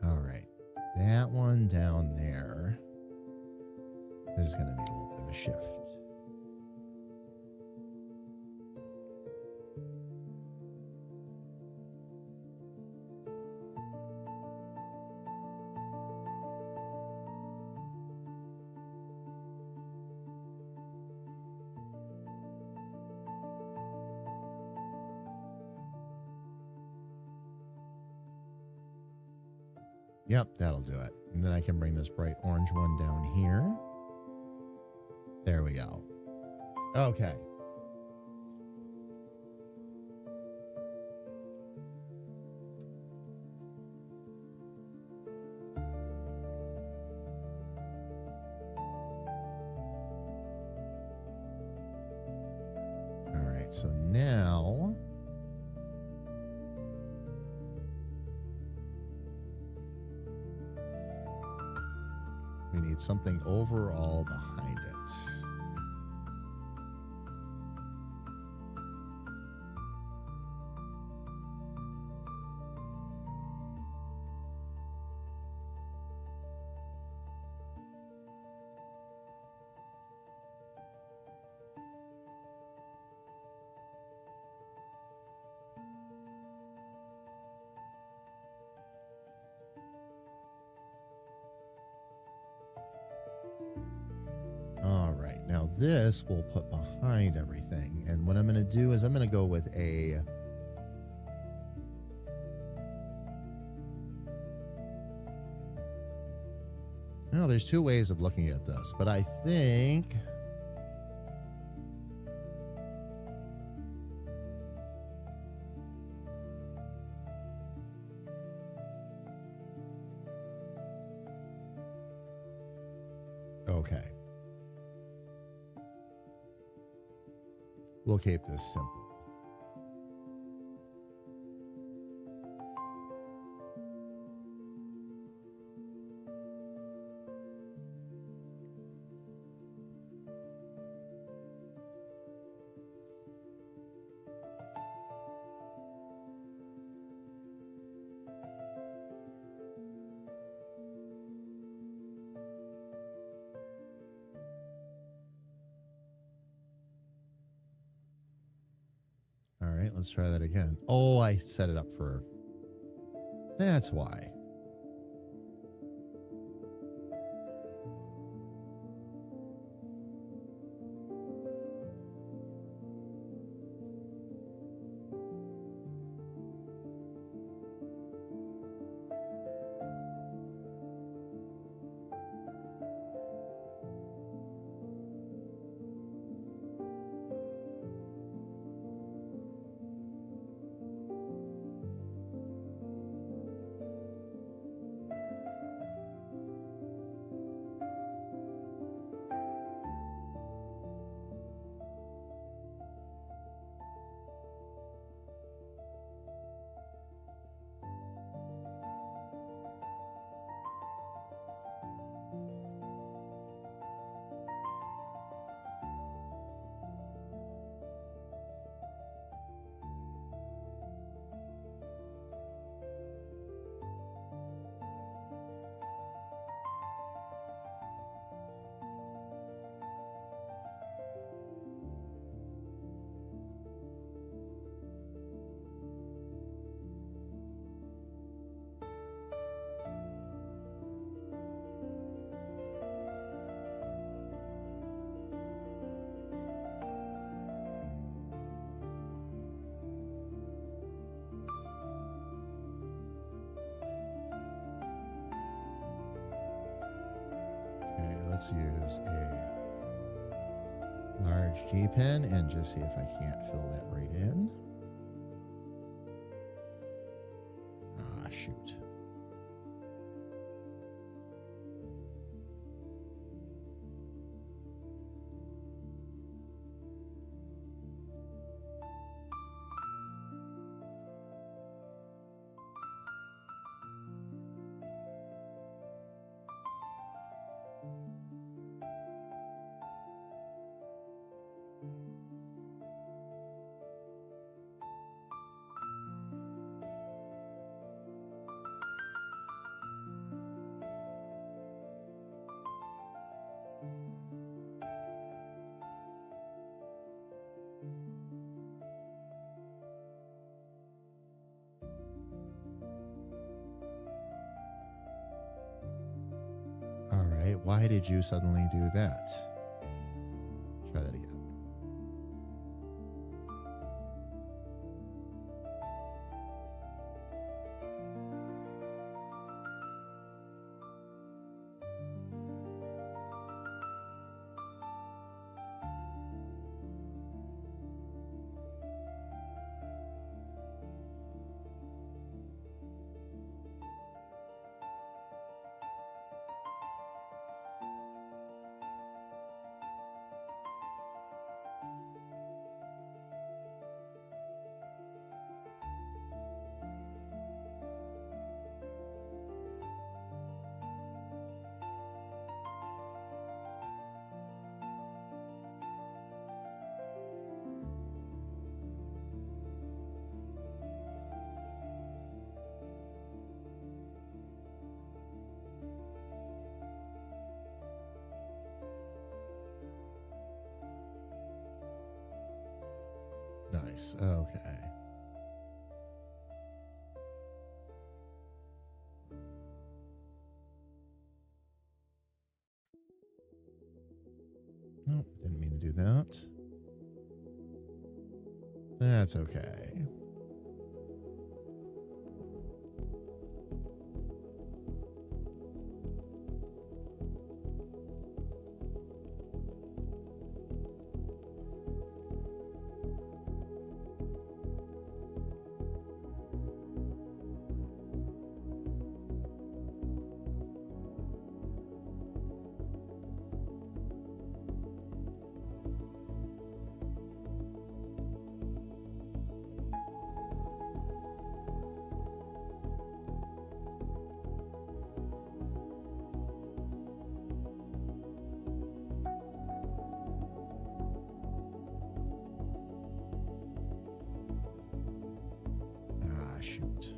All right, that one down there is going to need a little bit of a shift. Yep, that'll do it. And then I can bring this bright orange one down here. There we go. Okay. All right, so now we need something overall behind it. All right, now this we'll put behind everything. And what I'm going to do is I'm going to go with a there's two ways of looking at this, but I think We'll keep this simple. All right, let's try that again. Oh, I set it up for... That's why. Okay, let's use a large G pen and just see if I can't fill that right in. Ah, shoot. All right, why did you suddenly do that? Try that again. Nice. Okay. Oh, didn't mean to do that. That's okay. shoot.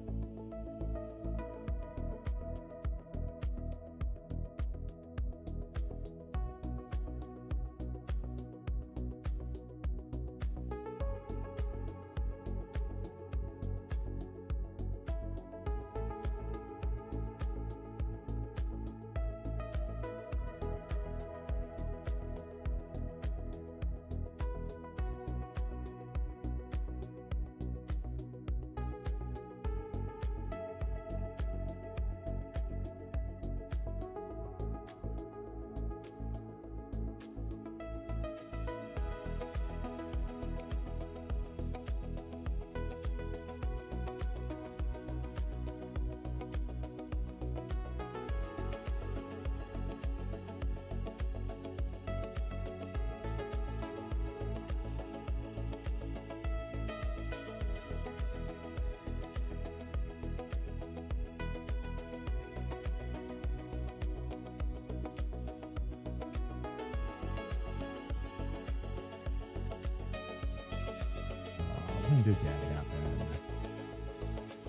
When did that happen?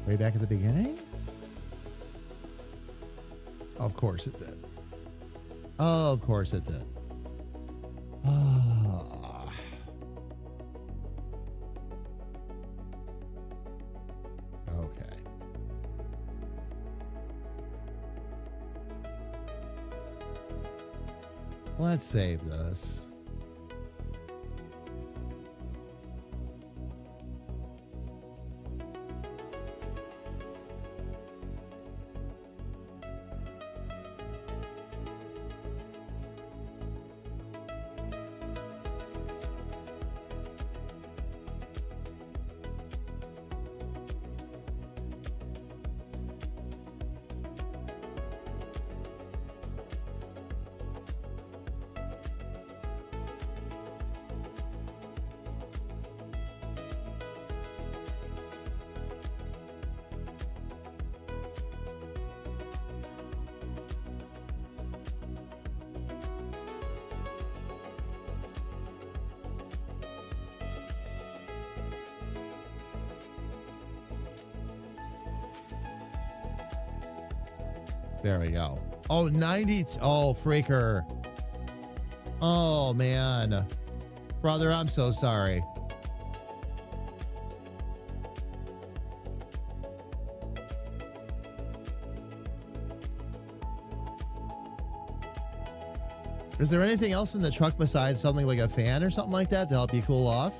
Way back at the beginning? Of course it did. Of course it did. Ah. Okay. Let's save this. There we go. Oh, 90. Oh, freaker. Oh, man. Brother, I'm so sorry. Is there anything else in the truck besides something like a fan or something like that to help you cool off?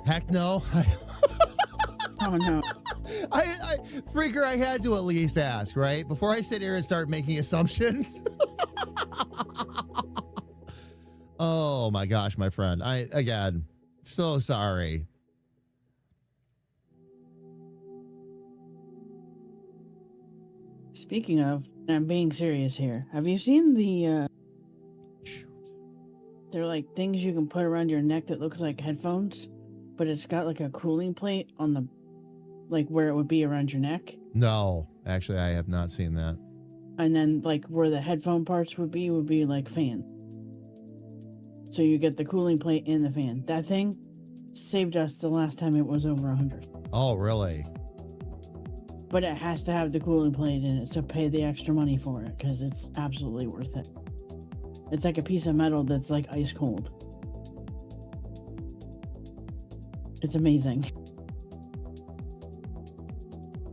Heck no. Oh no. I freaker, I had to at least ask, right? Before I sit here and start making assumptions. Oh my gosh, my friend. Again, so sorry. Speaking of, I'm being serious here. Have you seen the Shoot. they're like things you can put around your neck that looks like headphones, but it's got like a cooling plate on the like where it would be around your neck, No, actually, I have not seen that. and then like where the headphone parts would be like fan. So you get the cooling plate in the fan. That thing saved us the last time it was over 100. Oh, really? But it has to have the cooling plate in it, so pay the extra money for it because it's absolutely worth it. It's like a piece of metal that's like ice cold. It's amazing.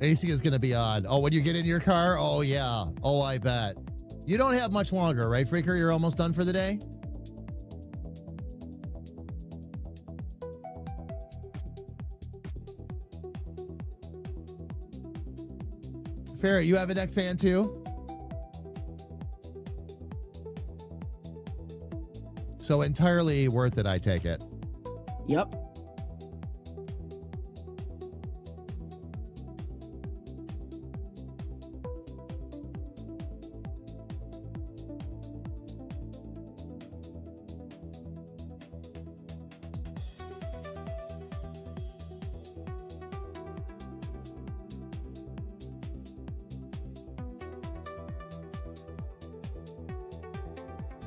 AC is going to be on. Oh, when you get in your car? Oh, yeah. Oh, I bet. You don't have much longer, right, Freaker? You're almost done for the day? Ferret, you have a neck fan too? So entirely worth it, I take it. Yep.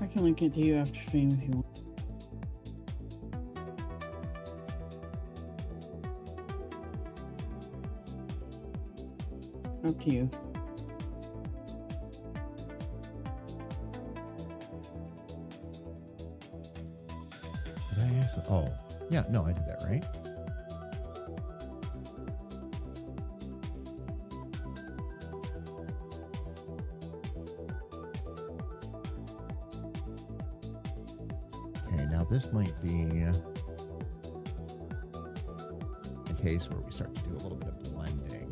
I can link it to you after stream if you want. Up to you. Did I ask? Oh, yeah. No, I did that right. Okay, now this might be a case where we start to do a little bit of blending.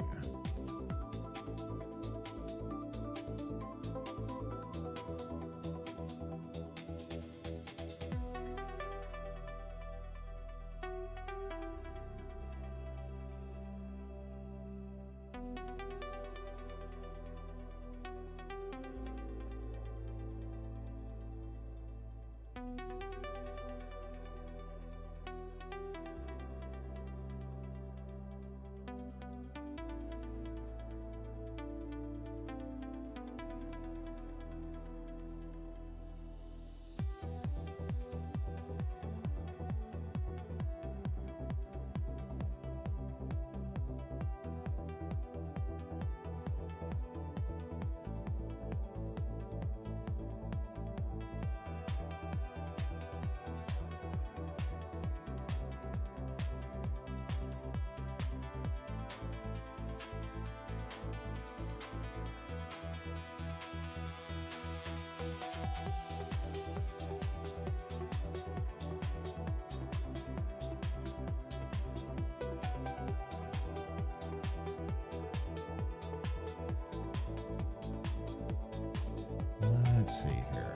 Let's see here.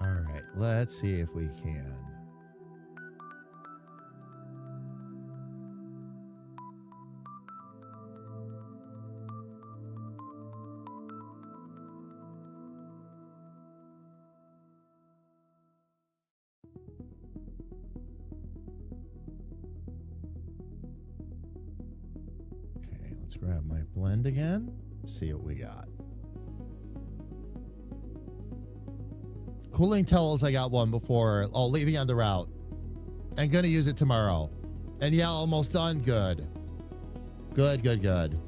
All right, let's see if we can. Okay, let's grab my blend again. See what we got. Cooling towels, I got one before. Oh, leaving on the route. And gonna use it tomorrow. And yeah, almost done. Good. Good, good, good.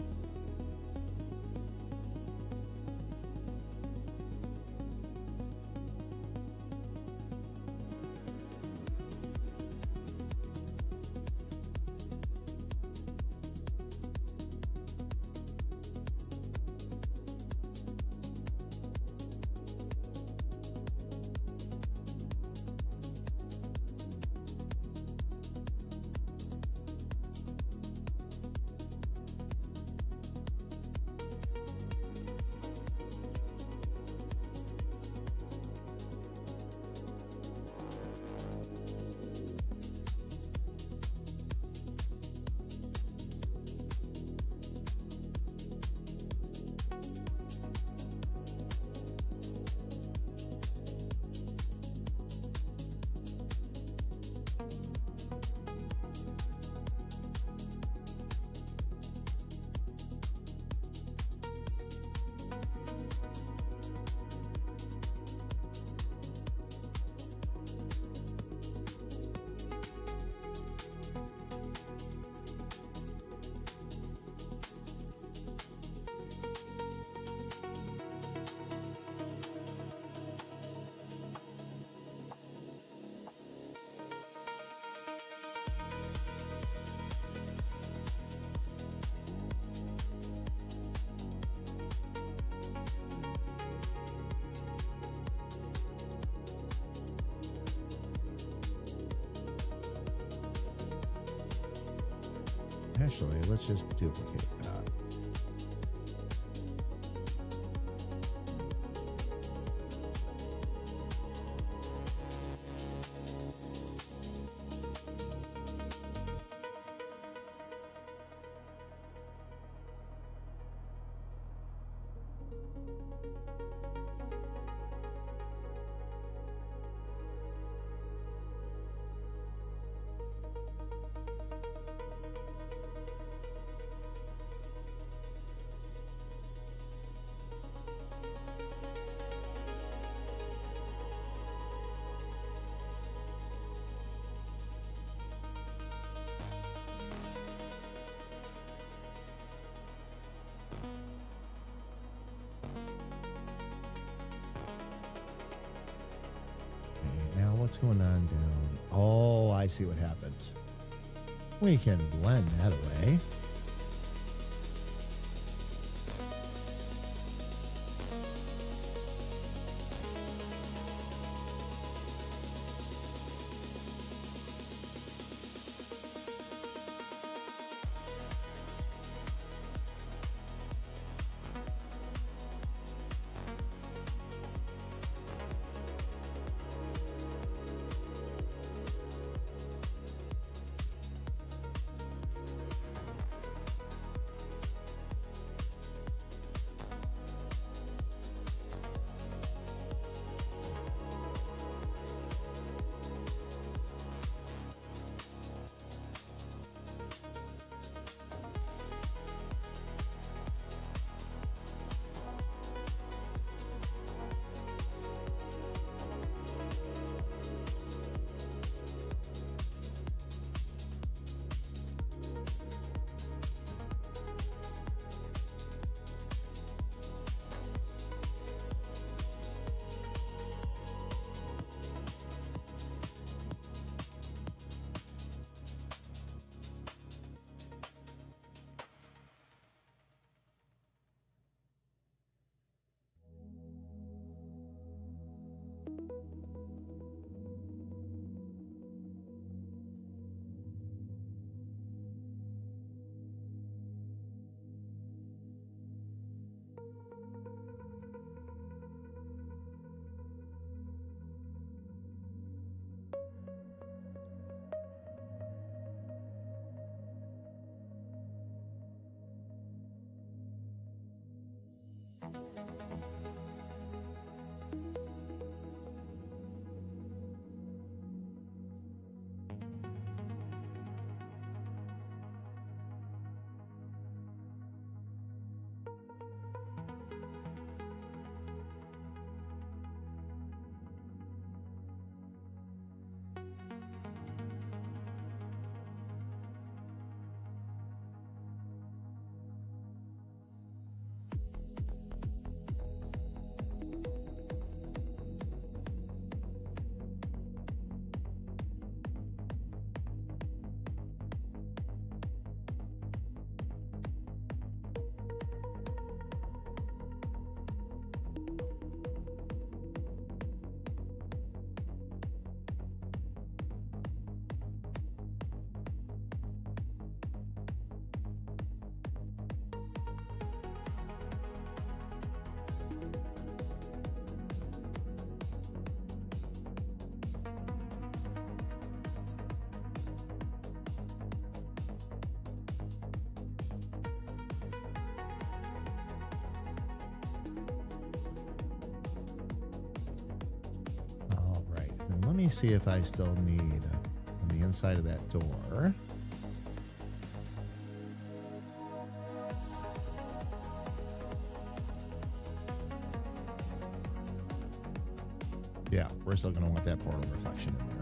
Actually, let's just duplicate that. Okay, now what's going on down? Oh, I see what happened. We can blend that away. All right, then let me see if I still need on the inside of that door. Yeah, we're still going to want that portal reflection in there.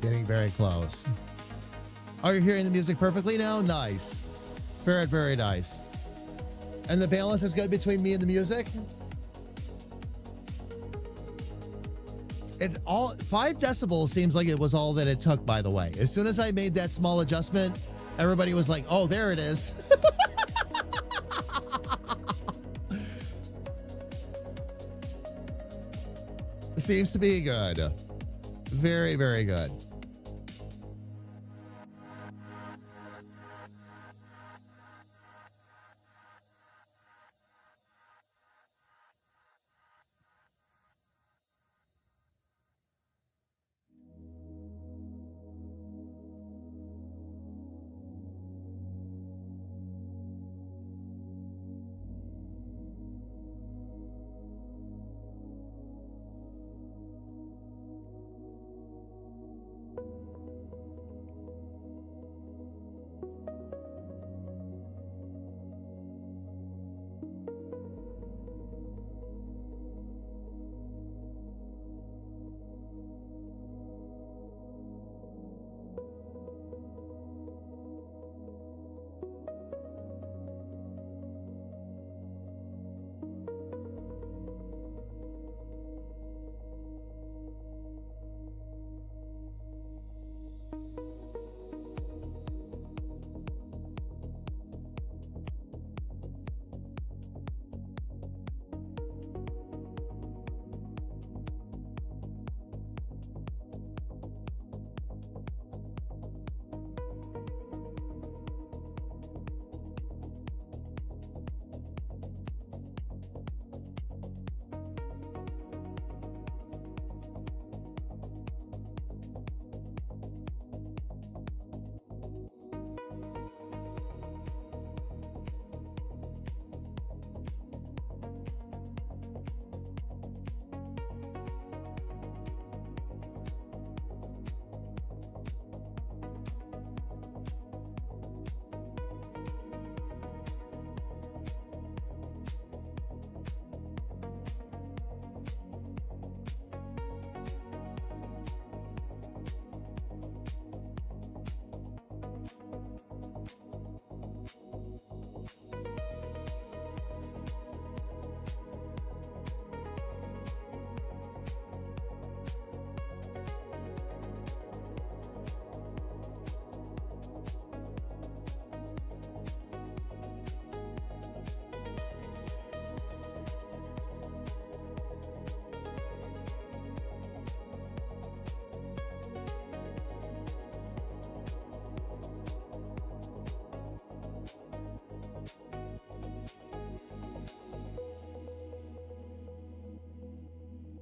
Getting very close. Are you hearing the music perfectly now? Nice. Very, very nice. And the balance is good between me and the music? It's all 5 decibels seems like it was all that it took, by the way. As soon as I made that small adjustment, everybody was like, oh, there it is. Seems to be good. Very, very good.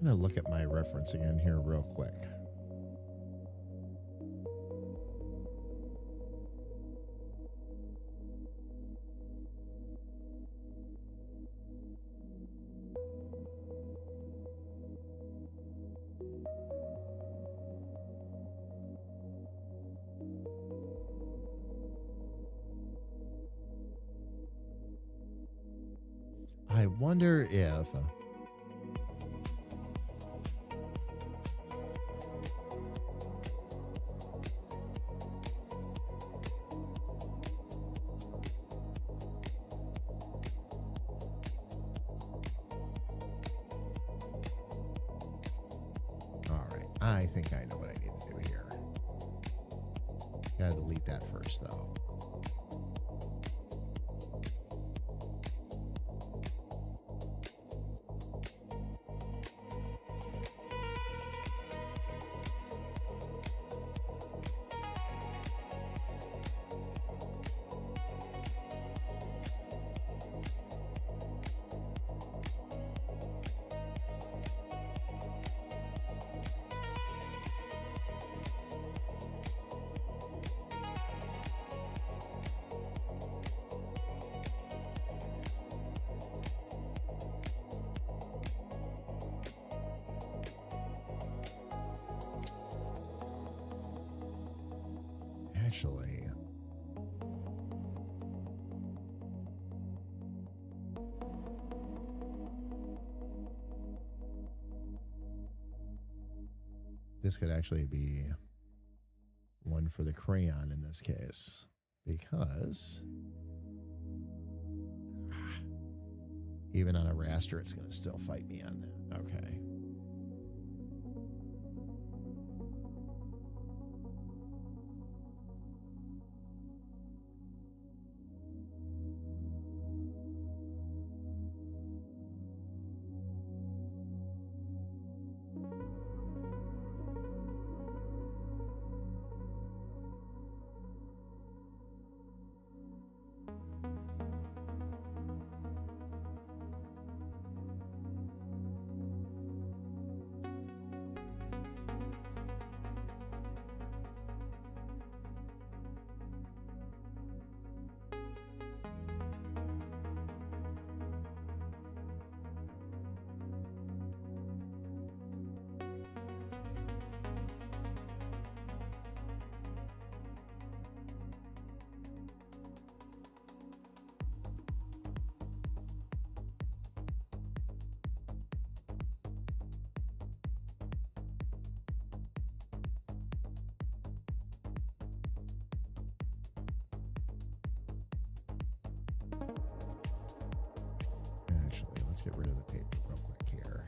I'm going to look at my reference again here real quick. I wonder if all right, I think I know what I need to do here. Gotta delete that first, though. Actually, this could actually be one for the crayon in this case, because even on a raster, it's going to still fight me on that. Okay. Actually, let's get rid of the paper real quick here.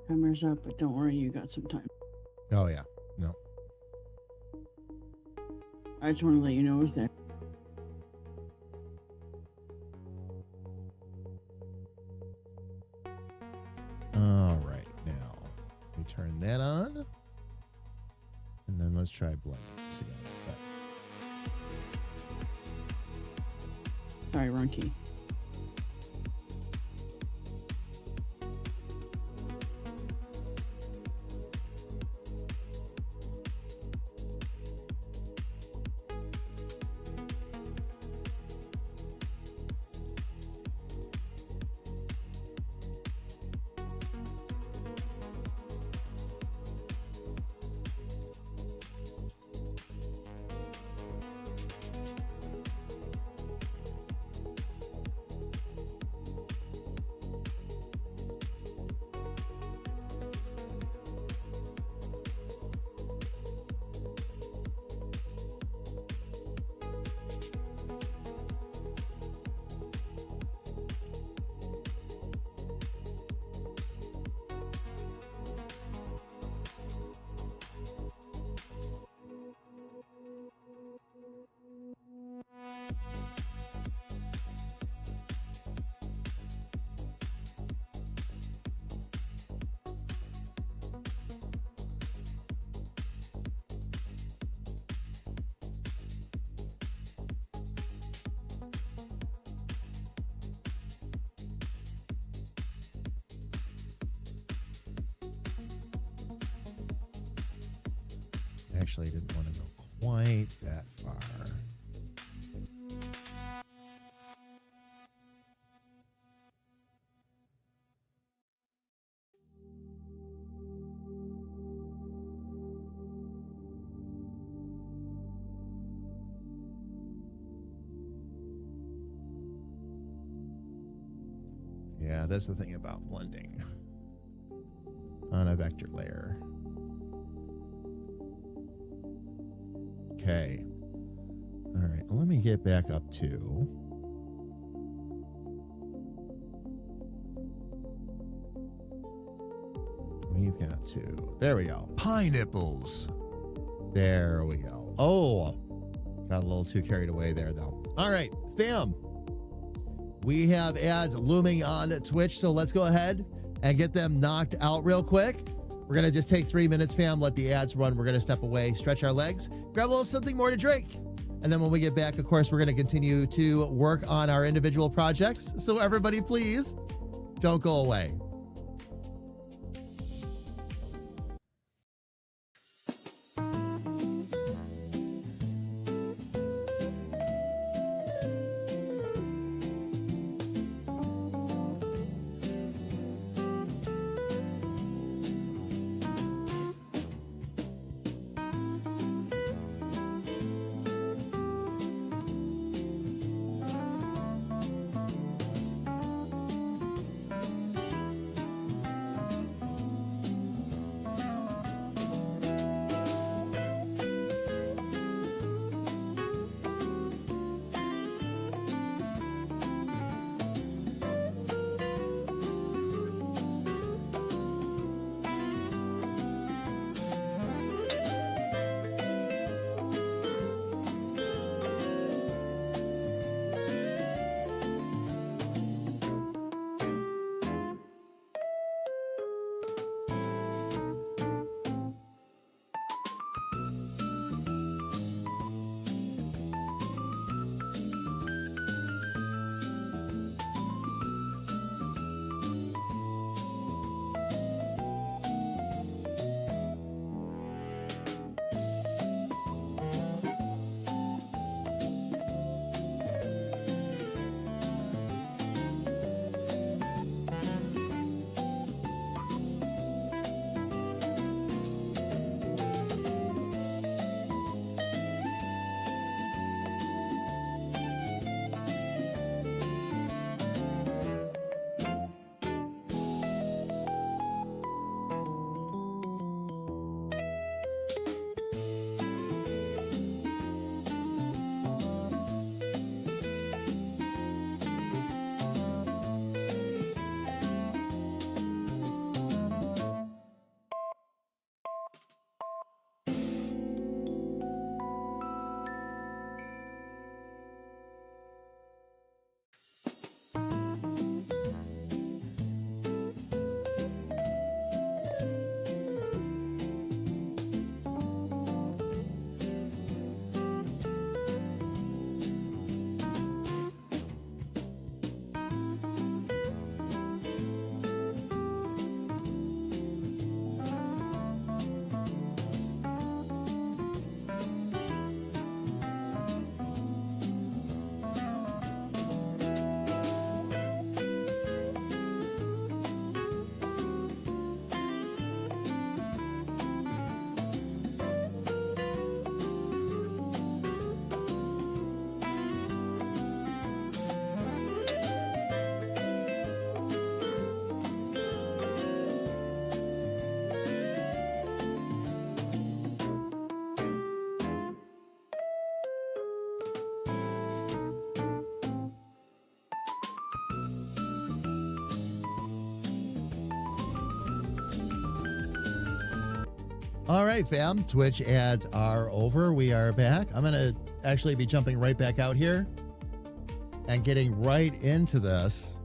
Timer's up, but don't worry, you got some time. Oh, yeah. No. I just want to let you know it was there. All right. Now, we turn that on. And then let's try blending this again. Sorry, wrong key. Actually, I didn't want to go quite that far. Yeah, that's the thing about blending on a vector layer. Okay. All right, let me get back up to. We've got to. There we go. Pineapples. There we go. Oh, got a little too carried away there, though. All right, fam. We have ads looming on Twitch, so let's go ahead and get them knocked out real quick. We're going to just take 3 minutes, fam. Let the ads run. We're going to step away, stretch our legs, grab a little something more to drink. And then when we get back, of course, we're going to continue to work on our individual projects. So everybody, please don't go away. All right, fam. Twitch ads are over. We are back. I'm going to actually be jumping right back out here and getting right into this.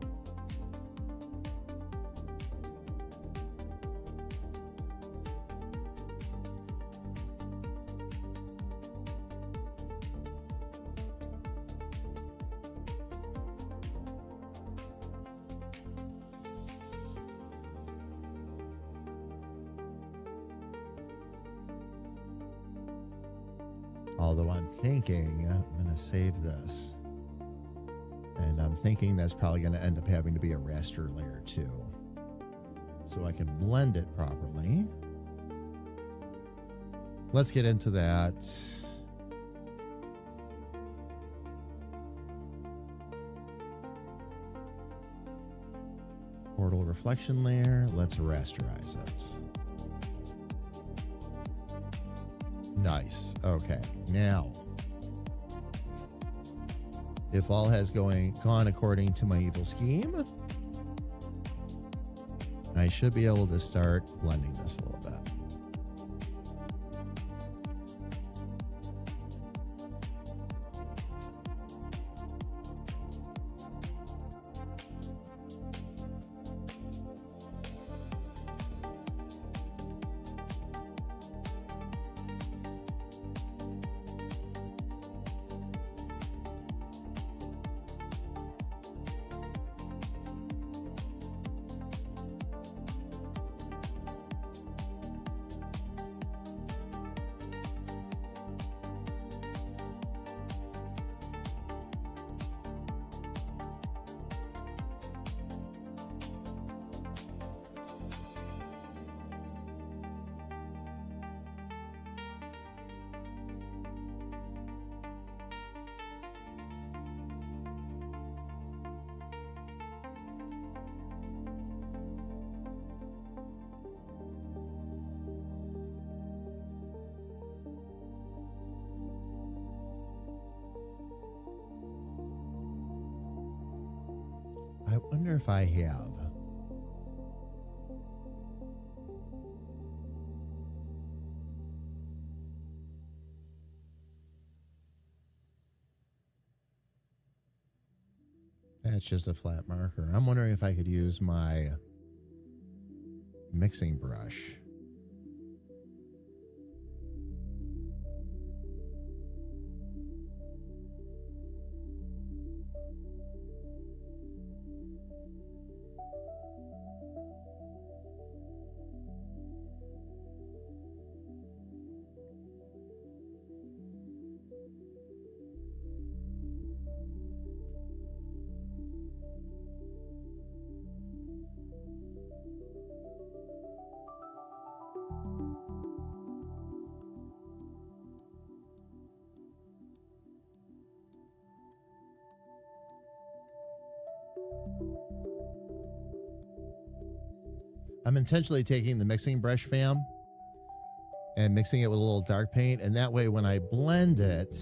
Although I'm thinking I'm going to save this. And I'm thinking that's probably going to end up having to be a raster layer too. So I can blend it properly. Let's get into that. Portal reflection layer. Let's rasterize it. Nice. Okay. Now, if all has gone according to my evil scheme, I should be able to start blending this a little bit. I wonder if I have. That's just a flat marker. I'm wondering if I could use my mixing brush. I'm intentionally taking the mixing brush, fam, and mixing it with a little dark paint. And that way, when I blend it,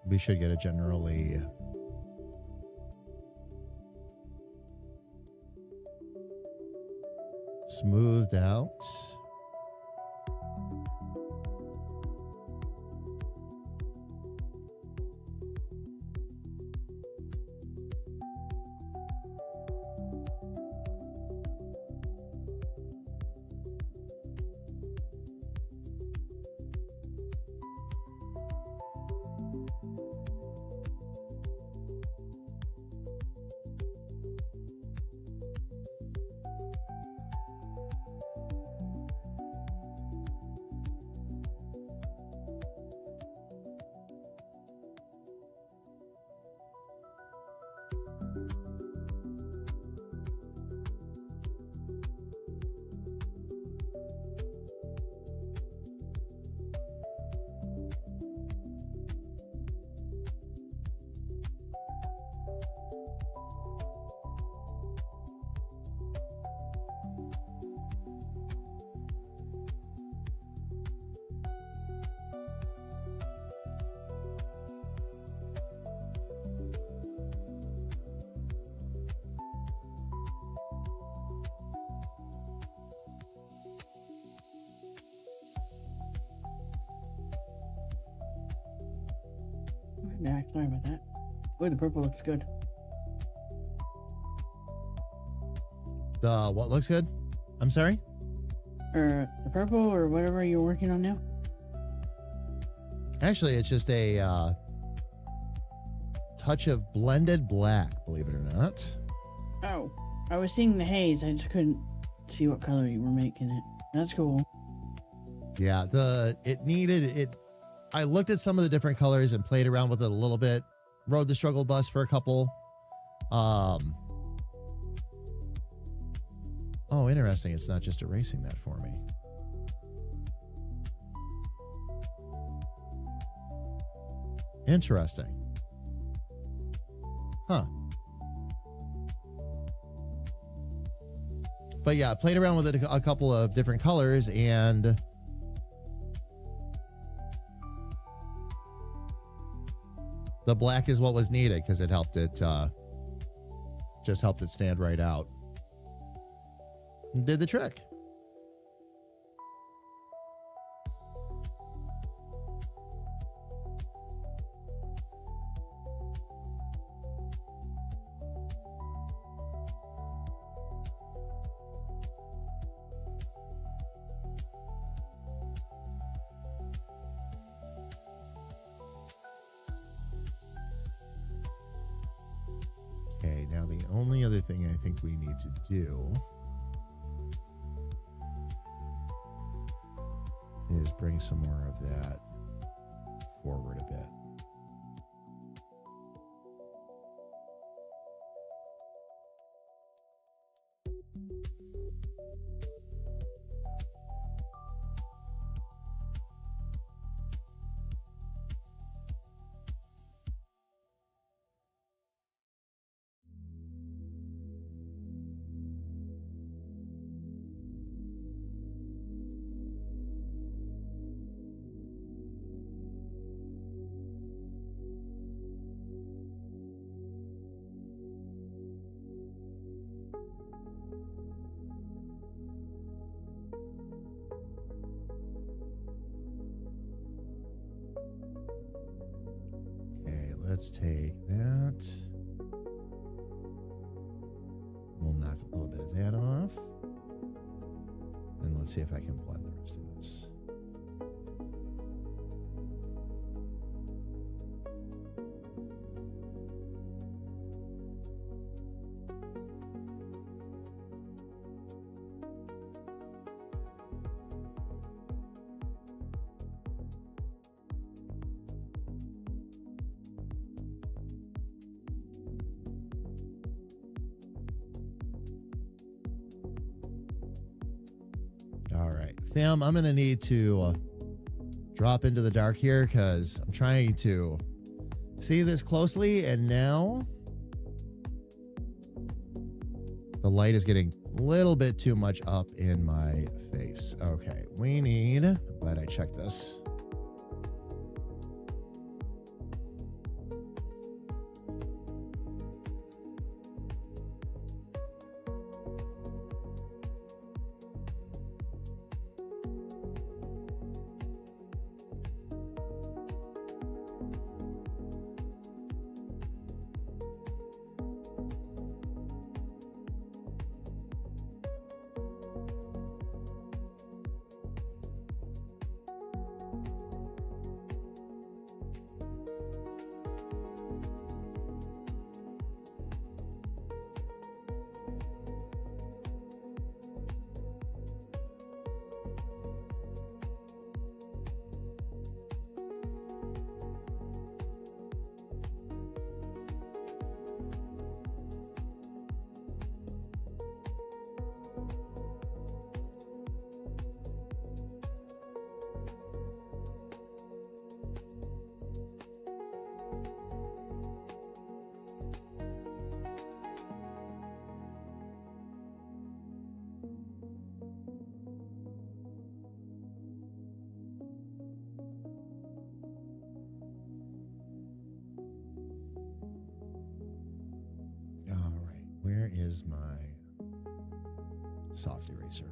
we should get a generally smoothed out. Yeah, sorry about that. Oh, the purple looks good. The what looks good? I'm sorry? Or the purple or whatever you're working on now? Actually, it's just a touch of blended black, believe it or not. Oh. I was seeing the haze. I just couldn't see what color you were making it. That's cool. Yeah, I looked at some of the different colors and played around with it a little bit. Rode the struggle bus for a couple. Oh, interesting. It's not just erasing that for me. Interesting. Huh. But yeah, I played around with it a couple of different colors, and the black is what was needed because it helped it, just helped it stand right out. Did the trick. Okay, now the only other thing I think we need to do is bring some more of that forward a bit. Okay, let's take that. We'll knock a little bit of that off. And let's see if I can blend the rest of this. All right, fam, I'm going to need to drop into the dark here because I'm trying to see this closely, and now the light is getting a little bit too much up in my face. Okay, we need, glad I checked this. All right, where is my soft eraser?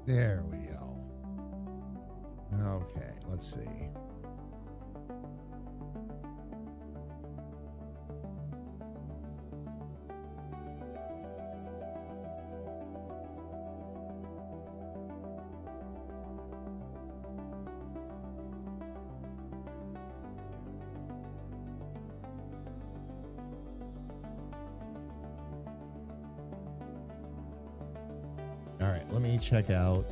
There we go. Okay, let's see. All right, let me check out.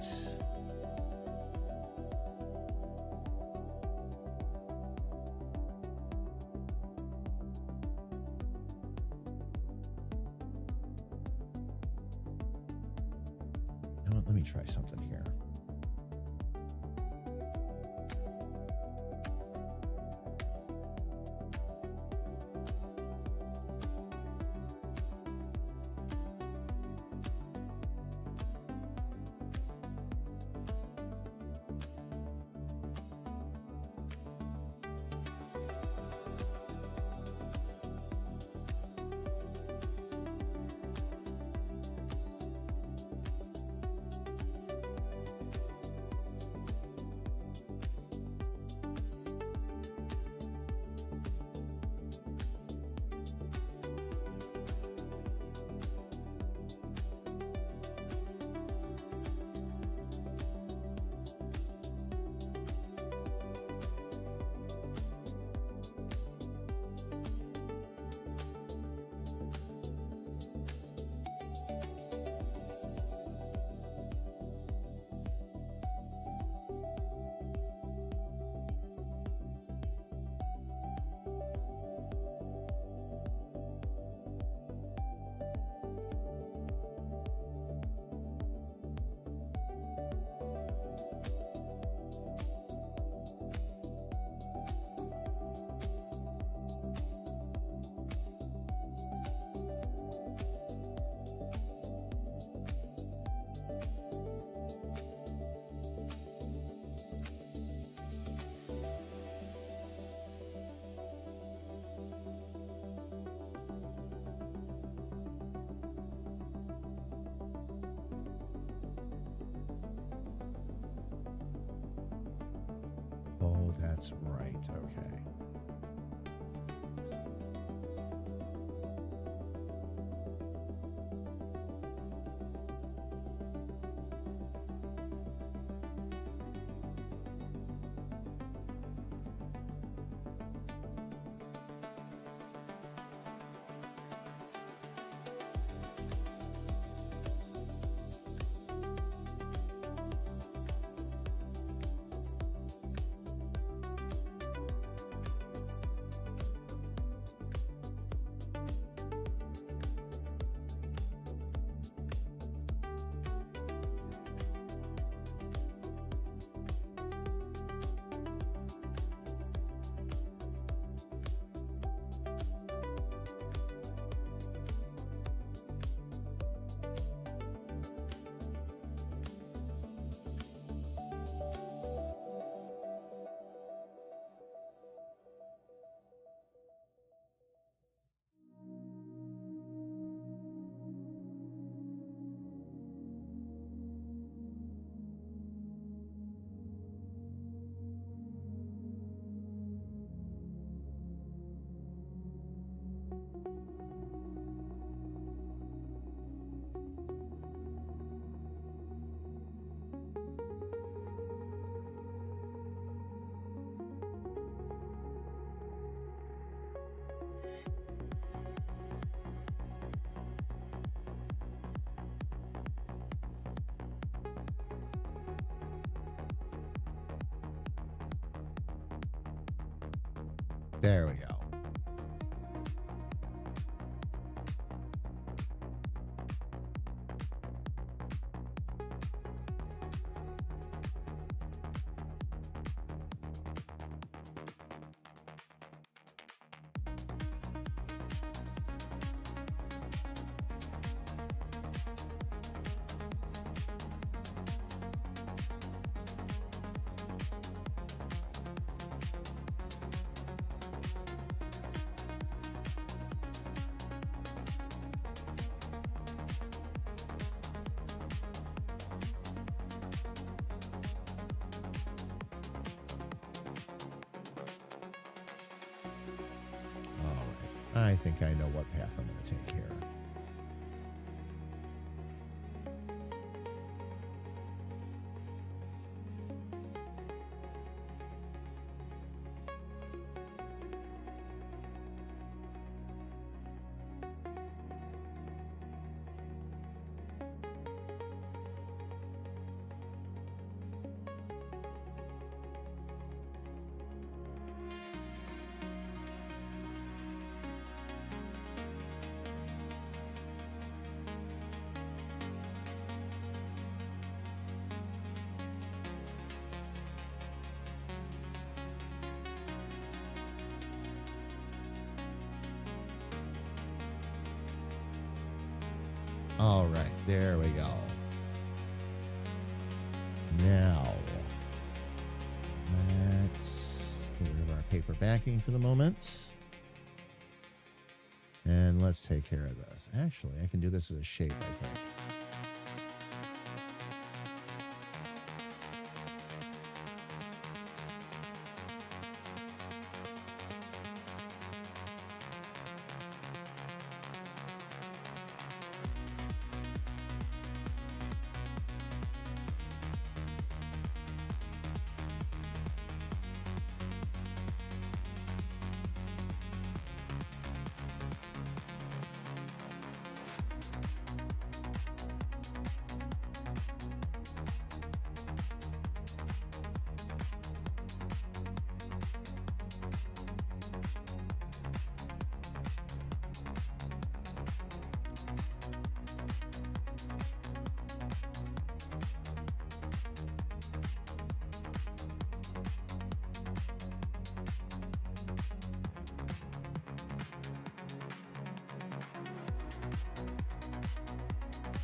You know what? Let me try something here. Oh, that's right. Okay. There we go. I think I know what path I'm going to take here. All right, there we go. Now, let's get rid of our paper backing for the moment. And let's take care of this. Actually, I can do this as a shape, I think.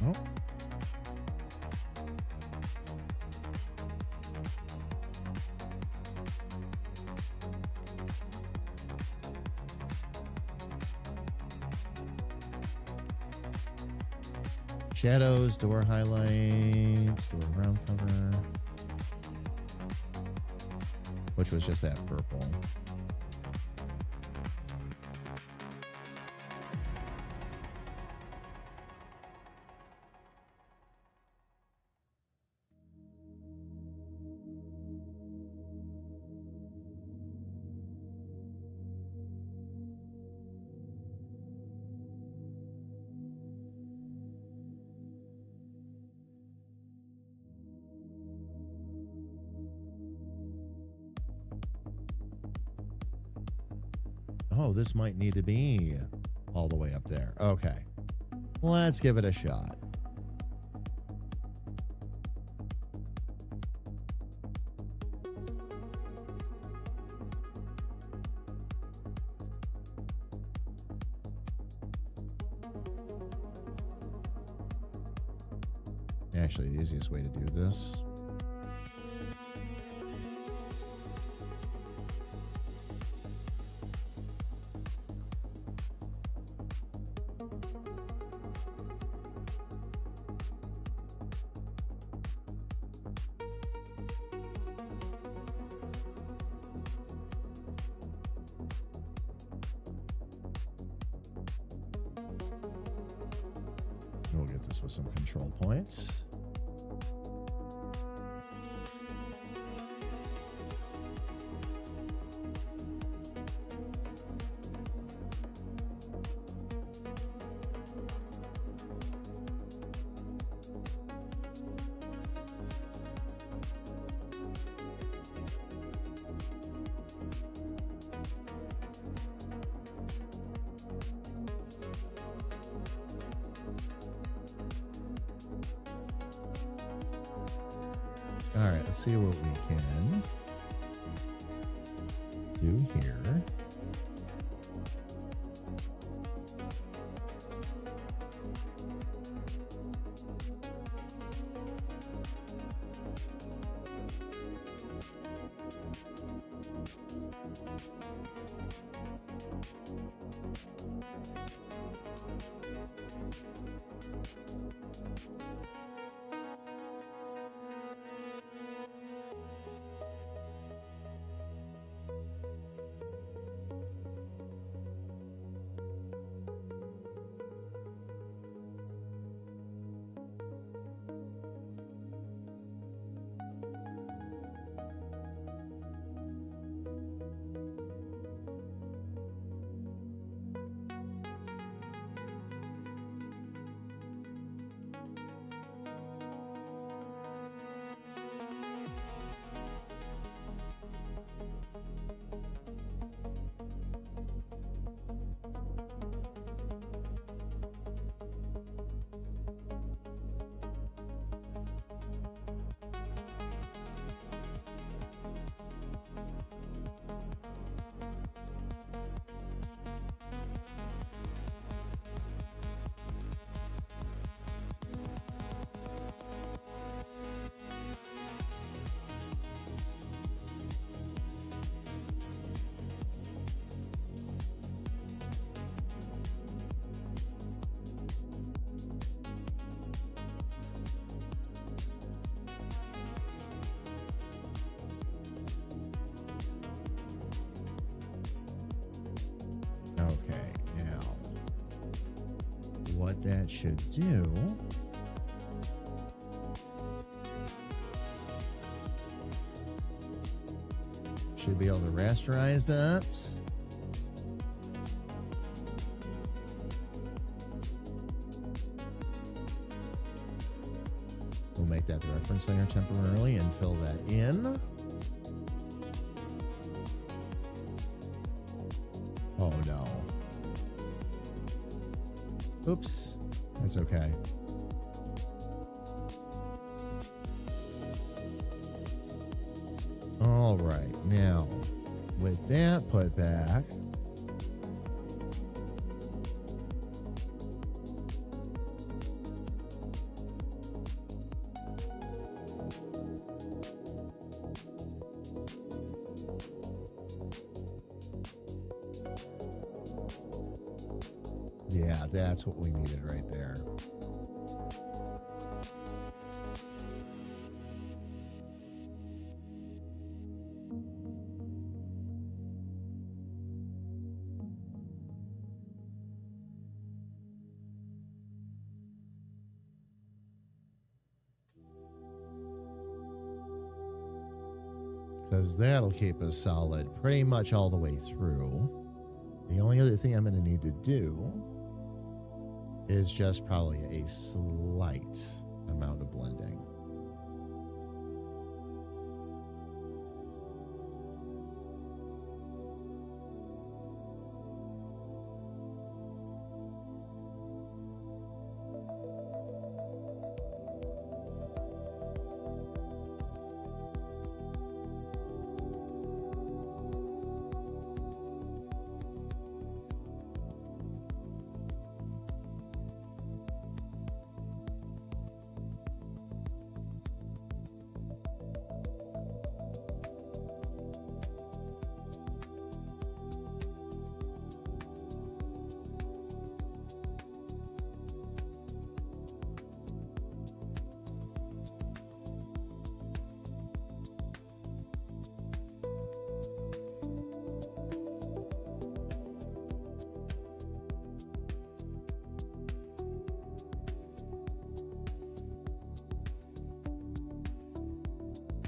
Oh. Shadows, door highlights, door ground cover. Which was just that purple. Oh, this might need to be all the way up there. Okay. Let's give it a shot. Actually, the easiest way to do this. We'll get this with some control points. All right, let's see what we can do here. what that should do. Should be able to rasterize that. We'll make that the reference layer temporarily and fill that in. Oh no. Oops. That's okay. All right. Now, with that put back, yeah, that's what we needed right there. Because that'll keep us solid pretty much all the way through. The only other thing I'm going to need to do is just probably a slight amount of blending.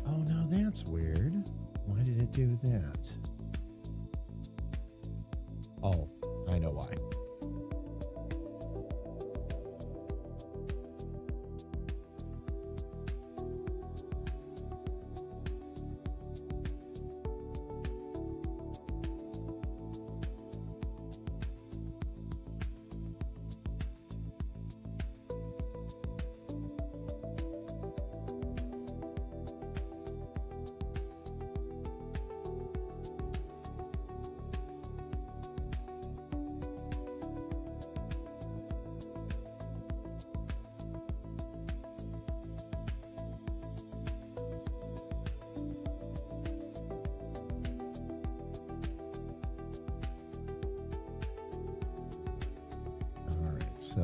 Oh, no, that's weird. Why did it do that? Oh, I know why. So,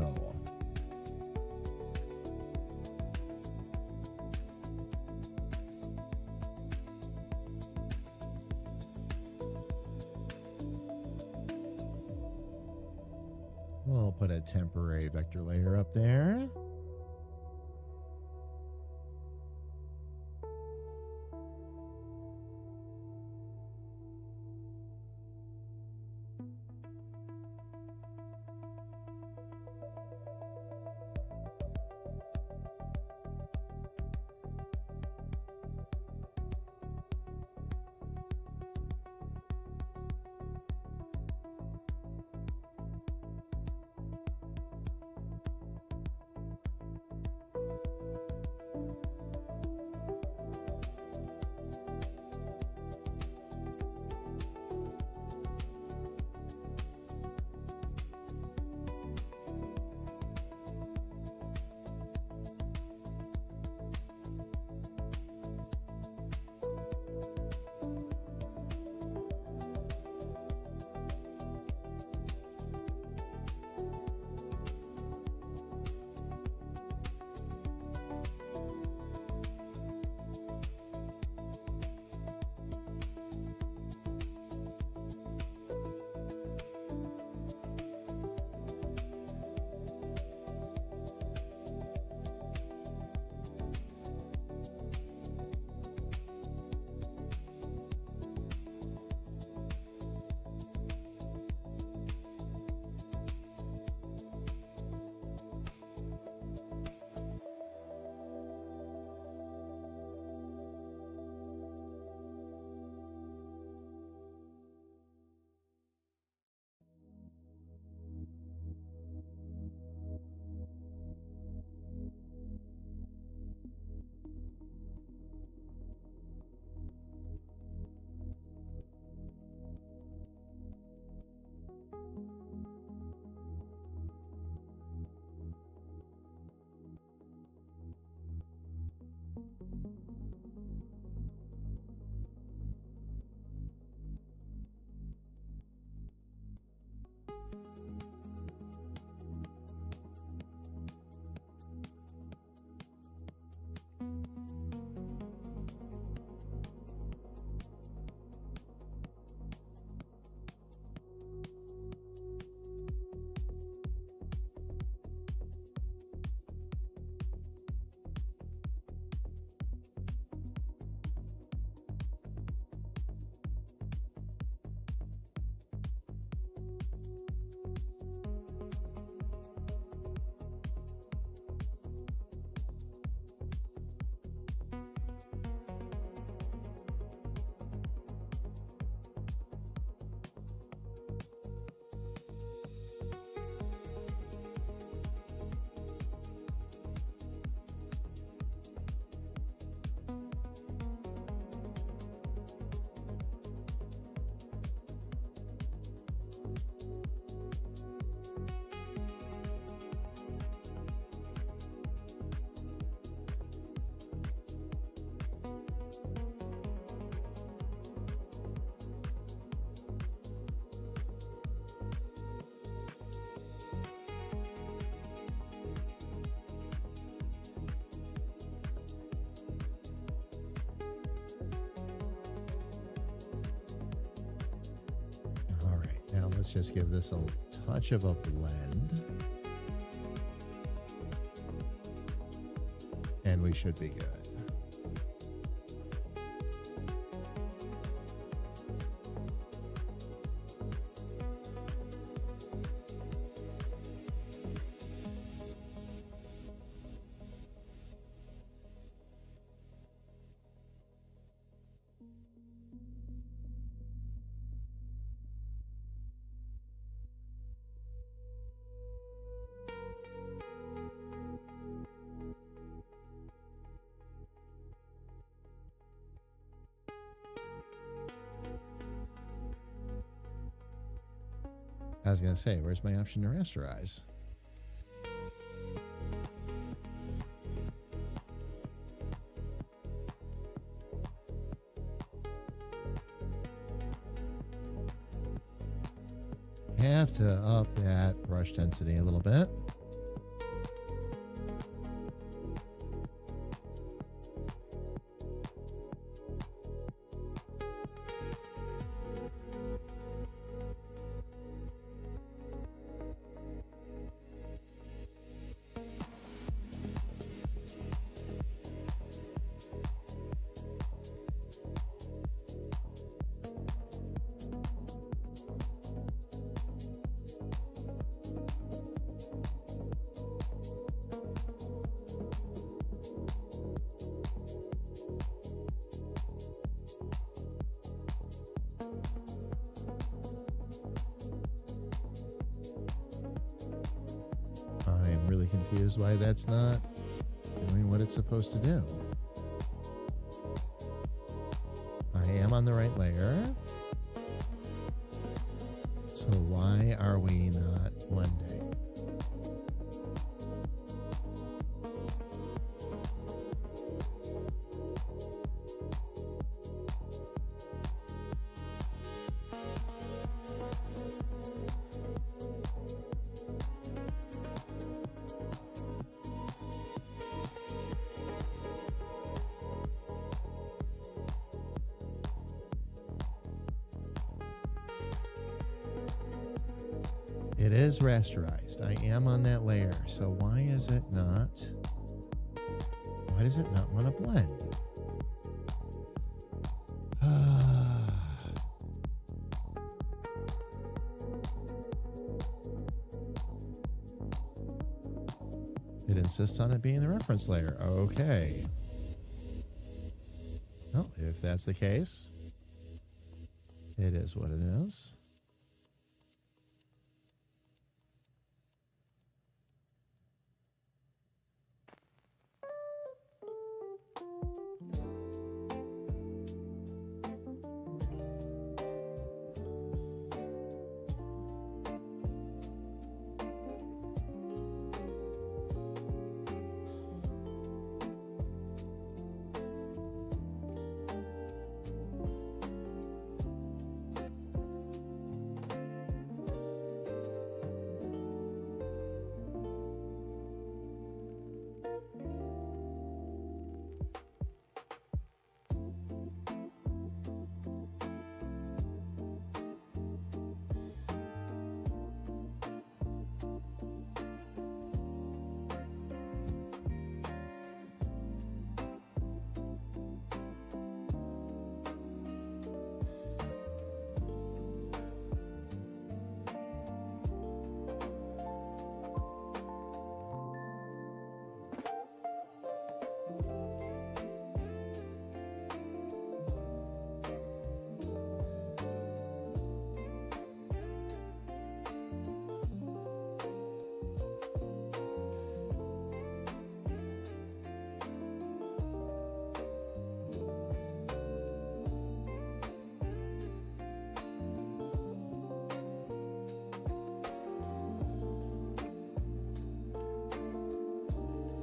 we'll put a temporary vector layer up there. let's just give this a touch of a blend. And we should be good. I was going to say, where's my option to rasterize? Have to up that brush density a little bit. I'm really confused why that's not doing what it's supposed to do. I am on the right layer. So why are we not blending? It is rasterized. I am on that layer. So why is it not? Why does it not want to blend? It insists on it being the reference layer. Okay. Well, if that's the case, it is what it is.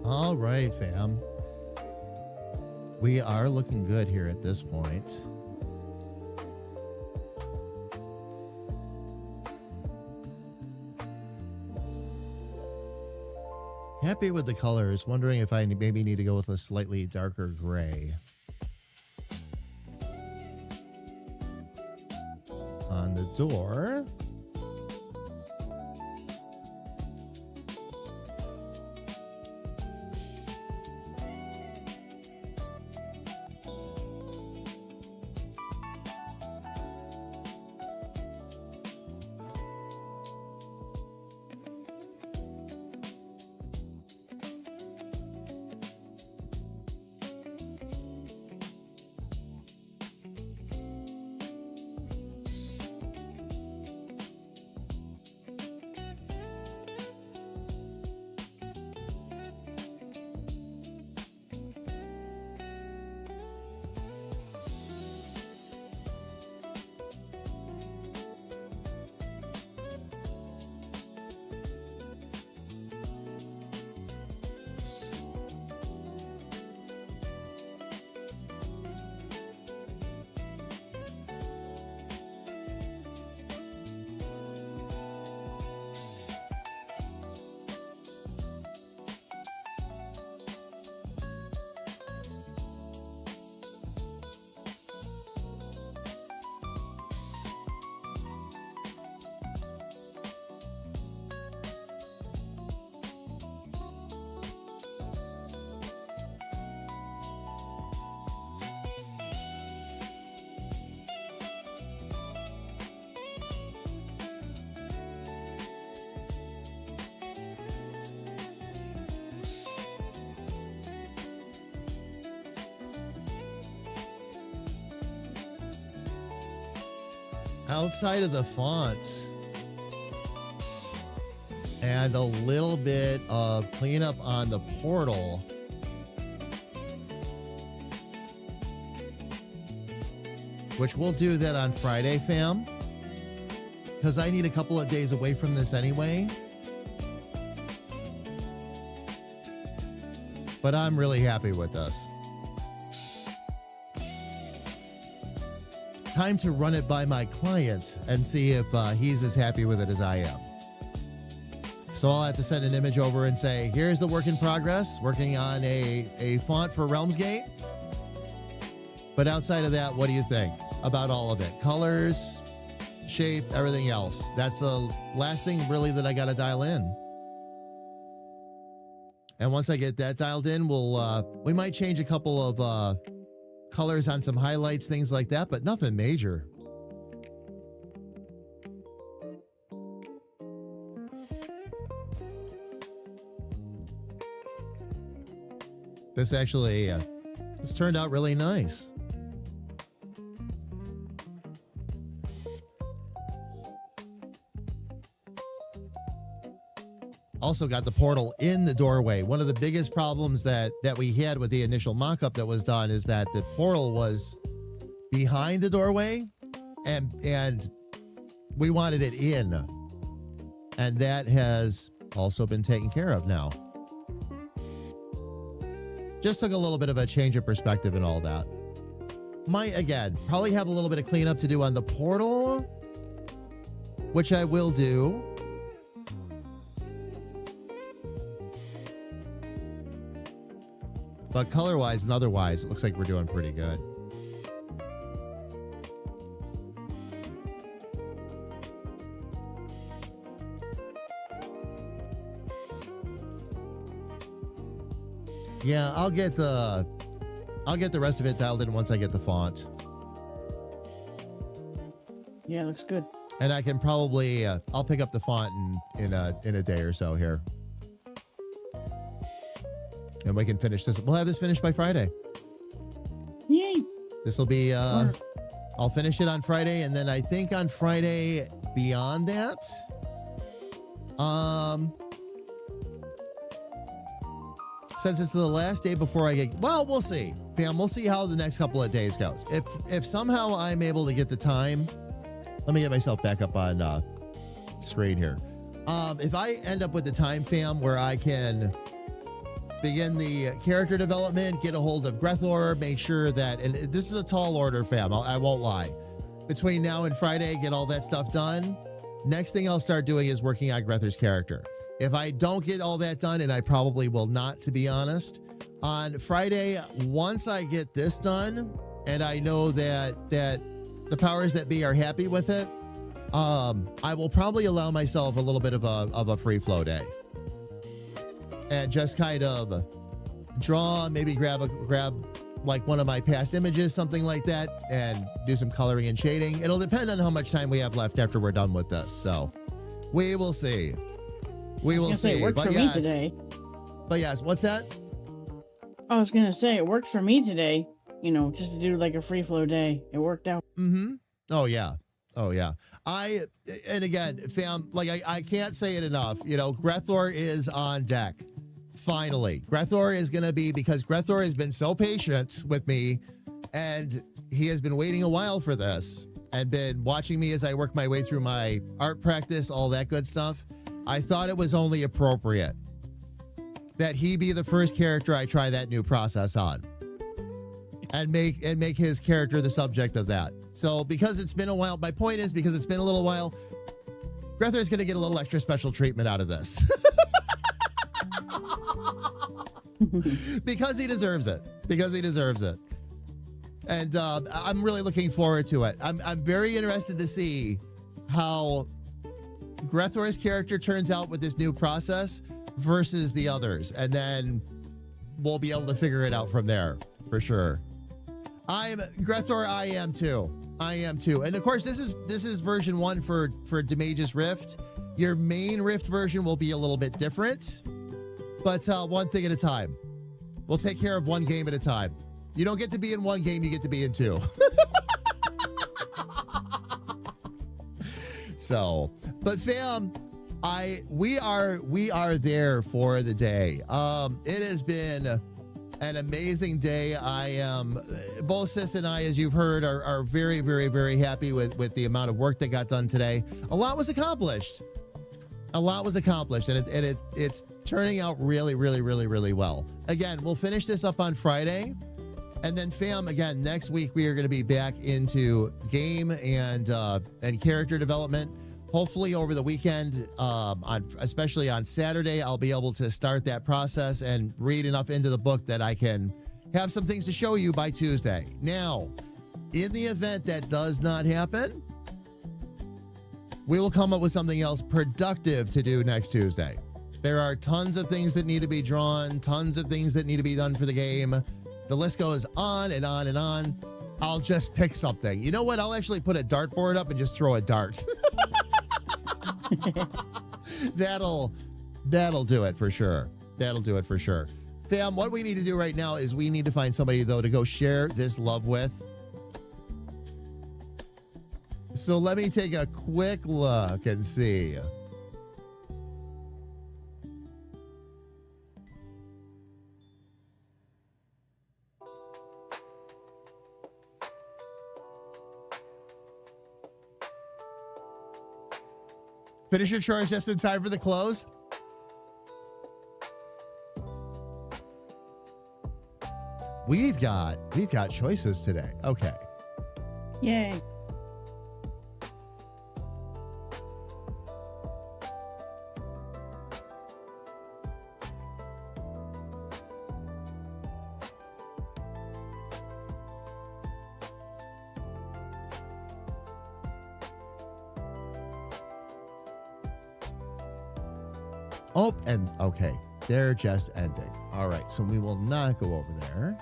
All right, fam. We are looking good here at this point. Happy with the colors. Wondering if I maybe need to go with a slightly darker gray. On the door. outside of the fonts and a little bit of cleanup on the portal, which we'll do that on Friday, fam, because I need a couple of days away from this anyway. But I'm really happy with this. Time to run it by my client and see if he's as happy with it as I am. So I'll have to send an image over and say, here's the work in progress, working on a font for Realmsgate. But outside of that, what do you think about all of it? Colors, shape, everything else. That's the last thing really that I got to dial in. And once I get that dialed in, we might change a couple of colors on some highlights, things like that, but nothing major. This actually, this turned out really nice. Also got the portal in the doorway. One of the biggest problems that we had with the initial mock-up that was done is that the portal was behind the doorway and we wanted it in. And that has also been taken care of now. Just took a little bit of a change of perspective and all that. Might, again, probably have a little bit of cleanup to do on the portal, which I will do. But color-wise and otherwise, it looks like we're doing pretty good. Yeah, I'll get the rest of it dialed in once I get the font. Yeah, looks good. And I can probably I'll pick up the font in a day or so here. And we can finish this. We'll have this finished by Friday. Yay. This will be I'll finish it on Friday, and then I think on Friday beyond that, since it's the last day before I get, well, we'll see. Fam, we'll see how the next couple of days goes. If somehow I'm able to get the time, let me get myself back up on screen here. If I end up with the time, fam, where I can begin the character development, get a hold of Grethor, make sure that, and this is a tall order, fam, I won't lie. Between now and Friday, get all that stuff done. Next thing I'll start doing is working on Grethor's character. If I don't get all that done, and I probably will not, to be honest, on Friday, once I get this done, and I know that the powers that be are happy with it, I will probably allow myself a little bit of a free flow day. And just kind of draw, maybe grab like one of my past images, something like that, and do some coloring and shading. It'll depend on how much time we have left after we're done with this. So we will see. We will see. It worked for me today. But yes, what's that? I was gonna say it worked for me today. You know, just to do like a free flow day. It worked out. Mm-hmm. Oh yeah. Oh yeah. And again, fam, like I can't say it enough. You know, Grethor is on deck. Finally, Grethor is gonna be, because Grethor has been so patient with me, and he has been waiting a while for this, and been watching me as I work my way through my art practice, all that good stuff. I thought it was only appropriate that he be the first character I try that new process on, and make his character the subject of that. So because it's been a while, my point is, because it's been a little while, Grethor is going to get a little extra special treatment out of this. Because he deserves it. Because he deserves it. And I'm really looking forward to it. I'm very interested to see how Grethor's character turns out with this new process versus the others. And then we'll be able to figure it out from there, for sure. Grethor, I am too. I am too. And of course, this is version 1 for Damage's Rift. Your main Rift version will be a little bit different, but one thing at a time. We'll take care of one game at a time. You don't get to be in one game, you get to be in 2. So, but fam, we are there for the day. It has been an amazing day. I am both Sis and I, as you've heard, are very, very, very happy with the amount of work that got done today. A lot was accomplished. And it's turning out really, really, really, really well. Again, we'll finish this up on Friday. And then, fam, again, next week we are going to be back into game and character development. Hopefully over the weekend, especially on Saturday, I'll be able to start that process and read enough into the book that I can have some things to show you by Tuesday. Now, in the event that does not happen, we will come up with something else productive to do next Tuesday. There are tons of things that need to be drawn, tons of things that need to be done for the game. The list goes on and on and on. I'll just pick something. You know what? I'll actually put a dartboard up and just throw a dart. That'll do it for sure. Fam, what we need to do right now is we need to find somebody, though, to go share this love with. So let me take a quick look and see. Finish your chores just in time for the close. We've got choices today. Okay. Yay. Oh, and okay, they're just ending. All right, so we will not go over there.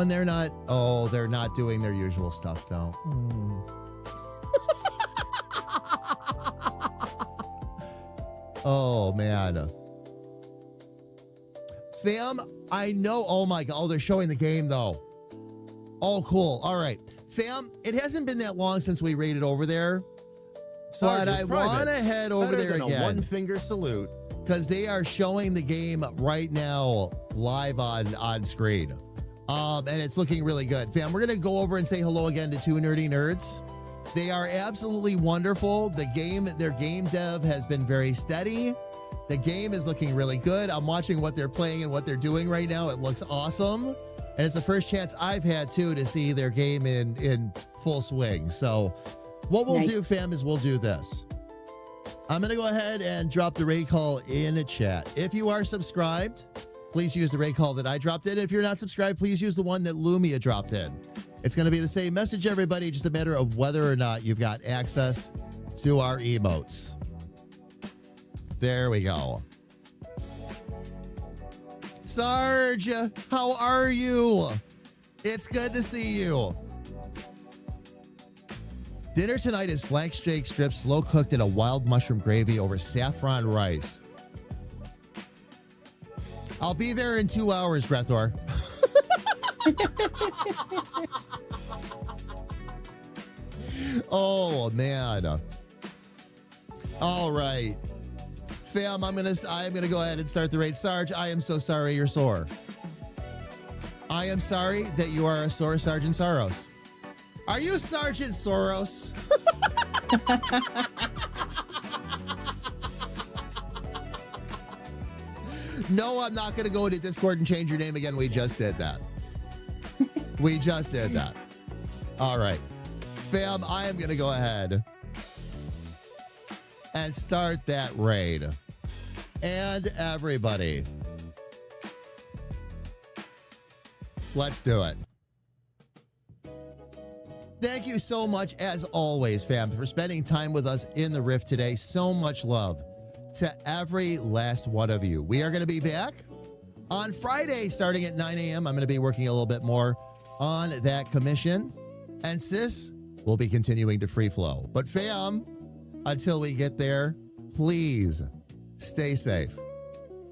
And they're not doing their usual stuff though. Oh man. Fam, I know. Oh my God. Oh, they're showing the game though. Oh, cool. All right. Fam, it hasn't been that long since we raided over there. But I want to head over there again. A one-finger salute. Because they are showing the game right now live on screen. And it's looking really good. Fam, we're going to go over and say hello again to Two Nerdy Nerds. They are absolutely wonderful. Their game dev has been very steady. The game is looking really good. I'm watching what they're playing and what they're doing right now. It looks awesome. And it's the first chance I've had, too, to see their game in full swing. So what we'll do, fam, is we'll do this. I'm going to go ahead and drop the raid call in a chat. If you are subscribed, please use the raid call that I dropped in. If you're not subscribed, please use the one that Lumia dropped in. It's going to be the same message, everybody, just a matter of whether or not you've got access to our emotes. There we go. Sarge, how are you? It's good to see you. Dinner tonight is flank steak strips slow cooked in a wild mushroom gravy over saffron rice. I'll be there in 2 hours, Brethor. Oh man. All right. Fam, I'm gonna go ahead and start the raid. Sarge, I am so sorry you're sore. I am sorry that you are a sore Sergeant Soros. Are you Sergeant Soros? No, I'm not going to go into Discord and change your name again. We just did that. We just did that. All right. Fam, I am going to go ahead and start that raid. and everybody. Let's do it. Thank you so much, as always, fam, for spending time with us in the Rift today. So much love to every last one of you. We are going to be back on Friday starting at 9 a.m. I'm going to be working a little bit more on that commission. And sis, we'll be continuing to free flow. But fam, until we get there, please stay safe,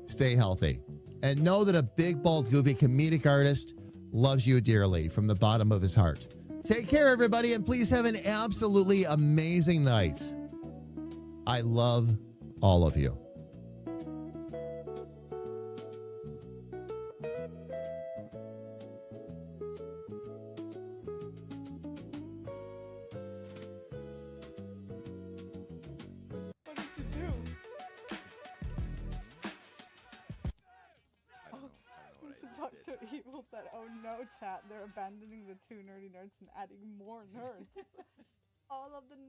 stay healthy, and know that a big, bald, goofy comedic artist loves you dearly from the bottom of his heart. Take care, everybody, and please have an absolutely amazing night. I love all of you. What did you do? Dr. Evil said, "Oh no, chat, they're abandoning the two nerdy nerds and adding more nerds." All of the nerds.